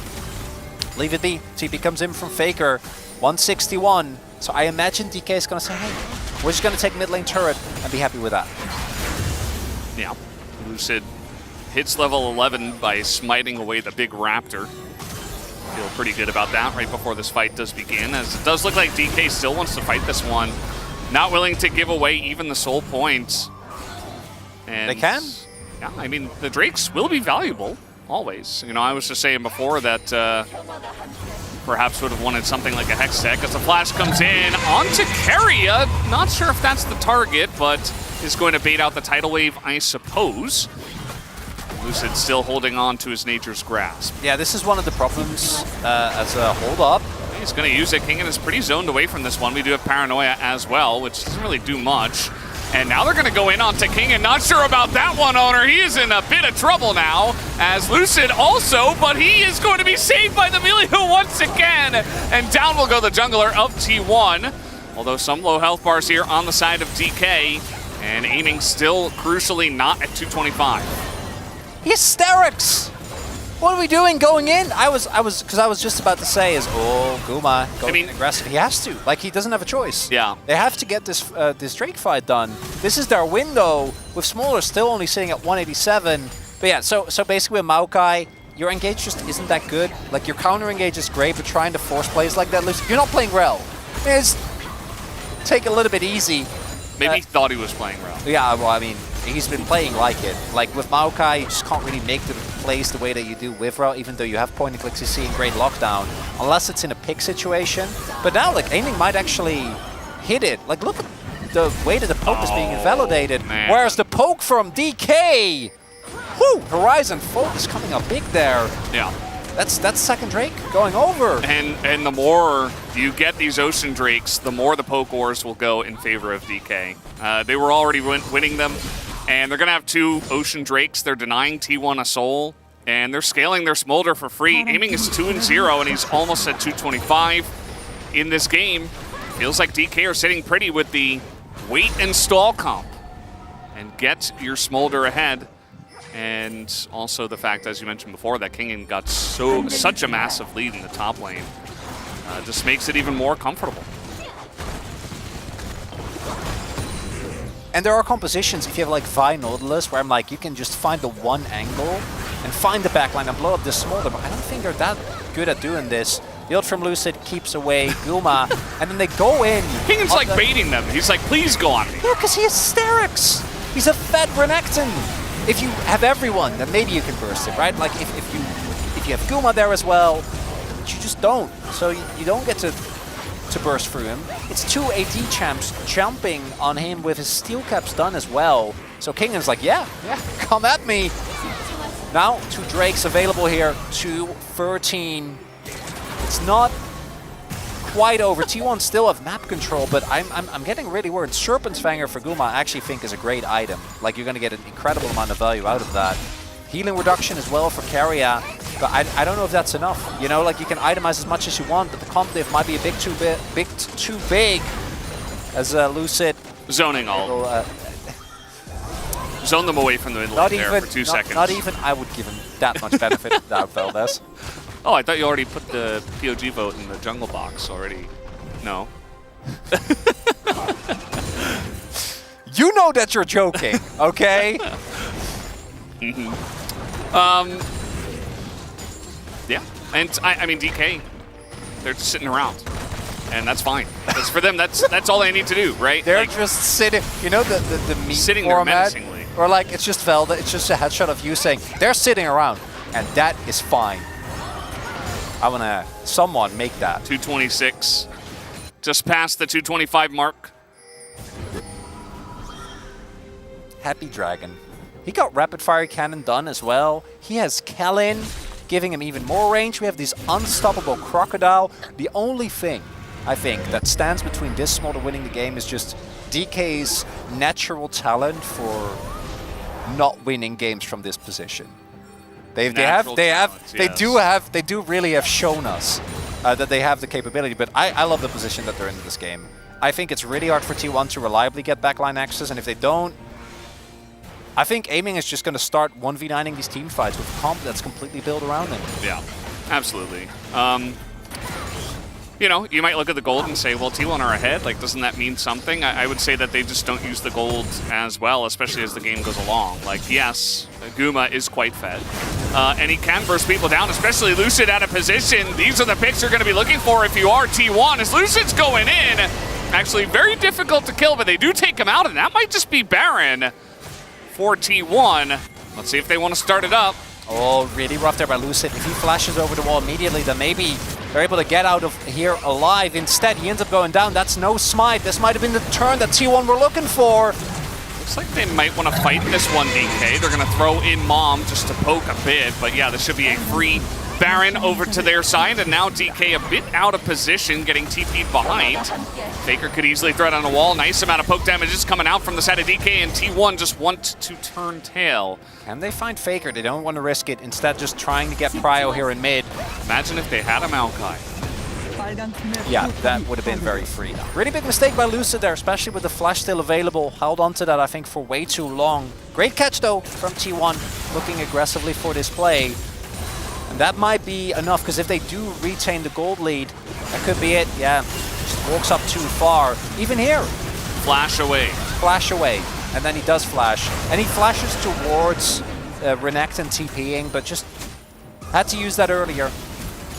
Leave it be. TP comes in from Faker. 161. So I imagine DK is going to say, hey, we're just going to take mid lane turret and be happy with that. Yeah. Lucid hits level 11 by smiting away the big raptor. Feel pretty good about that right before this fight does begin, as it does look like DK still wants to fight this one. Not willing to give away even the soul points. And they can? Yeah, I mean, the Drakes will be valuable, always. You know, I was just saying before that perhaps would have wanted something like a Hex Tech as the flash comes in onto Keria. Not sure if that's the target, but is going to bait out the tidal wave, I suppose. Lucid still holding on to his nature's grasp. Yeah, this is one of the problems as a hold-up. He's going to use it. Kingen is pretty zoned away from this one. We do have Paranoia as well, which doesn't really do much. And now they're going to go in onto Kingen. Not sure about that one, Owner. He is in a bit of trouble now, as Lucid also, but he is going to be saved by the Emilio once again. And down will go the jungler of T1. Although some low health bars here on the side of DK, and aiming still crucially not at 225. Hysterics! What are we doing going in? I was just about to say is, oh, Guma going aggressive. He has to. Like, he doesn't have a choice. Yeah. They have to get this this Drake fight done. This is their window, with Smolder still only sitting at 187. But yeah, so basically with Maokai, your engage just isn't that good. Like, your counter engage is great, but trying to force plays like that, you're not playing Rel. It's take it a little bit easy. Maybe he thought he was playing Rel. Yeah, well, I mean, he's been playing like it. Like, with Maokai, you just can't really make the plays the way that you do with Rel, even though you have point and click CC and great lockdown, unless it's in a pick situation. But now, like, aiming might actually hit it. Like, look at the way that the poke is being invalidated. Man. Whereas the poke from DK, whoo, Horizon focus coming up big there. Yeah. That's second Drake going over. And the more you get these Ocean Drakes, the more the poke wars will go in favor of DK. They were already winning them, and they're going to have 2 Ocean Drakes. They're denying T1 a soul, and they're scaling their Smolder for free. Aiming is 2-0, and he's almost at 225 in this game. Feels like DK are sitting pretty with the wait and stall comp and get your Smolder ahead. And also the fact, as you mentioned before, that Kingen got such a massive lead in the top lane. Just makes it even more comfortable. And there are compositions, if you have like Vi Nautilus, where I'm like, you can just find the one angle and find the backline and blow up this Smolder, but I don't think they're that good at doing this. The ult from Lucid keeps away Guma, and then they go in. Kingen's like baiting them. He's like, please go on me. Yeah, because he has hysterics. He's a fed Renekton. If you have everyone, then maybe you can burst it, right? Like if you have Guma there as well, but you just don't. So you don't get to to burst through him. It's 2 AD champs jumping on him with his steel caps done as well. So Kingan's like, yeah, come at me. Now, 2 Drakes available here, 2-13. It's not quite over. T1 still have map control, but I'm getting really worried. Serpent's Fanger for Guma I actually think is a great item. Like, you're going to get an incredible amount of value out of that. Healing reduction as well for Carrier, but I don't know if that's enough. You know, like, you can itemize as much as you want, but the comp diff might be a bit too big. As Lucid zoning all. Zone them away from the mid lane there for 2 seconds. Not even I would give him that much benefit of doubt, Valdez. Oh, I thought you already put the POG vote in the jungle box already. No. You know that you're joking, okay? Yeah, and I mean DK, they're just sitting around, and that's fine. Because for them, that's all they need to do, right? They're like, just sitting. You know the meme sitting there format, menacingly. or like it's just Velda. It's just a headshot of you saying they're sitting around, and that is fine. I wanna someone make that 226, just past the 225 mark. Happy Dragon. He got rapid fire cannon done as well. He has Kellen, giving him even more range. We have this unstoppable Crocodile. The only thing, I think, that stands between this small to winning the game is just DK's natural talent for not winning games from this position. They do really have shown us that they have the capability, but I love the position that they're in this game. I think it's really hard for T1 to reliably get backline access, and if they don't, I think aiming is just going to start 1v9ing these team fights with a comp that's completely built around them. Yeah, absolutely. You know, you might look at the gold and say, well, T1 are ahead. Like, doesn't that mean something? I would say that they just don't use the gold as well, especially as the game goes along. Like, yes, Guma is quite fed. And he can burst people down, especially Lucid out of position. These are the picks you're going to be looking for if you are T1, as Lucid's going in. Actually, very difficult to kill, but they do take him out, and that might just be Baron for T1. Let's see if they want to start it up. Oh, really rough there by Lucid. If he flashes over the wall immediately, then maybe they're able to get out of here alive. Instead, he ends up going down. That's no smite. This might have been the turn that T1 were looking for. Looks like they might want to fight this one, DK. They're going to throw in Mom just to poke a bit. But yeah, this should be a free Baron over to their side. And now DK a bit out of position, getting TP'd behind. Faker could easily throw it on the wall. Nice amount of poke damage is coming out from the side of DK. And T1 just want to turn tail. Can they find Faker? They don't want to risk it. Instead, just trying to get Prio here in mid. Imagine if they had a Maokai. Yeah, that would have been very free. Really big mistake by Lucid there, especially with the flash still available. Held onto that, I think, for way too long. Great catch, though, from T1, looking aggressively for this play. And that might be enough, because if they do retain the gold lead, that could be it. Yeah, just walks up too far. Even here. Flash away. Flash away. And then he does flash. And he flashes towards Renekton TPing, but just had to use that earlier.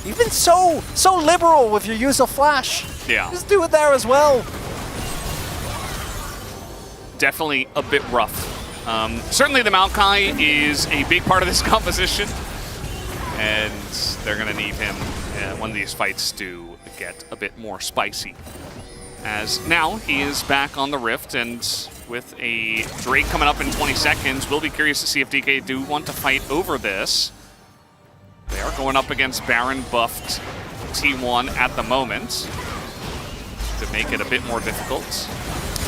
You've been so liberal with your use of flash. Yeah. Just do it there as well. Definitely a bit rough. Certainly the Maokai is a big part of this composition. And they're going to need him when these fights do get a bit more spicy. As now he is back on the Rift, and with a Drake coming up in 20 seconds, we'll be curious to see if DK do want to fight over this. They are going up against Baron buffed T1 at the moment to make it a bit more difficult.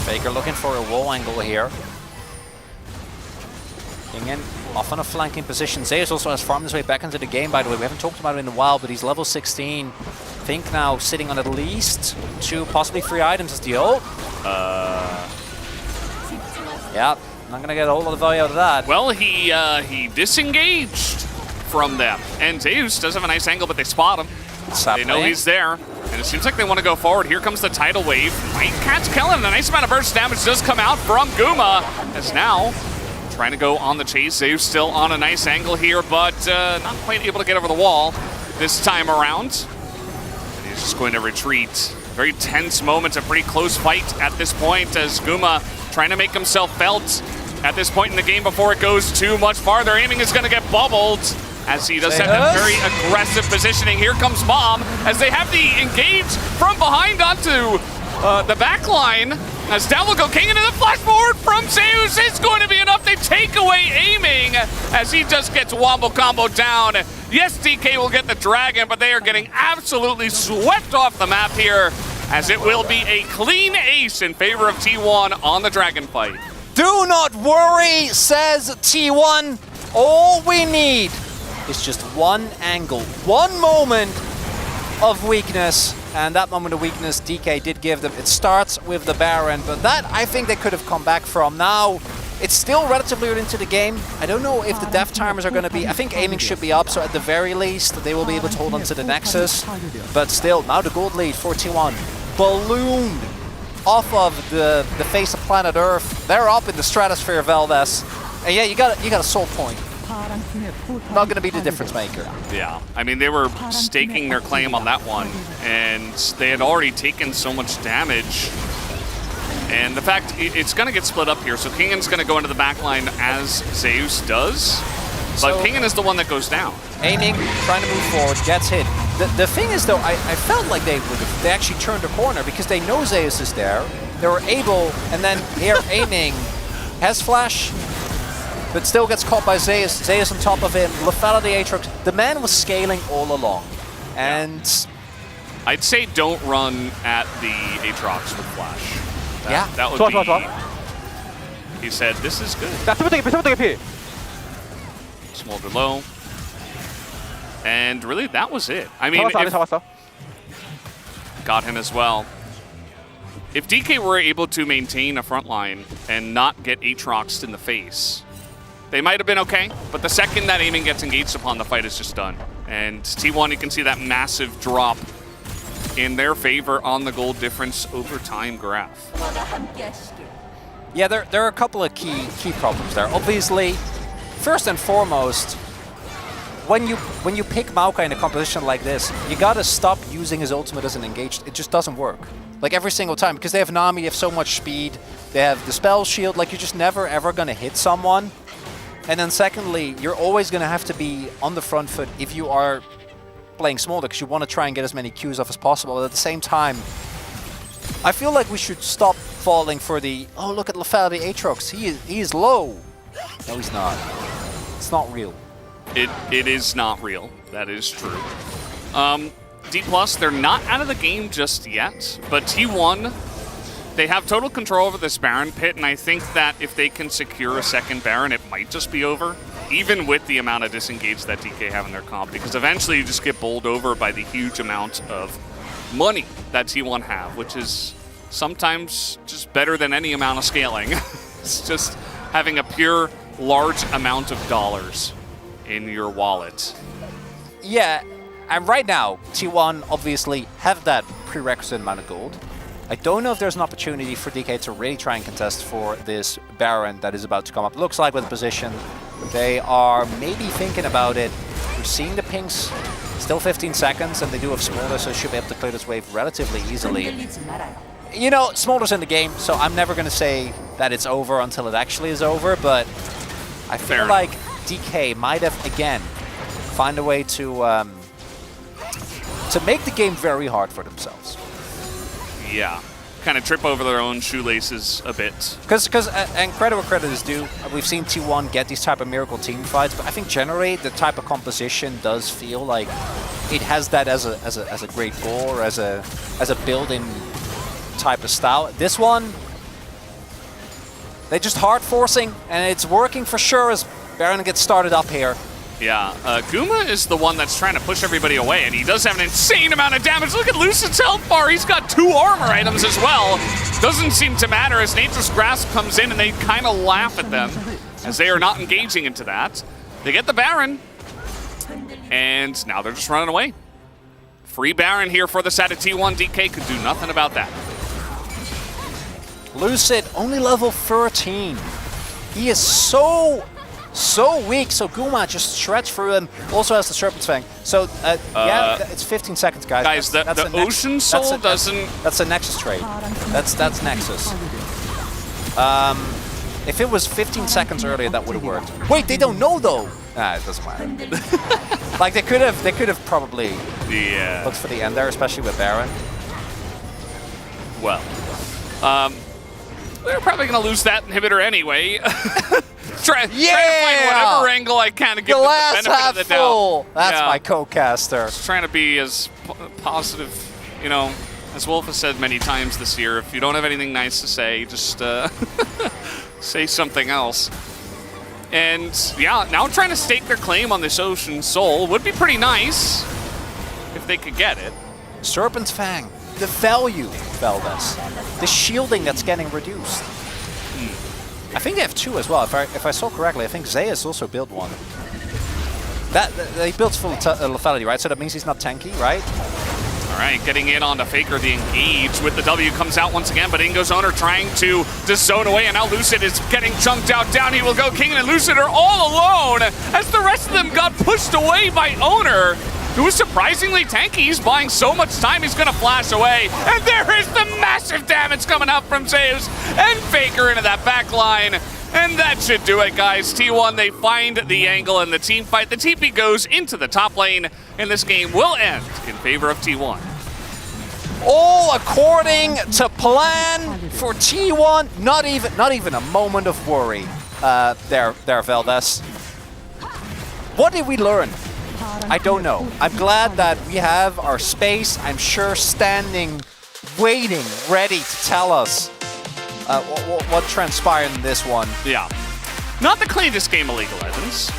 Faker looking for a wall angle here. Ingen off on a flanking position. Zeus also has farmed his way back into the game, by the way. We haven't talked about it in a while, but he's level 16. Think now sitting on at least 2, possibly 3 items as the ult. Yeah, not gonna get a whole lot of value out of that. Well, he disengaged from them. And Zeus does have a nice angle, but they spot him. They know he's there. And it seems like they want to go forward. Here comes the tidal wave. Might catch Kellen. A nice amount of burst damage does come out from Guma. As now trying to go on the chase. Zeus still on a nice angle here, but not quite able to get over the wall this time around. And he's just going to retreat. Very tense moment, a pretty close fight at this point as Guma trying to make himself felt at this point in the game before it goes too much farther. Aiming is going to get bubbled. as he does have a very aggressive positioning. Here comes Mom as they have the engage from behind onto the back line. As down will go King into the flash forward from Zeus. It's going to be enough. They take away aiming as he just gets wombo combo down. Yes, DK will get the dragon, but they are getting absolutely swept off the map here, as it will be a clean ace in favor of T1 on the dragon fight. Do not worry, says T1. All we need is just one angle, one moment of weakness. And that moment of weakness, DK did give them. It starts with the Baron, but that I think they could have come back from. Now, it's still relatively early into the game. I don't know if the death timers are going to be... I think aiming should be up, so at the very least, they will be able to hold on to the Nexus. But still, now the gold lead for T1. Ballooned off of the face of planet Earth. They're up in the stratosphere, Veldes. And yeah, you got a soul point. Not going to be the difference maker. Yeah, I mean, they were staking their claim on that one, and they had already taken so much damage. And the fact, it's going to get split up here, so Kingan's going to go into the back line as Zeus does, but Kingan is the one that goes down. Aiming, trying to move forward, gets hit. The thing is, though, I felt like they actually turned a corner because they know Zeus is there. They were able, and then here aiming, has flash, but still gets caught by Zeus. Zeus on top of him, lethality Aatrox. The man was scaling all along. And I'd say don't run at the Aatrox with flash. That would be... He said, this is good. Smolder low. And really, that was it. I mean, got him as well. If DK were able to maintain a front line and not get Aatroxed in the face, they might have been okay, but the second that aiming gets engaged upon, the fight is just done. And T1, you can see that massive drop in their favor on the gold difference over time graph. Yeah, there are a couple of key problems there. Obviously, first and foremost, when you pick Maokai in a composition like this, you gotta stop using his ultimate as an engaged. It just doesn't work. Like every single time, because they have Nami, they have so much speed, they have the spell shield, like you're just never ever gonna hit someone. And then secondly, you're always gonna have to be on the front foot if you are playing Smolder, because you want to try and get as many Qs off as possible. But at the same time, I feel like we should stop falling for the, oh, look at lethality Aatrox, he is low. No, he's not. It's not real. It is not real. That is true. D+, they're not out of the game just yet, but T1, they have total control over this Baron pit, and I think that if they can secure a second Baron, it might just be over, even with the amount of disengage that DK have in their comp, because eventually you just get bowled over by the huge amount of money that T1 have, which is sometimes just better than any amount of scaling. It's just having a pure large amount of dollars in your wallet. Yeah, and right now, T1 obviously have that prerequisite amount of gold. I don't know if there's an opportunity for DK to really try and contest for this Baron that is about to come up. Looks like with the position, they are maybe thinking about it. We're seeing the pings, still 15 seconds, and they do have Smolder, so should be able to clear this wave relatively easily. You know, Smolder's in the game, so I'm never going to say that it's over until it actually is over, but I feel like DK might have, again, find a way to make the game very hard for themselves. Yeah, kind of trip over their own shoelaces a bit. Because and credit where credit is due, we've seen T1 get these type of miracle team fights, but I think generally the type of composition does feel like it has that as a great goal or as a build-in type of style. This one, they're just hard forcing, and it's working for sure as Baron gets started up here. Yeah, Guma is the one that's trying to push everybody away, and he does have an insane amount of damage. Look at Lucid's health bar. He's got 2 armor items as well. Doesn't seem to matter as Nature's Grasp comes in, and they kind of laugh at them as they are not engaging into that. They get the Baron, and now they're just running away. Free Baron here for the side of T1. DK could do nothing about that. Lucid, only level 13. He is so weak, so Guma just shreds through him. Also has the Serpent's Fang. So, yeah, it's 15 seconds, guys. Guys, the Ocean Soul doesn't... That's a Nexus trade. That's Nexus. If it was 15 seconds earlier, that would have worked. Wait, they don't know, though. Nah, it doesn't matter. Like they could have probably looked for the end there, especially with Baron. Well, they're probably going to lose that inhibitor anyway. try to find whatever angle I can to give them the Glass benefit half of the doubt. full. That's my co-caster. Just trying to be as positive, you know, as Wolf has said many times this year. If you don't have anything nice to say, just say something else. And yeah, now trying to stake their claim on this Ocean Soul would be pretty nice if they could get it. Serpent's Fang, the value, Veldes, the shielding that's getting reduced. I think they have 2 as well. If I saw correctly, I think Zeus also built one. They built full lethality, right? So that means he's not tanky, right? All right, getting in onto Faker, the engage with the W comes out once again, but Ingo's owner trying to just zone away, and now Lucid is getting chunked out. Down he will go. King and Lucid are all alone as the rest of them got pushed away by owner, who is surprisingly tanky. He's buying so much time, he's going to flash away. And there is the massive damage coming out from Zeus and Faker into that back line. And that should do it, guys. T1, they find the angle in the team fight. The TP goes into the top lane, and this game will end in favor of T1. All according to plan for T1. Not even a moment of worry there, Veldes. What did we learn? I don't know. I'm glad that we have our space, I'm sure, standing, waiting, ready to tell us what transpired in this one. Yeah. Not the cleanest game of League of Legends.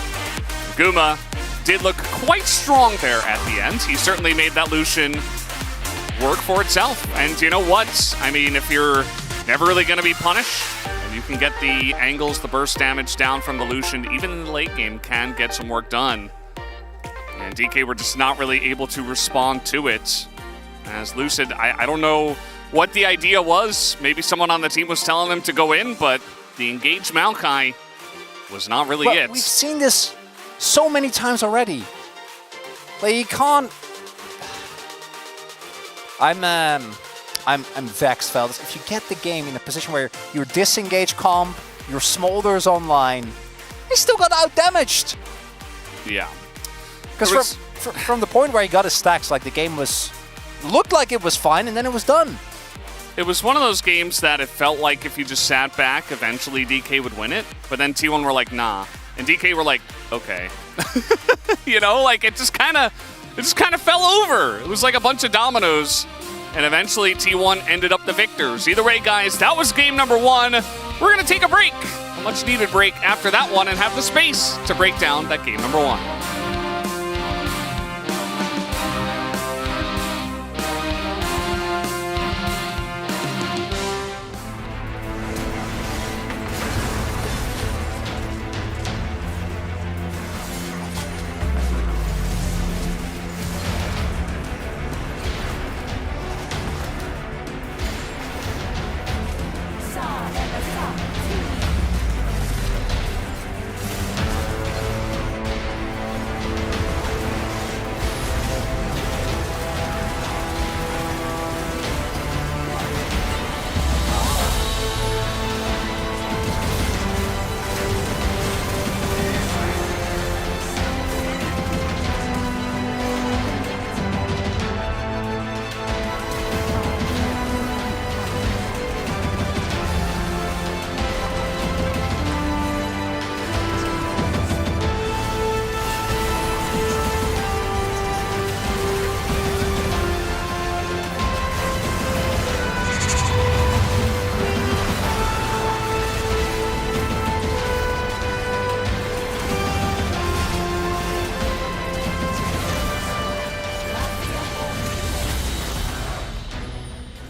Guma did look quite strong there at the end. He certainly made that Lucian work for itself. And you know what? I mean, if you're never really going to be punished, and you can get the angles, the burst damage down from the Lucian, even in the late game, can get some work done. And DK were just not really able to respond to it. As Lucid, I don't know what the idea was. Maybe someone on the team was telling them to go in, but the engaged Maokai was not really it. We've seen this so many times already. Like, you can't... I'm vexed, fellas. If you get the game in a position where you're disengaged comp, your Smolder's online, he still got out-damaged. Yeah. Because from the point where he got his stacks, like, the game looked like it was fine, and then it was done. It was one of those games that it felt like if you just sat back, eventually DK would win it. But then T1 were like, nah. And DK were like, okay. You know, like it just kind of fell over. It was like a bunch of dominoes. And eventually T1 ended up the victors. Either way, guys, that was game number 1. We're going to take a break, a much needed break after that one, and have the space to break down that game number 1.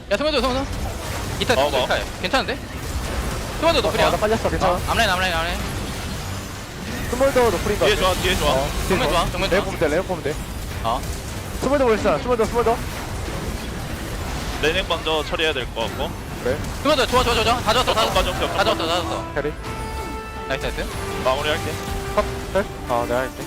야 토마토 이타 괜찮은데? 토마토 노플이야. 나 빨렸어, 괜찮아. 암라인 스몰더 노플인 거 뒤에 좋아 뒤에 좋아. 정면 좋아 정면 레어 좋아. 보면 돼, 레어 보면 돼. 스몰더 보였잖아, 스몰더. 레넥 먼저 처리해야 될 것 같고. 그래. 토마토 좋아 다 줬어. 캐리. 나이스 마무리할게. 네? 내가 할게.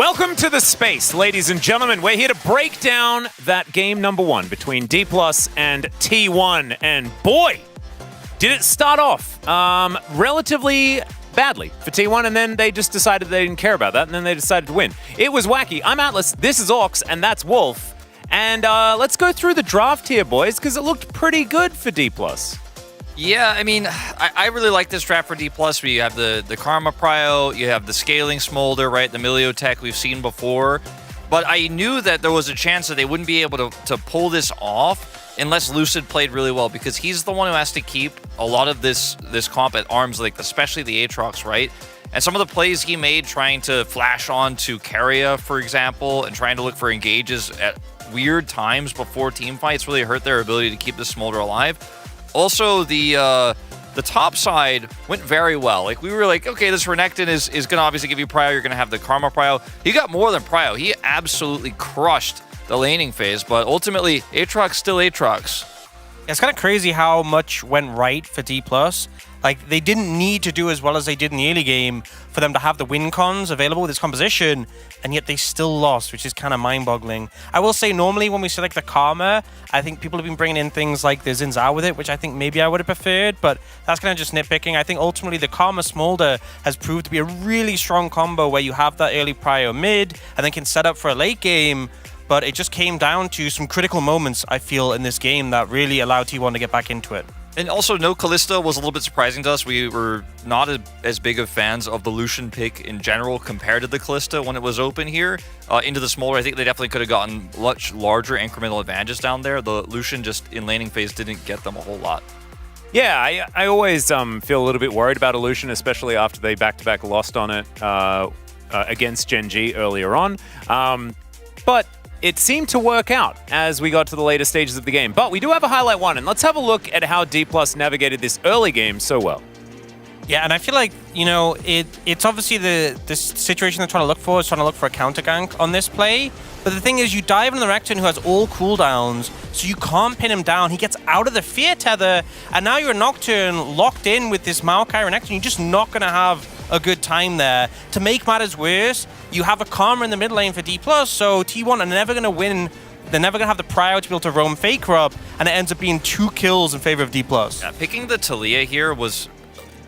Welcome to the space, ladies and gentlemen. We're here to break down that game number 1 between D+ and T1. And boy, did it start off relatively badly for T1, and then they just decided they didn't care about that, and then they decided to win. It was wacky. I'm Atlas, this is Orcs, and that's Wolf. And let's go through the draft here, boys, because it looked pretty good for D+. Yeah, I mean, I really like this draft for D+. We have the Karma Prio, you have the Scaling Smolder, right? The Milio Tech we've seen before. But I knew that there was a chance that they wouldn't be able to pull this off unless Lucid played really well, because he's the one who has to keep a lot of this comp at arm's length, especially the Aatrox, right? And some of the plays he made trying to flash on to Keria, for example, and trying to look for engages at weird times before team fights really hurt their ability to keep the Smolder alive. Also, the top side went very well. Like, we were like, okay, this Renekton is going to obviously give you Prio. You're going to have the Karma Prio. He got more than Prio. He absolutely crushed the laning phase, but ultimately, Aatrox still Aatrox. It's kind of crazy how much went right for D+. Like, they didn't need to do as well as they did in the early game for them to have the win cons available with this composition, and yet they still lost, which is kind of mind-boggling. I will say, normally when we select the Karma, I think people have been bringing in things like the Xin Zhao with it, which I think maybe I would have preferred, but that's kind of just nitpicking. I think ultimately the Karma Smolder has proved to be a really strong combo where you have that early Prio mid, and then can set up for a late game, but it just came down to some critical moments, I feel, in this game that really allowed T1 to get back into it. And also, no Kalista was a little bit surprising to us. We were not as big of fans of the Lucian pick in general compared to the Kalista when it was open here. Into the Smolder, I think they definitely could have gotten much larger incremental advantages down there. The Lucian just in laning phase didn't get them a whole lot. Yeah, I always feel a little bit worried about Illusion, especially after they back-to-back lost on it against Gen G earlier on. But it seemed to work out as we got to the later stages of the game. But we do have a highlight one, and let's have a look at how D+ navigated this early game so well. Yeah, and I feel like, you know, it's obviously the situation they're trying to look for is trying to look for a counter gank on this play. But the thing is, you dive into the Renekton who has all cooldowns, so you can't pin him down. He gets out of the fear tether, and now you're a Nocturne locked in with this Maokai Renekton. You're just not going to have a good time there. To make matters worse, you have a Karma in the mid lane for D+, so T1 are never going to win. They're never going to have the Prio to be able to roam Faker up, and it ends up being 2 kills in favor of D+. Yeah, picking the Talia here was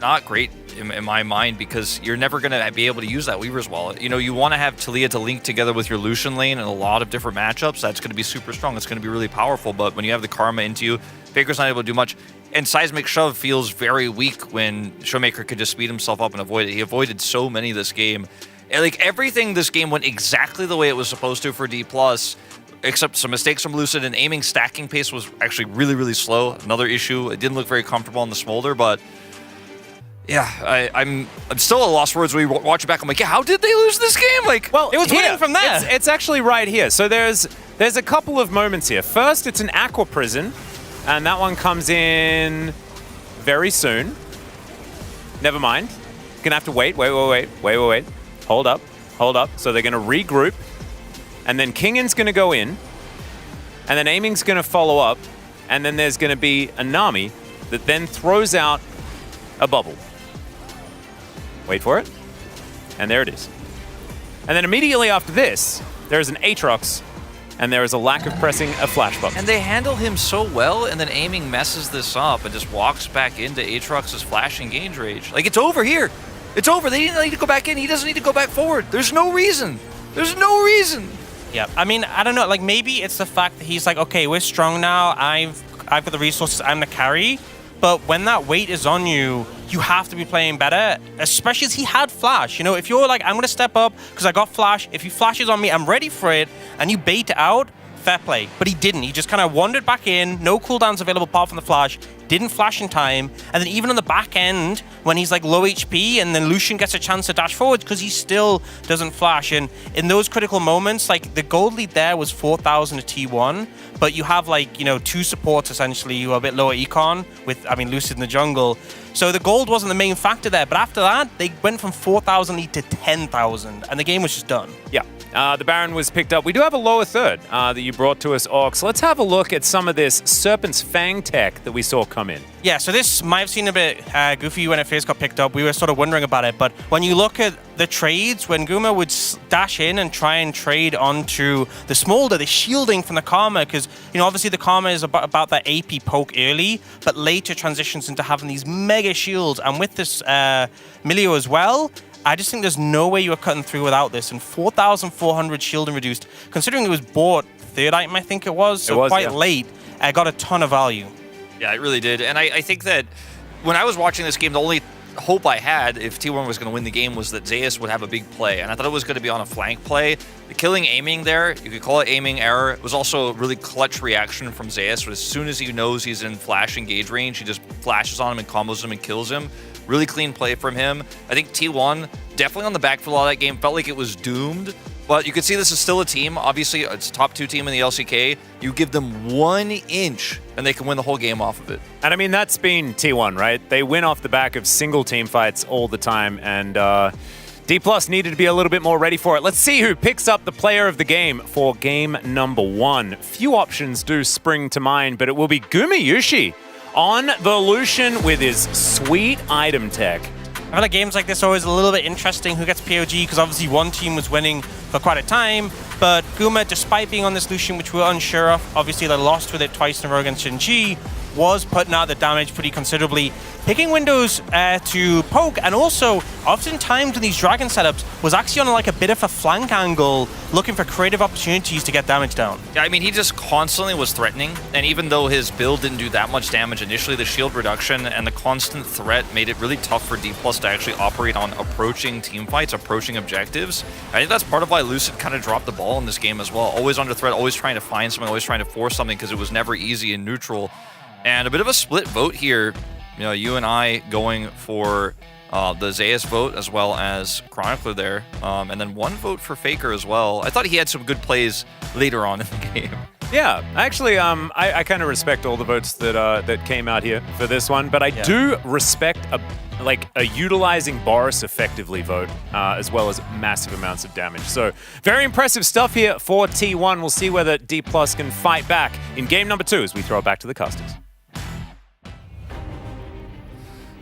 not great in my mind, because you're never going to be able to use that Weaver's Wallet. You know, you want to have Talia to link together with your Lucian lane in a lot of different matchups. That's going to be super strong. It's going to be really powerful, but when you have the Karma into you, Faker's not able to do much. And Seismic Shove feels very weak when Showmaker could just speed himself up and avoid it. He avoided so many this game. And like, everything this game went exactly the way it was supposed to for D+, except some mistakes from Lucid, and aiming stacking pace was actually really, really slow. Another issue. It didn't look very comfortable on the Smolder, but yeah, I'm still at a lost for words when we watch it back. I'm like, yeah, how did they lose this game? Like, well, it was winning from there. It's actually right here. So there's a couple of moments here. First, it's an Aqua Prison, and that one comes in very soon. Never mind. Gonna have to wait. Hold up. So they're gonna regroup, and then Kingan's gonna go in, and then Aiming's gonna follow up, and then there's gonna be a Nami that then throws out a bubble. Wait for it. And there it is. And then immediately after this, there's an Aatrox, and there is a lack of pressing a flash button. And they handle him so well, and then Aiming messes this up and just walks back into Aatrox's flash engage rage. Like, it's over here. It's over. They didn't need to go back in. He doesn't need to go back forward. There's no reason. There's no reason. Yeah, I mean, I don't know. Like, maybe it's the fact that he's like, okay, we're strong now. I've got the resources. I'm the carry. But when that weight is on you, you have to be playing better, especially as he had Flash. You know, if you're like, I'm going to step up because I got Flash. If he flashes on me, I'm ready for it, and you bait it out, fair play. But he didn't. He just kind of wandered back in, no cooldowns available apart from the Flash, didn't flash in time, and then even on the back end, when he's like low HP, and then Lucian gets a chance to dash forward because he still doesn't flash. And in those critical moments, like, the gold lead there was 4,000 to T1, but you have, like, you know, 2 supports essentially who are a bit lower econ with, I mean, Lucid in the jungle. So the gold wasn't the main factor there, but after that, they went from 4,000 lead to 10,000, and the game was just done. Yeah. The Baron was picked up. We do have a lower third that you brought to us, Orcs. Let's have a look at some of this Serpent's Fang tech that we saw come in. Yeah, so this might have seemed a bit goofy when it first got picked up. We were sort of wondering about it, but when you look at the trades, when Guma would dash in and try and trade onto the Smolder, the shielding from the Karma, because, you know, obviously the Karma is about that AP poke early, but later transitions into having these mega shields, and with this Milio as well, I just think there's no way you were cutting through without this, and 4,400 shielding reduced, considering it was bought third item, I think it was, so quite late, got a ton of value. Yeah, it really did. And I think that when I was watching this game, the only hope I had if T1 was going to win the game was that Zeus would have a big play. And I thought it was going to be on a flank play. The killing aiming there, you could call it aiming error, it was also a really clutch reaction from Zeus. As soon as he knows he's in flash engage range, he just flashes on him and combos him and kills him. Really clean play from him. I think T1, definitely on the back foot a lot of that game, felt like it was doomed. But you can see this is still a team. Obviously, it's top 2 team in the LCK. You give them 1 inch, and they can win the whole game off of it. And I mean, that's been T1, right? They win off the back of single team fights all the time, and D+ needed to be a little bit more ready for it. Let's see who picks up the player of the game for game number 1. Few options do spring to mind, but it will be Gumayushi on the Lucian with his sweet item tech. I feel like games like this are always a little bit interesting, who gets POG, because obviously one team was winning for quite a time, but Guma, despite being on this Lucian, which we were unsure of, obviously they lost with it twice in a row against Shinji, was putting out the damage pretty considerably, picking windows to poke, and also oftentimes in these dragon setups was actually on like a bit of a flank angle, looking for creative opportunities to get damage down. Yeah, I mean, he just constantly was threatening, and even though his build didn't do that much damage initially, the shield reduction and the constant threat made it really tough for D+ to actually operate on approaching team fights, approaching objectives. I think that's part of why Lucid kind of dropped the ball in this game as well. Always under threat, always trying to find something, always trying to force something, because it was never easy in neutral. And a bit of a split vote here. You know, you and I going for the Zeus vote as well as Chronicler there. And then 1 vote for Faker as well. I thought he had some good plays later on in the game. Yeah, actually, I kind of respect all the votes that came out here for this one, but I do respect a utilizing Boris effectively vote, as well as massive amounts of damage. So very impressive stuff here for T1. We'll see whether D+ can fight back in game number 2 as we throw it back to the casters.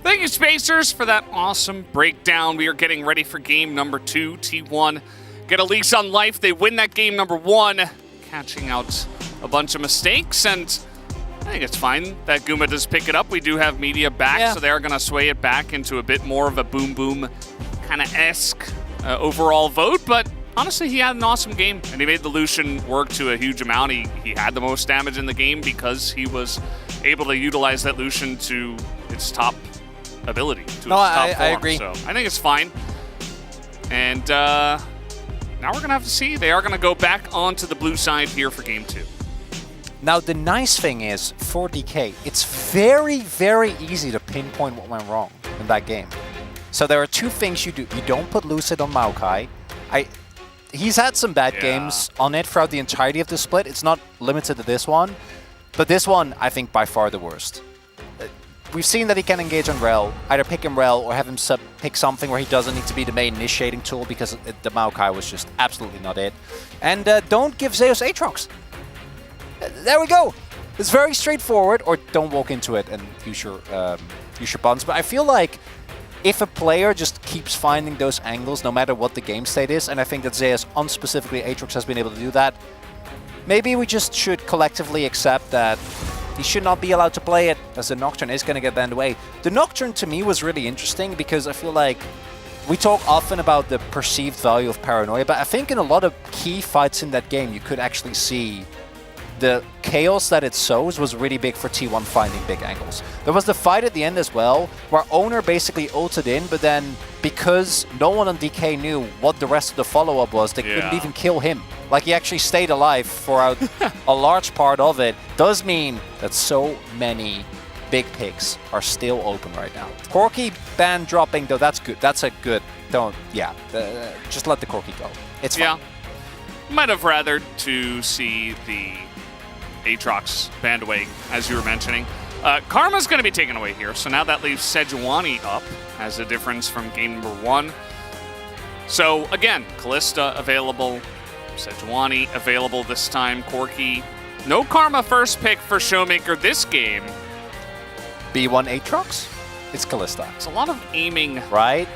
Thank you, Spacers, for that awesome breakdown. We are getting ready for game number 2. T1 get a lease on life. They win that game number 1, catching out a bunch of mistakes, and I think it's fine that Guma does pick it up. We do have media back, so they're going to sway it back into a bit more of a boom-boom kind of esque overall vote, but honestly, he had an awesome game, and he made the Lucian work to a huge amount. He had the most damage in the game because he was able to utilize that Lucian to its top ability, to its top form. I agree. So I think it's fine. And now we're going to have to see. They are going to go back onto the blue side here for game 2. Now, the nice thing is, for DK, it's very, very easy to pinpoint what went wrong in that game. So there are 2 things you do. You don't put Lucid on Maokai. He's had some bad games on it throughout the entirety of the split. It's not limited to this one. But this one, I think, by far the worst. We've seen that he can engage on Rel, either pick him Rel or have him pick something where he doesn't need to be the main initiating tool, because the Maokai was just absolutely not it. And don't give Zeus Aatrox. There we go. It's very straightforward, or don't walk into it and use your buttons. But I feel like if a player just keeps finding those angles, no matter what the game state is, and I think that Zeus, on specifically Aatrox, has been able to do that, maybe we just should collectively accept that he should not be allowed to play it, as the Nocturne is going to get banned away. The Nocturne, to me, was really interesting, because I feel like we talk often about the perceived value of Paranoia, but I think in a lot of key fights in that game, you could actually see the chaos that it sows was really big for T1 finding big angles. There was the fight at the end as well, where Owner basically ulted in, but then because no one on DK knew what the rest of the follow-up was, they couldn't even kill him. Like, he actually stayed alive for a large part of it. Does mean that so many big picks are still open right now. Corki ban dropping, though, that's good. That's a good, just let the Corki go. It's fine. Yeah. Might have rathered to see the Aatrox banned away, as you were mentioning. Karma's going to be taken away here, so now that leaves Sejuani up as a difference from game number 1. So, again, Kalista available, Sejuani available this time, Corki. No Karma first pick for Showmaker this game. B1 Aatrox? It's Callista. It's a lot of aiming. Right?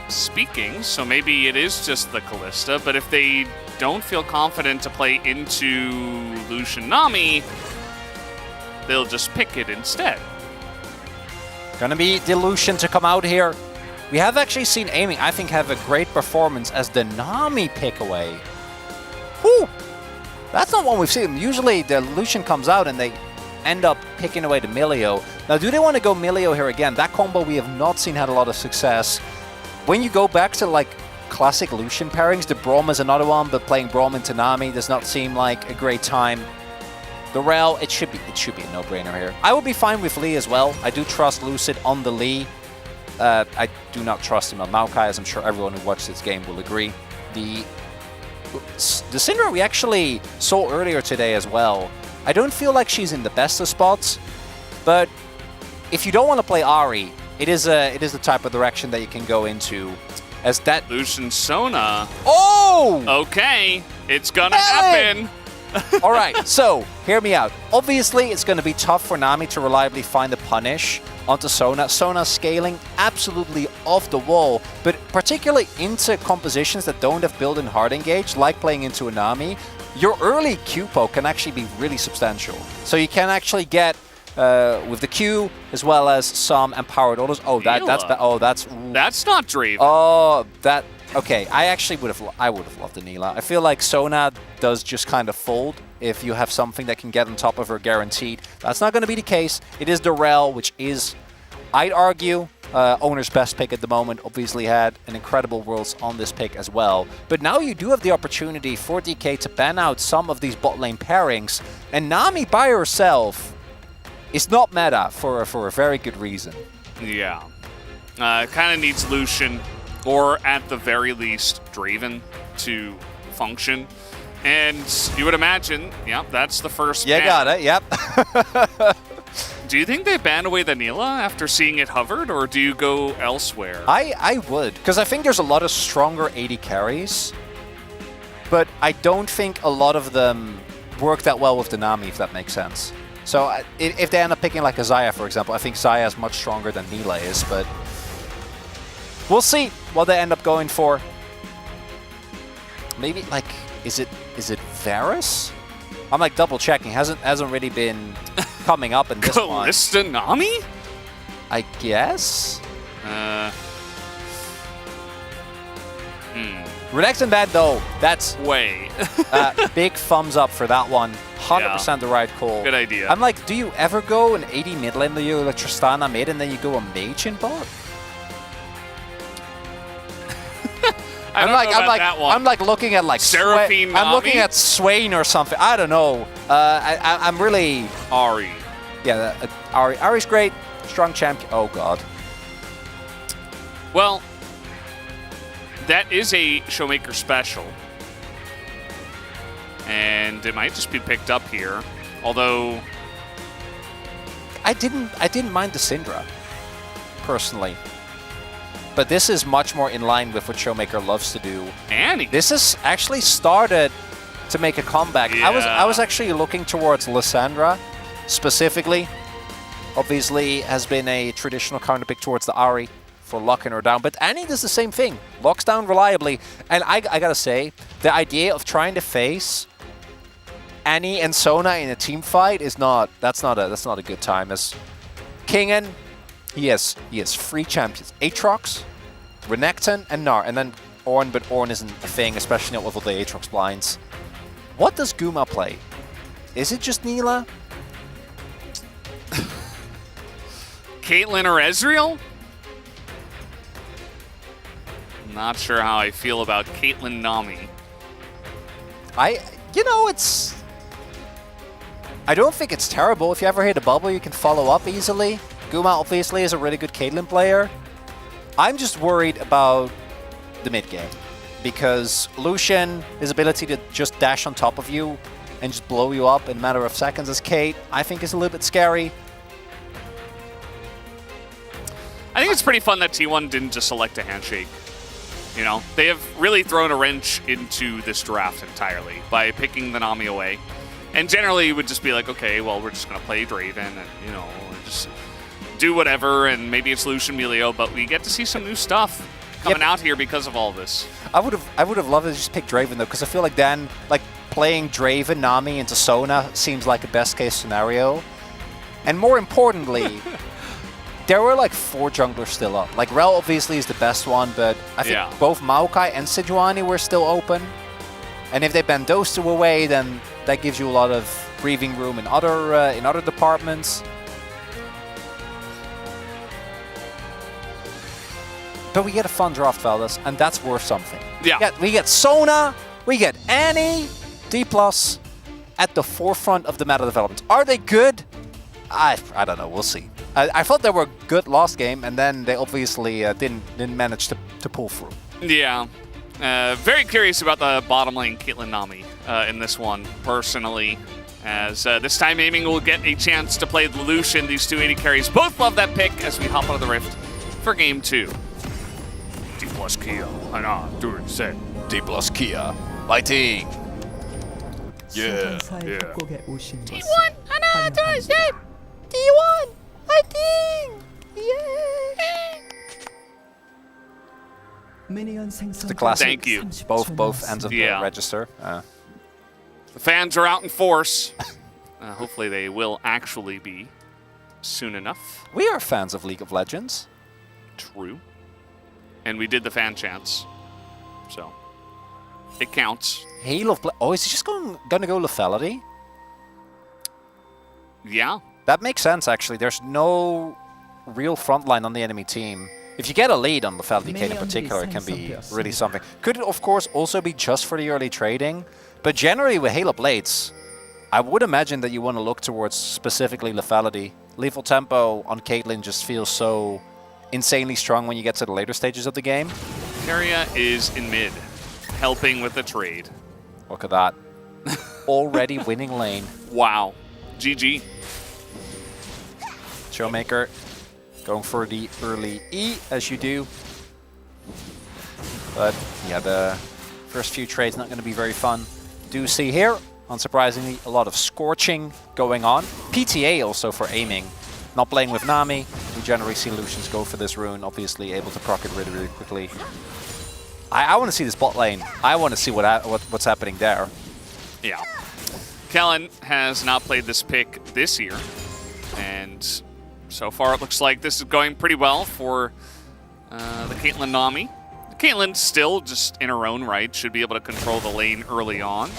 Speaking, so maybe it is just the Callista, but if they don't feel confident to play into Lucian Nami, they'll just pick it instead. Gonna be the Lucian to come out here. We have actually seen aiming, I think, have a great performance as the Nami pick away. Whew! That's not one we've seen. Usually the Lucian comes out and they end up picking away the Milio. Now, do they want to go Milio here again? That combo we have not seen had a lot of success. When you go back to like classic Lucian pairings, the Braum is another one, but playing Braum into Nami does not seem like a great time. The Rel, it should be a no-brainer here. I would be fine with Lee as well. I do trust Lucid on the Lee. I do not trust him on Maokai, as I'm sure everyone who watched this game will agree. The Syndra we actually saw earlier today as well. I don't feel like she's in the best of spots, but if you don't want to play Ahri, it is the type of direction that you can go into. As that Lucian Sona. Oh! Okay, it's gonna happen. All right, so hear me out. Obviously, it's going to be tough for Nami to reliably find the punish onto Sona. Sona scaling absolutely off the wall, but particularly into compositions that don't have built-in hard engage, like playing into a Nami, your early Q poke can actually be really substantial. So you can actually get with the Q as well as some empowered autos. Oh, that's not Draven. Oh, that. Okay, I would have loved the Neela. I feel like Sona does just kind of fold if you have something that can get on top of her guaranteed. That's not going to be the case. It is the Rel, which is, I'd argue, owner's best pick at the moment. Obviously had an incredible Worlds on this pick as well. But now you do have the opportunity for DK to ban out some of these bot lane pairings. And Nami by herself is not meta for a very good reason. Yeah. Kind of needs Lucian, or at the very least, Draven to function. And you would imagine, yeah, that's the first ban. Got it, yep. Do you think they ban away the Neela after seeing it hovered, or do you go elsewhere? I would, because I think there's a lot of stronger AD carries, but I don't think a lot of them work that well with the Nami, if that makes sense. So if they end up picking like a Xayah, for example, I think Xayah is much stronger than Neela is, but we'll see what they end up going for. Maybe like, is it Varus? I'm like double checking. Hasn't really been coming up in this one. Callista Nami? I guess. Renekton bad though. That's way big thumbs up for that one. 100% the right call. Good idea. I'm like, do you ever go an AD mid lane that you like Tristana mid and then you go a mage in bot? I'm like looking at like Seraphine I'm looking at Swain or something. I don't know. I'm really Ahri. Yeah, Ahri. Ahri's great. Strong champion. Oh god. Well, that is a Showmaker special. And it might just be picked up here. Although I didn't mind the Syndra, personally. But this is much more in line with what Showmaker loves to do. Annie. This has actually started to make a comeback. Yeah. I was actually looking towards Lysandra specifically. Obviously has been a traditional counterpick towards the Ahri for locking her down. But Annie does the same thing. Locks down reliably. And I gotta say, the idea of trying to face Annie and Sona in a team fight is that's not a good time. As Kingen, he has 3 champions. Aatrox, Renekton, and Gnar. And then Ornn, but Ornn isn't a thing, especially not with all the Aatrox blinds. What does Guma play? Is it just Neela? Caitlyn or Ezreal? Not sure how I feel about Caitlyn Nami. I don't think it's terrible. If you ever hit a bubble, you can follow up easily. Guma obviously is a really good Caitlyn player. I'm just worried about the mid game because Lucian, his ability to just dash on top of you and just blow you up in a matter of seconds as Kate, I think is a little bit scary. I think it's pretty fun that T1 didn't just select a handshake. You know, they have really thrown a wrench into this draft entirely by picking the Nami away. And generally, it would just be like, okay, well, we're just going to play Draven and, you know, just do whatever, and maybe it's Lucian Melio, but we get to see some new stuff coming out here because of all this. I would have loved to just pick Draven though, because I feel like then playing Draven, Nami into Sona seems like a best case scenario. And more importantly, there were like 4 junglers still up. Like Rel obviously is the best one, but I think both Maokai and Sejuani were still open. And if they bend those 2 away, then that gives you a lot of breathing room in other departments. But we get a fun draft, fellas, and that's worth something. Yeah. We get Sona, we get Annie, D+, at the forefront of the meta development. Are they good? I don't know, we'll see. I thought they were a good last game, and then they obviously didn't manage to pull through. Yeah. Very curious about the bottom lane Caitlyn Nami in this one, personally. As this time Aiming will get a chance to play Lucian. These 2 AD carries both love that pick as we hop out of the Rift for game 2. D+ Kia, 하나, 둘, 셋. D+ Kia, fighting. Yeah. T1 하나 둘 셋. T1 파이팅. It's the classic. Thank you. Both ends of the register. The fans are out in force. Hopefully they will actually be soon enough. We are fans of League of Legends. True. And we did the fan chants. So it counts. Hail of Oh, is he just gonna go lethality? Yeah. That makes sense, actually. There's no real frontline on the enemy team. If you get a lead on lethality Kane in particular, it can be really something. Could, of course, also be just for the early trading. But generally, with Halo Blades, I would imagine that you want to look towards specifically lethality. Lethal tempo on Caitlyn just feels so insanely strong when you get to the later stages of the game. Keria is in mid, helping with the trade. Look at that. Already winning lane. Wow. GG. Showmaker going for the early E, as you do. But yeah, the first few trades not going to be very fun. Do see here, unsurprisingly, a lot of scorching going on. PTA also for Aiming. Not playing with Nami. We generally see Lucians go for this rune, obviously able to proc it really, really quickly. I want to see this bot lane. I want to see what's happening there. Yeah. Kellen has not played this pick this year, and so far it looks like this is going pretty well for the Caitlyn Nami. Caitlyn still just in her own right should be able to control the lane early on,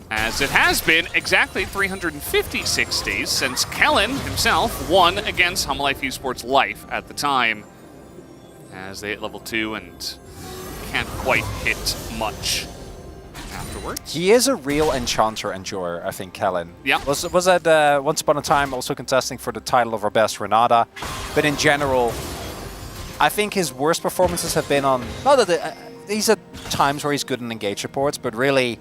as it has been exactly 356 days since Kellen himself won against Hum Life Esports Life at the time, as they hit level 2 and can't quite hit much afterwards. He is a real enchanter enjoyer, I think, Kellen. Yeah. Was at once upon a time also contesting for the title of our best Renata, but in general, I think his worst performances have been on, not that these are times where he's good in engage reports, but really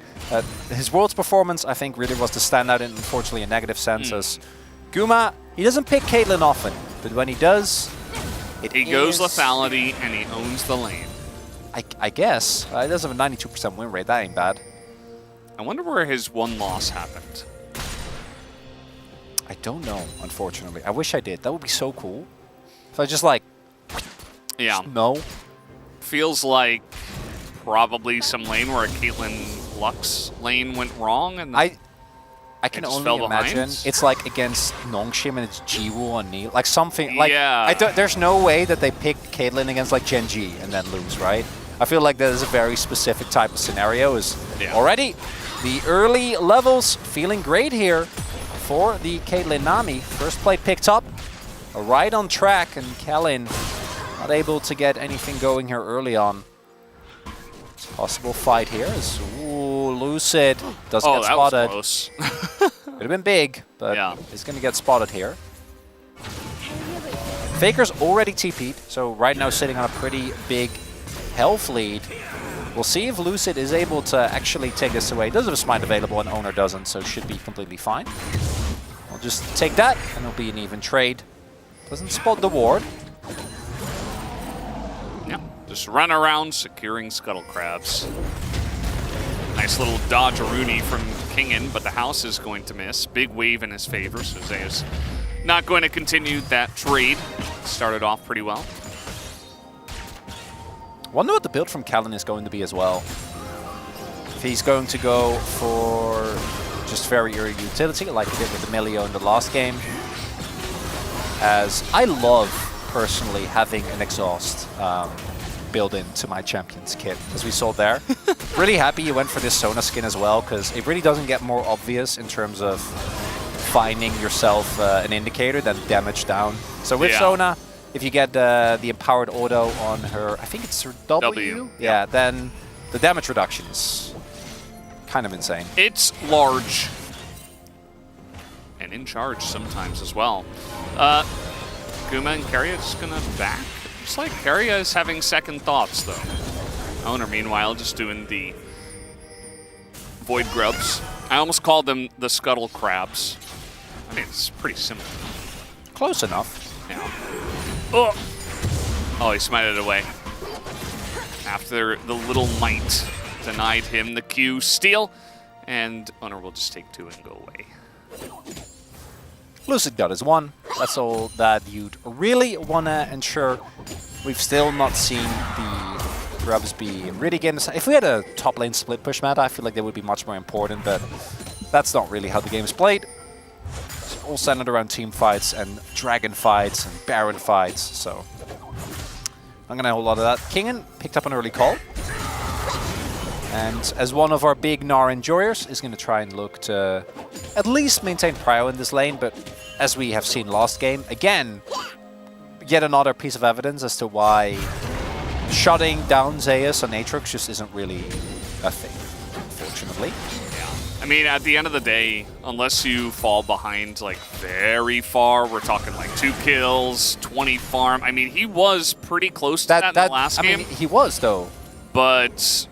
his Worlds performance, I think, really was the standout in, unfortunately, a negative sense. As Guma, he doesn't pick Caitlyn often, but when he does, he goes lethality and he owns the lane. I guess. He does have a 92% win rate. That ain't bad. I wonder where his one loss happened. I don't know, unfortunately. I wish I did. That would be so cool. If I just like... Yeah. No. Feels like probably some lane where a Caitlyn Lux lane went wrong, and I can only imagine it's like against Nongshim and it's Jiwoo and Neil, like something like. Yeah. There's no way that they pick Caitlyn against like Genji and then lose, right? I feel like that is a very specific type of scenario. Already the early levels feeling great here for the Caitlyn Nami. First play picked up, right on track, and Kellen not able to get anything going here early on. Possible fight here is Lucid does get spotted. That was close. Could have been big, but he's going to get spotted here. Faker's already TP'd, so right now sitting on a pretty big health lead. We'll see if Lucid is able to actually take this away. He does have a smite available and Owner doesn't, so should be completely fine. We'll just take that and it'll be an even trade. Doesn't spot the ward. Just run around securing Scuttle Crabs. Nice little dodge-a-rooney from Kingen, but the house is going to miss. Big wave in his favor, so Zeus not going to continue that trade. Started off pretty well. Wonder what the build from Callan is going to be as well. If he's going to go for just very early utility, like he did with the Melio in the last game. As I love, personally, having an exhaust built into my Champions kit, as we saw there. Really happy you went for this Sona skin as well, because it really doesn't get more obvious in terms of finding yourself an indicator than damage down. So with Sona, if you get the empowered auto on her, I think it's her W. Yeah, then the damage reduction is kind of insane. It's large. And in charge sometimes as well. Guma and Keria just gonna back. Looks like Keria is having second thoughts though. Owner meanwhile just doing the Void Grubs. I almost called them the Scuttle Crabs. I mean, it's pretty similar. Close enough. Yeah. Oh, he smited it away. After the little mite denied him the Q steal, and Owner will just take 2 and go away. Lucid got his 1. That's all that you'd really want to ensure. We've still not seen the Grubs be really getting... If we had a top lane split push meta, I feel like they would be much more important, but that's not really how the game is played. It's all centered around team fights and dragon fights and baron fights, so... I'm going to have a lot of that. Kingen picked up an early call. And as one of our big Gnar enjoyers, is going to try and look to at least maintain prio in this lane, but as we have seen last game, again, yet another piece of evidence as to why shutting down Zeus on Aatrox just isn't really a thing, unfortunately. I mean, at the end of the day, unless you fall behind like very far, we're talking like 2 kills, 20 farm. I mean, he was pretty close to that in the last game. I mean, he was, though. But...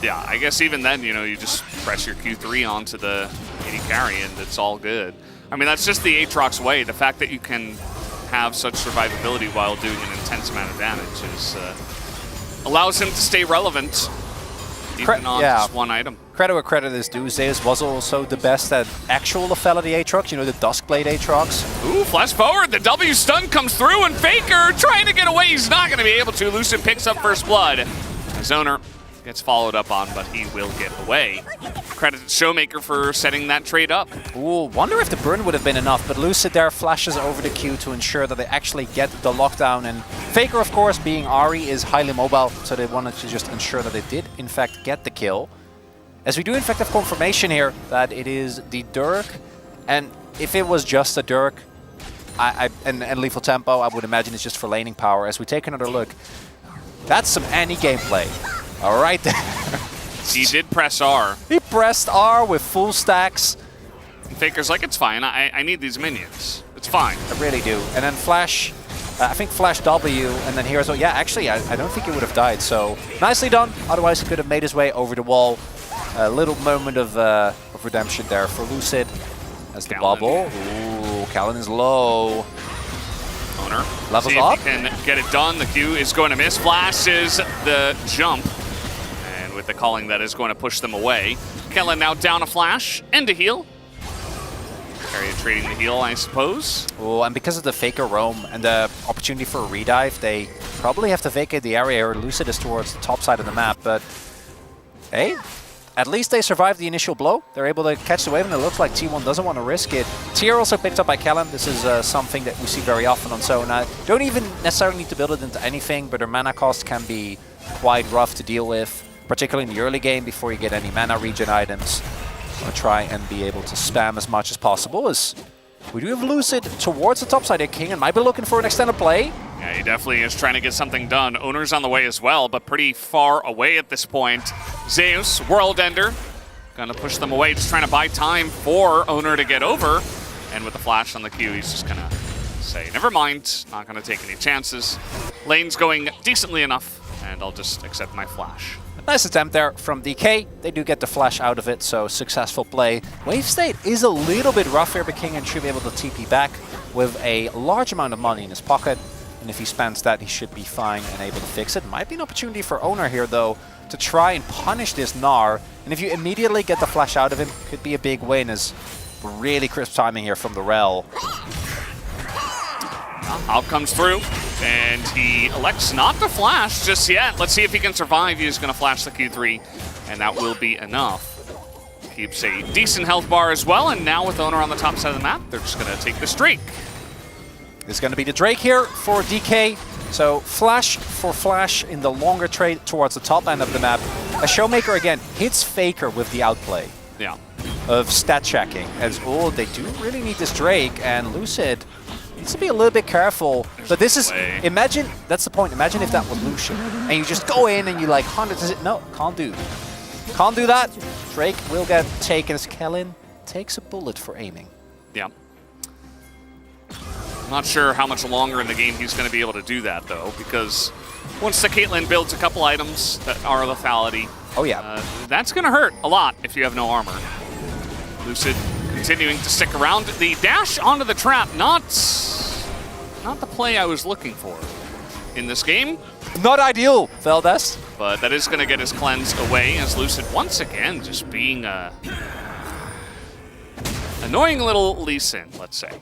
yeah, I guess even then, you know, you just press your Q3 onto the AD carry and it's all good. I mean, that's just the Aatrox way. The fact that you can have such survivability while doing an intense amount of damage is allows him to stay relevant even on just one item. Credit where credit is due. Zeus was also the best at actual lethality Aatrox, you know, the Duskblade Aatrox. Ooh, flash forward, the W stun comes through, and Faker trying to get away. He's not going to be able to. Lucid picks up first blood. His owner gets followed up on, but he will get away. Credit to Showmaker for setting that trade up. Ooh, wonder if the burn would have been enough, but Lucid there flashes over the Q to ensure that they actually get the lockdown. And Faker, of course, being Ahri, is highly mobile, so they wanted to just ensure that they did, in fact, get the kill. As we do, in fact, have confirmation here that it is the Dirk, and if it was just a Dirk and lethal tempo, I would imagine it's just for laning power. As we take another look, that's some Annie gameplay. All right there. He did press R. He pressed R with full stacks. And Faker's like, it's fine. I need these minions. It's fine. I really do. And then Flash, I think Flash W, and then here as well. Yeah, actually, I don't think he would have died. So nicely done. Otherwise, he could have made his way over the wall. A little moment of redemption there for Lucid. As the bubble. Ooh, Callan is low. Owner. Levels See up. If he can get it done. The Q is going to miss. Flashes the jump. And with the calling, that is going to push them away. Kellen now down a flash and a heal. Keria trading the heal, I suppose. Oh, and because of the Faker roam and the opportunity for a redive, they probably have to vacate the area, or Lucid is towards the top side of the map. But hey, at least they survived the initial blow. They're able to catch the wave, and it looks like T1 doesn't want to risk it. Tier also picked up by Callan. This is something that we see very often on Sona. Don't even necessarily need to build it into anything, but their mana cost can be quite rough to deal with, particularly in the early game before you get any mana regen items. I'm going to try and be able to spam as much as possible, as we do have Lucid towards the top side here. King and might be looking for an extended play. Yeah, he definitely is trying to get something done. Owner's on the way as well, but pretty far away at this point. Zeus, World Ender, gonna push them away, just trying to buy time for Owner to get over. And with the flash on the Q, he's just gonna say, never mind, not gonna take any chances. Lane's going decently enough, and I'll just accept my flash. Nice attempt there from DK. They do get the flash out of it, so successful play. Wave state is a little bit rough here, but King should be able to TP back with a large amount of money in his pocket. And if he spends that, he should be fine and able to fix it. Might be an opportunity for Owner here, though, to try and punish this Gnar. And if you immediately get the flash out of him, could be a big win, as Really crisp timing here from the Rel. Out comes through, and he elects not to flash just yet. Let's see if he can survive. He's going to flash the Q3, and that will be enough. Keeps a decent health bar as well, and now with Owner on the top side of the map, they're just going to take this Drake. It's going to be the Drake here for DK. So flash for flash in the longer trade towards the top end of the map. A Showmaker again hits Faker with the outplay. Yeah. Of stat checking. As oh, they do really need this Drake, and Lucid needs to be a little bit careful. But this is, imagine, that's the point. Imagine if that was Lucian, and you just go in and you like 100. No, can't do. Can't do that. Drake will get taken as Kellen takes a bullet for aiming. Yeah. Not sure how much longer in the game he's going to be able to do that, though, because once the Caitlyn builds a couple items that are lethality, that's going to hurt a lot if you have no armor. Lucid continuing to stick around. The dash onto the trap, not the play I was looking for in this game. Not ideal, Veldes. But that is going to get his cleanse away as Lucid once again just being a annoying little Lee Sin, let's say.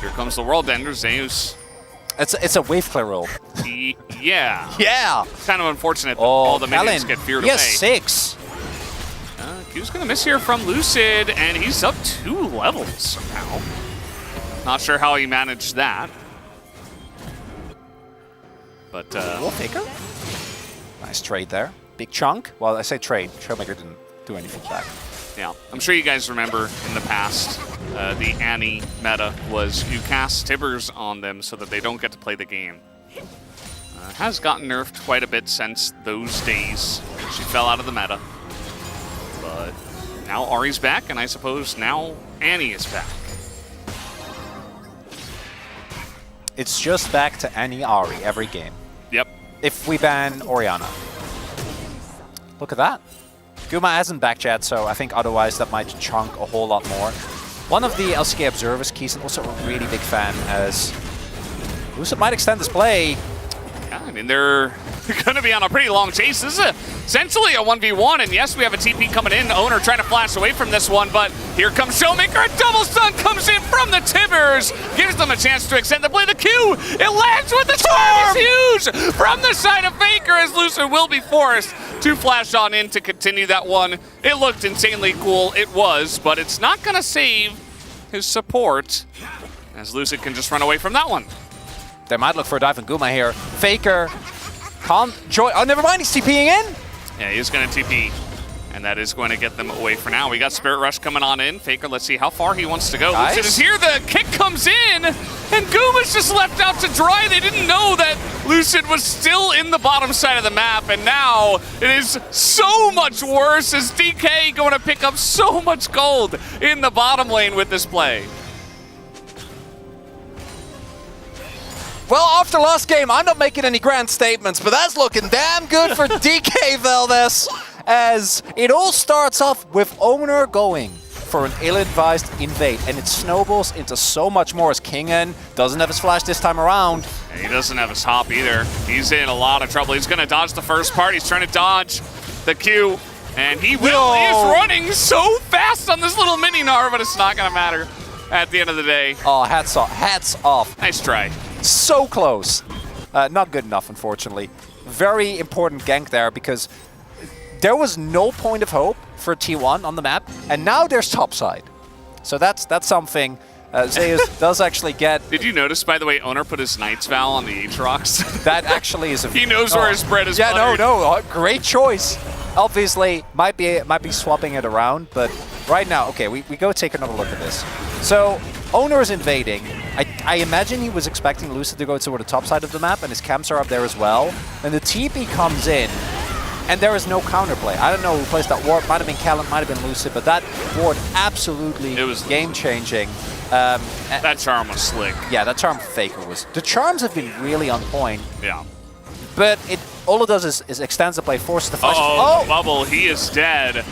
Here comes the World Ender, Zeus. It's a wave clear roll. Yeah. Yeah. Kind of unfortunate that all the minions get feared away. Yes, 6. Q's going to miss here from Lucid, and he's up 2 levels somehow. Not sure how he managed that. But, Faker. Nice trade there. Big chunk. Well, I say trade. Showmaker didn't do anything back. Yeah, I'm sure you guys remember in the past, the Annie meta was you cast Tibbers on them so that they don't get to play the game. Has gotten nerfed quite a bit since those days. She fell out of the meta. But now Ari's back, and I suppose now Annie is back. It's just back to Annie Ari every game. Yep. If we ban Orianna. Look at that. Guma hasn't backed yet, so I think otherwise that might chunk a whole lot more. One of the LCK observers, Keeson, also a really big fan, as Lucid might extend this play. Yeah, I mean, they're going to be on a pretty long chase. This is essentially a 1v1, and yes, we have a TP coming in. Owner trying to flash away from this one, but here comes Showmaker. A double stun comes in from the Tibbers. Gives them a chance to extend the play. The Q, it lands with the storm. It's huge from the side of Faker, as Lucid will be forced to flash on in to continue that one. It looked insanely cool. It was, but it's not going to save his support, as Lucid can just run away from that one. They might look for a dive on Guma here. Faker can't join. Oh, never mind. He's TPing in. Yeah, he's going to TP, and that is going to get them away for now. We got Spirit Rush coming on in. Faker, let's see how far he wants to go. Nice. Lucid is here. The kick comes in, and Guma's just left out to dry. They didn't know that Lucid was still in the bottom side of the map, and now it is so much worse as DK going to pick up so much gold in the bottom lane with this play. Well, after last game, I'm not making any grand statements, but that's looking damn good for DK Veldes, as it all starts off with Owner going for an ill-advised invade, and it snowballs into so much more as Kingen doesn't have his flash this time around. And he doesn't have his hop either. He's in a lot of trouble. He's going to dodge the first part. He's trying to dodge the Q, and he will. He is running so fast on this little mini Gnar, but it's not going to matter at the end of the day. Oh, hats off. Hats off. Nice try. So close. Not good enough, unfortunately. Very important gank there, because there was no point of hope for T1 on the map, and now there's topside. So that's something Zeus does actually get. Did you notice, by the way, Owner put his Knight's Vow on the Aatrox? That actually is a... He knows where his bread is buttered. Yeah, no, great choice. Obviously, might be swapping it around, but right now, okay, we go take another look at this. So, Owner is invading. I imagine he was expecting Lucid to go toward the top side of the map, and his camps are up there as well. And the TP comes in, and there is no counterplay. I don't know who placed that ward. Might have been Callan, might have been Lucid, but that ward absolutely game-changing. That charm was slick. Yeah, that charm Faker was. The charms have been really on point. Yeah. But all it does is extends the play, forces the flash. Oh, Bubble, he is dead.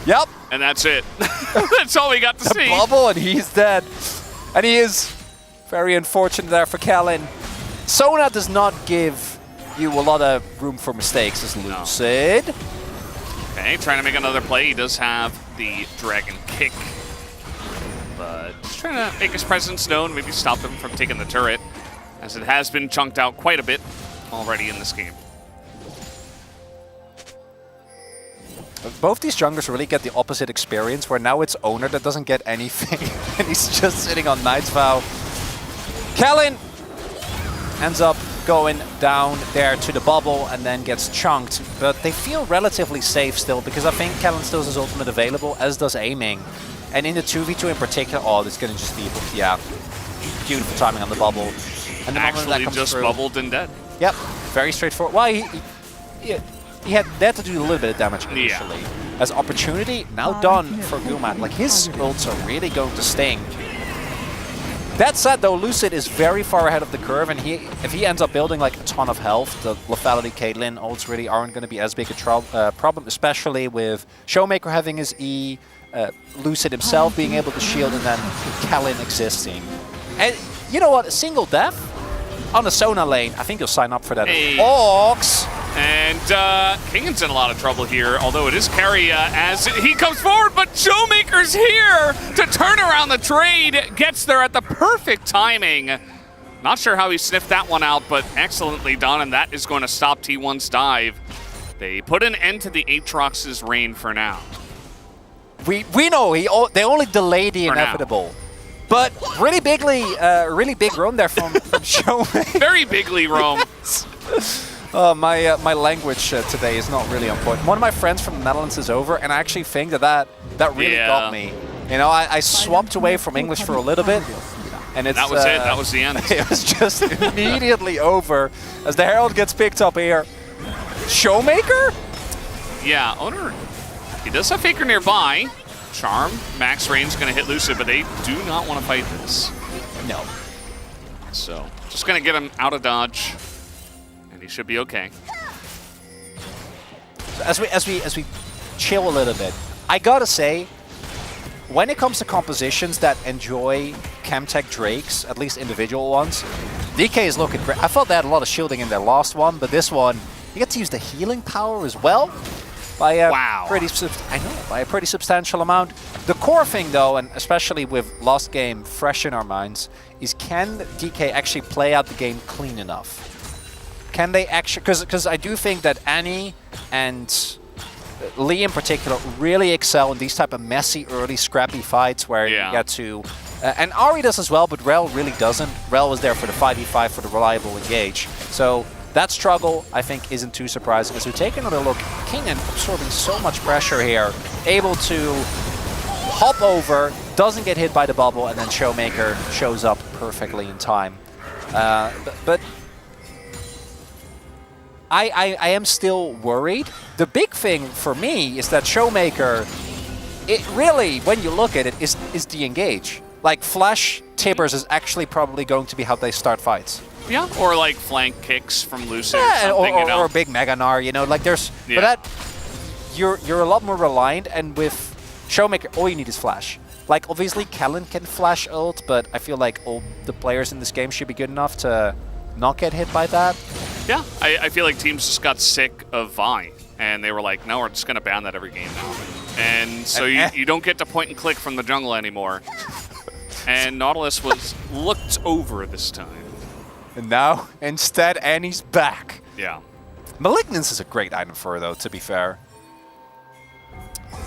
Yep. And that's it. That's all we got to see. Bubble, and he's dead. And he is very unfortunate there for Callan. Sona does not give you a lot of room for mistakes as Lucid. Okay, trying to make another play. He does have the Dragon Kick. But just trying to make his presence known, maybe stop him from taking the turret, as it has been chunked out quite a bit already in this game. Both these junglers really get the opposite experience, where now it's Owner that doesn't get anything, and he's just sitting on Knight's Vow. Kellen ends up going down there to the bubble and then gets chunked, but they feel relatively safe still, because I think Kellen still has his ultimate available, as does Aiming. And in the 2v2 in particular, oh, this is going to just be, yeah, beautiful timing on the bubble. And the moment that Actually comes just through, bubbled and dead. Yep, very straightforward. Well, they had to do a little bit of damage initially. Yeah. As opportunity now done for Gumat. Like, his ults are really going to sting. That said, though, Lucid is very far ahead of the curve, and if he ends up building like a ton of health, the Lethality Caitlyn ults really aren't going to be as big a problem, especially with Showmaker having his E, Lucid himself being able to shield, and then Kellen existing. And you know what? A single death on the Sona lane, I think you'll sign up for that. Hey. Ox! And Kingan's in a lot of trouble here, although it is Carry as he comes forward, but Showmaker's here to turn around the trade, gets there at the perfect timing. Not sure how he sniffed that one out, but excellently done, and that is going to stop T1's dive. They put an end to the Aatrox's reign for now. We know they only delay the inevitable. But really big roam there from Showmaker. Very bigly roam. My language today is not really on point. One of my friends from the Netherlands is over, and I actually think that really got me. You know, I swapped away from English for a little bit, and it's, that was it. That was the end. It was just immediately over as the Herald gets picked up here. Showmaker? Yeah, Owner. He does have Faker nearby. Charm, max range going to hit Lucid, but they do not want to fight this. No. So, just going to get him out of dodge, and he should be okay. So as we chill a little bit, I gotta say, when it comes to compositions that enjoy Chemtech Drakes, at least individual ones, DK is looking great. I thought they had a lot of shielding in their last one, but this one, you get to use the healing power as well. By a pretty substantial amount. The core thing, though, and especially with last game fresh in our minds, is can DK actually play out the game clean enough? Can they actually? Because I do think that Annie and Lee in particular really excel in these type of messy, early, scrappy fights where you get to. And Ahri does as well, but Rel really doesn't. Rel was there for the 5v5 for the reliable engage. So. That struggle, I think, isn't too surprising. As we take another look, Kingan absorbing so much pressure here, able to hop over, doesn't get hit by the bubble, and then Showmaker shows up perfectly in time. But I am still worried. The big thing for me is that Showmaker, it really, when you look at it, is the engage. Like, Flash Tibbers is actually probably going to be how they start fights. Yeah, or like flank kicks from Lucid or something, or, you know? or a big Mega Gnar, you know, like there's, but that, you're a lot more reliant, and with Showmaker, all you need is Flash. Like, obviously, Kellen can Flash ult, but I feel like all the players in this game should be good enough to not get hit by that. Yeah, I feel like teams just got sick of Vi, and they were like, no, we're just going to ban that every game now. And so you don't get to point and click from the jungle anymore. And Nautilus was looked over this time. And now, instead, Annie's back. Yeah. Malignance is a great item for her, though, to be fair.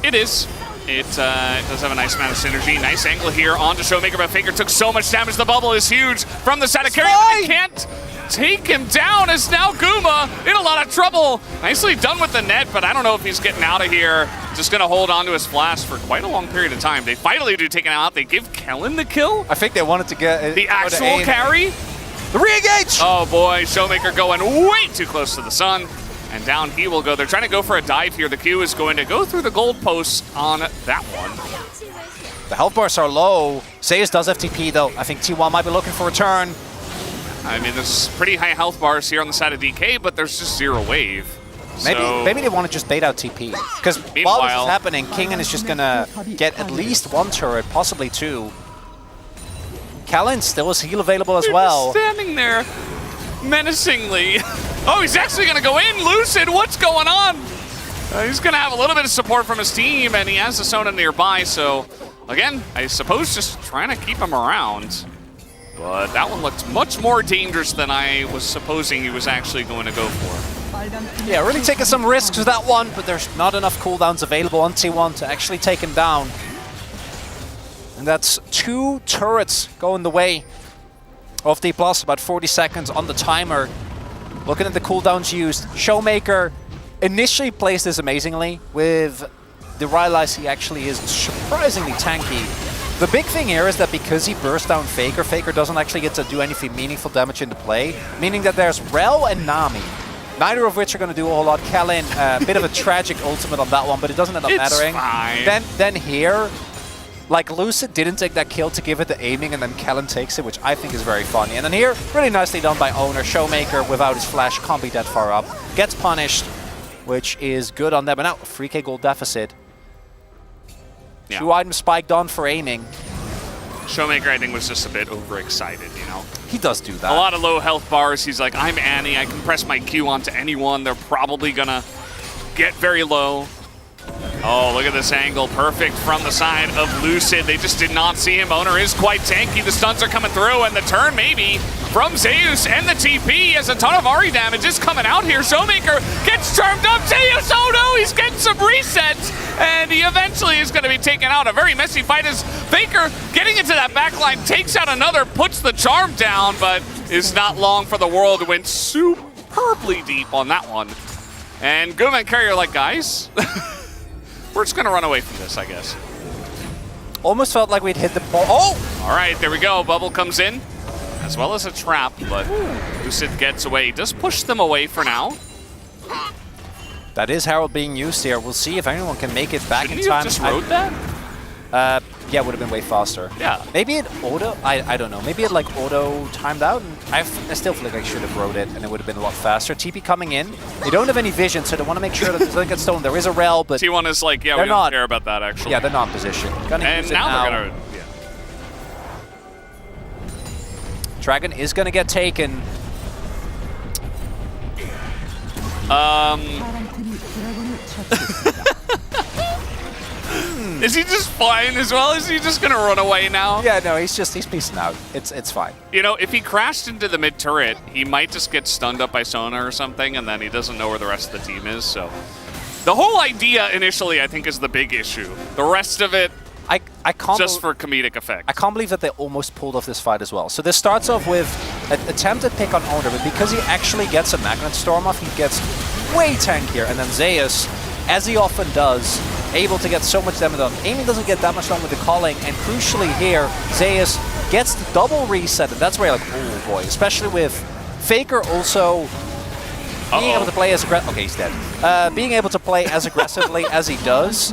It is. It does have a nice amount of synergy. Nice angle here onto Showmaker, but Faker took so much damage. The bubble is huge from the side of Carry, but they can't take him down as now Guma in a lot of trouble. Nicely done with the net, but I don't know if he's getting out of here. Just going to hold on to his flash for quite a long period of time. They finally do take him out. They give Kellen the kill. I think they wanted to get the actual carry. The re-engage! Oh boy, Showmaker going way too close to the sun. And down he will go. They're trying to go for a dive here. The Q is going to go through the gold post on that one. The health bars are low. Zeus does FTP though. I think T1 might be looking for a turn. I mean, there's pretty high health bars here on the side of DK, but there's just zero wave. Maybe they want to just bait out TP. Because while this is happening, Kingan is just going to get at least one turret, possibly two. Kellen still has heal available as well. Standing there menacingly. Oh, he's actually going to go in. Lucid, what's going on? He's going to have a little bit of support from his team, and he has the Sona nearby, so again, I suppose just trying to keep him around. But that one looked much more dangerous than I was supposing he was actually going to go for. Yeah, really taking some risks with that one, but there's not enough cooldowns available on T1 to actually take him down. And that's 2 turrets going the way of D+, about 40 seconds on the timer. Looking at the cooldowns used, Showmaker initially plays this amazingly. With the Rylai's, he actually is surprisingly tanky. The big thing here is that because he burst down Faker, Faker doesn't actually get to do anything meaningful damage in the play, meaning that there's Rel and Nami, neither of which are going to do a whole lot. Kellen, a bit of a tragic ultimate on that one, but it doesn't end up mattering. Fine. Then here, like Lucid didn't take that kill to give it the aiming, and then Kellen takes it, which I think is very funny. And then here, really nicely done by Owner. Showmaker, without his flash, can't be that far up. Gets punished, which is good on them. But now, 3k gold deficit. Yeah. 2 items spiked on for aiming. Showmaker, I think, was just a bit overexcited, you know? He does do that. A lot of low health bars. He's like, I'm Annie. I can press my Q onto anyone. They're probably going to get very low. Oh, look at this angle. Perfect from the side of Lucid. They just did not see him. Owner is quite tanky. The stuns are coming through, and the turn maybe from Zeus and the TP has a ton of Ahri damage is coming out here. Showmaker gets charmed up. Zeus, oh no, he's getting some resets, and he eventually is going to be taken out. A very messy fight as Faker getting into that backline, takes out another, puts the charm down, but is not long for the world. Went superbly deep on that one. And Goodman Carrier like, guys, we're just going to run away from this, I guess. Almost felt like we'd hit the ball. Oh! All right, there we go. Bubble comes in, as well as a trap, but Lucid gets away. He does push them away for now. That is Herald being used here. We'll see if anyone can make it back Shouldn't in time. You just rode that? Yeah, would have been way faster. Yeah. Maybe it auto, I don't know. Maybe it like auto timed out. And I still feel like I should have rode it and it would have been a lot faster. TP coming in. They don't have any vision, so they want to make sure that it doesn't get stolen. There is a rel, but T1 is like, yeah, we don't care about that actually. Yeah, they're not in position. Gonna and use it now now. they're gonna, yeah. Dragon is gonna get taken. Is he just fine as well? Is he just gonna run away now? Yeah, no, he's peacing out. It's fine. You know, if he crashed into the mid turret, he might just get stunned up by Sona or something, and then he doesn't know where the rest of the team is. So, the whole idea initially, I think, is the big issue. The rest of it, I can't just for comedic effect. I can't believe that they almost pulled off this fight as well. So this starts off with an attempted pick on Owner, but because he actually gets a Magnet Storm off, he gets way tankier. And then Zeus, as he often does, able to get so much damage done. Aiming doesn't get that much done with the calling, and crucially here, Zeus gets the double reset, and that's where you're like, oh boy, especially with Faker also being able to play as okay, he's dead. Being able to play as aggressively as he does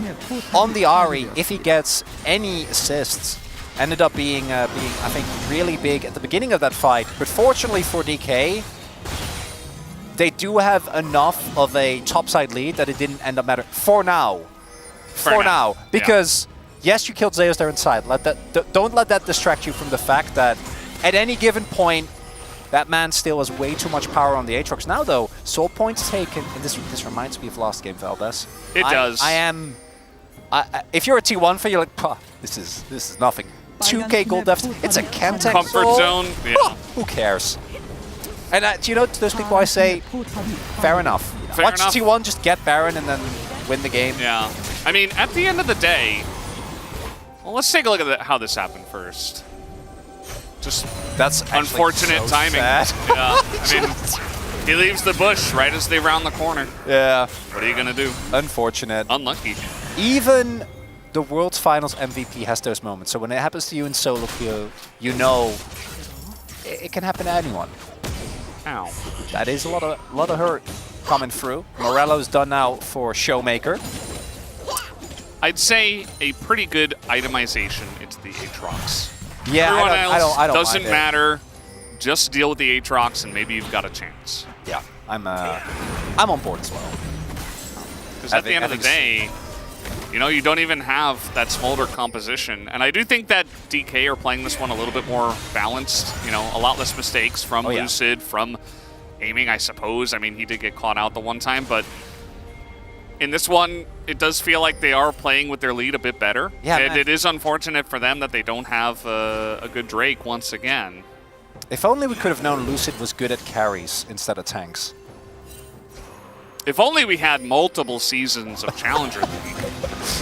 on the Ahri, if he gets any assists, ended up being I think really big at the beginning of that fight. But fortunately for DK, they do have enough of a topside lead that it didn't end up mattering for now. For now, because yes, you killed Zeus there inside. Don't let that distract you from the fact that at any given point, that man still has way too much power on the Aatrox. Now though, soul points taken, and this reminds me of last game, Valdez. It does. If you're a T1 fan, you're like, "Pah, this is nothing." 2k gold deficit. It's a Chemtech comfort soul. zone. Yeah. Who cares? And do you know, to those people I say, fair enough. Watch enough. T1 just get Baron and then win the game. Yeah. I mean, at the end of the day, well, let's take a look at how this happened first. Just that's unfortunate so timing. Sad. Yeah. I mean, he leaves the bush right as they round the corner. Yeah. What are you gonna do? Unfortunate. Unlucky. Even the World's Finals MVP has those moments. So when it happens to you in solo queue, you know it can happen to anyone. Ow. That is a lot of hurt coming through. Morello's done now for Showmaker. I'd say a pretty good itemization into the Aatrox. Yeah, Everyone I else don't doesn't mind it. matter. Just deal with the Aatrox and maybe you've got a chance. Yeah, I'm on board as well. Because at the end of the day, you know, you don't even have that Smolder composition. And I do think that DK are playing this one a little bit more balanced. You know, a lot less mistakes from Lucid, from aiming, I suppose. I mean, he did get caught out the one time, but in this one, it does feel like they are playing with their lead a bit better. Yeah, and man. it is unfortunate for them that they don't have a good Drake once again. If only we could have known Lucid was good at carries instead of tanks. If only we had multiple seasons of Challenger League.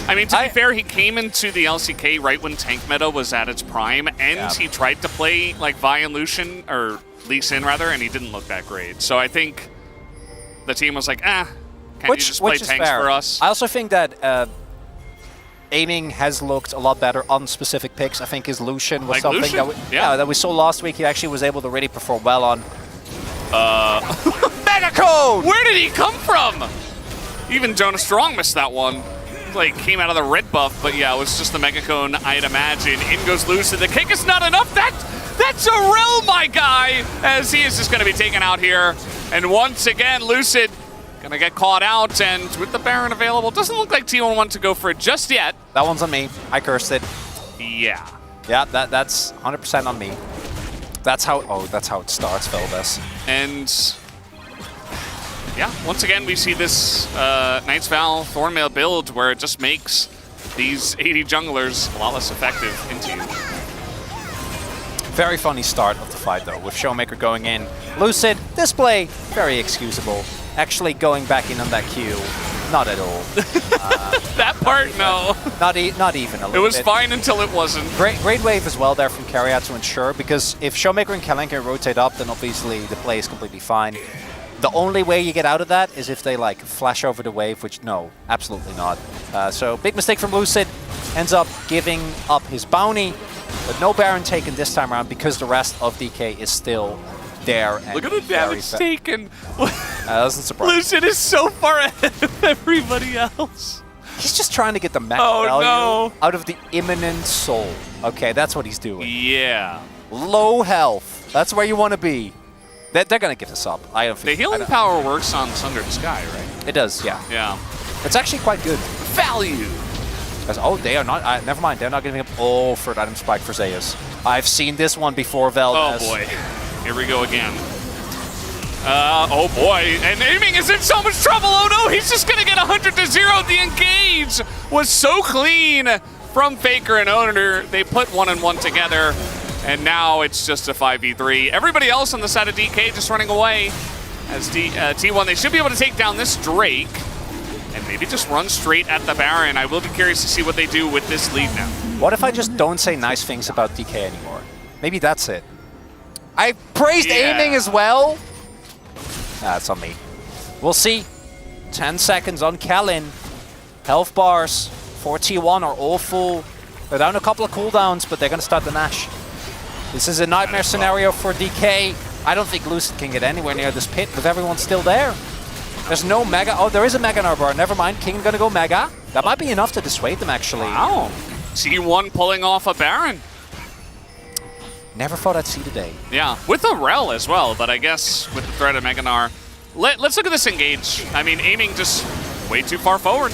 I mean, to be fair, he came into the LCK right when tank meta was at its prime, and he tried to play like Vi and Lucian, or Lee Sin rather, and he didn't look that great. So I think the team was like, can't you just play tanks for us? I also think that aiming has looked a lot better on specific picks. I think his Lucian was Like something Lucian? that we saw last week. He actually was able to really perform well on. Mega Code! Where did he come from? Even Jonah Strong missed that one. Like, came out of the red buff, but yeah, it was just the Mega Cone, I'd imagine. In goes Lucid. The kick is not enough. That's a Rel, my guy, as he is just going to be taken out here. And once again, Lucid going to get caught out, and with the Baron available, doesn't look like T1 want to go for it just yet. That one's on me. I cursed it. Yeah. Yeah, that's 100% on me. That's how it starts, Veldes. And yeah, once again, we see this Knight's Vow Thornmail build where it just makes these 80 junglers a lot less effective into you. Very funny start of the fight, though, with Showmaker going in. Lucid, display, very excusable. Actually going back in on that Q, not at all. That part, no. Not even a little bit. It was fine until it wasn't. Great wave as well there from Carriot to ensure, because if Showmaker and Kalenka rotate up, then obviously the play is completely fine. The only way you get out of that is if they like flash over the wave, which no, absolutely not. So big mistake from Lucid, ends up giving up his bounty, but no Baron taken this time around because the rest of DK is still there. And look at the damage taken. Doesn't surprise me. Lucid is so far ahead of everybody else. He's just trying to get the max value out of the imminent soul. Okay, that's what he's doing. Yeah. Low health. That's where you want to be. They're going to give this up. I don't think the healing power works on Sunder the Sky, right? It does, yeah. Yeah. It's actually quite good. Value. Oh, they are not. Never mind. They're not giving up all for item spike for Zeus. I've seen this one before, Veldes. Oh boy. Here we go again. Oh boy. And aiming is in so much trouble. Oh no, he's just going to get 100-0. The engage was so clean from Faker and Owner. They put 1 and 1 together. And now it's just a 5v3. Everybody else on the side of DK just running away. As T1, they should be able to take down this Drake. And maybe just run straight at the Baron. I will be curious to see what they do with this lead now. What if I just don't say nice things about DK anymore? Maybe that's it. I praised aiming as well. That's on me. We'll see. 10 seconds on Kellen. Health bars for T1 are all full. They're down a couple of cooldowns, but they're going to start the Nash. This is a nightmare scenario for DK. I don't think Lucid can get anywhere near this pit with everyone still there. There's no Mega. Oh, there is a Mega in our bar. Never mind. King going to go Mega. That might be enough to dissuade them, actually. Wow. T1 pulling off a Baron. Never thought I'd see the day. Yeah, with a Rel as well, but I guess with the threat of Meganar. Let's look at this engage. I mean, aiming just way too far forward.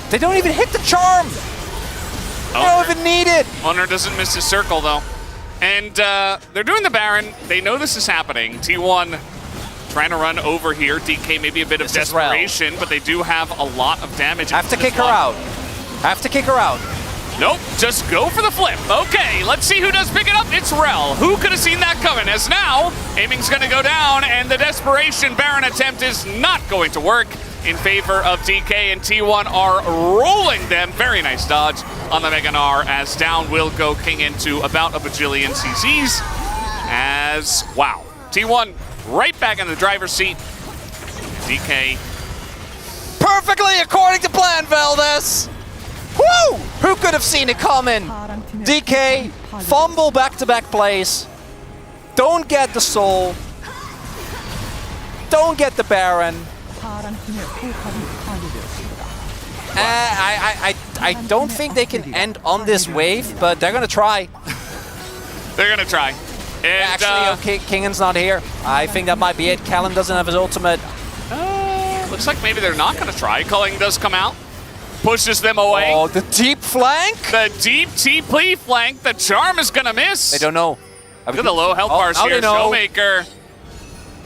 They don't even hit the charm. They don't even need it. Honor doesn't miss his circle, though. And they're doing the Baron. They know this is happening. T1 trying to run over here. DK maybe a bit of desperation, but they do have a lot of damage. Have to kick her out. Have to kick her out. Nope, just go for the flip. Okay, let's see who does pick it up. It's Rel. Who could have seen that coming? As now, aiming's going to go down, and the desperation Baron attempt is not going to work in favor of DK, and T1 are rolling them. Very nice dodge on the Meganar, as down will go King into about a bajillion CCs. As, wow, T1 right back in the driver's seat. DK. Perfectly according to plan, Veldes. Woo! Who could have seen it coming? DK, fumble back-to-back plays. Don't get the soul. Don't get the Baron. I don't think they can end on this wave, but they're gonna try. They're gonna try. And, actually, okay, Kingan's not here. I think that might be it. Callum doesn't have his ultimate. Looks like maybe they're not gonna try. Culling does come out. Pushes them away. Oh, the deep flank? The deep TP flank. The charm is gonna miss. They don't know. Look at the low health bars here. Showmaker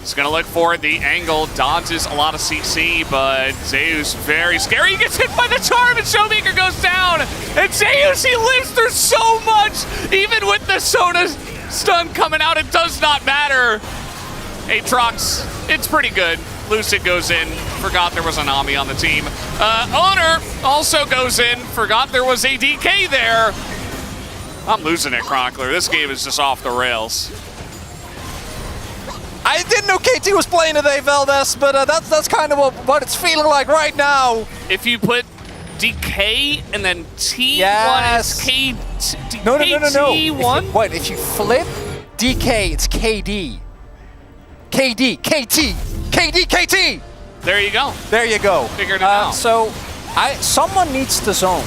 He's gonna look for the angle, dodges a lot of CC, but Zeus very scary. He gets hit by the charm and Showmaker goes down. And Zeus, he lives through so much. Even with the Soda stun coming out, it does not matter. Aatrox, it's pretty good. Lucid goes in, forgot there was an Ami on the team. Owner also goes in, forgot there was a DK there. I'm losing it, Chronicler. This game is just off the rails. I didn't know KT was playing today, Valdez, but that's kind of what it's feeling like right now. If you put DK and then T1 Yes. is K. No. KT1? Wait, if you flip DK, it's KD. KD, KT, KD, KT. There you go. There you go. Figured it out. So, someone needs to zone.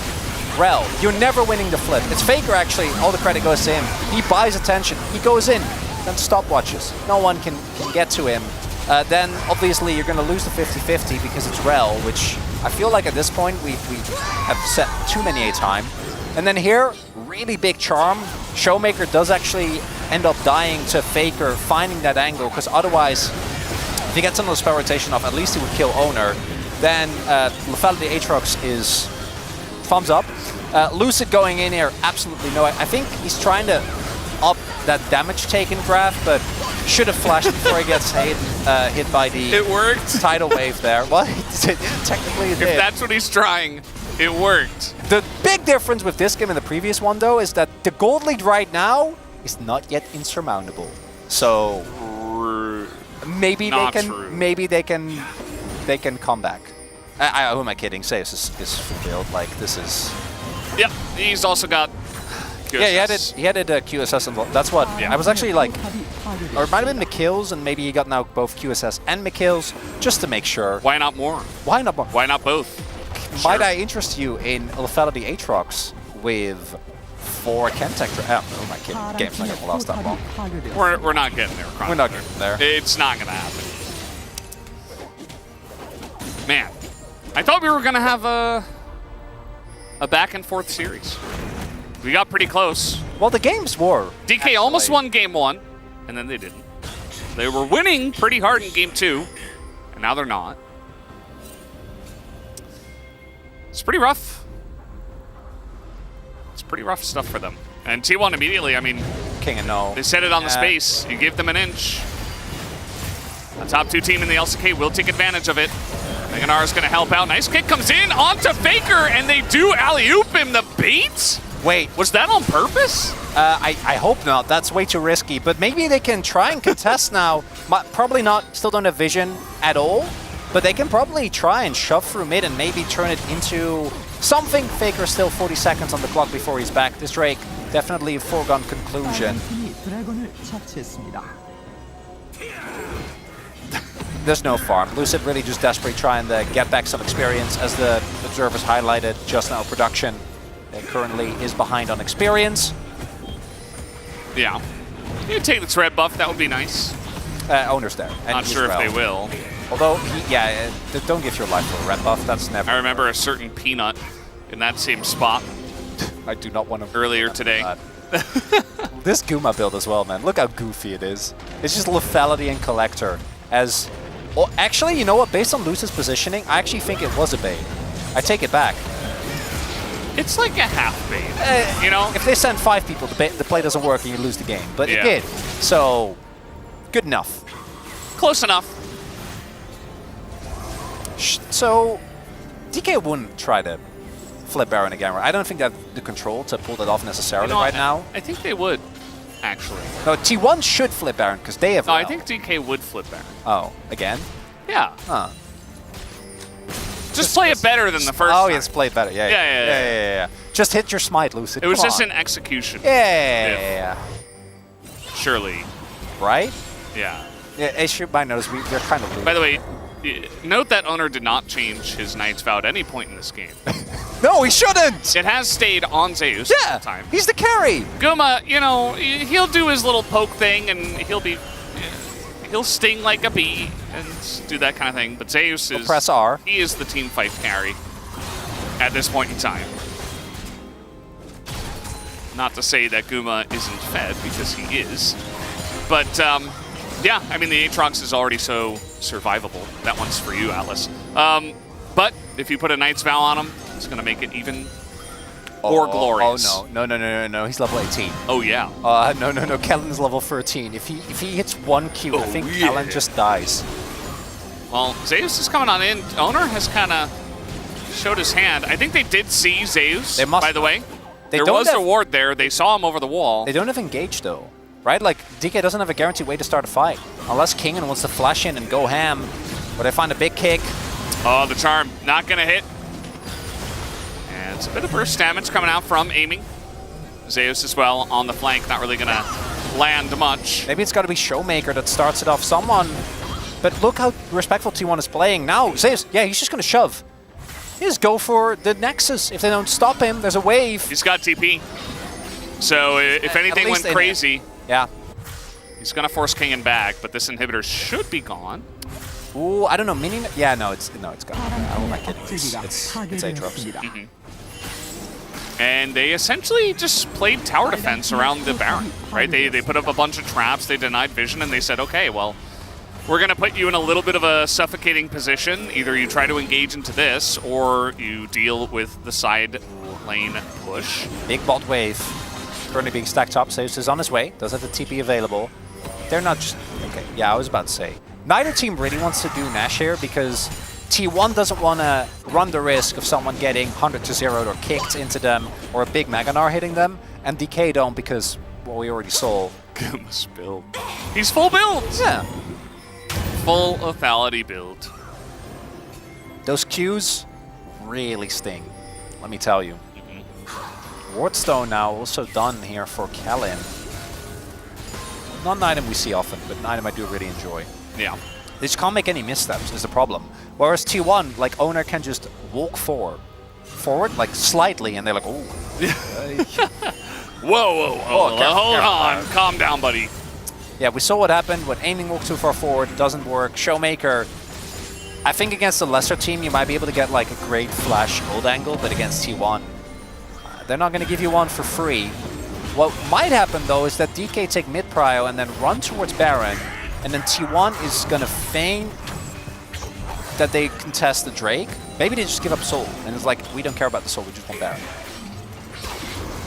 Rel, you're never winning the flip. It's Faker actually, all the credit goes to him. He buys attention, he goes in, then stopwatches. No one can get to him. Then obviously you're gonna lose the 50-50 because it's Rel, which I feel like at this point we have set too many a time. And then here, really big charm. Showmaker does actually end up dying to Faker, finding that angle, because otherwise, if he gets another spell rotation off, at least he would kill Owner. Then Lethality Aatrox is thumbs up. Lucid going in here, absolutely no. I think he's trying to up that damage taken graph, but should have flashed before he gets hit by the It worked. tidal wave there. Well, technically it did. If that's what he's trying, it worked. The big difference with this game and the previous one, though, is that the gold lead right now is not yet insurmountable. So maybe they can come back. Who am I kidding? Zeus is fulfilled. Like this is. Yep. He's also got. QSS. Yeah, he added QSS and that's what I was actually like. Or it might have been McKills, and maybe he got now both QSS and McKills just to make sure. Why not more? Why not more? Why not both? Might I interest you in Lethality Aatrox with 4 Kentech? Oh my kidding. Game's not gonna last that long. We're not getting there, Chronicler. We're not getting there. It's not gonna happen. Man, I thought we were gonna have a back and forth series. We got pretty close. Well, the games were. DK almost won game 1, and then they didn't. They were winning pretty hard in game 2, and now they're not. It's pretty rough. It's pretty rough stuff for them. And T1 immediately, I mean, King and no. They set it on the space. You give them an inch. The top 2 team in the LCK will take advantage of it. Meganar is going to help out. Nice kick comes in onto Faker, and they do alley-oop him the bait? Wait. Was that on purpose? I hope not. That's way too risky. But maybe they can try and contest now. Probably not. Still don't have vision at all. But they can probably try and shove through mid and maybe turn it into something. Faker still 40 seconds on the clock before he's back. This Drake, definitely a foregone conclusion. There's no farm. Lucid really just desperately trying to get back some experience, as the observers highlighted just now. Production currently is behind on experience. Yeah. You take the threat buff, that would be nice. Owner's there. And Not sure if they will. Although, don't give your life for a red buff. That's never. I remember a certain Peanut in that same spot. I do not want to. Earlier today. This Guma build as well, man. Look how goofy it is. It's just lethality and collector. As, well, actually, you know what? Based on Lucid's positioning, I actually think it was a bait. I take it back. It's like a half bait, you know? If they send 5 people, the play doesn't work and you lose the game. But it did. So, good enough. Close enough. So, DK wouldn't try to flip Baron again. I don't think they have the control to pull that off necessarily now. I think they would, actually. No, T1 should flip Baron because they have. No, I think DK would flip Baron. Oh, again? Yeah. Huh. Just play it better than the first Oh, time. yes, play it better. Yeah. Just hit your smite, Lucid. It was Come just on. an execution. Yeah. Surely. Right? Yeah. Yeah, it should by notice they're kind of losing. By the way, note that Owner did not change his Knight's Vow at any point in this game. No, he shouldn't! It has stayed on Zeus the time. He's the carry! Guma, you know, he'll do his little poke thing and he'll sting like a bee and do that kind of thing. But Zeus is press R. He is the team fight carry at this point in time. Not to say that Guma isn't fed, because he is. But Yeah, I mean, the Aatrox is already so survivable. That one's for you, Atlas. But if you put a Knight's Vow on him, it's going to make it even more glorious. Oh, no. He's level 18. Oh, yeah. No. Kellen's level 13. If he hits 1 Q, I think Kellen just dies. Well, Zeus is coming on in. Owner has kind of showed his hand. I think they did see Zeus, by the way. There was a ward there. They saw him over the wall. They don't have engage, though. Right? Like, DK doesn't have a guaranteed way to start a fight. Unless Kingen wants to flash in and go ham. Or they find a big kick. Oh, the charm. Not going to hit. And it's a bit of burst damage coming out from aiming. Zeus as well on the flank. Not really going to land much. Maybe it's got to be Showmaker that starts it off someone. But look how respectful T1 is playing. Now, Zeus, yeah, he's just going to shove. He just go for the Nexus. If they don't stop him, there's a wave. He's got TP. So if anything went crazy, yeah, he's going to force Kingen back, but this inhibitor should be gone. Ooh, I don't know. Mini? Yeah, no, it's gone. I'm not kidding. It's Aatrox. And they essentially just played tower defense around the Baron, right? They put up a bunch of traps, they denied vision, and they said, okay, well, we're going to put you in a little bit of a suffocating position. Either you try to engage into this, or you deal with the side lane push. Big bot wave. Currently being stacked up. Zeus is on his way. Does have the TP available. They're not just... Okay, yeah, I was about to say. Neither team really wants to do Nash here because T1 doesn't want to run the risk of someone getting 100-0 or kicked into them or a big Maganar hitting them. And DK don't because, well, we already saw. Guma's build. He's full build! Yeah. Full lethality build. Those Qs really sting, let me tell you. Wardstone now also done here for Kellen. Not an item we see often, but an item I do really enjoy. Yeah. They just can't make any missteps is the problem. Whereas T1, like, Owner can just walk forward, like, slightly, and they're like, oh. Whoa. Hold on. Calm down, buddy. Yeah, we saw what happened when aiming walk too far forward, it doesn't work. Showmaker, I think against a lesser team, you might be able to get like a great flash ult angle, but against T1, they're not going to give you one for free. What might happen, though, is that DK take mid-prio and then run towards Baron, and then T1 is going to feign that they contest the Drake. Maybe they just give up Soul, and it's like, we don't care about the Soul, we just want Baron.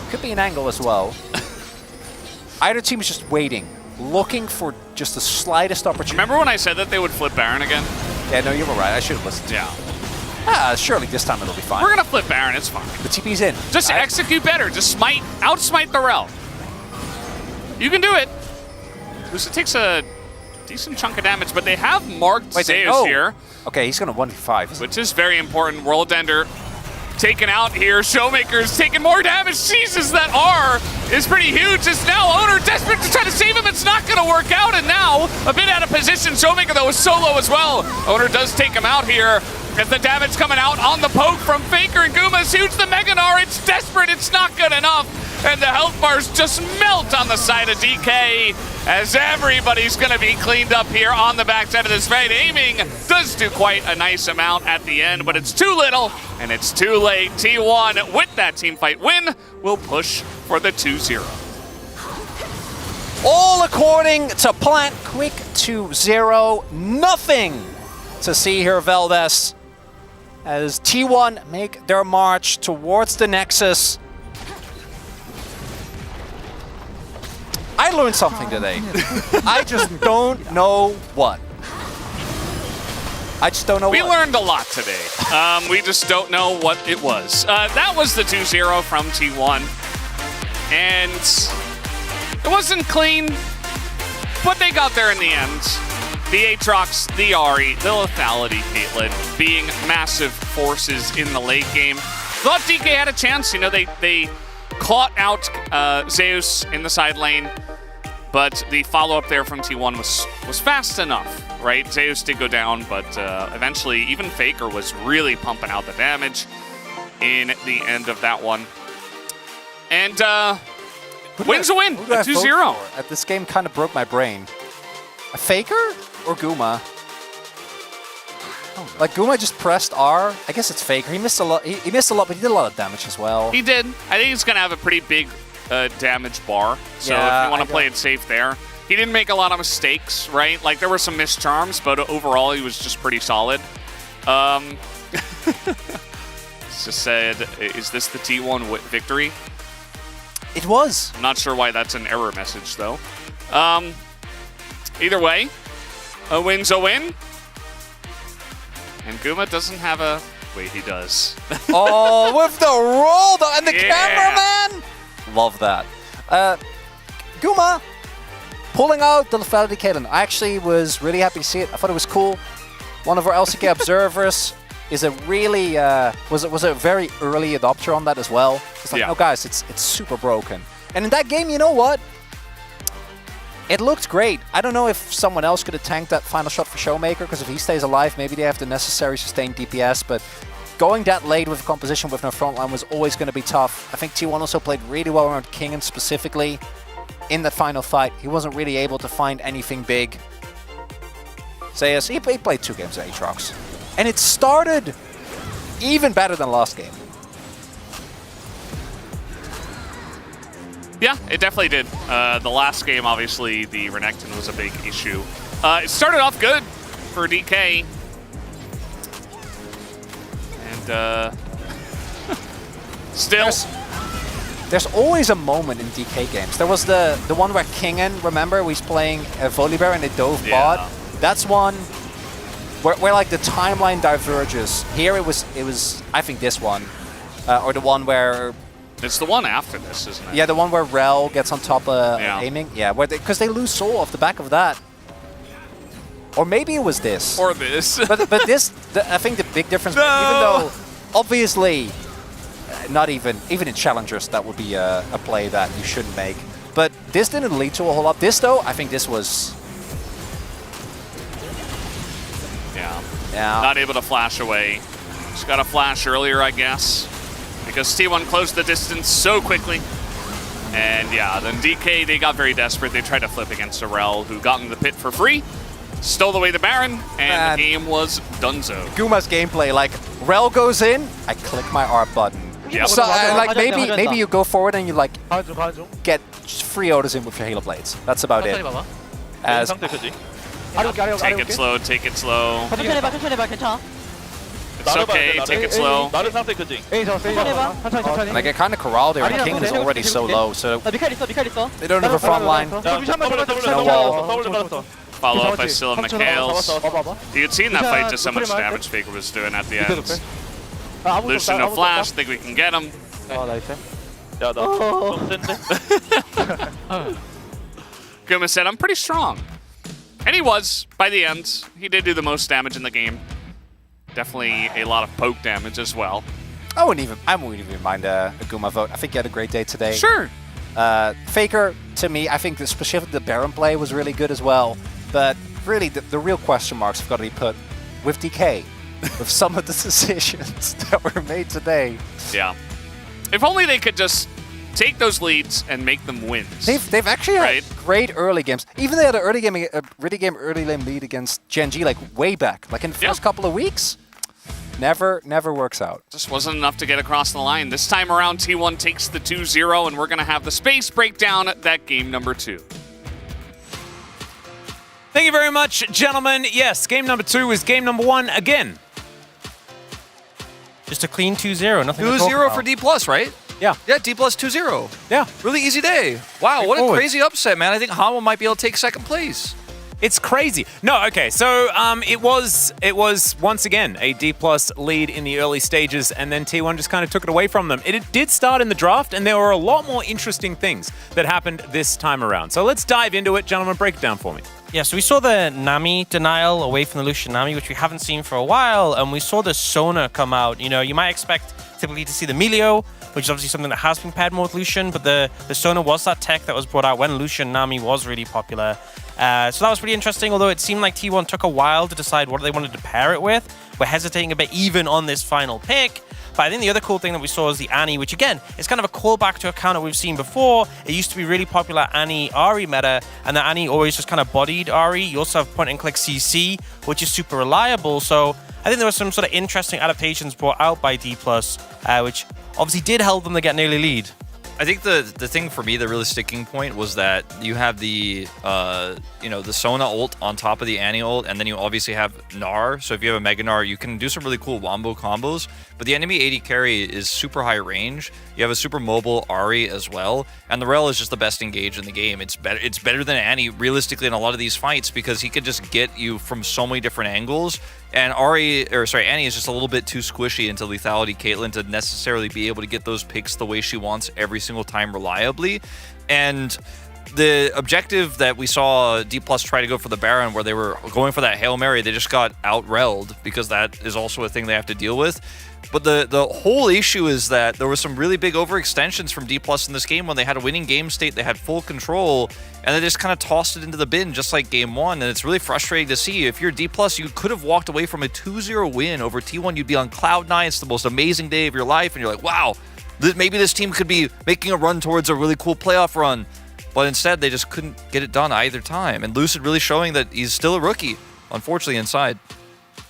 Could be an angle as well. Either team is just waiting, looking for just the slightest opportunity. Remember when I said that they would flip Baron again? Yeah, no, you were right. I should have listened to you. Surely this time it'll be fine. We're going to flip Baron. It's fine. The TP's in. Just execute better. Just outsmite the Rel. You can do it. Lucy takes a decent chunk of damage, but they have marked Zeus here. Okay, he's going to 1v5. Which is very important. World Ender taken out here. Showmaker's taking more damage. Jesus, that R is pretty huge. It's now Owner desperate to try to save him. It's not going to work out, and now a bit out of position. Showmaker, though, is solo as well. Owner does take him out here. As the damage coming out on the poke from Faker and Guma is huge. The Meganar, it's desperate. It's not good enough. And the health bars just melt on the side of DK as everybody's going to be cleaned up here on the backside of this fight. Aiming does do quite a nice amount at the end, but it's too little and it's too late. T1, with that team fight win, will push for the 2-0. All according to plan. Quick 2-0. Nothing to see here, Veldes. As T1 make their march towards the Nexus. I learned something today. I just don't know what. I just don't know what. We learned a lot today. We just don't know what it was. That was the 2-0 from T1. And it wasn't clean, but they got there in the end. The Aatrox, the Ahri, the lethality, Caitlyn, being massive forces in the late game. Thought DK had a chance. You know, they caught out Zeus in the side lane, but the follow-up there from T1 was fast enough, right? Zeus did go down, but eventually even Faker was really pumping out the damage in the end of that one. And win's a win, a 2-0. This game kind of broke my brain. A Faker or Guma? Like, Guma just pressed R. I guess it's Faker. He missed a lot. He missed a lot, but he did a lot of damage as well. He did. I think he's going to have a pretty big damage bar. So if you want to play it safe there. he didn't make a lot of mistakes, right? Like, there were some missed charms, but overall, he was just pretty solid. Just said, is this the T1 victory? It was. I'm not sure why that's an error message, though. Either way, a win's a win. And Guma doesn't have a... Wait, he does. Oh, with the roll, and the Yeah. cameraman! Love that. Guma pulling out the lethality Caitlyn. I actually was really happy to see it. I thought it was cool. One of our LCK observers is a really was a very early adopter on that as well. It's like, no guys, it's super broken. And in that game, you know what? It looked great. I don't know if someone else could have tanked that final shot for Showmaker, because if he stays alive, maybe they have the necessary sustained DPS, but going that late with a composition with no frontline was always going to be tough. I think T1 also played really well around Kingen specifically. In that final fight, he wasn't really able to find anything big. Zayas, he played 2 games at Aatrox. And it started even better than last game. Yeah, it definitely did. The last game, obviously, the Renekton was a big issue. It started off good for DK. And still... There's always a moment in DK games. There was the one where Kingen, remember, was playing Volibear and they dove bot. That's one where like the timeline diverges. Here it was I think this one, or the one where it's the one after this, isn't it? Yeah, the one where Rel gets on top of aiming. Yeah, where because they lose soul off the back of that. Or maybe it was this. Or this. but this, I think the big difference, even though obviously. Not even in challengers, that would be a play that you shouldn't make. But this didn't lead to a whole lot. This, though, I think this was... Yeah. Yeah. Not able to flash away. Just got a flash earlier, I guess. Because T1 closed the distance so quickly. And yeah, then DK, they got very desperate. They tried to flip against Arel, who got in the pit for free. Stole away the Baron, and the game was donezo. Guma's gameplay, like, Rel goes in, I click my R button. Yep. So, like, maybe you go forward and you, like, get free autos in with your Halo Blades. That's about it. As take it slow, take it slow. It's okay, take it slow. Like, I kind of corralled there, and Kingen is already so low, so they don't have a front line. No wall. Follow up by still have Mikhails. You could see in that fight just how much damage Faker was doing at the end. Lucian no flash, think we can get him. Guma said, I'm pretty strong. And he was, by the end. He did do the most damage in the game. Definitely a lot of poke damage as well. I wouldn't even mind a Guma vote. I think he had a great day today. Sure. Faker, to me, I think specifically the Baron play was really good as well. But really, the real question marks have got to be put with DK. With some of the decisions that were made today. Yeah. If only they could just take those leads and make them wins. They've actually had great early games. Even they had an early lane lead against Gen G, like way back, like in the first couple of weeks. Never works out. Just wasn't enough to get across the line. This time around, T1 takes the 2-0, and we're going to have the space breakdown at that game number 2. Thank you very much, gentlemen. Yes, game number 2 is game number 1 again. Just a clean 2-0, nothing to talk 2-0 about. for D+, right? Yeah. Yeah, D+ 2-0. Yeah. Really easy day. Wow, what a crazy upset, man. I think Hamo might be able to take second place. It's crazy. No, okay, so it was once again a D+ lead in the early stages, and then T1 just kind of took it away from them. It did start in the draft, and there were a lot more interesting things that happened this time around. So let's dive into it. Gentlemen, break it down for me. Yeah, so we saw the Nami denial away from the Lucian Nami, which we haven't seen for a while, and we saw the Sona come out. You know, you might expect typically to see the Melio, which is obviously something that has been paired more with Lucian, but the Sona was that tech that was brought out when Lucian Nami was really popular. So that was pretty interesting, although it seemed like T1 took a while to decide what they wanted to pair it with. We're hesitating a bit even on this final pick. But I think the other cool thing that we saw is the Annie, which again, is kind of a callback to a counter we've seen before. It used to be really popular Annie-Ahri meta, and the Annie always just kind of bodied Ahri. You also have point-and-click CC, which is super reliable. So I think there were some sort of interesting adaptations brought out by D+, which obviously did help them to get an early lead. I think the thing for me, the really sticking point was that you have the the Sona ult on top of the Annie ult, and then you obviously have Gnar. So if you have a Mega Gnar, you can do some really cool wombo combos. But the enemy AD carry is super high range. You have a super mobile Ahri as well, and the Rel is just the best engaged in the game. It's better than Annie realistically in a lot of these fights because he could just get you from so many different angles. And Annie is just a little bit too squishy into lethality Caitlyn to necessarily be able to get those picks the way she wants every single time reliably. And the objective that we saw D+ try to go for the Baron, where they were going for that Hail Mary, they just got out-relled because that is also a thing they have to deal with. But the whole issue is that there were some really big overextensions from D+ in this game when they had a winning game state, they had full control, and they just kind of tossed it into the bin just like game one. And it's really frustrating to see. If you're D+, you could have walked away from a 2-0 win over T1. You'd be on cloud nine. It's the most amazing day of your life. And you're like, wow, maybe this team could be making a run towards a really cool playoff run. But instead, they just couldn't get it done either time. And Lucid really showing that he's still a rookie, unfortunately, inside.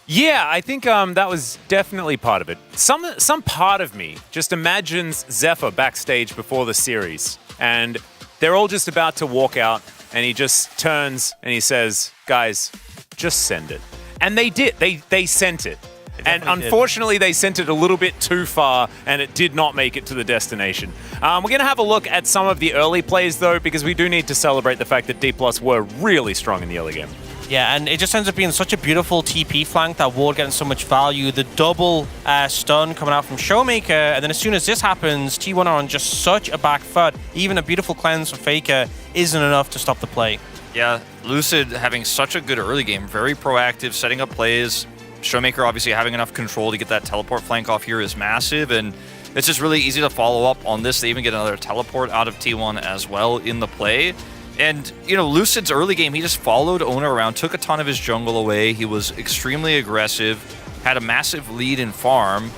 Yeah, I think that was definitely part of it. Some part of me just imagines Zephyr backstage before the series, and they're all just about to walk out, and he just turns and he says, guys, just send it. And they did. They sent it. And unfortunately, they sent it a little bit too far, and it did not make it to the destination. We're going to have a look at some of the early plays, though, because we do need to celebrate the fact that D+ were really strong in the early game. Yeah, and it just ends up being such a beautiful TP flank, that ward getting so much value, the double stun coming out from Showmaker, and then as soon as this happens, T1 are on just such a back foot. Even a beautiful cleanse from Faker isn't enough to stop the play. Yeah, Lucid having such a good early game, very proactive, setting up plays. Showmaker obviously having enough control to get that teleport flank off here is massive, and it's just really easy to follow up on this. They even get another teleport out of T1 as well in the play. And, Lucid's early game, he just followed Owner around, took a ton of his jungle away. He was extremely aggressive, had a massive lead in farm.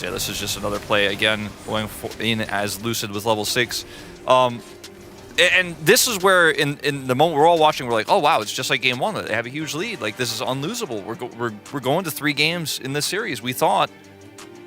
Yeah, this is just another play, again, going in as Lucid was level 6. And this is where, in the moment we're all watching, we're like, oh, wow, it's just like game one. They have a huge lead. Like, this is unlosable. We're going to 3 games in this series. We thought,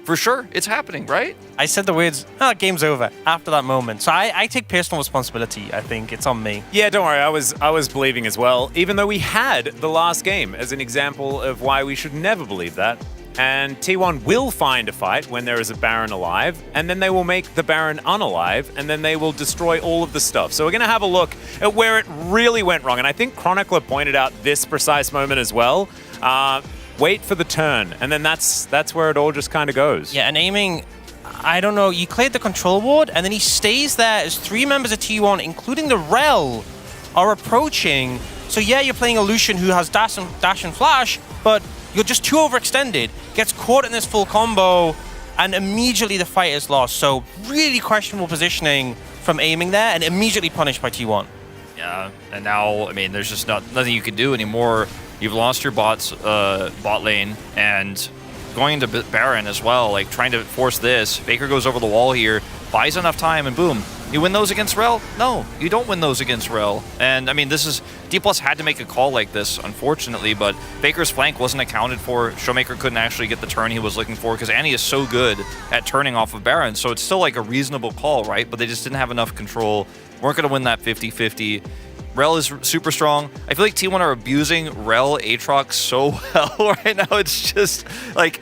for sure, it's happening, right? I said the words, game's over, after that moment. So I take personal responsibility. I think it's on me. Yeah, don't worry. I was believing as well, even though we had the last game as an example of why we should never believe that. And T1 will find a fight when there is a Baron alive, and then they will make the Baron unalive, and then they will destroy all of the stuff. So we're going to have a look at where it really went wrong. And I think Chronicler pointed out this precise moment as well. Wait for the turn, and then that's where it all just kind of goes. Yeah, and aiming, I don't know, you cleared the control ward, and then he stays there as 3 members of T1, including the Rel, are approaching. So yeah, you're playing a Lucian who has dash and flash, but you're just too overextended. Gets caught in this full combo, and immediately the fight is lost. So really questionable positioning from aiming there, and immediately punished by T1. Yeah, and now, I mean, there's just nothing you can do anymore. You've lost your bot lane, and going into Baron as well, like trying to force this. Faker goes over the wall here, buys enough time, and boom. You win those against Rel? No, you don't win those against Rel. And I mean, D+ had to make a call like this, unfortunately, but Faker's flank wasn't accounted for. Showmaker couldn't actually get the turn he was looking for because Annie is so good at turning off of Baron, so it's still like a reasonable call, right? But they just didn't have enough control. Weren't going to win that 50-50. Rel is super strong. I feel like T1 are abusing Rel Aatrox so well right now. It's just like,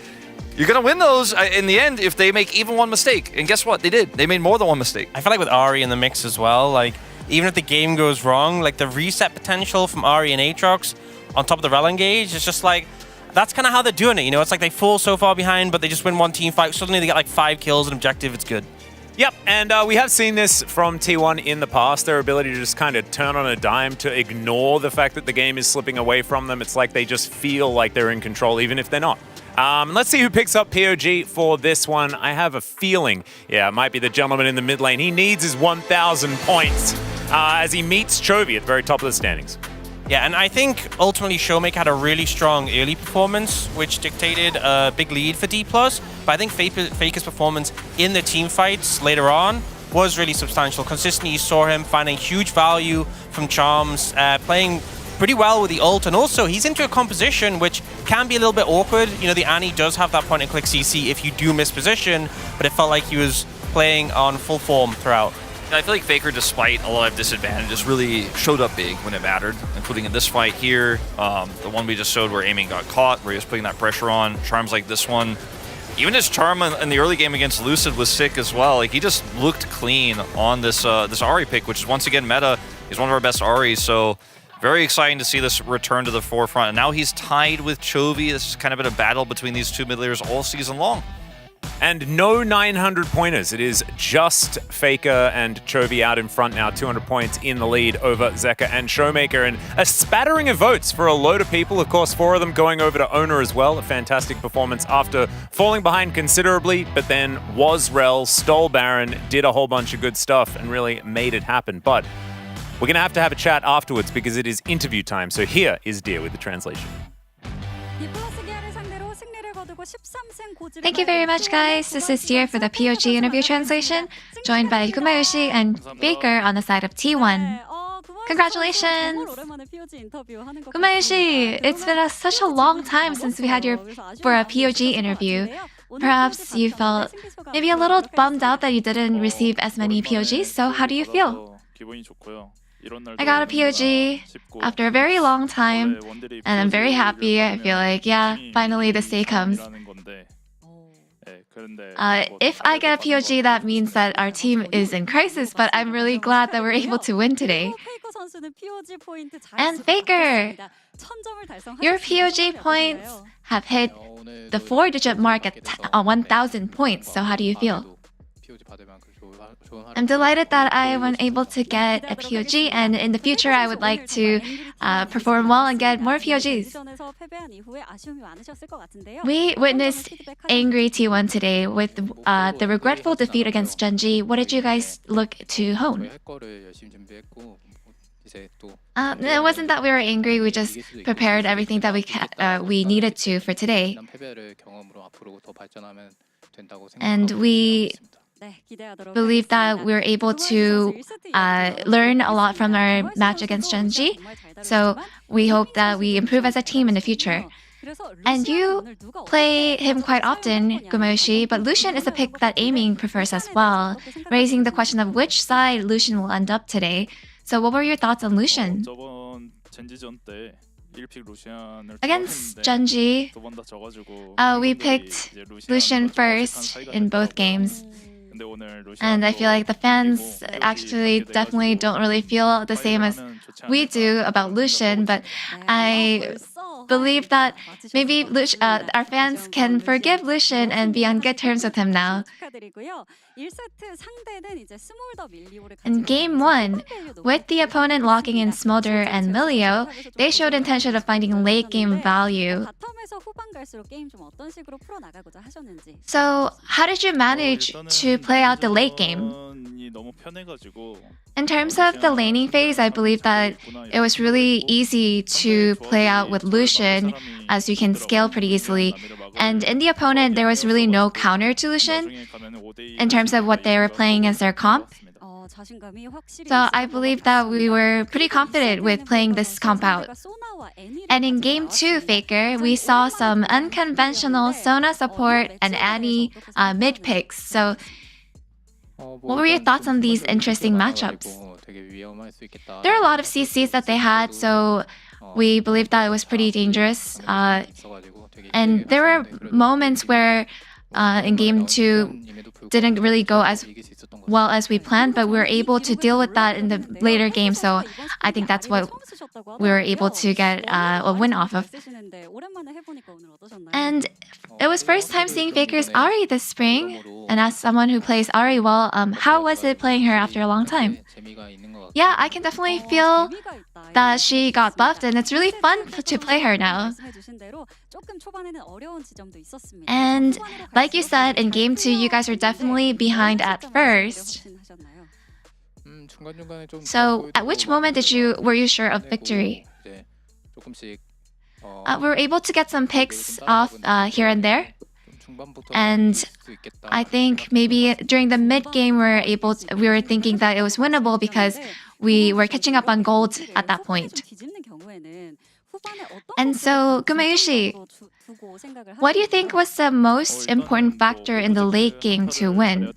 you're going to win those in the end if they make even one mistake. And guess what? They did. They made more than one mistake. I feel like with Ahri in the mix as well, like, even if the game goes wrong, like the reset potential from Ahri and Aatrox on top of the Rel engage, it's just like, that's kind of how they're doing it. It's like they fall so far behind, but they just win one team fight. Suddenly they get like 5 kills, an objective. It's good. Yep, and we have seen this from T1 in the past, their ability to just kind of turn on a dime to ignore the fact that the game is slipping away from them. It's like they just feel like they're in control, even if they're not. Let's see who picks up POG for this one. I have a feeling, it might be the gentleman in the mid lane. He needs his 1,000 points as he meets Chovy at the very top of the standings. Yeah, and I think ultimately Showmaker had a really strong early performance, which dictated a big lead for D+. But I think Faker's performance in the team fights later on was really substantial. Consistently, you saw him finding huge value from Charms, playing pretty well with the ult, and also he's into a composition which can be a little bit awkward. The Annie does have that point-and-click CC if you do miss position, but it felt like he was playing on full form throughout. I feel like Faker, despite a lot of disadvantages, really showed up big when it mattered, including in this fight here. The one we just showed where aiming got caught, where he was putting that pressure on. Charms like this one. Even his charm in the early game against Lucid was sick as well. Like, he just looked clean on this this Ahri pick, which is once again meta. He's one of our best Ahris, so very exciting to see this return to the forefront. And now he's tied with Chovy. This has kind of been a battle between these two mid laners all season long. And no 900 pointers. It is just Faker and Chovy out in front now, 200 points in the lead over Zeka and Showmaker. And a spattering of votes for a load of people. Of course, 4 of them going over to Owner as well. A fantastic performance after falling behind considerably, but then was Rel, stole Baron, did a whole bunch of good stuff and really made it happen. But we're going to have a chat afterwards because it is interview time. So here is Dear with the translation. Thank you very much, guys. This is Dear for the POG interview translation, joined by Gumayushi and Faker on the side of T1. Congratulations! Gumayushi, it's been such a long time since we had you for a POG interview. Perhaps you felt maybe a little bummed out that you didn't receive as many POGs, so how do you feel? I got a POG after a very long time, and I'm very happy. I feel like, yeah, finally this day comes. If I get a POG, that means that our team is in crisis, but I'm really glad that we're able to win today. And Faker, your POG points have hit the 4-digit mark at 1,000 points, so how do you feel? I'm delighted that I was able to get a POG, and in the future I would like to perform well and get more POGs. We witnessed angry T1 today with the regretful defeat against Genji. What did you guys look to hone? It wasn't that we were angry, we just prepared everything that we needed to for today. And we believe that we're able to learn a lot from our match against Genji. So we hope that we improve as a team in the future. And you play him quite often, Gumayushi, but Lucian is a pick that Aiming prefers as well, raising the question of which side Lucian will end up today. So what were your thoughts on Lucian? Against Genji, we picked Lucian first in both games. And I feel like the fans actually definitely don't really feel the same as we do about Lucian, but I believe that maybe our fans can forgive Lucian and be on good terms with him now. In Game 1, with the opponent locking in Smolder and Milio, they showed intention of finding late game value. So, how did you manage to play out the late game? In terms of the laning phase, I believe that it was really easy to play out with Lucian, as you can scale pretty easily. And in the opponent, there was really no counter to Lucian in terms of what they were playing as their comp. So I believe that we were pretty confident with playing this comp out. And in Game 2, Faker, we saw some unconventional Sona support and Annie mid picks. So what were your thoughts on these interesting matchups? There are a lot of CCs that they had, so we believe that it was pretty dangerous. And there were moments where in Game 2 didn't really go as well as we planned, but we were able to deal with that in the later game, so I think that's what we were able to get a win off of. And it was first time seeing Faker's Ahri this spring, and as someone who plays Ahri well, how was it playing her after a long time? Yeah, I can definitely feel that she got buffed, and it's really fun to play her now. And like you said, in Game 2, you guys were definitely behind at first. So at which moment were you sure of victory? We were able to get some picks off here and there. And I think maybe during the mid-game we were thinking that it was winnable because we were catching up on gold at that point. And so, Gumayushi, what do you think was the most important factor in the late game to win?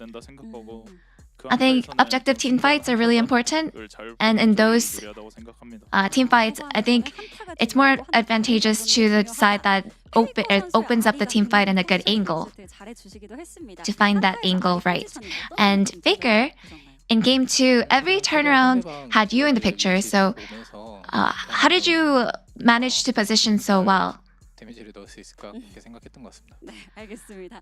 I think objective team fights are really important, and in those team fights, I think it's more advantageous to the side that opens up the team fight in a good angle to find that angle right. And Faker, in game 2, every turnaround had you in the picture, so how did you manage to position so well?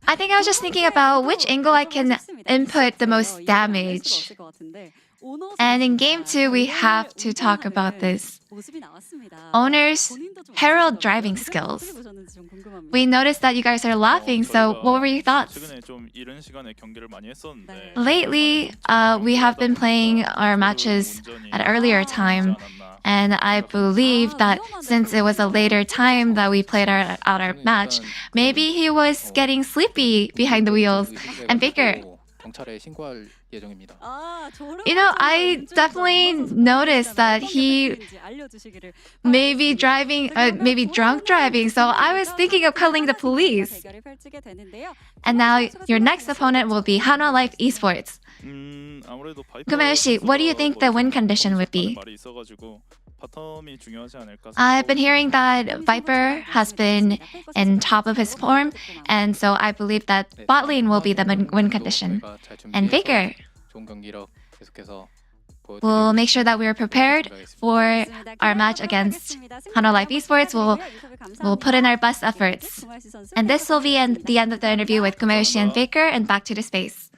I think I was just thinking about which angle I can input the most damage. And in game 2, we have to talk about this. Owner's Herald driving skills. We noticed that you guys are laughing, so what were your thoughts? Lately, we have been playing our matches at earlier time, and I believe that since it was a later time that we played out our match, maybe he was getting sleepy behind the wheels. And Baker, you know, I definitely noticed that he may be driving, maybe drunk driving, so I was thinking of calling the police. And now your next opponent will be Hanwha Life Esports. Kumayoshi, what do you think the win condition would be? I've been hearing that Viper has been in top of his form, and so I believe that bot lane will be the win condition. And Faker, we'll make sure that we're prepared for our match against Hanwha Life Esports. We'll put in our best efforts. And this will be the end of the interview with Kumayoshi and Faker, and back to the space.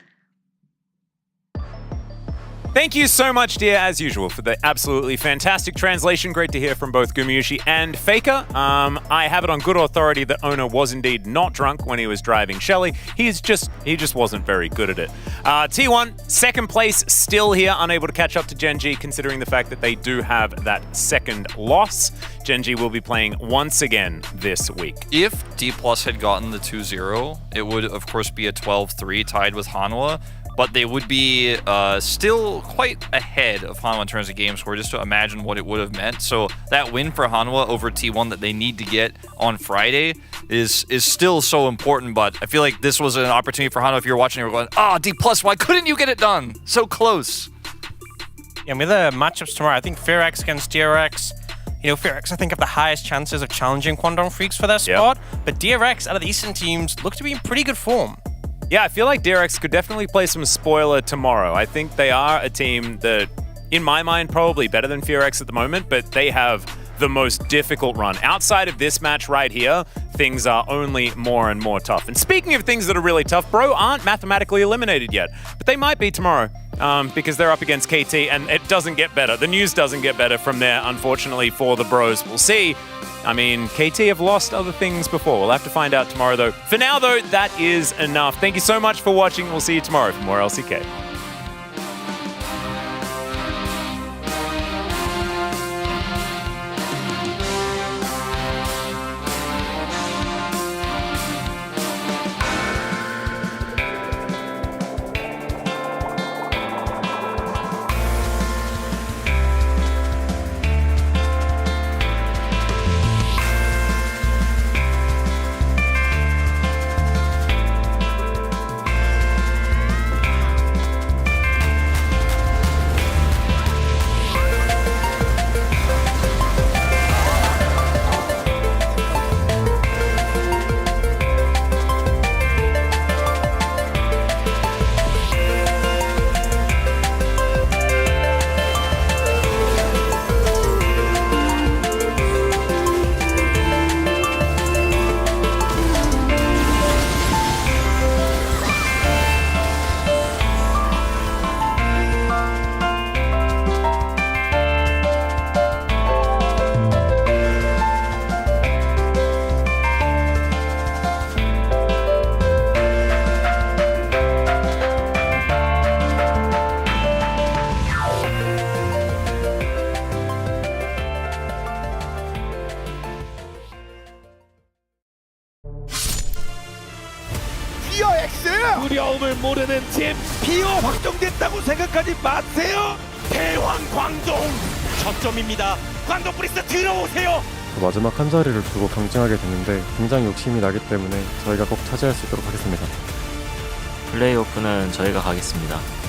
Thank you so much, dear, as usual, for the absolutely fantastic translation. Great to hear from both Gumayushi and Faker. I have it on good authority that Owner was indeed not drunk when he was driving Shelly. He just wasn't very good at it. T1, second place, still here, unable to catch up to Gen.G, considering the fact that they do have that second loss. Gen.G will be playing once again this week. If D+ had gotten the 2-0, it would, of course, be a 12-3 tied with Hanwha. But they would be still quite ahead of Hanwha in terms of game score, just to imagine what it would have meant. So that win for Hanwha over T1 that they need to get on Friday is still so important. But I feel like this was an opportunity for Hanwha. If you're watching, you're going, D+, why couldn't you get it done? So close. Yeah, with the matchups tomorrow, I think FearX against DRX. You know, FearX, I think, have the highest chances of challenging Quandong Freaks for their spot. But DRX, out of the Eastern teams, look to be in pretty good form. Yeah, I feel like DRX could definitely play some spoiler tomorrow. I think they are a team that, in my mind, probably better than FearX at the moment, but they have the most difficult run. Outside of this match right here, things are only more and more tough. And speaking of things that are really tough, Bro aren't mathematically eliminated yet, but they might be tomorrow because they're up against KT, and it doesn't get better. The news doesn't get better from there, unfortunately, for the Bros. We'll see. I mean, KT have lost other things before. We'll have to find out tomorrow, though. For now, though, that is enough. Thank you so much for watching. We'll see you tomorrow for more LCK. 두려움을 모르는 팀 피오 확정됐다고 생각하지 마세요. 대왕 광동 접점입니다. 광동 프리스트 들어오세요. 마지막 한 자리를 두고 경쟁하게 됐는데 굉장히 욕심이 나기 때문에 저희가 꼭 차지할 수 있도록 하겠습니다. 플레이오프는 저희가 가겠습니다.